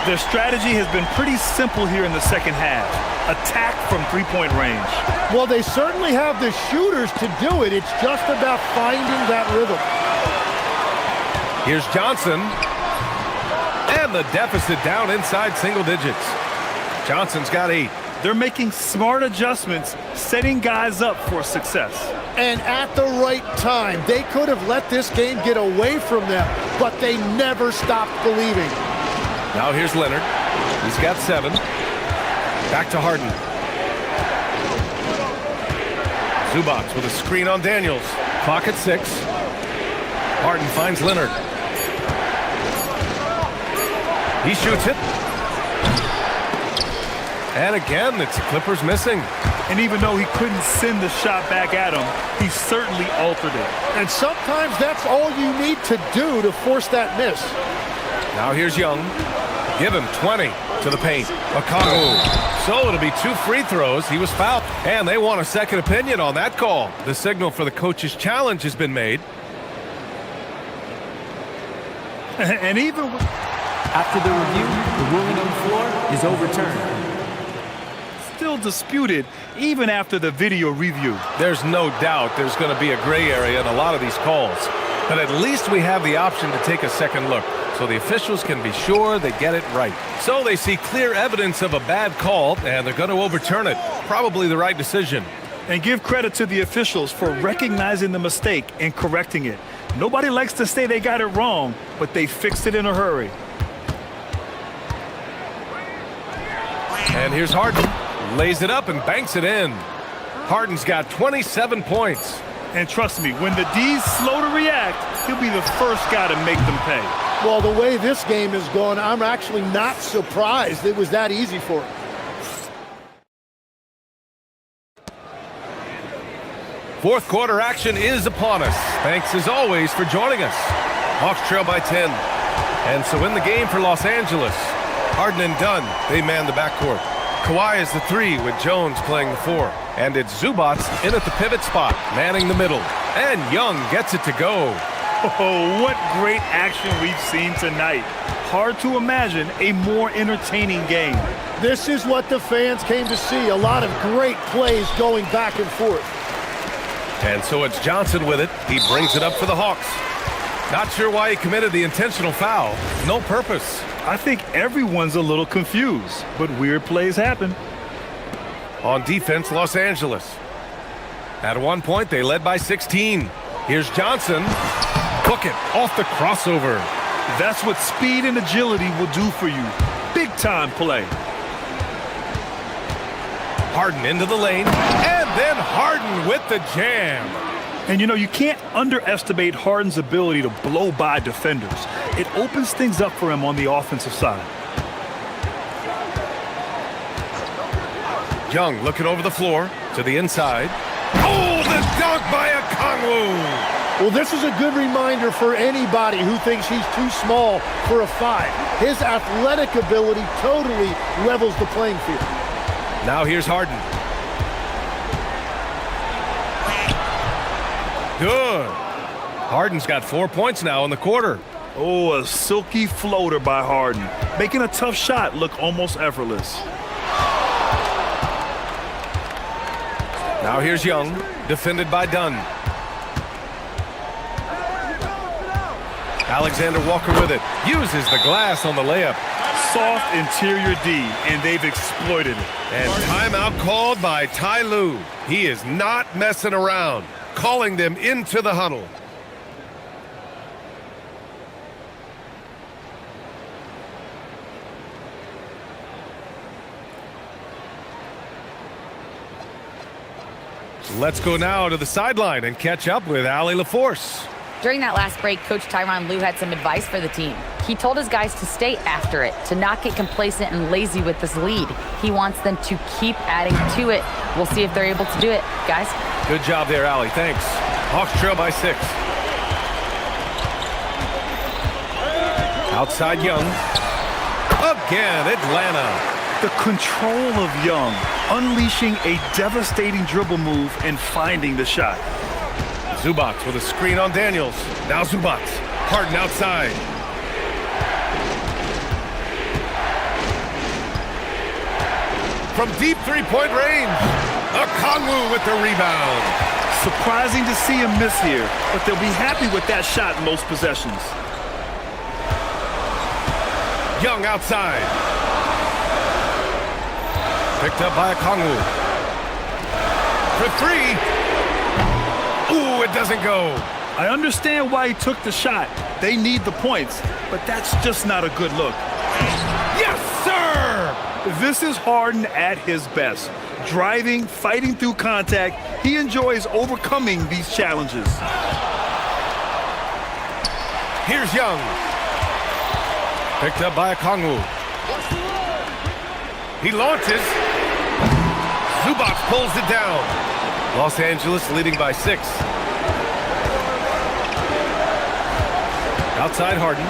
Their strategy has been pretty simple here in the second half. Attack from three-point range. Well, they certainly have the shooters to do it. It's just about finding that rhythm. Here's Johnson. And the deficit down inside single digits. Johnson's got 8. They're making smart adjustments, setting guys up for success. And at the right time, they could have let this game get away from them, but they never stopped believing. Now here's Leonard. He's got 7. Back to Harden. Zubats with a screen on Daniels. Clock at 6. Harden finds Leonard. He shoots it. And again, it's Clippers missing. And even though he couldn't send the shot back at him, he certainly altered it. And sometimes that's all you need to do to force that miss. Now here's Young. Give him 20 to the paint. Okongwu. So it'll be 2 free throws. He was fouled. And they want a second opinion on that call. The signal for the coach's challenge has been made. And even after the review, the ruling on the floor is overturned. Still disputed even after the video review. There's no doubt there's going to be a gray area in a lot of these calls. But at least we have the option to take a second look. so the officials can be sure they get it right. So they see clear evidence of a bad call, and they're going to overturn it. Probably the right decision. And give credit to the officials for recognizing the mistake and correcting it. Nobody likes to say they got it wrong, but they fixed it in a hurry. And here's Harden. Lays it up and banks it in. Harden's got 27 points. And trust me, when the D's slow to react, he'll be the first guy to make them pay. Well, the way this game is going, I'm actually not surprised it was that easy for him. Fourth quarter action is upon us. Thanks as always for joining us. Hawks trail by 10. And so in the game for Los Angeles, Harden and Dunn, they man the backcourt. Kawhi is the 3 with Jones playing the 4. And it's Zubac in at the pivot spot, manning the middle. And Young gets it to go. Oh, what great action we've seen tonight. Hard to imagine a more entertaining game. This is what the fans came to see. A lot of great plays going back and forth. And so it's Johnson with it. He brings it up for the Hawks. Not sure why he committed the intentional foul. No purpose. I think everyone's a little confused, but weird plays happen. On defense, Los Angeles. At one point, they led by 16. Here's Johnson. Book it off the crossover. That's what speed and agility will do for you. Big time play. Harden into the lane, and then Harden with the jam. And you know, you can't underestimate Harden's ability to blow by defenders. It opens things up for him on the offensive side. Young looking over the floor to the inside. Oh, the dunk by Okongwu. Well, this is a good reminder for anybody who thinks he's too small for a 5. His athletic ability totally levels the playing field. Now here's Harden. Good. Harden's got 4 points now in the quarter. Oh, a silky floater by Harden, making a tough shot look almost effortless. Now here's Young, defended by Dunn. Alexander Walker with it. Uses the glass on the layup. Soft interior D, and they've exploited it. And timeout called by Ty Lue. He is not messing around, calling them into the huddle. Let's go now to the sideline and catch up with Allie LaForce. During that last break, Coach Tyronn Lue had some advice for the team. He told his guys to stay after it, to not get complacent and lazy with this lead. He wants them to keep adding to it. We'll see if they're able to do it, guys. Good job there, Allie. Thanks. Hawks trail by 6. Outside Young. Again, Atlanta. The control of Young, unleashing a devastating dribble move and finding the shot. Zubac with a screen on Daniels. Now Zubac. Harden outside. From deep three-point range. Okongwu with the rebound. Surprising to see him miss here, but they'll be happy with that shot in most possessions. Young outside. Picked up by Okongwu. For 3. Ooh, it doesn't go. I understand why he took the shot. They need the points, but that's just not a good look. Yes, sir! This is Harden at his best. Driving, fighting through contact. He enjoys overcoming these challenges. Here's Young. Picked up by Okongwu. He launches. Zubac pulls it down. Los Angeles leading by 6. Outside Harden.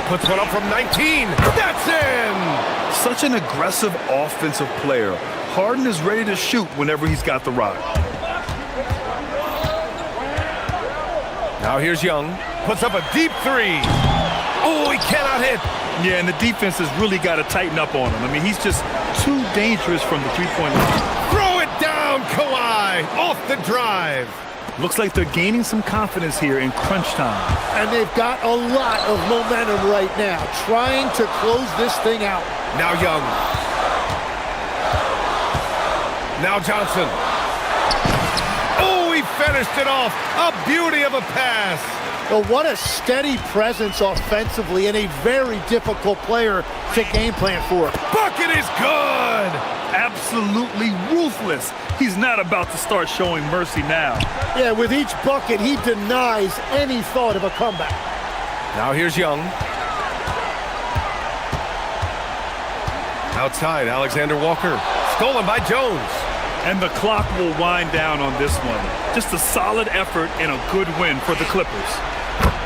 Puts one up from 19. That's in! Such an aggressive offensive player. Harden is ready to shoot whenever he's got the rock. Now here's Young. Puts up a deep 3. Oh, he cannot hit. Yeah, and the defense has really got to tighten up on him. I mean, he's just too dangerous from the three-point line. Throw it down, Kawhi, off the drive. Looks like they're gaining some confidence here in crunch time. And they've got a lot of momentum right now, trying to close this thing out. Now Young. Now Johnson. Oh, he finished it off. A beauty of a pass. Well, what a steady presence offensively and a very difficult player to game plan for. Bucket is good. Absolutely ruthless. He's not about to start showing mercy now. Yeah, with each bucket, he denies any thought of a comeback. Now here's Young. Outside, Alexander Walker. Stolen by Jones. And the clock will wind down on this one. Just a solid effort and a good win for the Clippers.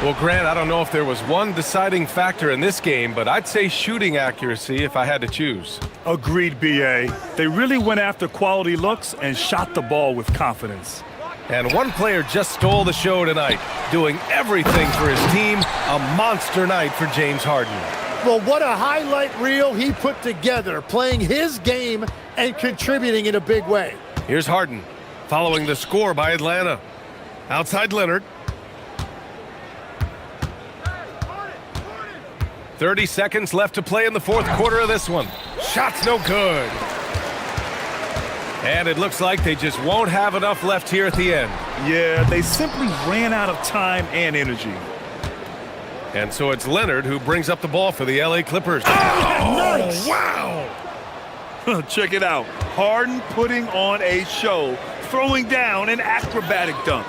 Well, Grant, I don't know if there was one deciding factor in this game, but I'd say shooting accuracy if I had to choose. Agreed, B.A. They really went after quality looks and shot the ball with confidence. And one player just stole the show tonight, doing everything for his team. A monster night for James Harden. Well, what a highlight reel he put together, playing his game and contributing in a big way. Here's Harden, following the score by Atlanta. Outside Leonard. 30 seconds left to play in the fourth quarter of this one. Shot's no good. And it looks like they just won't have enough left here at the end. Yeah, they simply ran out of time and energy. And so it's Leonard who brings up the ball for the LA Clippers. Oh, nice. Wow. Check it out. Harden putting on a show, throwing down an acrobatic dunk.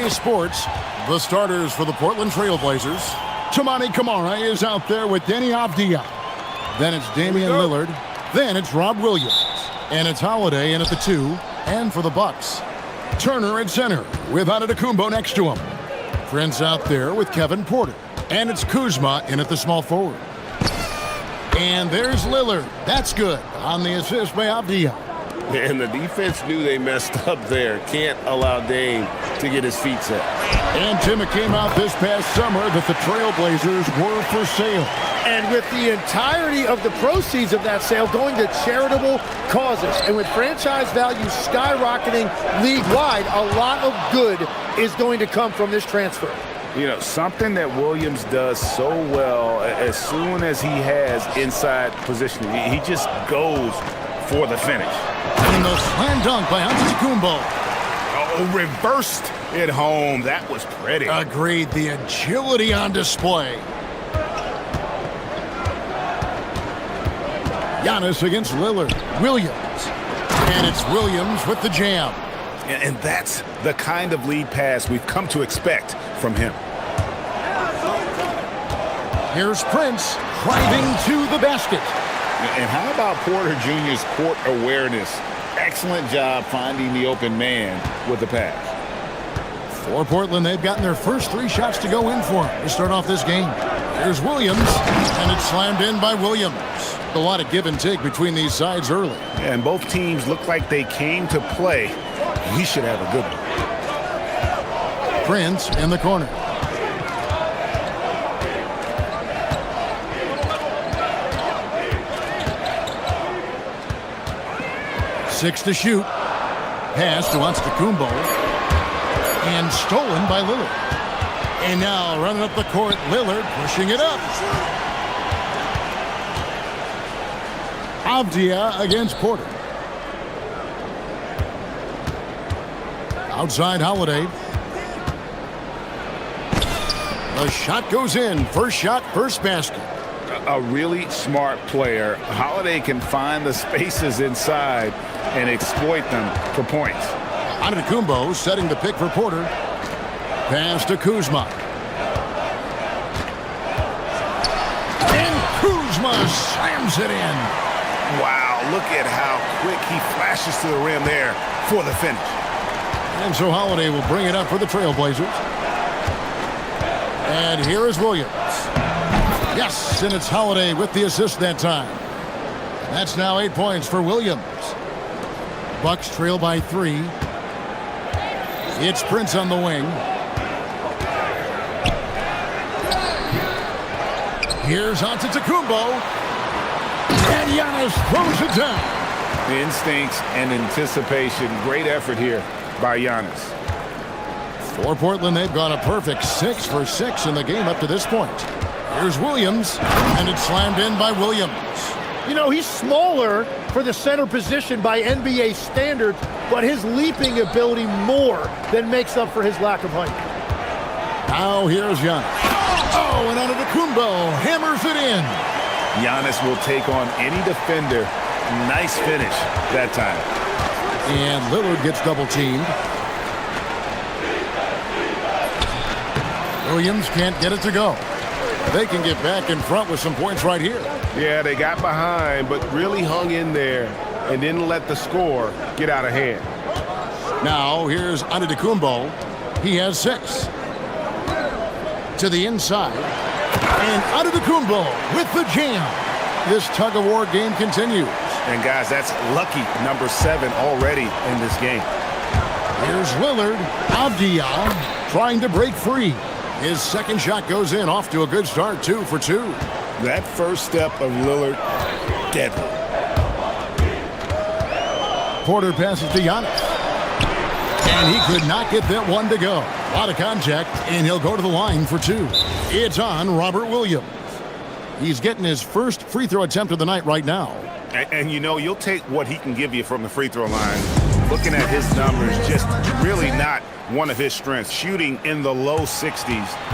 Sports, the starters for the Portland Trail Blazers. Toumani Camara is out there with Deni Avdija. Then it's Damian Lillard. Then it's Rob Williams. And it's Holiday in at the 2. And for the Bucks, Turner at center with Antetokounmpo next to him. Prince out there with Kevin Porter. And it's Kuzma in at the small forward. And there's Lillard. That's good on the assist by Avdija. And the defense knew they messed up there. Can't allow Dame to get his feet set. And Tim, it came out this past summer that the Trailblazers were for sale. And with the entirety of the proceeds of that sale going to charitable causes, and with franchise value skyrocketing league-wide, a lot of good is going to come from this transfer. You know, something that Williams does so well, as soon as he has inside positioning, he just goes for the finish. And the slam dunk by Antetokounmpo. Oh, reversed it home. That was pretty. Agreed. The agility on display. Giannis against Lillard. Williams. And it's Williams with the jam. And that's the kind of lead pass we've come to expect from him. Here's Prince driving to the basket. And how about Porter Jr.'s court awareness? Excellent job finding the open man with the pass. For Portland, they've gotten their first 3 shots to go in for them to start off this game. Here's Williams, and it's slammed in by Williams. A lot of give and take between these sides early. Yeah, and both teams look like they came to play. He should have a good one. Prince in the corner. Six to shoot. Pass to Antetokounmpo. And stolen by Lillard. And now running up the court, Lillard pushing it up. Avdia against Porter. Outside Holiday. The shot goes in. First shot, first basket. A really smart player. Holiday can find the spaces inside and exploit them for points. Antetokounmpo setting the pick for Porter. Pass to Kuzma. And Kuzma slams it in. Wow, look at how quick he flashes to the rim there for the finish. And so Holiday will bring it up for the Trailblazers. And here is Williams. Yes, and it's Holiday with the assist that time. That's now 8 points for Williams. Bucks trail by 3. It's Prince on the wing. Here's Antetokounmpo. And Giannis throws it down. The instincts and anticipation. Great effort here by Giannis. For Portland, they've gone a perfect 6 for 6 in the game up to this point. Here's Williams, and it's slammed in by Williams. You know, he's smaller for the center position by NBA standards, but his leaping ability more than makes up for his lack of height. Now here's Giannis. Oh, and Antetokounmpo hammers it in. Giannis will take on any defender. Nice finish that time. And Lillard gets double teamed. Williams can't get it to go. They can get back in front with some points right here. Yeah, they got behind, but really hung in there and didn't let the score get out of hand. Now here's Antetokounmpo. He has 6. To the inside. And Antetokounmpo with the jam. This tug-of-war game continues. And guys, that's lucky number 7 already in this game. Here's Lillard. Avdia trying to break free. His second shot goes in, off to a good start, 2 for 2. That first step of Lillard, deadly. Porter passes to Giannis. And he could not get that one to go. A lot of contact, and he'll go to the line for 2. It's on Robert Williams. He's getting his first free throw attempt of the night right now. And you know, you'll take what he can give you from the free throw line. Looking at his numbers, just really not one of his strengths. Shooting in the low 60s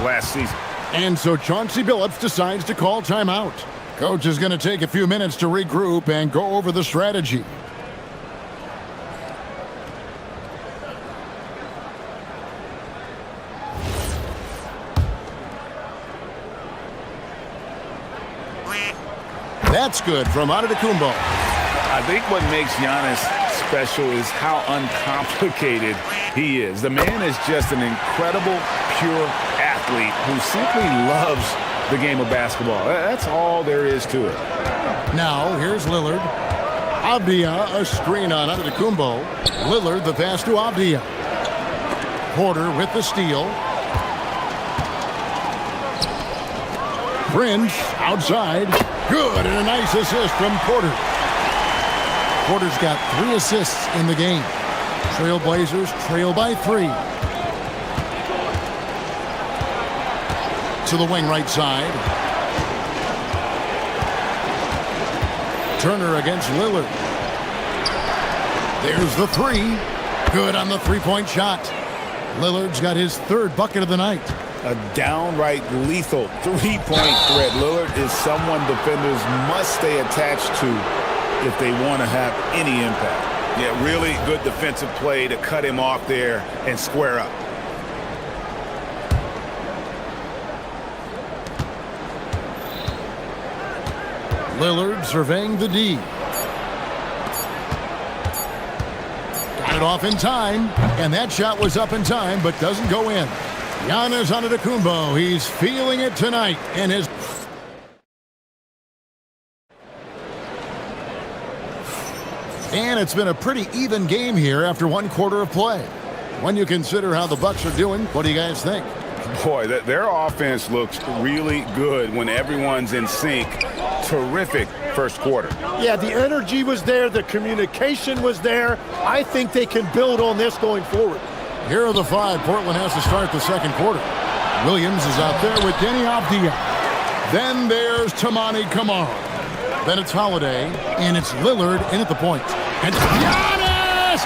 last season. And so Chauncey Billups decides to call timeout. Coach is going to take a few minutes to regroup and go over the strategy. That's good from Antetokounmpo. I think what makes Giannis special is how uncomplicated he is. The man is just an incredible, pure athlete who simply loves the game of basketball. That's all there is to it. Now, here's Lillard. Avdia, a screen on Antetokounmpo. Lillard, the pass to Avdia. Porter with the steal. Prince outside. Good, and a nice assist from Porter. Porter's got 3 assists in the game. Trailblazers trail by 3. To the wing right side. Turner against Lillard. There's the 3. Good on the three-point shot. Lillard's got his 3rd bucket of the night. A downright lethal three-point threat. Lillard is someone defenders must stay attached to if they want to have any impact. Yeah, really good defensive play to cut him off there and square up. Lillard surveying the D. Got it off in time, and that shot was up in time, but doesn't go in. Giannis Antetokounmpo, he's feeling it tonight, and his... And it's been a pretty even game here after 1 quarter of play. When you consider how the Bucks are doing, what do you guys think? Boy, their offense looks really good when everyone's in sync. Terrific first quarter. Yeah, the energy was there. The communication was there. I think they can build on this going forward. Here are the 5 Portland has to start the second quarter. Williams is out there with Denny Avdia. Then there's Tamani Kamara. Then it's Holiday, and it's Lillard in at the point. And Giannis!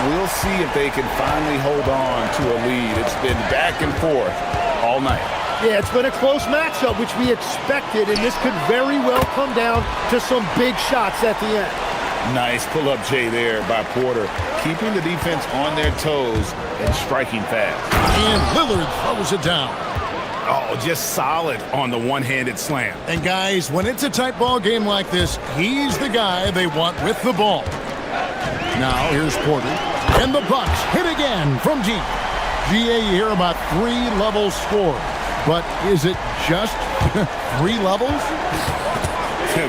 We'll see if they can finally hold on to a lead. It's been back and forth all night. Yeah, it's been a close matchup, which we expected, and this could very well come down to some big shots at the end. Nice pull-up J there by Porter, keeping the defense on their toes and striking fast. And Lillard throws it down. Oh, just solid on the one-handed slam. And guys, when it's a tight ball game like this, he's the guy they want with the ball. Now here's Porter, and the Bucks hit again from deep. GA, you hear about 3 level score, but is it just 3 levels?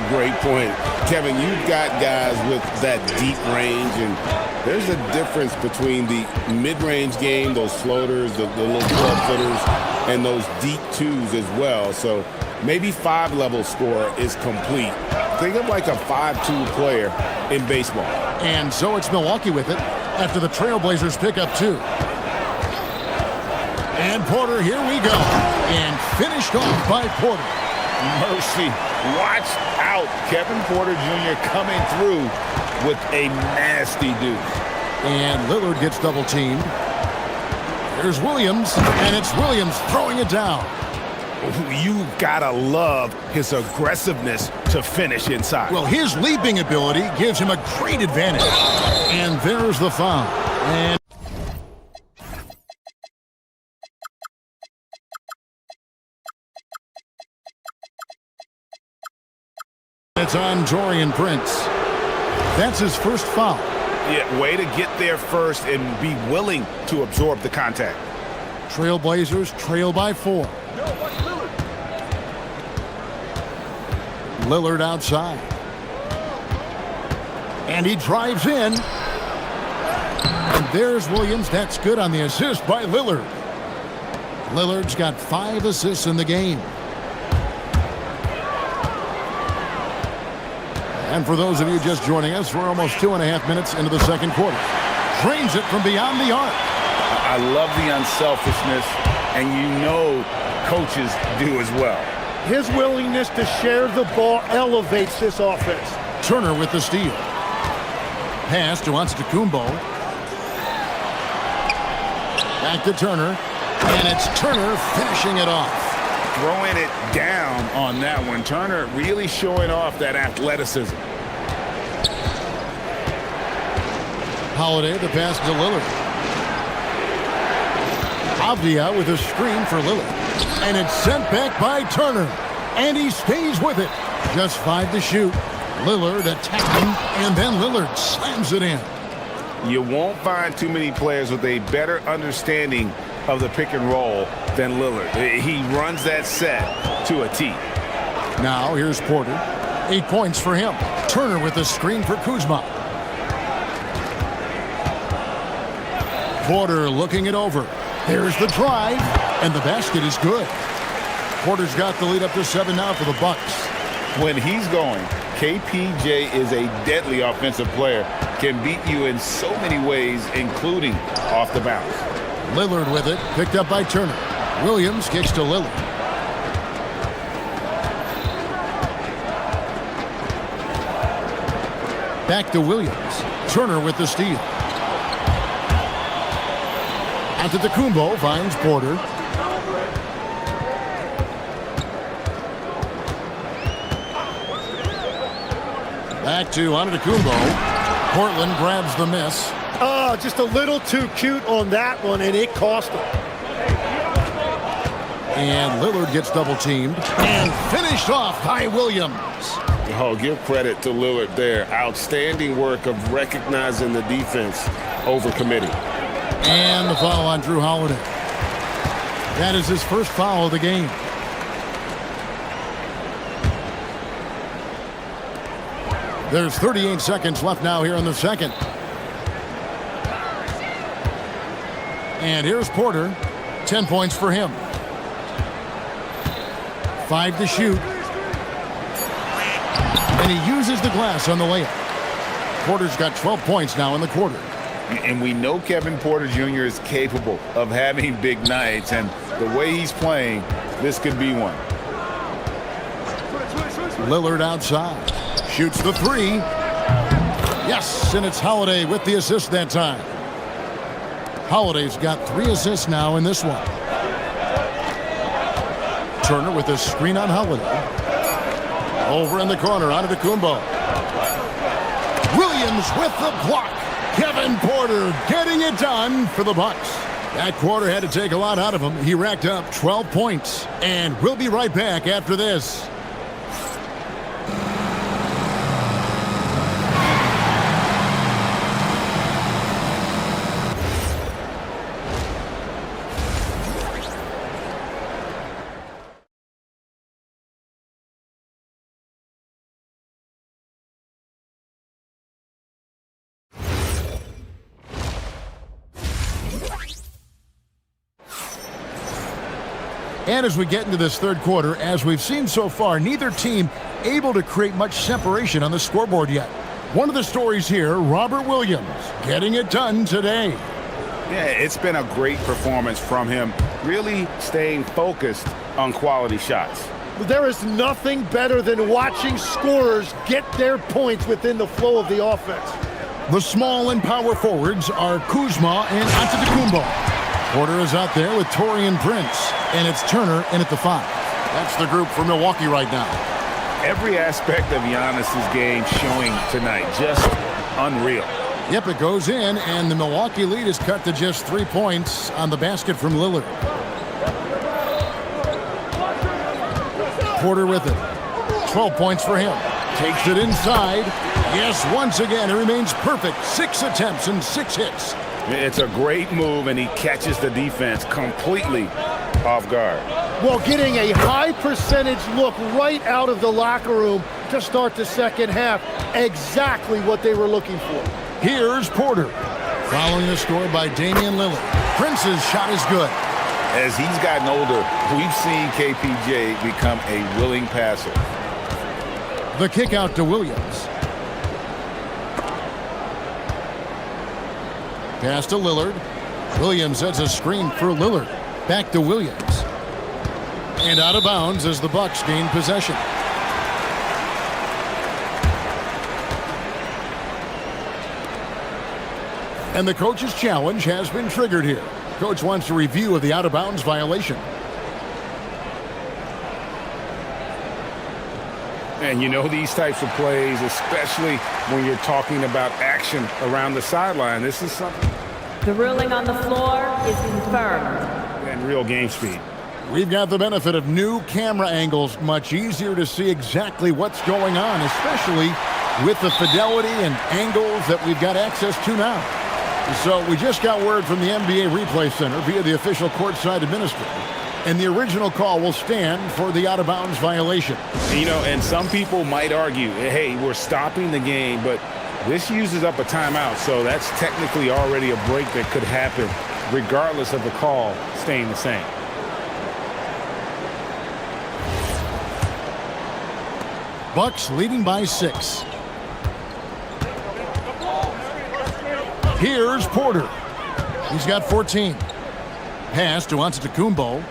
Great point. Kevin, you've got guys with that deep range, and there's a difference between the mid-range game, those floaters, the little 12-footers, and those deep 2s as well. So maybe 5-level score is complete. Think of like a 5-2 player in baseball. And so it's Milwaukee with it after the Trailblazers pick up 2. And Porter, here we go. And finished off by Porter. Mercy. Watch out. Kevin Porter Jr. coming through with a nasty deuce. And Lillard gets double teamed. There's Williams, and it's Williams throwing it down. You've got to love his aggressiveness to finish inside. Well, his leaping ability gives him a great advantage. And there's the foul. And it's on Taurean Prince. That's his first foul. Yeah, way to get there first and be willing to absorb the contact. Trailblazers trail by 4. Lillard outside. And he drives in. And there's Williams. That's good on the assist by Lillard. Lillard's got 5 assists in the game. And for those of you just joining us, we're almost 2.5 minutes into the second quarter. Drains it from beyond the arc. I love the unselfishness, and you know coaches do as well. His willingness to share the ball elevates this offense. Turner with the steal. Pass to Antetokounmpo. Back to Turner. And it's Turner finishing it off. Throwing it down on that one. Turner really showing off that athleticism. Holiday, the pass to Lillard. Avdia with a screen for Lillard. And it's sent back by Turner. And he stays with it. Just 5 to shoot. Lillard attacking, and then Lillard slams it in. You won't find too many players with a better understanding of the pick and roll than Lillard. He runs that set to a T. Now here's Porter. 8 points for him. Turner with the screen for Kuzma. Porter looking it over. There's the drive, and the basket is good. Porter's got the lead up to 7 now for the Bucks. When he's going, KPJ is a deadly offensive player. Can beat you in so many ways, including off the bounce. Lillard with it, picked up by Turner. Williams kicks to Lillard. Back to Williams. Turner with the steal. Antetokounmpo finds Porter. Back to Antetokounmpo. Portland grabs the miss. Oh, just a little too cute on that one, and it cost him. And Lillard gets double-teamed and finished off by Williams. Oh, give credit to Lillard there. Outstanding work of recognizing the defense over committing. And the foul on Drew Holiday. That is his first foul of the game. There's 38 seconds left now here in the second. And here's Porter. 10 points for him. 5 to shoot. And he uses the glass on the layup. Porter's got 12 points now in the quarter. And we know Kevin Porter Jr. is capable of having big nights, and the way he's playing, this could be one. Lillard outside. Shoots the 3. Yes, and it's Holiday with the assist that time. Holiday's got 3 assists now in this one. Turner with a screen on Holiday. Over in the corner, Antetokounmpo. Williams with the block. Kevin Porter getting it done for the Bucks. That quarter had to take a lot out of him. He racked up 12 points. And we'll be right back after this. And as we get into this third quarter, as we've seen so far, neither team able to create much separation on the scoreboard yet. One of the stories here, Robert Williams, getting it done today. Yeah, it's been a great performance from him, really staying focused on quality shots. There is nothing better than watching scorers get their points within the flow of the offense. The small and power forwards are Kuzma and Antetokounmpo. Porter is out there with Taurean Prince, and it's Turner in at the 5. That's the group for Milwaukee right now. Every aspect of Giannis's game showing tonight, just unreal. Yep, it goes in, and the Milwaukee lead is cut to just 3 points on the basket from Lillard. Porter with it. 12 points for him. Takes it inside. Yes, once again, it remains perfect. 6 attempts and 6 hits. It's a great move, and he catches the defense completely off guard. Well, getting a high percentage look right out of the locker room to start the second half. Exactly what they were looking for. Here's Porter. Following the score by Damian Lillard. Prince's shot is good. As he's gotten older, we've seen KPJ become a willing passer. The kick out to Williams. Pass to Lillard. Williams sets a screen for Lillard. Back to Williams. And out of bounds as the Bucks gain possession. And the coach's challenge has been triggered here. Coach wants a review of the out-of-bounds violation. And you know these types of plays, especially when you're talking about action around the sideline, this is something. The ruling on the floor is confirmed. And real game speed. We've got the benefit of new camera angles. Much easier to see exactly what's going on, especially with the fidelity and angles that we've got access to now. So we just got word from the NBA Replay Center via the official courtside administrator. And the original call will stand for the out-of-bounds violation. You know, and some people might argue, hey, we're stopping the game, but this uses up a timeout, so that's technically already a break that could happen regardless of the call staying the same. Bucks leading by 6. Here's Porter. He's got 14. Pass to Antetokounmpo.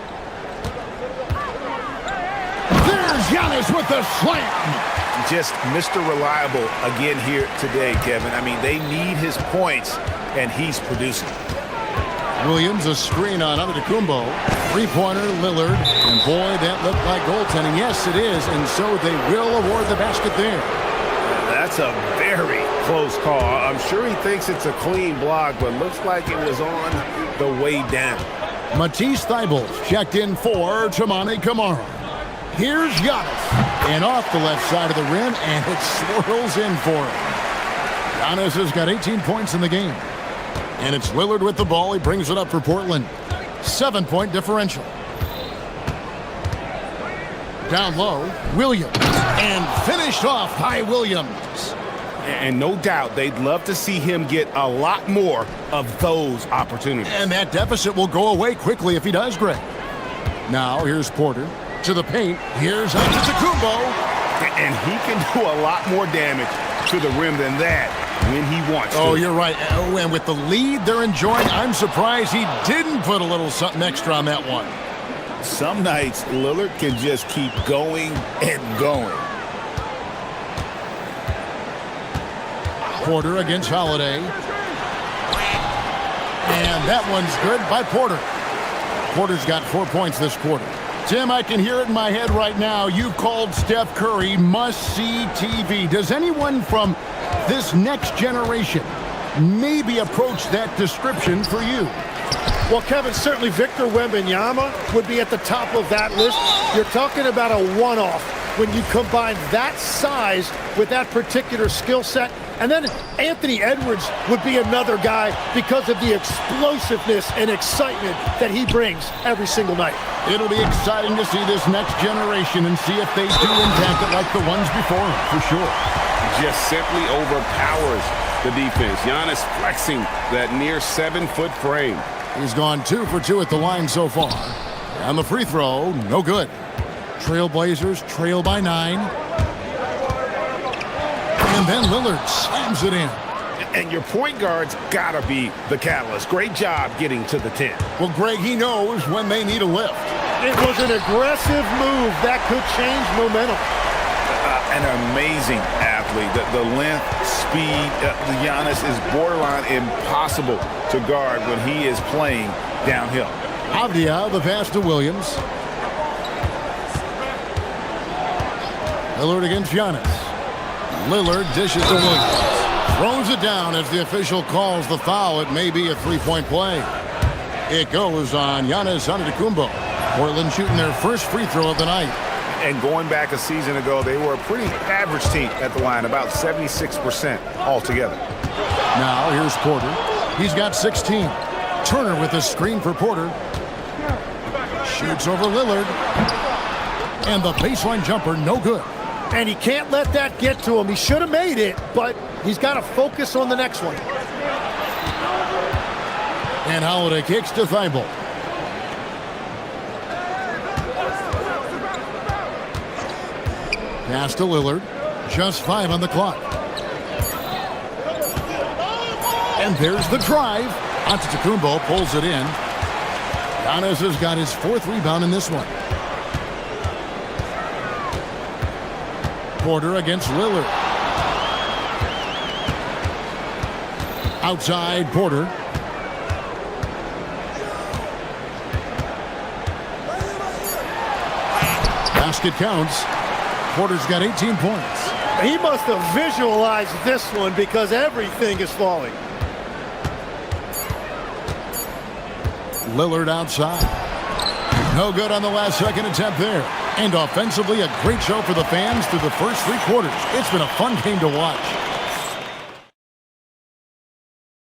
There's Giannis with the slam. Just Mr. Reliable again here today, Kevin. I mean, they need his points, and he's producing. Williams, a screen on Antetokounmpo. Three-pointer, Lillard. And boy, that looked like goaltending. Yes, it is. And so they will award the basket there. That's a very close call. I'm sure he thinks it's a clean block, but looks like it was on the way down. Matisse Thybulle checked in for Tamani Kamara. Here's Giannis. And off the left side of the rim, and it swirls in for him. Giannis has got 18 points in the game. And it's Lillard with the ball. He brings it up for Portland. 7-point differential. Down low, Williams. And finished off by Williams. And no doubt they'd love to see him get a lot more of those opportunities. And that deficit will go away quickly if he does, Greg. Now here's Porter to the paint. Here's Antetokounmpo. And he can do a lot more damage to the rim than that when he wants to. Oh, you're right. Oh, and with the lead they're enjoying, I'm surprised he didn't put a little something extra on that one. Some nights, Lillard can just keep going and going. Porter against Holiday. And that one's good by Porter. Porter's got 4 points this quarter. Tim, I can hear it in my head right now. You called Steph Curry must-see TV. Does anyone from this next generation maybe approach that description for you? Well, Kevin, certainly Victor Wembanyama would be at the top of that list. You're talking about a one-off when you combine that size with that particular skill set. And then Anthony Edwards would be another guy because of the explosiveness and excitement that he brings every single night. It'll be exciting to see this next generation and see if they do impact it like the ones before him, for sure. Just simply overpowers the defense. Giannis flexing that near 7-foot frame. He's gone 2 for 2 at the line so far. And the free throw, no good. Trailblazers trail by 9. And then Lillard slams it in. And your point guard's gotta be the catalyst. Great job getting to the 10. Well, Greg, he knows when they need a lift. It was an aggressive move that could change momentum. An amazing athlete. The length, speed, the Giannis is borderline impossible to guard when he is playing downhill. Avdia, the pass to Williams. Lillard against Giannis. Lillard dishes to Williams. Throws it down as the official calls the foul. It may be a three-point play. It goes on Giannis Antetokounmpo. Portland shooting their first free throw of the night. And going back a season ago, they were a pretty average team at the line, about 76% altogether. Now here's Porter. He's got 16. Turner with a screen for Porter. Shoots over Lillard. And the baseline jumper, no good. And he can't let that get to him. He should have made it, but he's got to focus on the next one. And Holiday kicks to Thybulle. Pass to Lillard. Just 5 on the clock. And there's the drive. Antetokounmpo pulls it in. Giannis has got his 4th rebound in this one. Porter against Lillard. Outside Porter. Basket counts. Porter's got 18 points. He must have visualized this one because everything is falling. Lillard outside. No good on the last second attempt there. And offensively, a great show for the fans through the first 3 quarters. It's been a fun game to watch.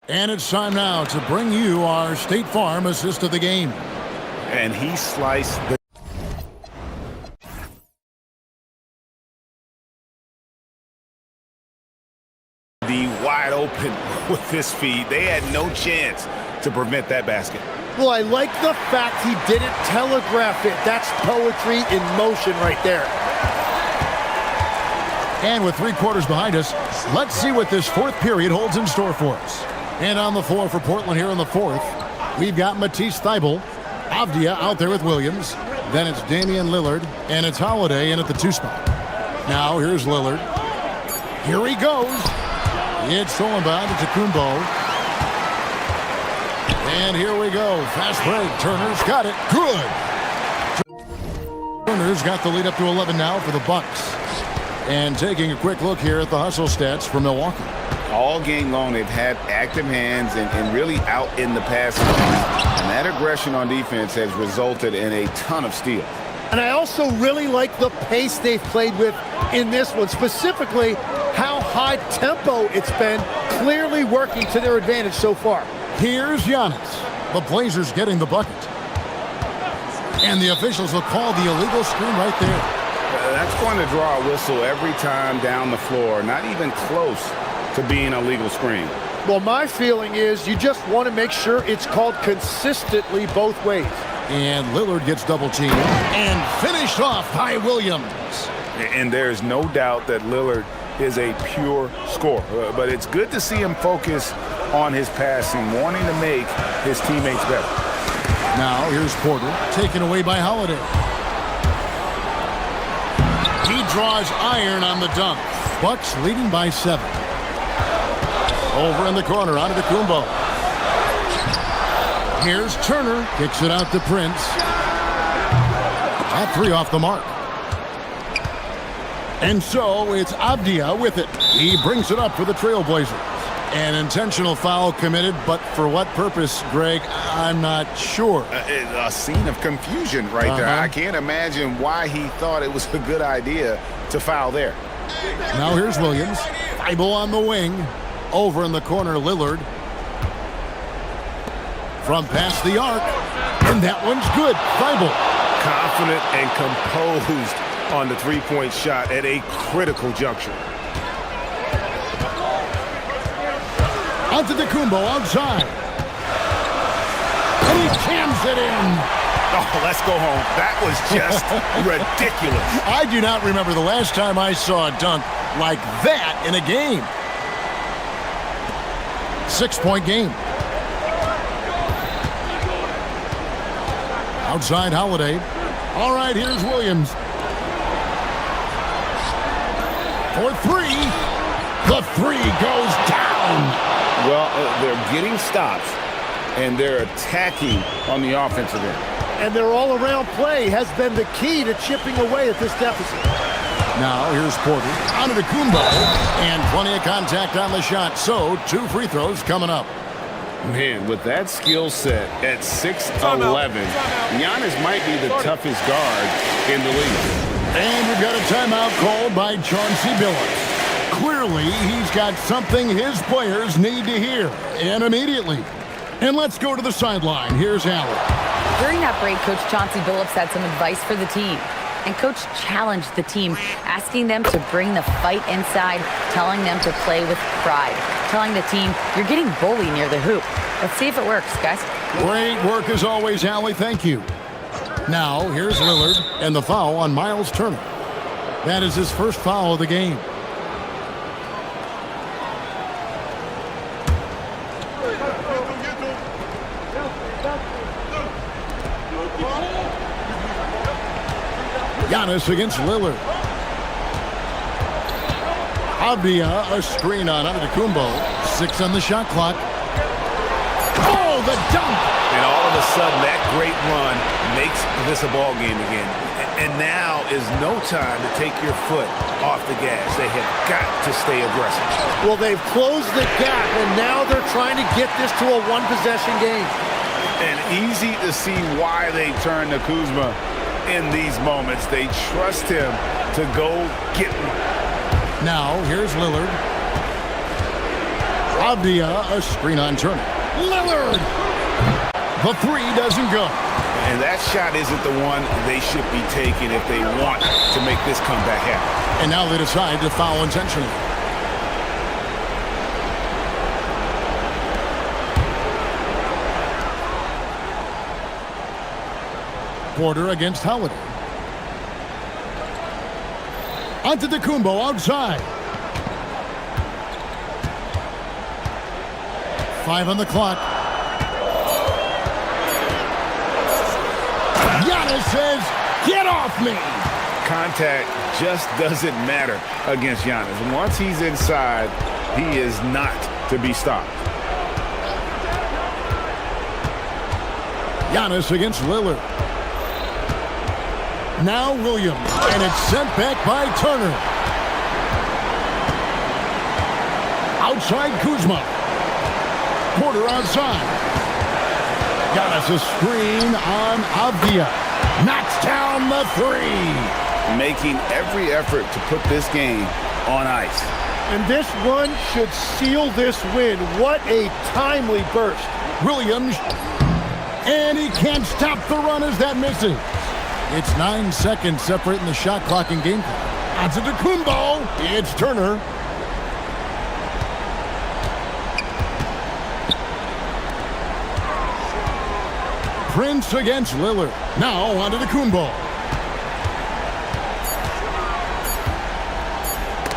And it's time now to bring you our State Farm assist of the game. And he sliced the wide open with this feed. They had no chance to prevent that basket. Well, I like the fact he didn't telegraph it. That's poetry in motion right there. And with 3 quarters behind us, let's see what this fourth period holds in store for us. And on the floor for Portland here in the fourth, we've got Matisse Thybulle, Avdia out there with Williams. Then it's Damian Lillard, and it's Holiday in at the 2 spot. Now here's Lillard. Here he goes. It's stolen by Antetokounmpo. And here we go. Fast break. Turner's got it. Good. Turner's got the lead up to 11 now for the Bucks. And taking a quick look here at the hustle stats for Milwaukee. All game long, they've had active hands and really out in the passing game. And that aggression on defense has resulted in a ton of steals. And I also really like the pace they've played with in this one, specifically how high tempo it's been, clearly working to their advantage so far. Here's Giannis. The Blazers getting the bucket. And the officials will call the illegal screen right there. That's going to draw a whistle every time down the floor. Not even close to being a legal screen. Well, my feeling is you just want to make sure it's called consistently both ways. And Lillard gets double teamed and finished off by Williams. And there's no doubt that Lillard is a pure scorer. But it's good to see him focus on his passing, wanting to make his teammates better. Now here's Porter, taken away by Holiday. He draws iron on the dunk. Bucks leading by 7. Over in the corner, Antetokounmpo. Here's Turner, kicks it out to Prince. That 3 off the mark. And so it's Avdia with it. He brings it up for the Trailblazers. An intentional foul committed, but for what purpose, Greg, I'm not sure. A scene of confusion right there. I can't imagine why he thought it was a good idea to foul there. Now here's Williams. Thybulle on the wing. Over in the corner, Lillard. From past the arc. And that one's good. Thybulle. Confident and composed on the three-point shot at a critical juncture. Antetokounmpo outside. And he jams it in. Oh, let's go home. That was just ridiculous. I do not remember the last time I saw a dunk like that in a game. 6-point game. Outside Holiday. All right, here's Williams. For 3. The 3 goes down. Well, they're getting stops, and they're attacking on the offensive end. And their all-around play has been the key to chipping away at this deficit. Now here's Porter. Antetokounmpo. And plenty of contact on the shot. So 2 free throws coming up. Man, with that skill set at 6'11", Giannis might be the toughest guard in the league. And we've got a timeout called by Chauncey Billups. Clearly, he's got something his players need to hear, and immediately. And let's go to the sideline. Here's Allen. During that break, Coach Chauncey Billups had some advice for the team. And Coach challenged the team, asking them to bring the fight inside, telling them to play with pride, telling the team, you're getting bullied near the hoop. Let's see if it works, guys. Great work as always, Allie. Thank you. Now, here's Lillard and the foul on Miles Turner. That is his first foul of the game. Giannis against Lillard. Avdia, a screen on Antetokounmpo. 6 on the shot clock. Oh, the dunk! And all of a sudden, that great run makes this a ball game again. And now is no time to take your foot off the gas. They have got to stay aggressive. Well, they've closed the gap, and now they're trying to get this to a one-possession game. And easy to see why they turn to Kuzma in these moments. They trust him to go get one. Now, here's Lillard. Avdia, a screen on Turner. Lillard! The 3 doesn't go. And that shot isn't the one they should be taking if they want to make this comeback happen. And now they decide to foul intentionally. Porter against Holiday. Antetokounmpo outside. 5 on the clock. Giannis says, "Get off me!" Contact just doesn't matter against Giannis. Once he's inside, he is not to be stopped. Giannis against Lillard. Now Williams, and it's sent back by Turner. Outside Kuzma. Porter outside. Giannis a screen on Avdia. Knocks down the three. Making every effort to put this game on ice. And this run should seal this win. What a timely burst. Williams. And he can't stop the run as that misses. It's 9 seconds separating the shot clock and game clock. Antetokounmpo. It's Turner. Prince against Lillard. Now Antetokounmpo.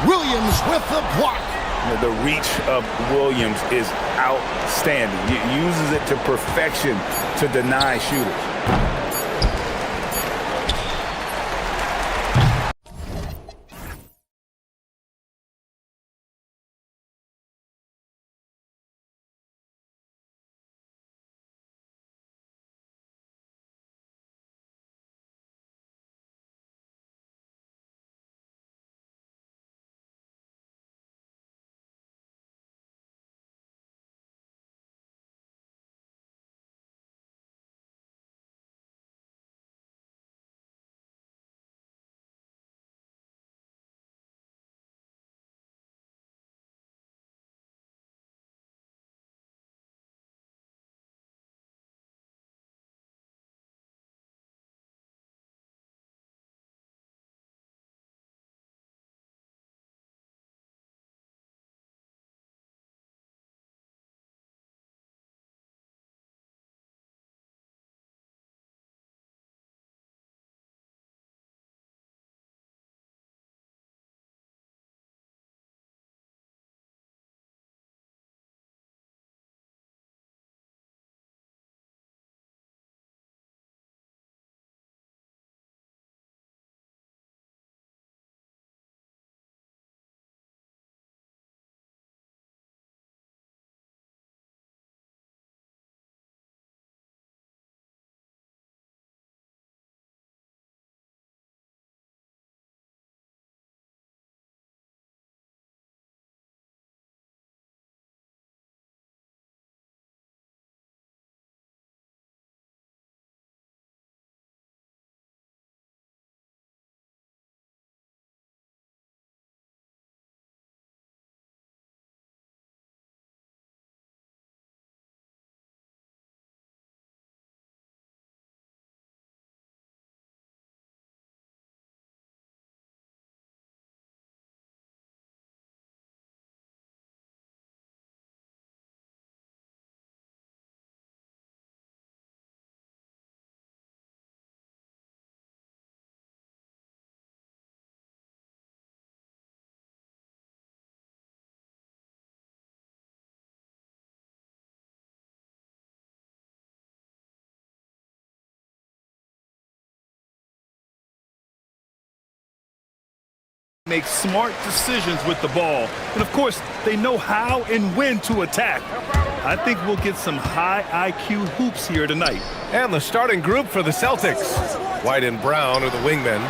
Williams with the block. The reach of Williams is outstanding. He uses it to perfection to deny shooters. Make smart decisions with the ball. And of course, they know how and when to attack. I think we'll get some high IQ hoops here tonight. And the starting group for the Celtics. White and Brown are the wingmen.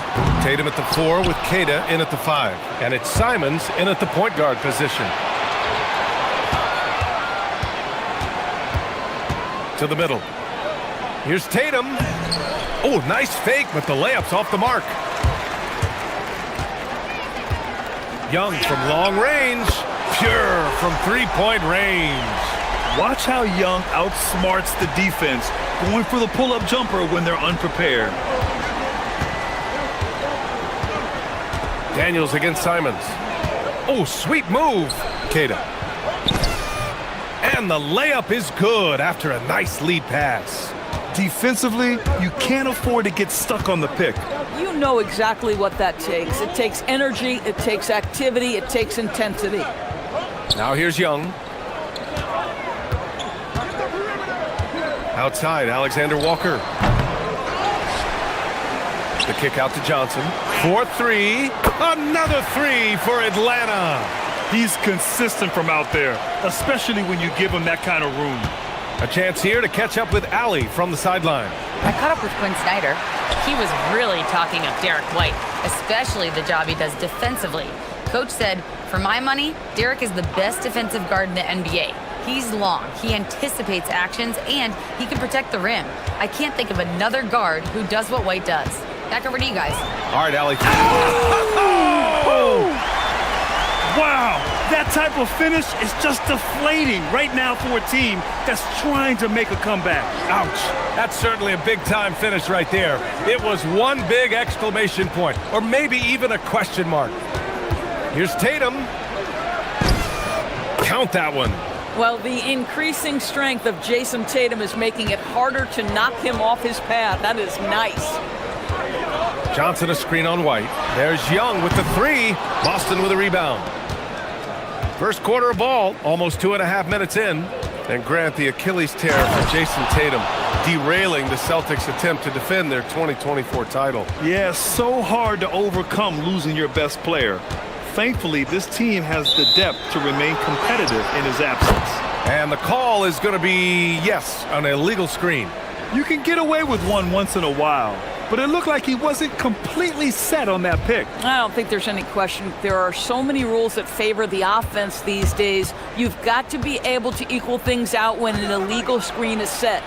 Tatum at the 4 with Kata in at the 5. And it's Simons in at the point guard position. To the middle. Here's Tatum. Oh, nice fake, but the layup's off the mark. Young from long range. Pure from three-point range. Watch how Young outsmarts the defense, going for the pull-up jumper when they're unprepared. Daniels against Simons. Oh, sweet move. Kata. And the layup is good after a nice lead pass. Defensively, you can't afford to get stuck on the pick. You know exactly what that takes. It takes energy, it takes activity, it takes intensity. Now here's Young. Outside, Alexander Walker. The kick out to Johnson. 4-3. Another three for Atlanta. He's consistent from out there, especially when you give him that kind of room. A chance here to catch up with Allie from the sideline. I caught up with Quinn Snyder. He was really talking up Derek White, especially the job he does defensively. Coach said, for my money, Derek is the best defensive guard in the NBA. He's long, he anticipates actions, and he can protect the rim. I can't think of another guard who does what White does. Back over to you guys. All right, Allie. Oh! Wow, that type of finish is just deflating right now for a team that's trying to make a comeback. Ouch. That's certainly a big-time finish right there. It was one big exclamation point, or maybe even a question mark. Here's Tatum. Count that one. Well, the increasing strength of Jason Tatum is making it harder to knock him off his path. That is nice. Johnson a screen on White. There's Young with the three. Boston with a rebound. First quarter of ball, almost 2.5 minutes in. And Grant, the Achilles tear for Jason Tatum, derailing the Celtics' attempt to defend their 2024 title. Yeah, so hard to overcome losing your best player. Thankfully, this team has the depth to remain competitive in his absence. And the call is going to be, yes, an illegal screen. You can get away with one once in a while, but it looked like he wasn't completely set on that pick. I don't think there's any question. There are so many rules that favor the offense these days. You've got to be able to equal things out when an illegal screen is set.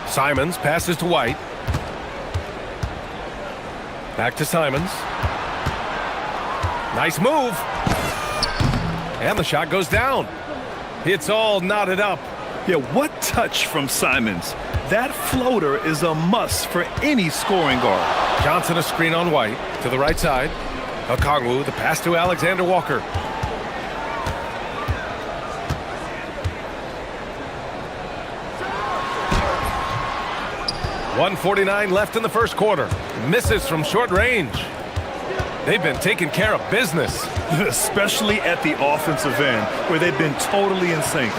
Simons passes to White. Back to Simons. Nice move. And the shot goes down. It's all knotted up. Yeah, what touch from Simons. That floater is a must for any scoring guard. Johnson a screen on White to the right side. Okongwu, the pass to Alexander Walker. .149 left in the first quarter. Misses from short range. They've been taking care of business. Especially at the offensive end, where they've been totally in sync.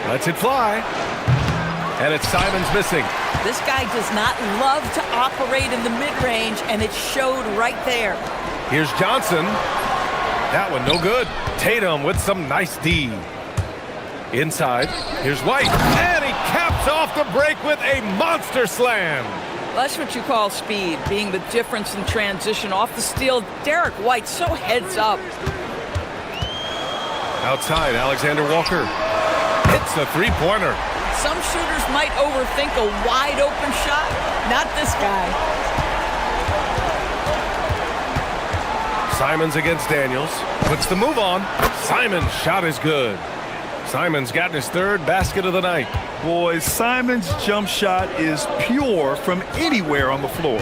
Lets it fly. And it's Simons missing. This guy does not love to operate in the mid-range, and it showed right there. Here's Johnson. That one no good. Tatum with some nice D. Inside. Here's White. And he caps off the break with a monster slam. That's what you call speed, being the difference in transition. Off the steal, Derek White so heads up. Outside, Alexander Walker. Hits the three-pointer. Some shooters might overthink a wide-open shot. Not this guy. Simons against Daniels. Puts the move on. Simons' shot is good. Simons gotten his third basket of the night. Boys, Simons' jump shot is pure from anywhere on the floor.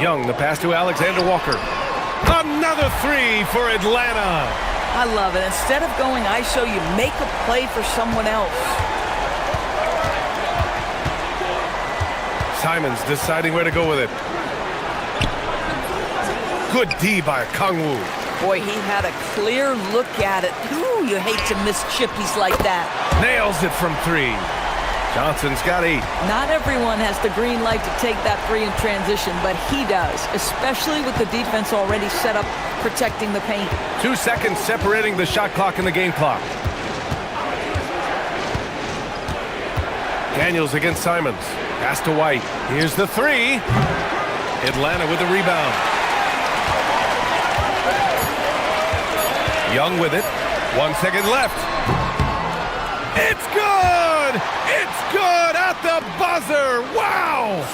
Young, the pass to Alexander Walker. Another three for Atlanta. I love it. Instead of going ISO, you make a play for someone else. Simons deciding where to go with it. Good D by Okongwu. Boy, he had a clear look at it. Ooh, you hate to miss chippies like that. Nails it from three. Johnson's got 8. Not everyone has the green light to take that three in transition, but he does, especially with the defense already set up protecting the paint. 2 seconds separating the shot clock and the game clock. Daniels against Simons. Pass to White. Here's the three. Atlanta with the rebound. Young with it. 1 second left. It's good! It's good at the buzzer! Wow!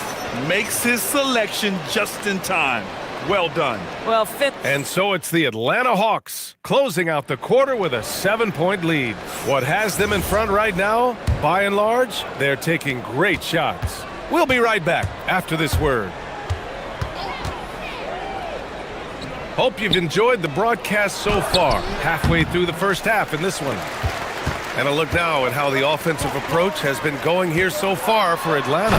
Makes his selection just in time. Well done. Well, fit. And so it's the Atlanta Hawks closing out the quarter with a 7-point lead. What has them in front right now? By and large, they're taking great shots. We'll be right back after this word. Hope you've enjoyed the broadcast so far. Halfway through the first half in this one. And a look now at how the offensive approach has been going here so far for Atlanta.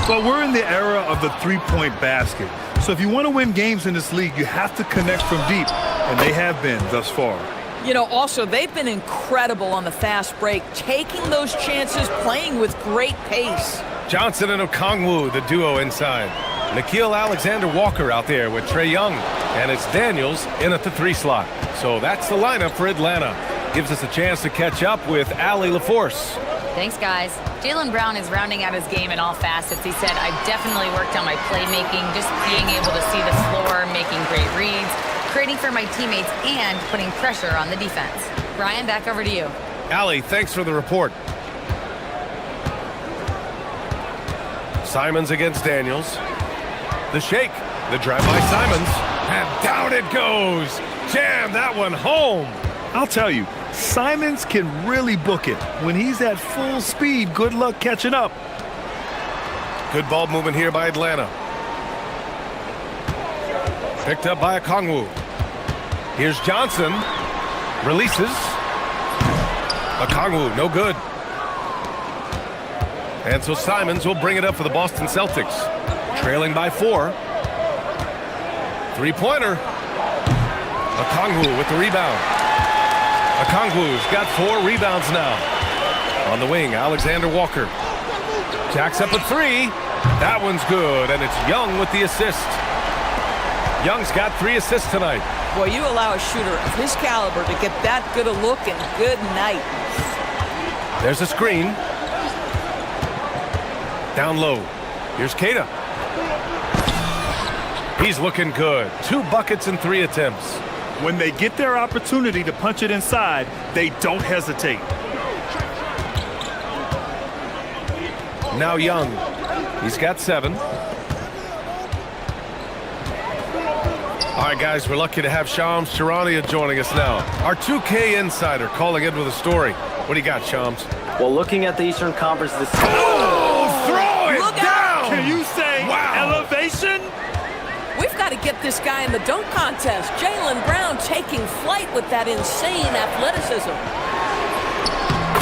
Well, we're in the era of the three-point basket. So if you want to win games in this league, you have to connect from deep, and they have been thus far. You know, also, they've been incredible on the fast break, taking those chances, playing with great pace. Johnson and Okongwu, the duo inside. Nikhil Alexander-Walker out there with Trae Young. And it's Daniels in at the 3 slot. So that's the lineup for Atlanta. Gives us a chance to catch up with Allie LaForce. Thanks, guys. Jaylen Brown is rounding out his game in all facets. He said, I've definitely worked on my playmaking, just being able to see the floor, making great reads, creating for my teammates, and putting pressure on the defense. Brian, back over to you. Allie, thanks for the report. Simons against Daniels. The shake. The drive by Simons. And down it goes. Jam that one home. I'll tell you, Simons can really book it. When he's at full speed, good luck catching up. Good ball movement here by Atlanta. Picked up by Okongwu. Here's Johnson. Releases. Okongwu, no good. And so Simons will bring it up for the Boston Celtics. Trailing by 4. Three-pointer. Okongwu with the rebound. Okongwu's got 4 rebounds now. On the wing, Alexander Walker. Jacks up a 3. That one's good, and it's Young with the assist. Young's got 3 assists tonight. Boy, you allow a shooter of his caliber to get that good a look, and good night. There's a screen. Down low. Here's Keita. He's looking good. 2 buckets in 3 attempts. When they get their opportunity to punch it inside, they don't hesitate. Now Young. He's got 7. All right, guys, we're lucky to have Shams Charania joining us now. Our 2K insider calling in with a story. What do you got, Shams? Well, looking at the Eastern Conference this season. Oh, throw it Look down! out! Can you say elevation? We've got to get this guy in the dunk contest. Jaylen Brown taking flight with that insane athleticism.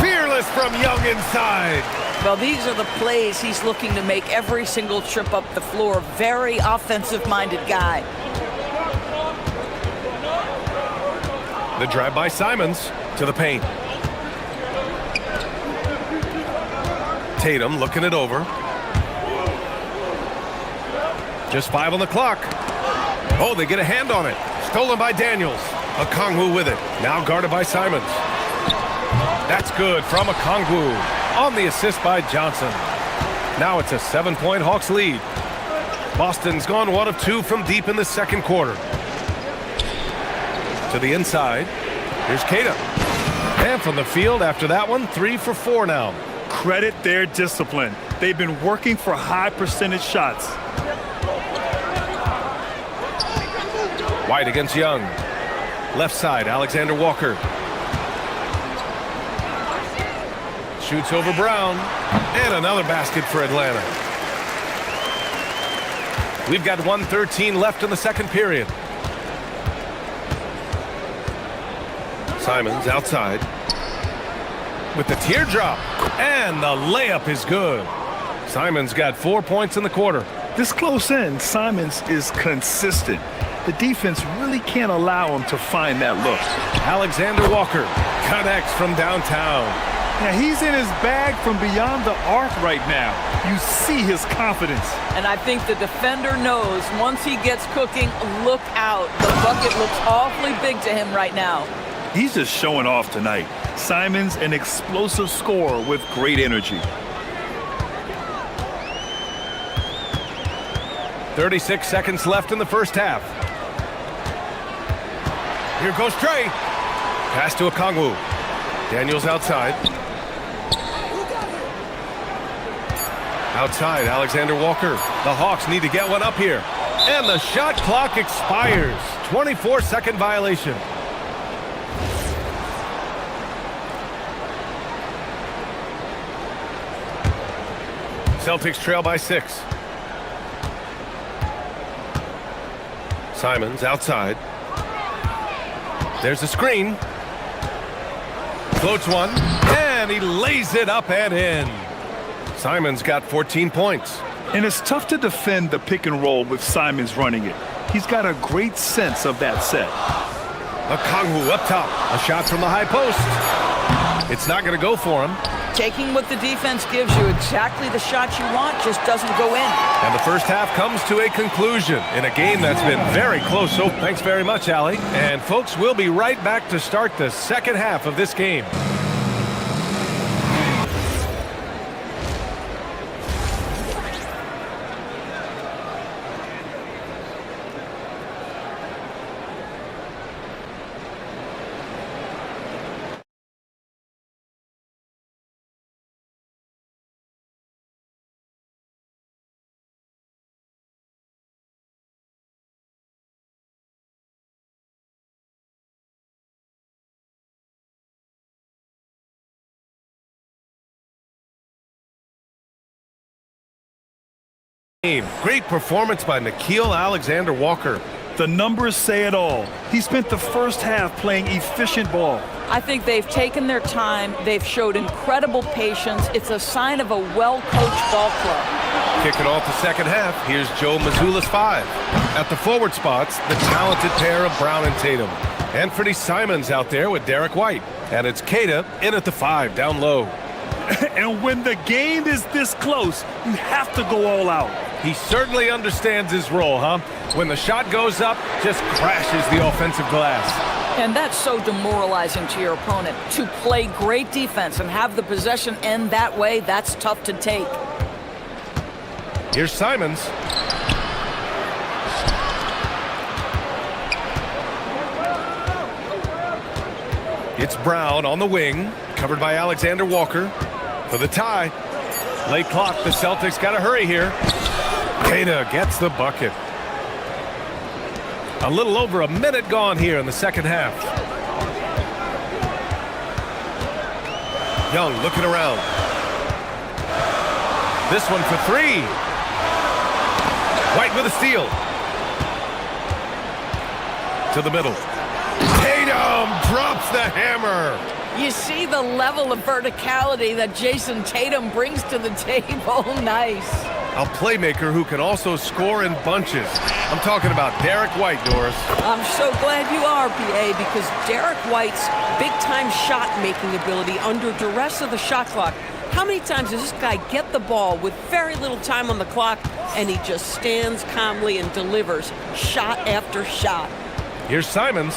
Fearless from Young inside. Well, these are the plays he's looking to make every single trip up the floor. Very offensive-minded guy. The drive by Simons to the paint. Tatum looking it over. Just 5 on the clock. Oh, they get a hand on it. Stolen by Daniels. Okongwu with it. Now guarded by Simons. That's good from Okongwu. On the assist by Johnson. Now it's a 7-point Hawks lead. Boston's gone 1 of 2 from deep in the second quarter. To the inside. Here's Keita. And from the field after that one, 3 for 4 now. Credit their discipline. They've been working for high percentage shots. White against Young. Left side, Alexander Walker. Shoots over Brown. And another basket for Atlanta. We've got 1:13 left in the second period. Simons outside. With the teardrop. And the layup is good. Simons got 4 points in the quarter. This close in, Simons is consistent. The defense really can't allow him to find that look. Alexander Walker connects from downtown. Now he's in his bag from beyond the arc right now. You see his confidence. And I think the defender knows once he gets cooking, look out. The bucket looks awfully big to him right now. He's just showing off tonight. Simons, an explosive scorer with great energy. 36 seconds left in the first half. Here goes Trae. Pass to Okongwu. Daniels outside. Outside, Alexander Walker. The Hawks need to get one up here. And the shot clock expires. 24-second violation. Celtics trail by 6. Simons outside. There's a screen. Floats one. And And he lays it up and in. Simons got 14 points. And it's tough to defend the pick and roll with Simons running it. He's got a great sense of that set. Okongwu up top. A shot from the high post. It's not going to go for him. Taking what the defense gives you, exactly the shot you want, just doesn't go in. And the first half comes to a conclusion in a game that's been very close. So thanks very much, Allie. And folks, we'll be right back to start the second half of this game. Great performance by Nickeil Alexander-Walker. The numbers say it all. He spent the first half playing efficient ball. I think they've taken their time. They've showed incredible patience. It's a sign of a well-coached ball club. Kicking off the second half, here's Joe Mazzulla's 5. At the forward spots, the talented pair of Brown and Tatum. Anthony Simons out there with Derek White. And it's Keita in at the 5, down low. And when the game is this close, you have to go all out. He certainly understands his role, huh? When the shot goes up, just crashes the offensive glass. And that's so demoralizing to your opponent. To play great defense and have the possession end that way, that's tough to take. Here's Simons. It's Brown on the wing, covered by Alexander-Walker. For the tie. Late clock, the Celtics got to hurry here. Keita gets the bucket. A little over a minute gone here in the second half. Young looking around. This one for 3. White with a steal. To the middle. Tatum drops the hammer. You see the level of verticality that Jason Tatum brings to the table. Nice. A playmaker who can also score in bunches. I'm talking about Derek White, Doris. I'm so glad you are, PA, because Derek White's big-time shot-making ability under duress of the shot clock. How many times does this guy get the ball with very little time on the clock, and he just stands calmly and delivers shot after shot? Here's Simons.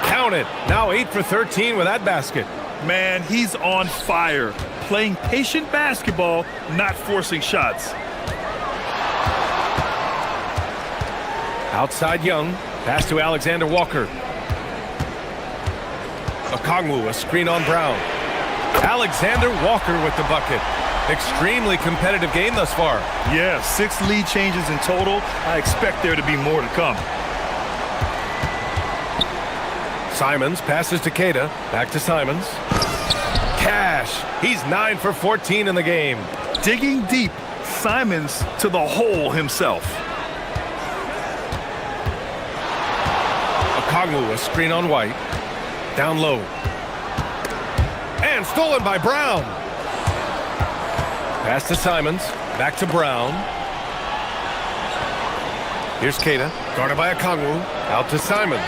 Count it. Now 8 for 13 with that basket. Man, he's on fire. Playing patient basketball, not forcing shots. Outside Young. Pass to Alexander-Walker. Okongwu, a screen on Brown. Alexander-Walker with the bucket. Extremely competitive game thus far. Yeah, 6 lead changes in total. I expect there to be more to come. Simons passes to Keita. Back to Simons. Cash. He's 9 for 14 in the game. Digging deep. Simons to the hole himself. Okongwu, a screen on White. Down low. And stolen by Brown. Pass to Simons. Back to Brown. Here's Keita. Guarded by Okongwu. Out to Simons.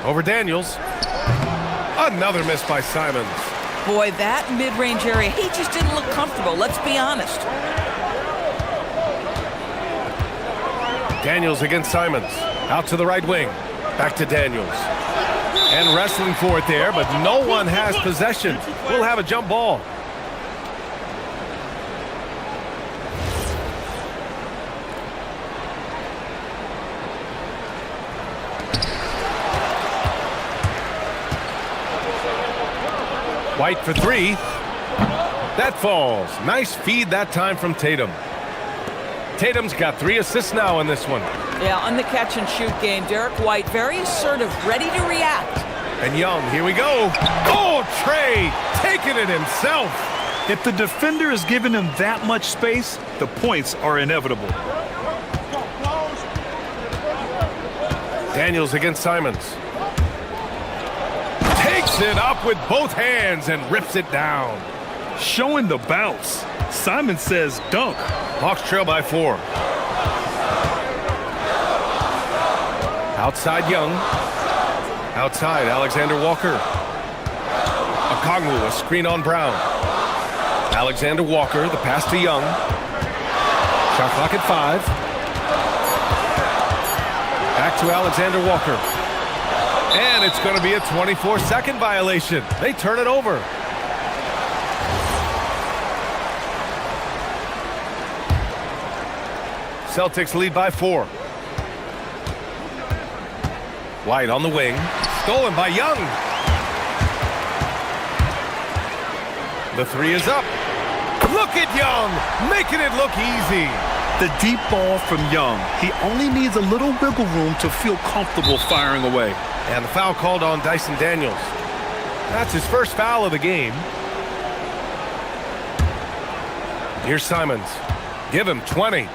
Over Daniels. Another miss by Simons. Boy, that mid-range area, he just didn't look comfortable, let's be honest. Daniels against Simons. Out to the right wing. Back to Daniels. And wrestling for it there, but no one has possession. We'll have a jump ball. White for 3. That falls. Nice feed that time from Tatum. Tatum's got 3 assists now in this one. Yeah, on the catch and shoot game, Derek White very assertive, ready to react. And Young, here we go. Oh, Trey taking it himself. If the defender is giving him that much space, the points are inevitable. Daniels against Simons. Takes it up with both hands and rips it down. Showing the bounce. Simon says dunk. Hawks trail by 4. Outside Young. Outside Alexander Walker. Okongwu, a screen on Brown. Alexander Walker, the pass to Young. Shot clock at 5. Back to Alexander Walker. And it's going to be a 24-second violation. They turn it over. Celtics lead by 4. White on the wing. Stolen by Young. The 3 is up. Look at Young, making it look easy. The deep ball from Young. He only needs a little wiggle room to feel comfortable firing away. And the foul called on Dyson Daniels. That's his first foul of the game. Here's Simons. Give him 20.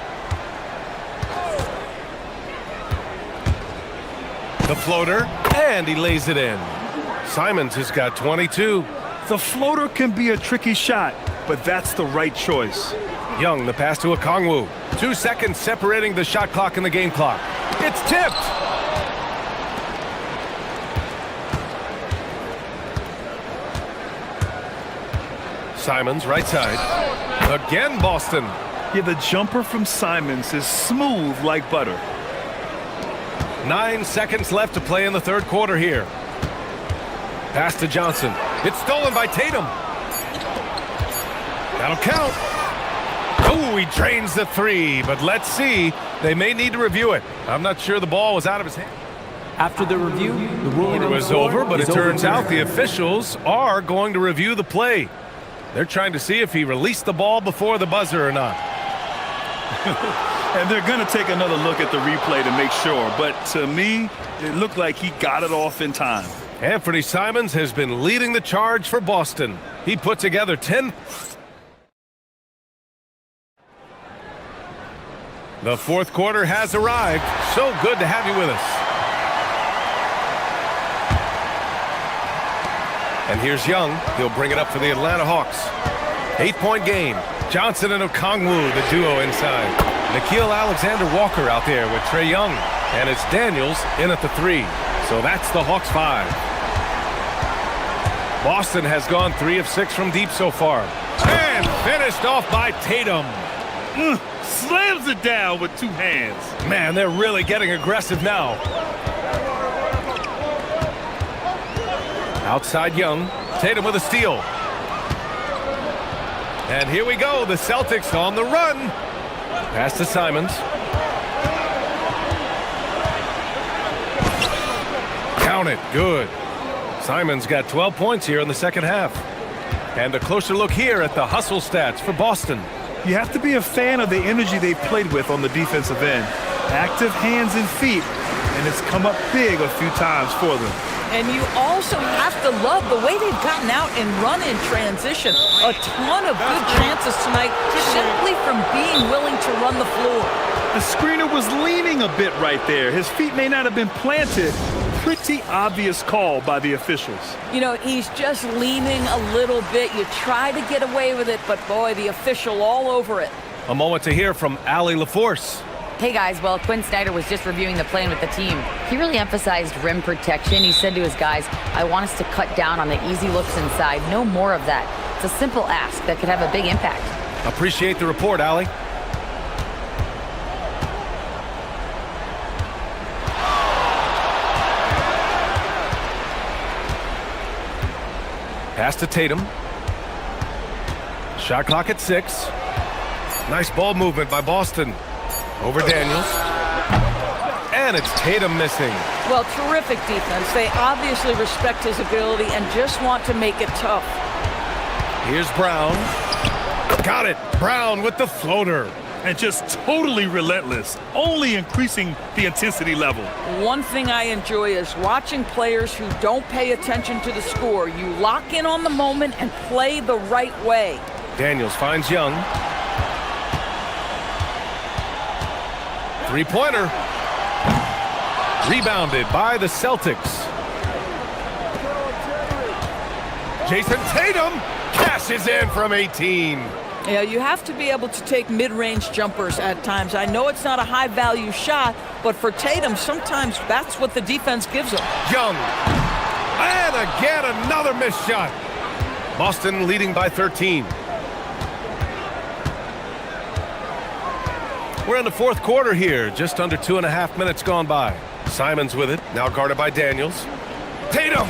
The floater, and he lays it in. Simons has got 22. The floater can be a tricky shot, but that's the right choice. Young, the pass to Okongwu. 2 seconds separating the shot clock and the game clock. It's tipped. Simons, right side. Again, Boston. Yeah, the jumper from Simons is smooth like butter. 9 seconds left to play in the third quarter here. Pass to Johnson. It's stolen by Tatum. That'll count. Oh, he drains the 3, but let's see. They may need to review it. I'm not sure the ball was out of his hand. After the review, the ruling on the was floor over, but is it turns overturned. out the officials are going to review the play. They're trying to see if he released the ball before the buzzer or not. And they're going to take another look at the replay to make sure. But to me, it looked like he got it off in time. Anthony Simons has been leading the charge for Boston. He put together 10. The fourth quarter has arrived. So good to have you with us. And here's Young. He'll bring it up for the Atlanta Hawks. 8-point game. Johnson and Okongwu, the duo inside. Nickeil Alexander-Walker out there with Trae Young. And it's Daniels in at the 3. So that's the Hawks 5. Boston has gone 3 of 6 from deep so far. And finished off by Tatum. Slams it down with 2 hands. Man, they're really getting aggressive now. Outside Young. Tatum with a steal. And here we go. The Celtics on the run. Pass to Simons. Count it. Good. Simons got 12 points here in the second half. And a closer look here at the hustle stats for Boston. You have to be a fan of the energy they've played with on the defensive end. Active hands and feet, and it's come up big a few times for them. And you also have to love the way they've gotten out and run in transition. A ton of good chances tonight simply from being willing to run the floor. The screener was leaning a bit right there. His feet may not have been planted. Pretty obvious call by the officials. You know, he's just leaning a little bit. You try to get away with it, but boy, the official all over it. A moment to hear from Allie LaForce. Hey guys, well, Quinn Snyder was just reviewing the play with the team. He really emphasized rim protection. He said to his guys, I want us to cut down on the easy looks inside. No more of that. It's a simple ask that could have a big impact. Appreciate the report, Allie. Pass to Tatum. Shot clock at 6. Nice ball movement by Boston. Over Daniels. And it's Tatum missing. Well, terrific defense. They obviously respect his ability and just want to make it tough. Here's Brown. Got it. Brown with the floater. And just totally relentless, only increasing the intensity level. One thing I enjoy is watching players who don't pay attention to the score. You lock in on the moment and play the right way. Daniels finds Young. Rebounded by the Celtics. Jason Tatum cashes in from 18. Yeah, you have to be able to take mid-range jumpers at times. I know it's not a high-value shot, but for Tatum, sometimes that's what the defense gives him. Young. And again, another missed shot. Boston leading by 13. We're in the fourth quarter here. Just under 2.5 minutes gone by. Simons with it. Now guarded by Daniels. Tatum.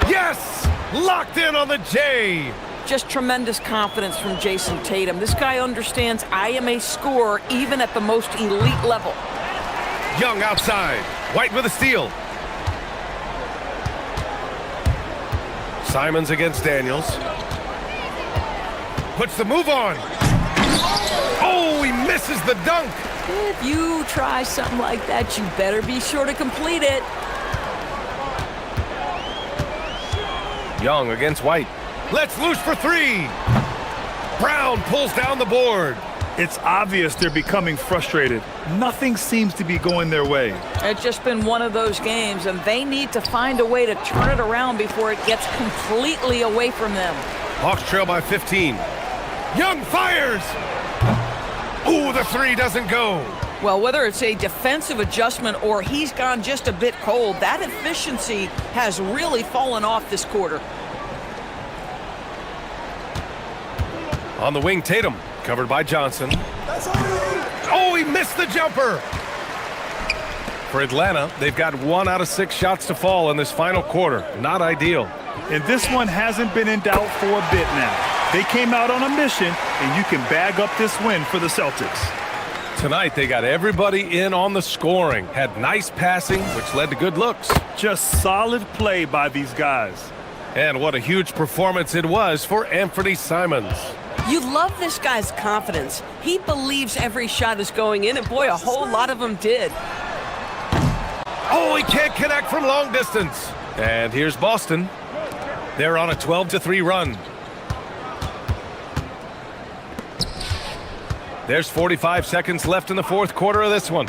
Yes! Locked in on the J. Just tremendous confidence from Jason Tatum. This guy understands I am a scorer even at the most elite level. Young outside. White with a steal. Simons against Daniels. Puts the move on. Oh, he misses the dunk. If you try something like that, you better be sure to complete it. Young against White. Let's loose for three. Brown pulls down the board. It's obvious they're becoming frustrated. Nothing seems to be going their way. It's just been one of those games, and they need to find a way to turn it around before it gets completely away from them. Hawks trail by 15. Young fires. Ooh, the three doesn't go. Well, whether it's a defensive adjustment or he's gone just a bit cold, that efficiency has really fallen off this quarter. On the wing, Tatum, covered by Johnson. Oh, he missed the jumper. For Atlanta, they've got 1 out of 6 shots to fall in this final quarter. Not ideal. And this one hasn't been in doubt for a bit now. They came out on a mission, and you can bag up this win for the Celtics. Tonight, they got everybody in on the scoring. Had nice passing, which led to good looks. Just solid play by these guys. And what a huge performance it was for Anthony Simons. You love this guy's confidence. He believes every shot is going in, and boy, a whole lot of them did. Oh, he can't connect from long distance. And here's Boston. They're on a 12-3 run. There's 45 seconds left in the fourth quarter of this one.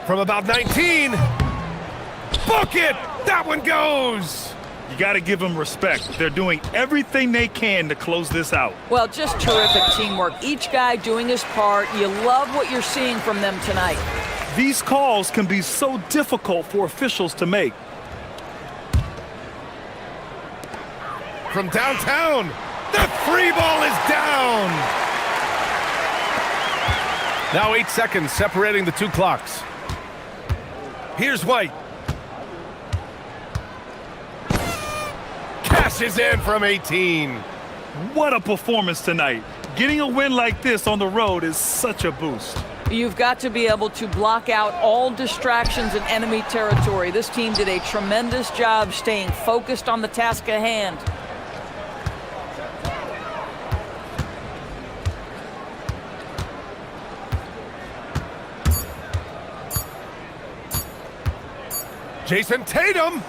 From about 19. Book it! That one goes! You got to give them respect. They're doing everything they can to close this out. Well, just terrific teamwork. Each guy doing his part. You love what you're seeing from them tonight. These calls can be so difficult for officials to make. From downtown, the three ball is down. Now 8 seconds separating the two clocks. Here's White. Cashes in from 18. What a performance tonight. Getting a win like this on the road is such a boost. You've got to be able to block out all distractions in enemy territory. This team did a tremendous job staying focused on the task at hand. Jason Tatum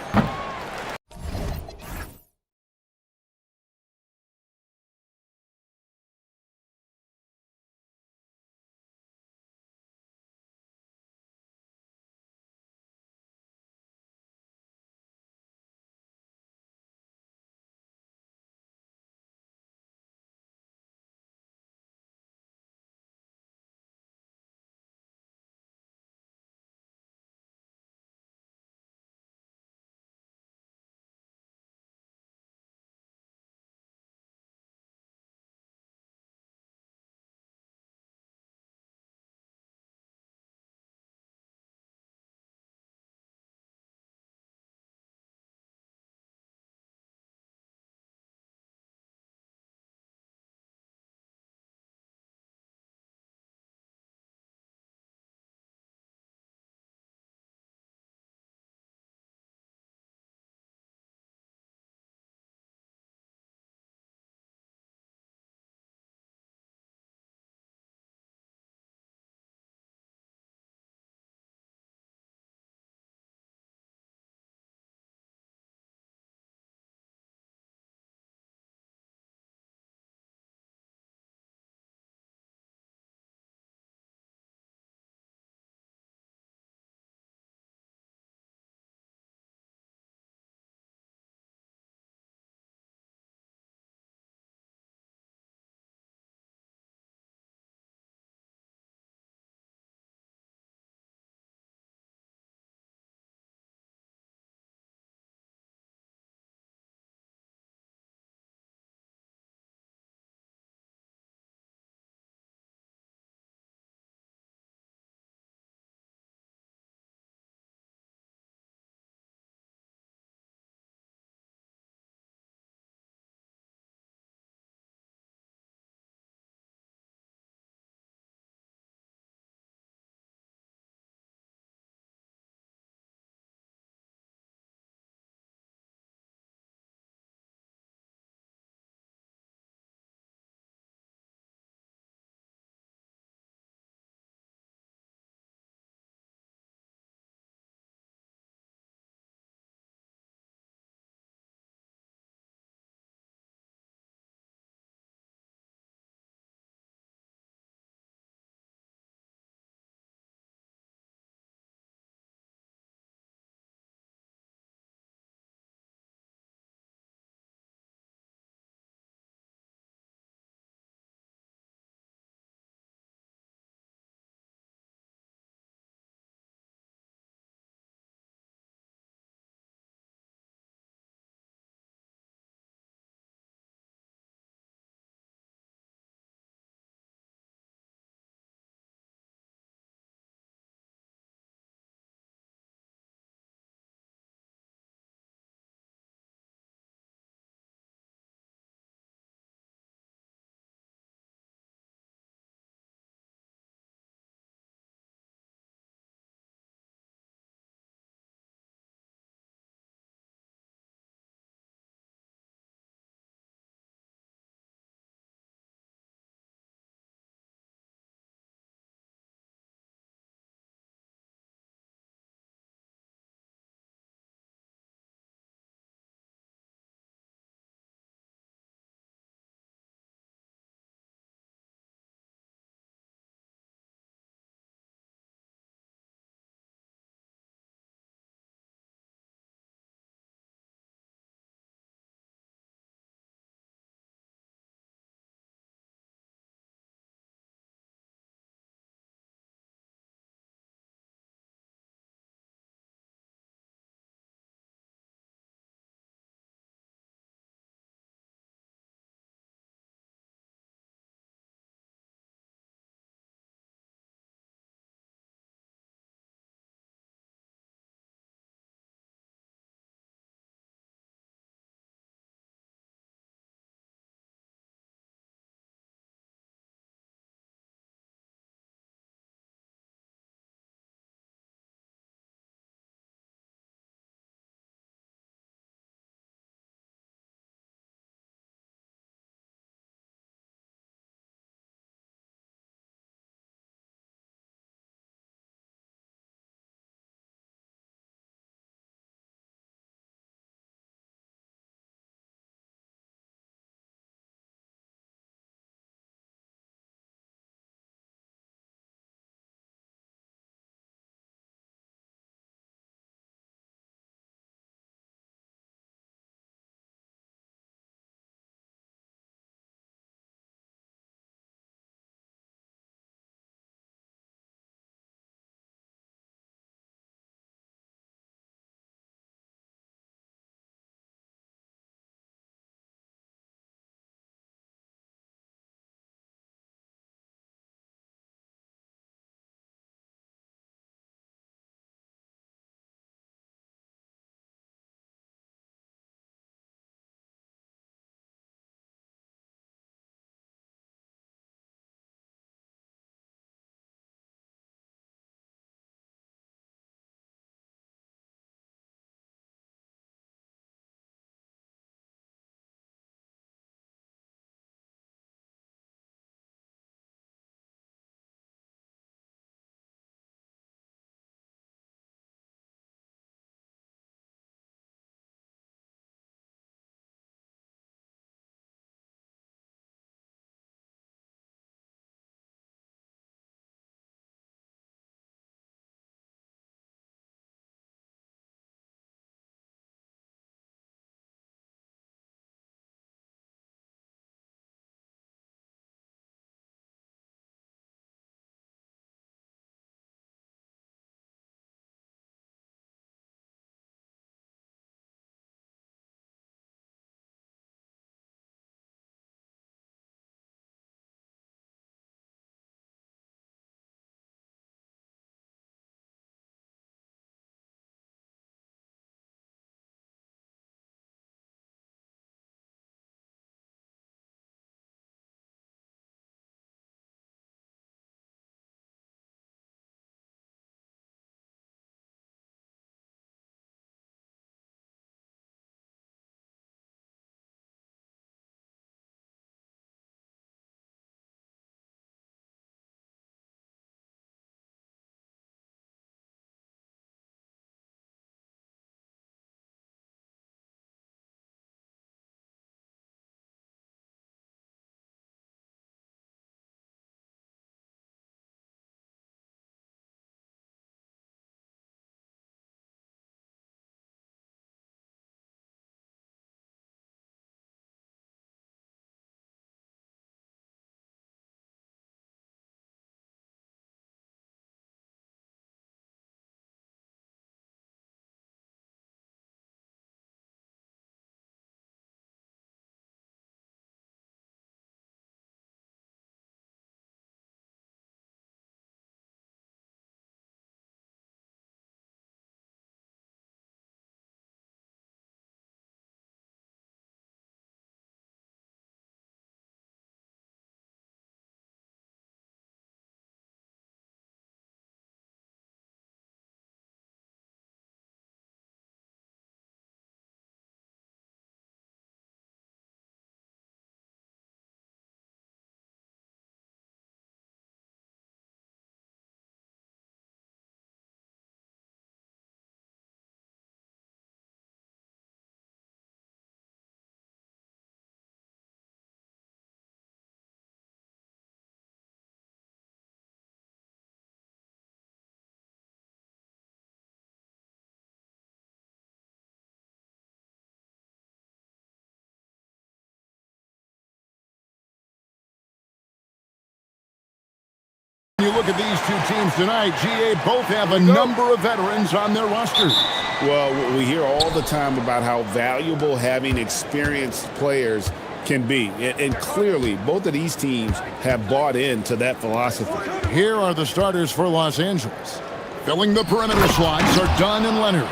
look at these two teams tonight, GA both have a number of veterans on their rosters. Well, we hear all the time about how valuable having experienced players can be. And clearly, both of these teams have bought into that philosophy. Here are the starters for Los Angeles. Filling the perimeter slots are Dunn and Leonard.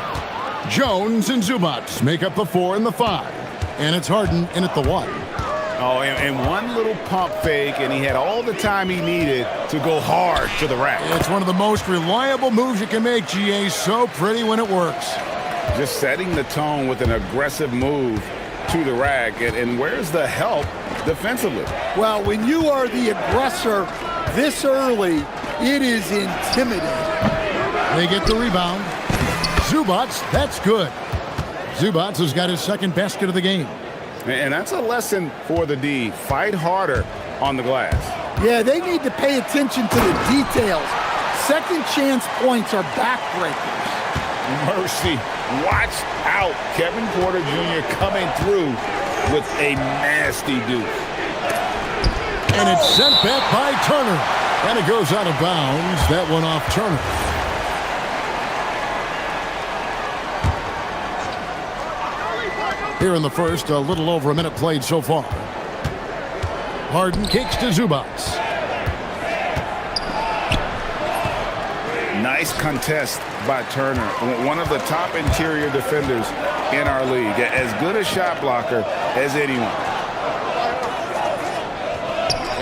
Jones and Zubats make up the 4 and the 5. And it's Harden in at the 1. Oh, and one little pump fake, and he had all the time he needed to go hard to the rack. It's one of the most reliable moves you can make, GA. So pretty when it works. Just setting the tone with an aggressive move to the rack. And where's the help defensively? Well, when you are the aggressor this early, it is intimidating. They get the rebound. Zubats, that's good. Zubats has got his second basket of the game. And that's a lesson for the D. Fight harder on the glass. Yeah, they need to pay attention to the details. Second chance points are backbreakers. Mercy. Watch out. Kevin Porter Jr. coming through with a nasty deuce. And it's sent back by Turner. And it goes out of bounds. That one off Turner. Here in the first, a little over a minute played so far. Harden kicks to Zubats. Nice contest by Turner. One of the top interior defenders in our league. As good a shot blocker as anyone.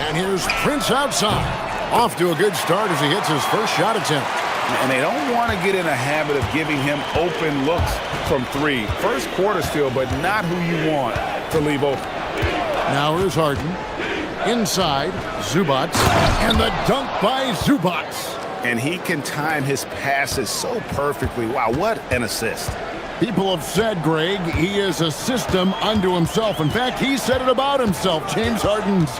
And here's Prince outside. Off to a good start as he hits his first shot attempt. And they don't want to get in a habit of giving him open looks from 3. First quarter still, but not who you want to leave open. Now here's Harden. Inside, Zubats. And the dunk by Zubats. And he can time his passes so perfectly. Wow, what an assist. People have said, Greg, he is a system unto himself. In fact, he said it about himself. James Harden's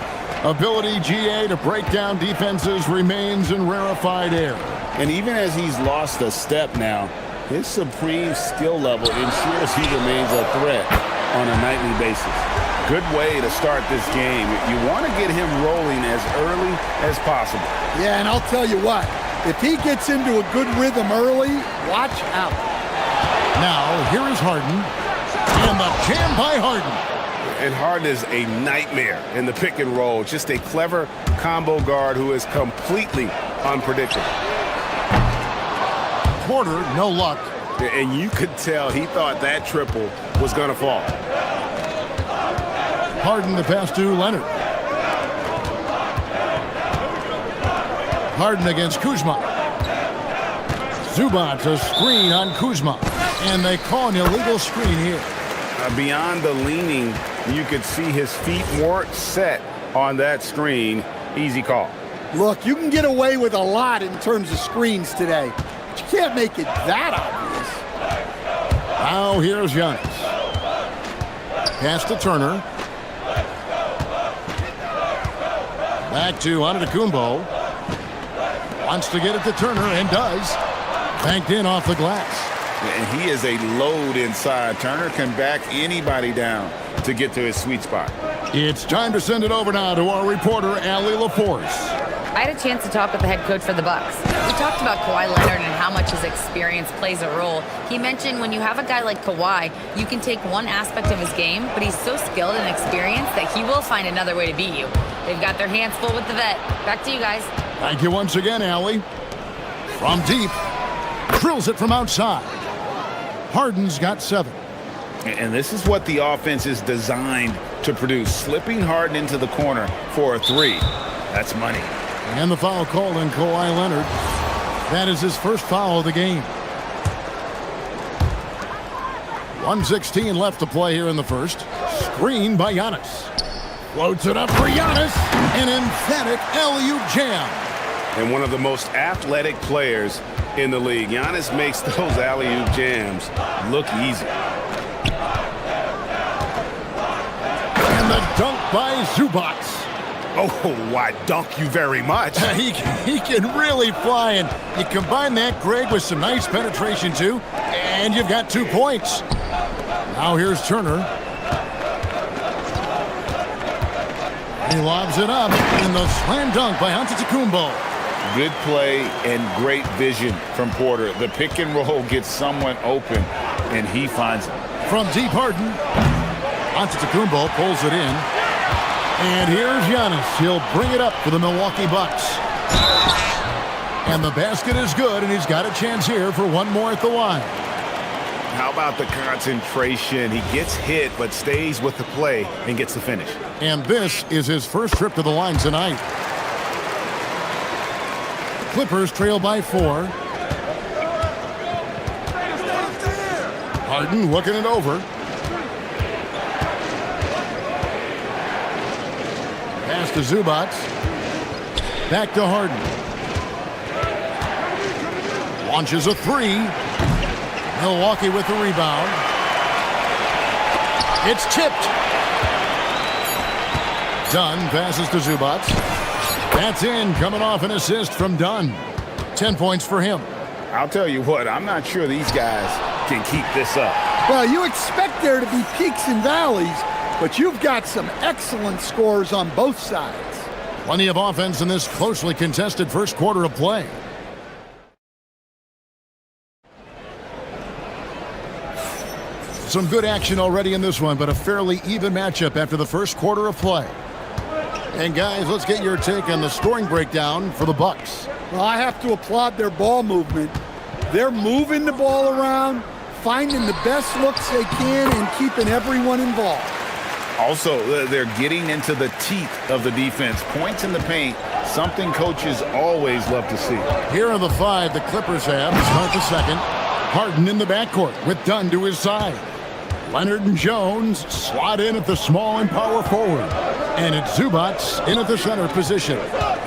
ability, GA, to break down defenses remains in rarefied air. And even as he's lost a step now, his supreme skill level ensures he remains a threat on a nightly basis. Good way to start this game. You want to get him rolling as early as possible. Yeah, and I'll tell you what, if he gets into a good rhythm early, watch out. Now, here is Harden. And the jam by Harden. And Harden is a nightmare in the pick and roll. Just a clever combo guard who is completely unpredictable. Porter, no luck. And you could tell he thought that triple was going to fall. Harden the pass to Leonard. Harden against Kuzma. Zubats a screen on Kuzma. And they call an illegal screen here. Beyond the leaning, you could see his feet weren't set on that screen. Easy call. Look, you can get away with a lot in terms of screens today. But you can't make it that obvious. Now here's Giannis. Pass to Turner. Back to Antetokounmpo. Wants to get it to Turner and does. Banked in off the glass. And he is a load inside. Turner can back anybody down to get to his sweet spot. It's time to send it over now to our reporter, Allie LaForce. I had a chance to talk with the head coach for the Bucks. We talked about Kawhi Leonard and how much his experience plays a role. He mentioned when you have a guy like Kawhi, you can take one aspect of his game, but he's so skilled and experienced that he will find another way to beat you. They've got their hands full with the vet. Back to you guys. Thank you once again, Allie. From deep, drills it from outside. Harden's got 7. And this is what the offense is designed to produce. Slipping Harden into the corner for a 3. That's money. And the foul called on Kawhi Leonard. That is his first foul of the game. 1:16 left to play here in the first. Screen by Giannis. Floats it up for Giannis. An emphatic alley-oop jam. And one of the most athletic players in the league. Giannis makes those alley-oop jams look easy. And the dunk by Zubats. Oh, why, dunk you very much. He can really fly, and you combine that, Greg, with some nice penetration, too, and you've got 2 points. Now here's Turner. He lobs it up in the slam dunk by Antetokounmpo. Good play and great vision from Porter. The pick and roll gets someone open, and he finds it. From deep, Harden. Antetokounmpo pulls it in. And here's Giannis. He'll bring it up for the Milwaukee Bucks. And the basket is good, and he's got a chance here for one more at the line. How about the concentration? He gets hit, but stays with the play and gets the finish. And this is his first trip to the line tonight. Clippers trail by 4. Harden looking it over. Pass to Zubac. Back to Harden. Launches a 3. Milwaukee with the rebound. It's tipped. Dunn passes to Zubac. That's in, coming off an assist from Dunn. 10 points for him. I'll tell you what, I'm not sure these guys can keep this up. Well, you expect there to be peaks and valleys, but you've got some excellent scores on both sides. Plenty of offense in this closely contested first quarter of play. Some good action already in this one, but a fairly even matchup after the first quarter of play. And guys, let's get your take on the scoring breakdown for the Bucks. Well, I have to applaud their ball movement. They're moving the ball around, finding the best looks they can, and keeping everyone involved. Also, they're getting into the teeth of the defense. Points in the paint, something coaches always love to see. Here are the 5 the Clippers have to start the second. Harden in the backcourt with Dunn to his side. Leonard and Jones slot in at the small and power forward. And it's Zubac in at the center position.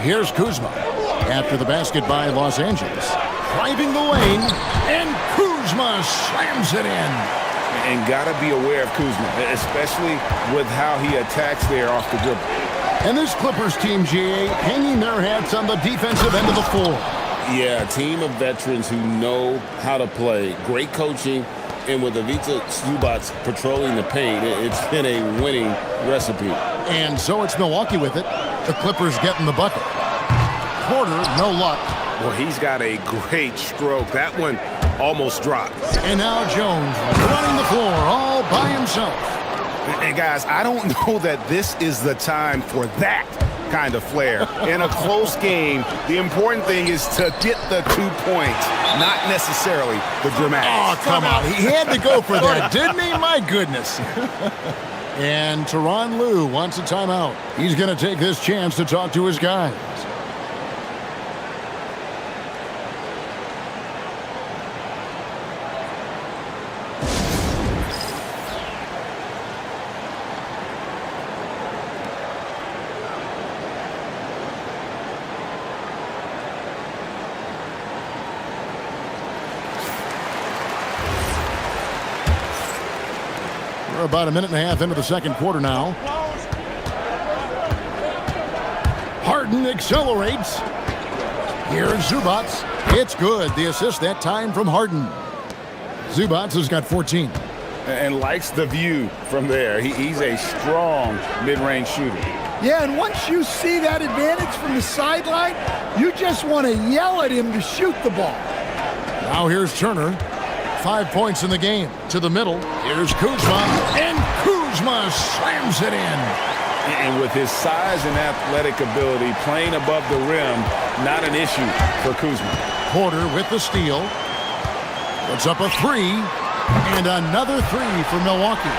Here's Kuzma. After the basket by Los Angeles. Driving the lane, and Kuzma slams it in. And gotta be aware of Kuzma, especially with how he attacks there off the dribble. And this Clippers team, GA, hanging their hats on the defensive end of the floor. Yeah, a team of veterans who know how to play. Great coaching. And with Ivica Zubac patrolling the paint, it's been a winning recipe. And so it's Milwaukee with it. The Clippers getting the bucket. Porter, no luck. Well, he's got a great stroke. That one almost dropped. And now Jones running the floor all by himself. And guys, I don't know that this is the time for that kind of flair. In a close game, the important thing is to get the 2 points, not necessarily the dramatics. Oh, come on. He had to go for that, didn't he? My goodness. And Tyronn Lue wants a timeout. He's going to take this chance to talk to his guys. We're about a minute and a half into the second quarter now. Harden accelerates. Here's Zubac. It's good. The assist that time from Harden. Zubac has got 14. And likes the view from there. He's a strong mid-range shooter. Yeah, and once you see that advantage from the sideline, you just want to yell at him to shoot the ball. Now here's Turner. 5 points in the game. To the middle. Here's Kuzma. And Kuzma slams it in. And with his size and athletic ability, playing above the rim, not an issue for Kuzma. Porter with the steal. Puts up a 3. And another 3 for Milwaukee.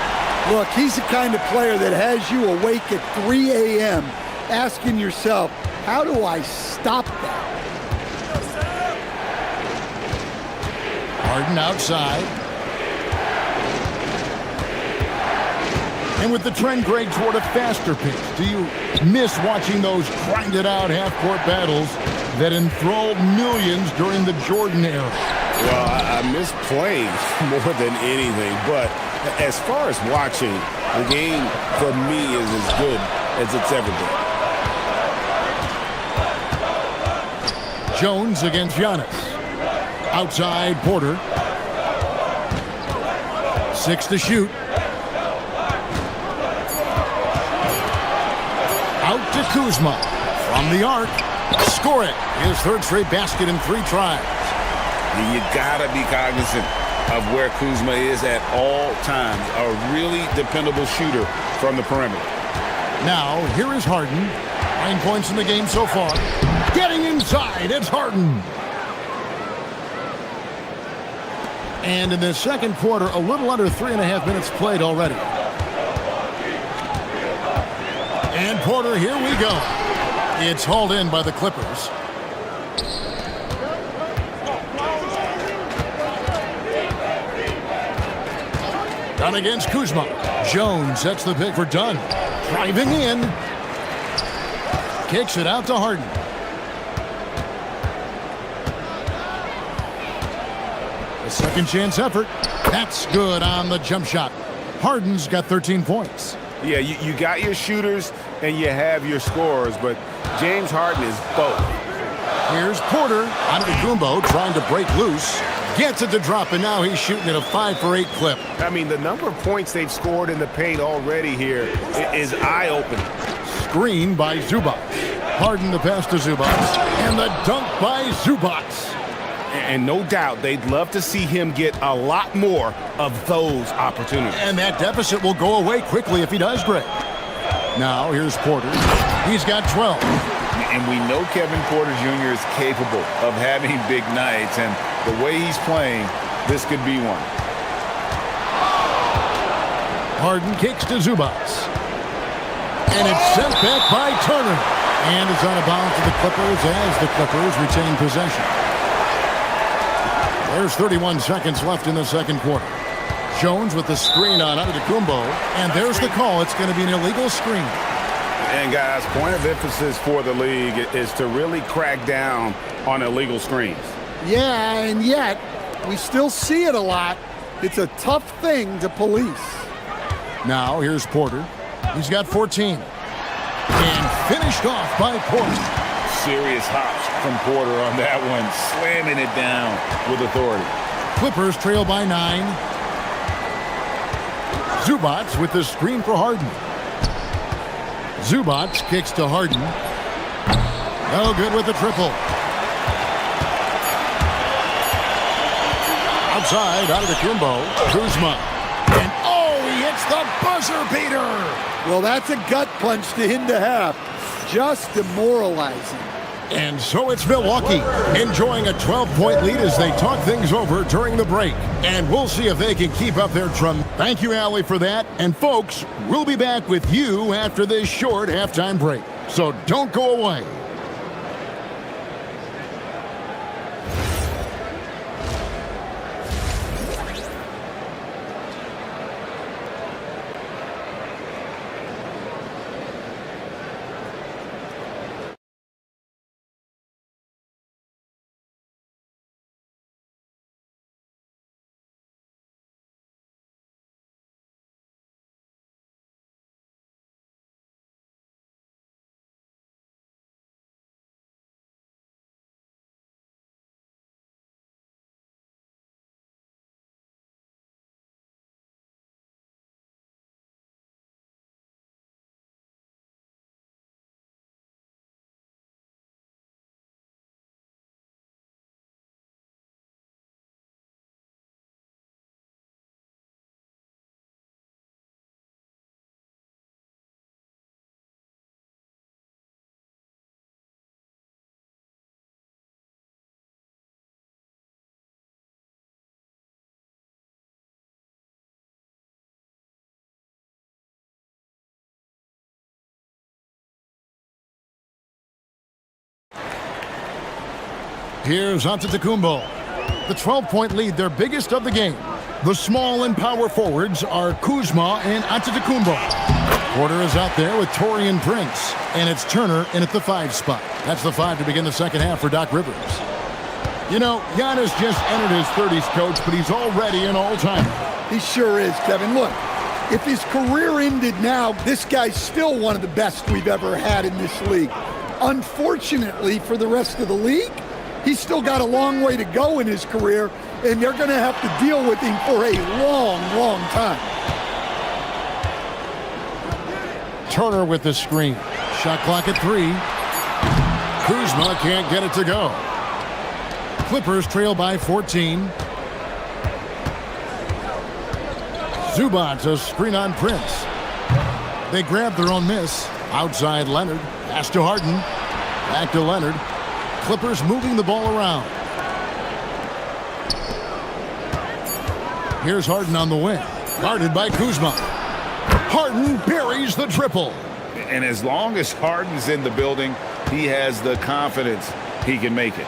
Look, he's the kind of player that has you awake at 3 a.m. asking yourself, how do I stop that? Harden outside. And with the trend, Greg, toward a faster pace, do you miss watching those grinded-out half-court battles that enthralled millions during the Jordan era? Well, I miss playing more than anything, but as far as watching, the game for me is as good as it's ever been. Jones against Giannis. Outside Porter. 6 to shoot. Out to Kuzma. From the arc. Score it. His third straight basket in 3 tries. And you gotta be cognizant of where Kuzma is at all times. A really dependable shooter from the perimeter. Now, here is Harden. 9 points in the game so far. Getting inside, it's Harden. And in the second quarter, a little under 3.5 minutes played already. And Porter, here we go. It's hauled in by the Clippers. Dunn against Kuzma. Jones sets the pick for Dunn. Driving in. Kicks it out to Harden. A second chance effort. That's good on the jump shot. Harden's got 13 points. Yeah, you got your shooters and you have your scorers, but James Harden is both. Here's Porter. Antetokounmpo trying to break loose. Gets it to drop, and now he's shooting at a 5-for-8 clip. I mean, the number of points they've scored in the paint already here is eye-opening. Screen by Zubac. Harden the pass to Zubac. And the dunk by Zubac. And no doubt they'd love to see him get a lot more of those opportunities. And that deficit will go away quickly if he does great. Now here's Porter. He's got 12. And we know Kevin Porter Jr. is capable of having big nights, and the way he's playing, this could be one. Harden kicks to Zubac. And it's sent back by Turner. And it's out of bounds to the Clippers as the Clippers retain possession. There's 31 seconds left in the second quarter. Jones with the screen on Antetokounmpo. And there's the call. It's going to be an illegal screen. And guys, point of emphasis for the league is to really crack down on illegal screens. Yeah, and yet we still see it a lot. It's a tough thing to police. Now here's Porter. He's got 14. And finished off by Porter. Serious hops from Porter on that one, slamming it down with authority. Clippers trail by 9. Zubac with the screen for Harden. Zubac kicks to Harden. No good with the triple. Outside, Antetokounmpo. Kuzma. And he hits the buzzer beater. Well, that's a gut punch to him to have. Just demoralizing. And so it's Milwaukee enjoying a 12-point lead as they talk things over during the break. And we'll see if they can keep up their trend. Thank you, Allie, for that. And folks, we'll be back with you after this short halftime break. So don't go away. Here's Antetokounmpo. The 12-point lead, their biggest of the game. The small and power forwards are Kuzma and Antetokounmpo. Porter is out there with Taurean Prince. And it's Turner in at the 5 spot. That's the 5 to begin the second half for Doc Rivers. You know, Giannis just entered his 30s, coach, but he's already an all-timer. He sure is, Kevin. Look, if his career ended now, this guy's still one of the best we've ever had in this league. Unfortunately for the rest of the league, he's still got a long way to go in his career, and they're going to have to deal with him for a long, long time. Turner with the screen. Shot clock at 3. Kuzma can't get it to go. Clippers trail by 14. Zubac, a screen on Prince. They grab their own miss. Outside Leonard. Pass to Harden. Back to Leonard. Clippers moving the ball around. Here's Harden on the wing. Guarded by Kuzma. Harden buries the triple. And as long as Harden's in the building, he has the confidence he can make it.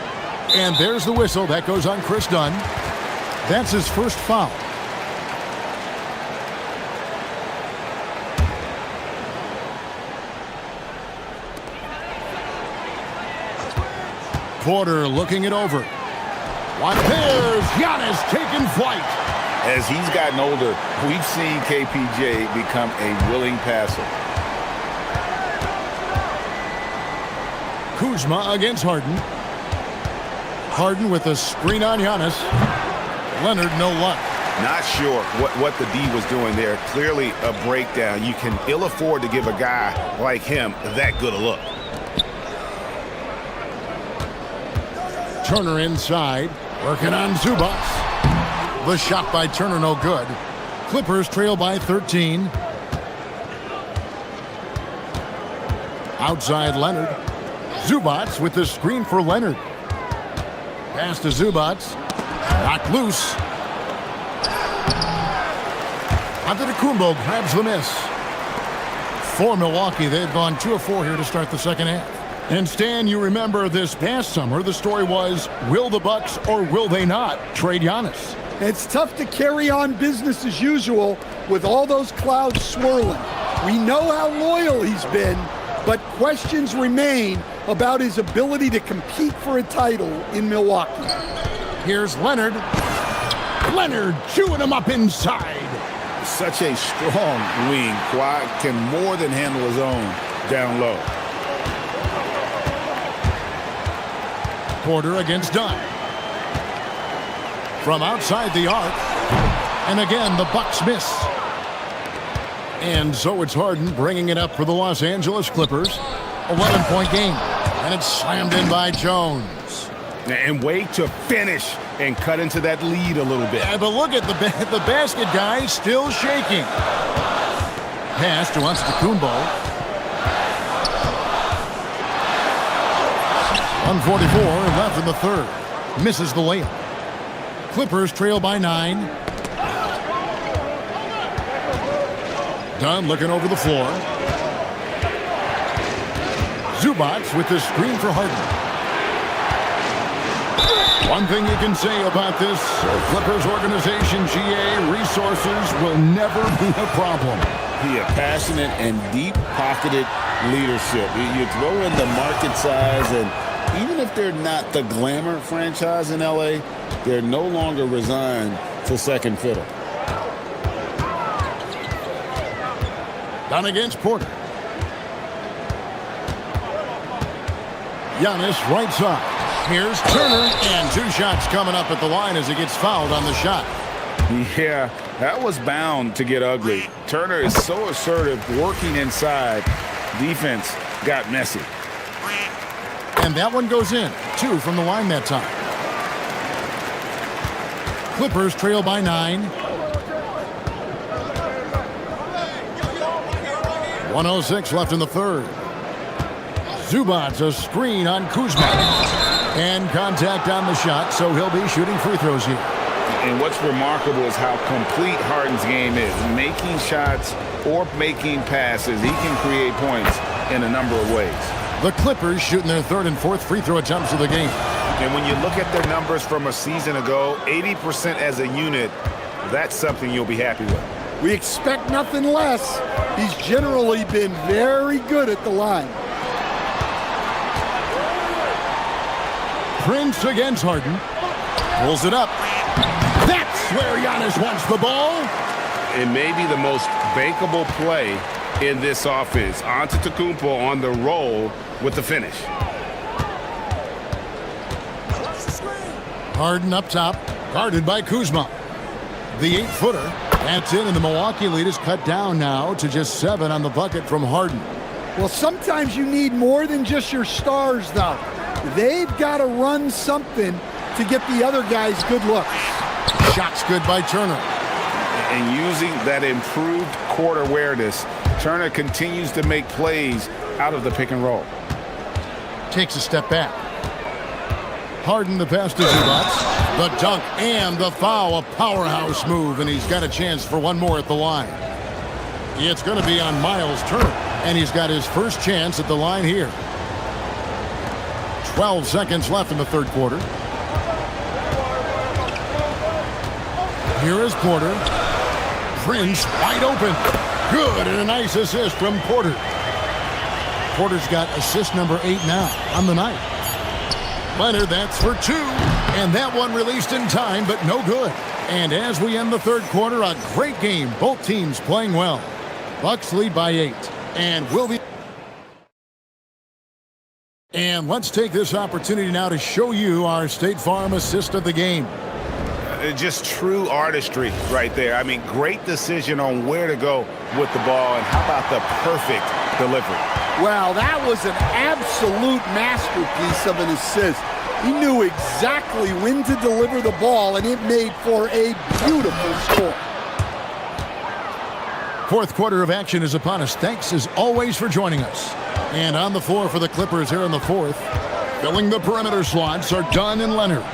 And there's the whistle. That goes on Chris Dunn. That's his first foul. Porter looking it over. There's Giannis taking flight. As he's gotten older, we've seen KPJ become a willing passer. Kuzma against Harden. Harden with a screen on Giannis. Leonard, no luck. Not sure what the D was doing there. Clearly a breakdown. You can ill afford to give a guy like him that good a look. Turner inside, working on Zubac. The shot by Turner, no good. Clippers trail by 13. Outside Leonard. Zubac with the screen for Leonard. Pass to Zubac. Knocked loose. Antetokounmpo grabs the miss. For Milwaukee, they've gone 2 of 4 here to start the second half. And Stan, you remember this past summer, the story was, will the Bucks or will they not trade Giannis? It's tough to carry on business as usual with all those clouds swirling. We know how loyal he's been, but questions remain about his ability to compete for a title in Milwaukee. Here's Leonard. Leonard chewing him up inside. Such a strong wing. Kawhi can more than handle his own down low. Porter against Dunn. From outside the arc. And again, the Bucks miss. And so it's Harden bringing it up for the Los Angeles Clippers. 11-point game. And it's slammed in by Jones. And wait to finish and cut into that lead a little bit. Yeah, but look at the basket guy still shaking. Pass to Antetokounmpo. 1:44 left in the third. Misses the layup. Clippers trail by 9. Dunn looking over the floor. Zubac with the screen for Harden. One thing you can say about this Clippers organization, GA, resources will never be a problem. Yeah, passionate and deep-pocketed leadership. You throw in the market size, and even if they're not the glamour franchise in LA, they're no longer resigned to second fiddle. Down against Porter. Giannis right side. Here's Turner, and 2 shots coming up at the line as he gets fouled on the shot. Yeah, that was bound to get ugly. Turner is so assertive, working inside. Defense got messy. And that one goes in. 2 from the line that time. Clippers trail by 9. 1:06 left in the third. Zubac, a screen on Kuzma. And contact on the shot, so he'll be shooting free throws here. And what's remarkable is how complete Harden's game is. Making shots or making passes, he can create points in a number of ways. The Clippers shooting their 3rd and 4th free throw attempts of the game. And when you look at their numbers from a season ago, 80% as a unit, that's something you'll be happy with. We expect nothing less. He's generally been very good at the line. Prince against Harden. Pulls it up. That's where Giannis wants the ball. It may be the most bankable play in this offense. Antetokounmpo on the roll with the finish. Harden up top, guarded by Kuzma. The 8-footer. That's in, and the Milwaukee lead is cut down now to just 7 on the bucket from Harden. Well, sometimes you need more than just your stars, though. They've got to run something to get the other guys good looks. Shot's good by Turner. And using that improved court awareness, Turner continues to make plays out of the pick and roll. Takes a step back. Harden the pass to Zubac. The dunk and the foul, a powerhouse move, and he's got a chance for one more at the line. It's going to be on Miles Turner, and he's got his first chance at the line here. 12 seconds left in the third quarter. Here is Porter. Prince wide open. Good, and a nice assist from Porter. Porter's got assist number 8 now on the night. Leonard, that's for 2. And that one released in time, but no good. And as we end the third quarter, a great game. Both teams playing well. Bucks lead by 8. And let's take this opportunity now to show you our State Farm assist of the game. Just true artistry right there. I mean, great decision on where to go with the ball, and how about the perfect delivery? Wow, that was an absolute masterpiece of an assist. He knew exactly when to deliver the ball, and it made for a beautiful score. Fourth quarter of action is upon us. Thanks as always for joining us. And on the floor for the Clippers here in the fourth, filling the perimeter slots are Dunn and Leonard.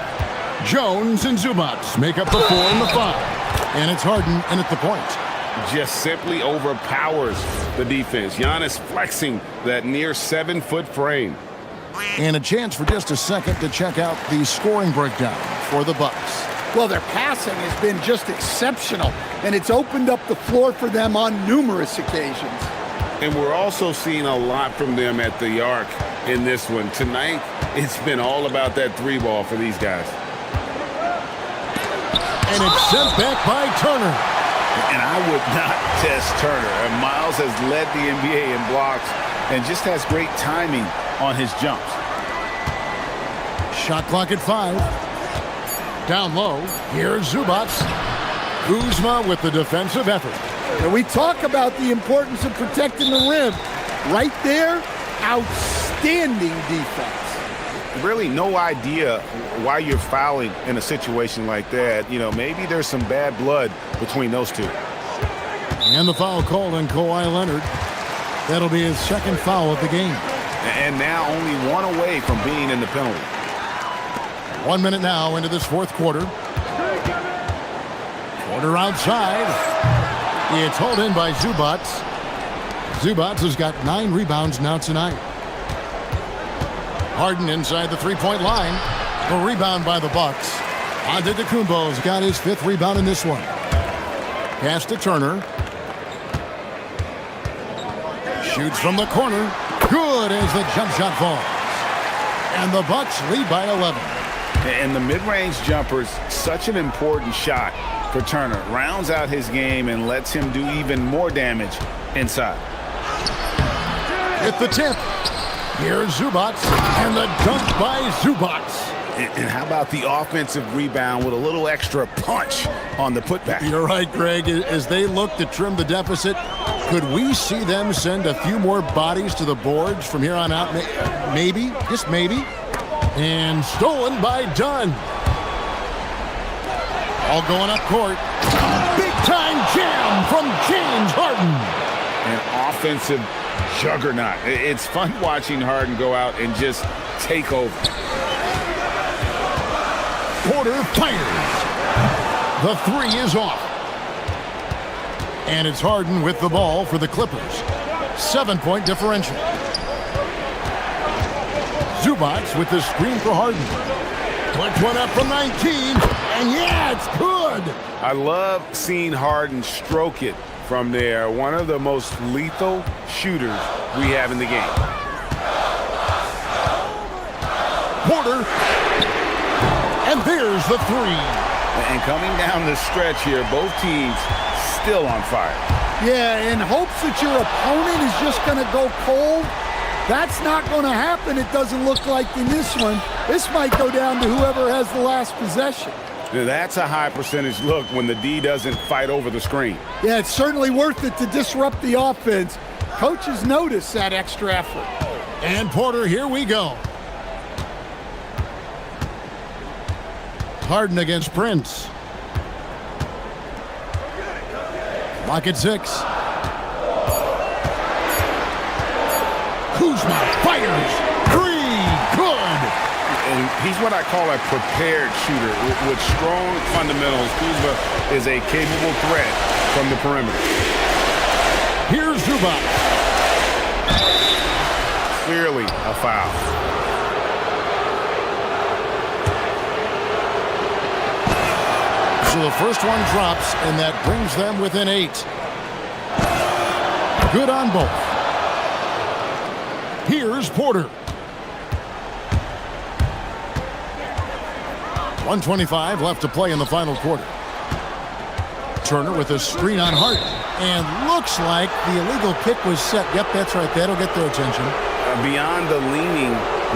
Jones and Zubac make up the 4 and the 5. And it's Harden in at the point. Just simply overpowers the defense. Giannis flexing that near 7-foot frame. And a chance for just a second to check out the scoring breakdown for the Bucks. Well, their passing has been just exceptional, and it's opened up the floor for them on numerous occasions. And we're also seeing a lot from them at the arc in this one. Tonight, it's been all about that 3-ball for these guys. And it's sent back by Turner. And I would not test Turner. And Miles has led the NBA in blocks and just has great timing on his jumps. Shot clock at 5. Down low. Here's Zubac. Kuzma with the defensive effort. And we talk about the importance of protecting the rim. Right there, outstanding defense. Really no idea why you're fouling in a situation like that. You know, maybe there's some bad blood between those two. And the foul called on Kawhi Leonard. That'll be his second foul of the game. And now only one away from being in the penalty. 1 minute now into this fourth quarter. Porter outside. It's hauled in by Zubac. Zubac has got 9 rebounds now tonight. Harden inside the three-point line. The rebound by the Bucks. Antetokounmpo's got his 5th rebound in this one. Pass to Turner. Shoots from the corner. Good as the jump shot falls. And the Bucks lead by 11. And the mid-range jumper's such an important shot for Turner. Rounds out his game and lets him do even more damage inside. At the tip. Here's Zubac, and the dunk by Zubac. And how about the offensive rebound with a little extra punch on the putback? You're right, Greg. As they look to trim the deficit, could we see them send a few more bodies to the boards from here on out? Maybe, just maybe. And stolen by Dunn. All going up court. Big-time jam from James Harden. An offensive juggernaut. It's fun watching Harden go out and just take over. Porter fires. The 3 is off. And it's Harden with the ball for the Clippers. 7-point differential. Zubac with the screen for Harden. Puts one up from 19. And yeah, it's good. I love seeing Harden stroke it from there. One of the most lethal shooters we have in the game. Porter. And there's the 3. And coming down the stretch here, both teams still on fire. Yeah, in hopes that your opponent is just going to go cold. That's not going to happen, it doesn't look like in this one. This might go down to whoever has the last possession. That's a high percentage look when the D doesn't fight over the screen. Yeah, it's certainly worth it to disrupt the offense. Coaches notice that extra effort. And Porter, here we go. Harden against Prince. Lock at 6. Kuzma fires. 3. Good. And he's what I call a prepared shooter. With strong fundamentals, Kuzma is a capable threat from the perimeter. Here's Zubac. Clearly a foul. So the first one drops, and that brings them within 8. Good on both. Here's Porter. 1:25 left to play in the final quarter. Turner with a screen on Harden. And looks like the illegal kick was set. Yep, that's right. That'll get their attention. Beyond the leaning,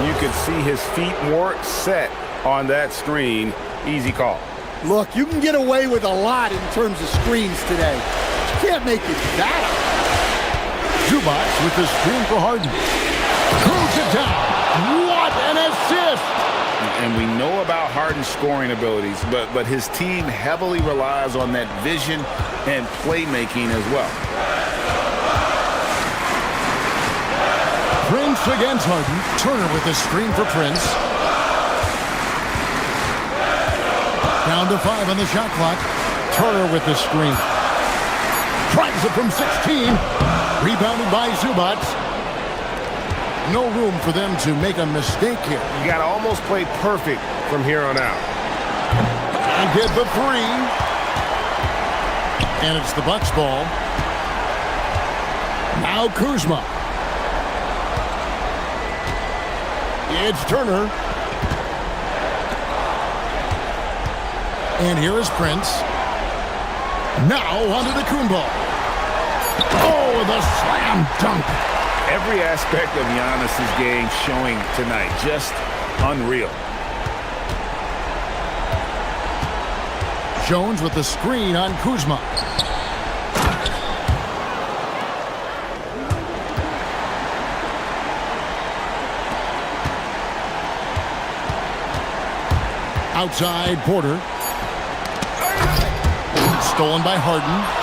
you could see his feet more set on that screen. Easy call. Look, you can get away with a lot in terms of screens today. You can't make it that. Zubac with the screen for Harden. Close it down. What an assist! And we know about Harden's scoring abilities, but his team heavily relies on that vision and playmaking as well. Prince against Harden. Turner with the screen for Prince. Down to 5 on the shot clock. Turner with the screen. Tries it from 16. Rebounded by Zubac. No room for them to make a mistake here. You got to almost play perfect from here on out. And get the 3. And it's the Bucks ball. Now Kuzma. It's Turner. And here is Prince. Now onto the Kuhn ball. Oh, the slam dunk. Every aspect of Giannis's game showing tonight. Just unreal. Jones with the screen on Kuzma. Outside Porter. Stolen by Harden.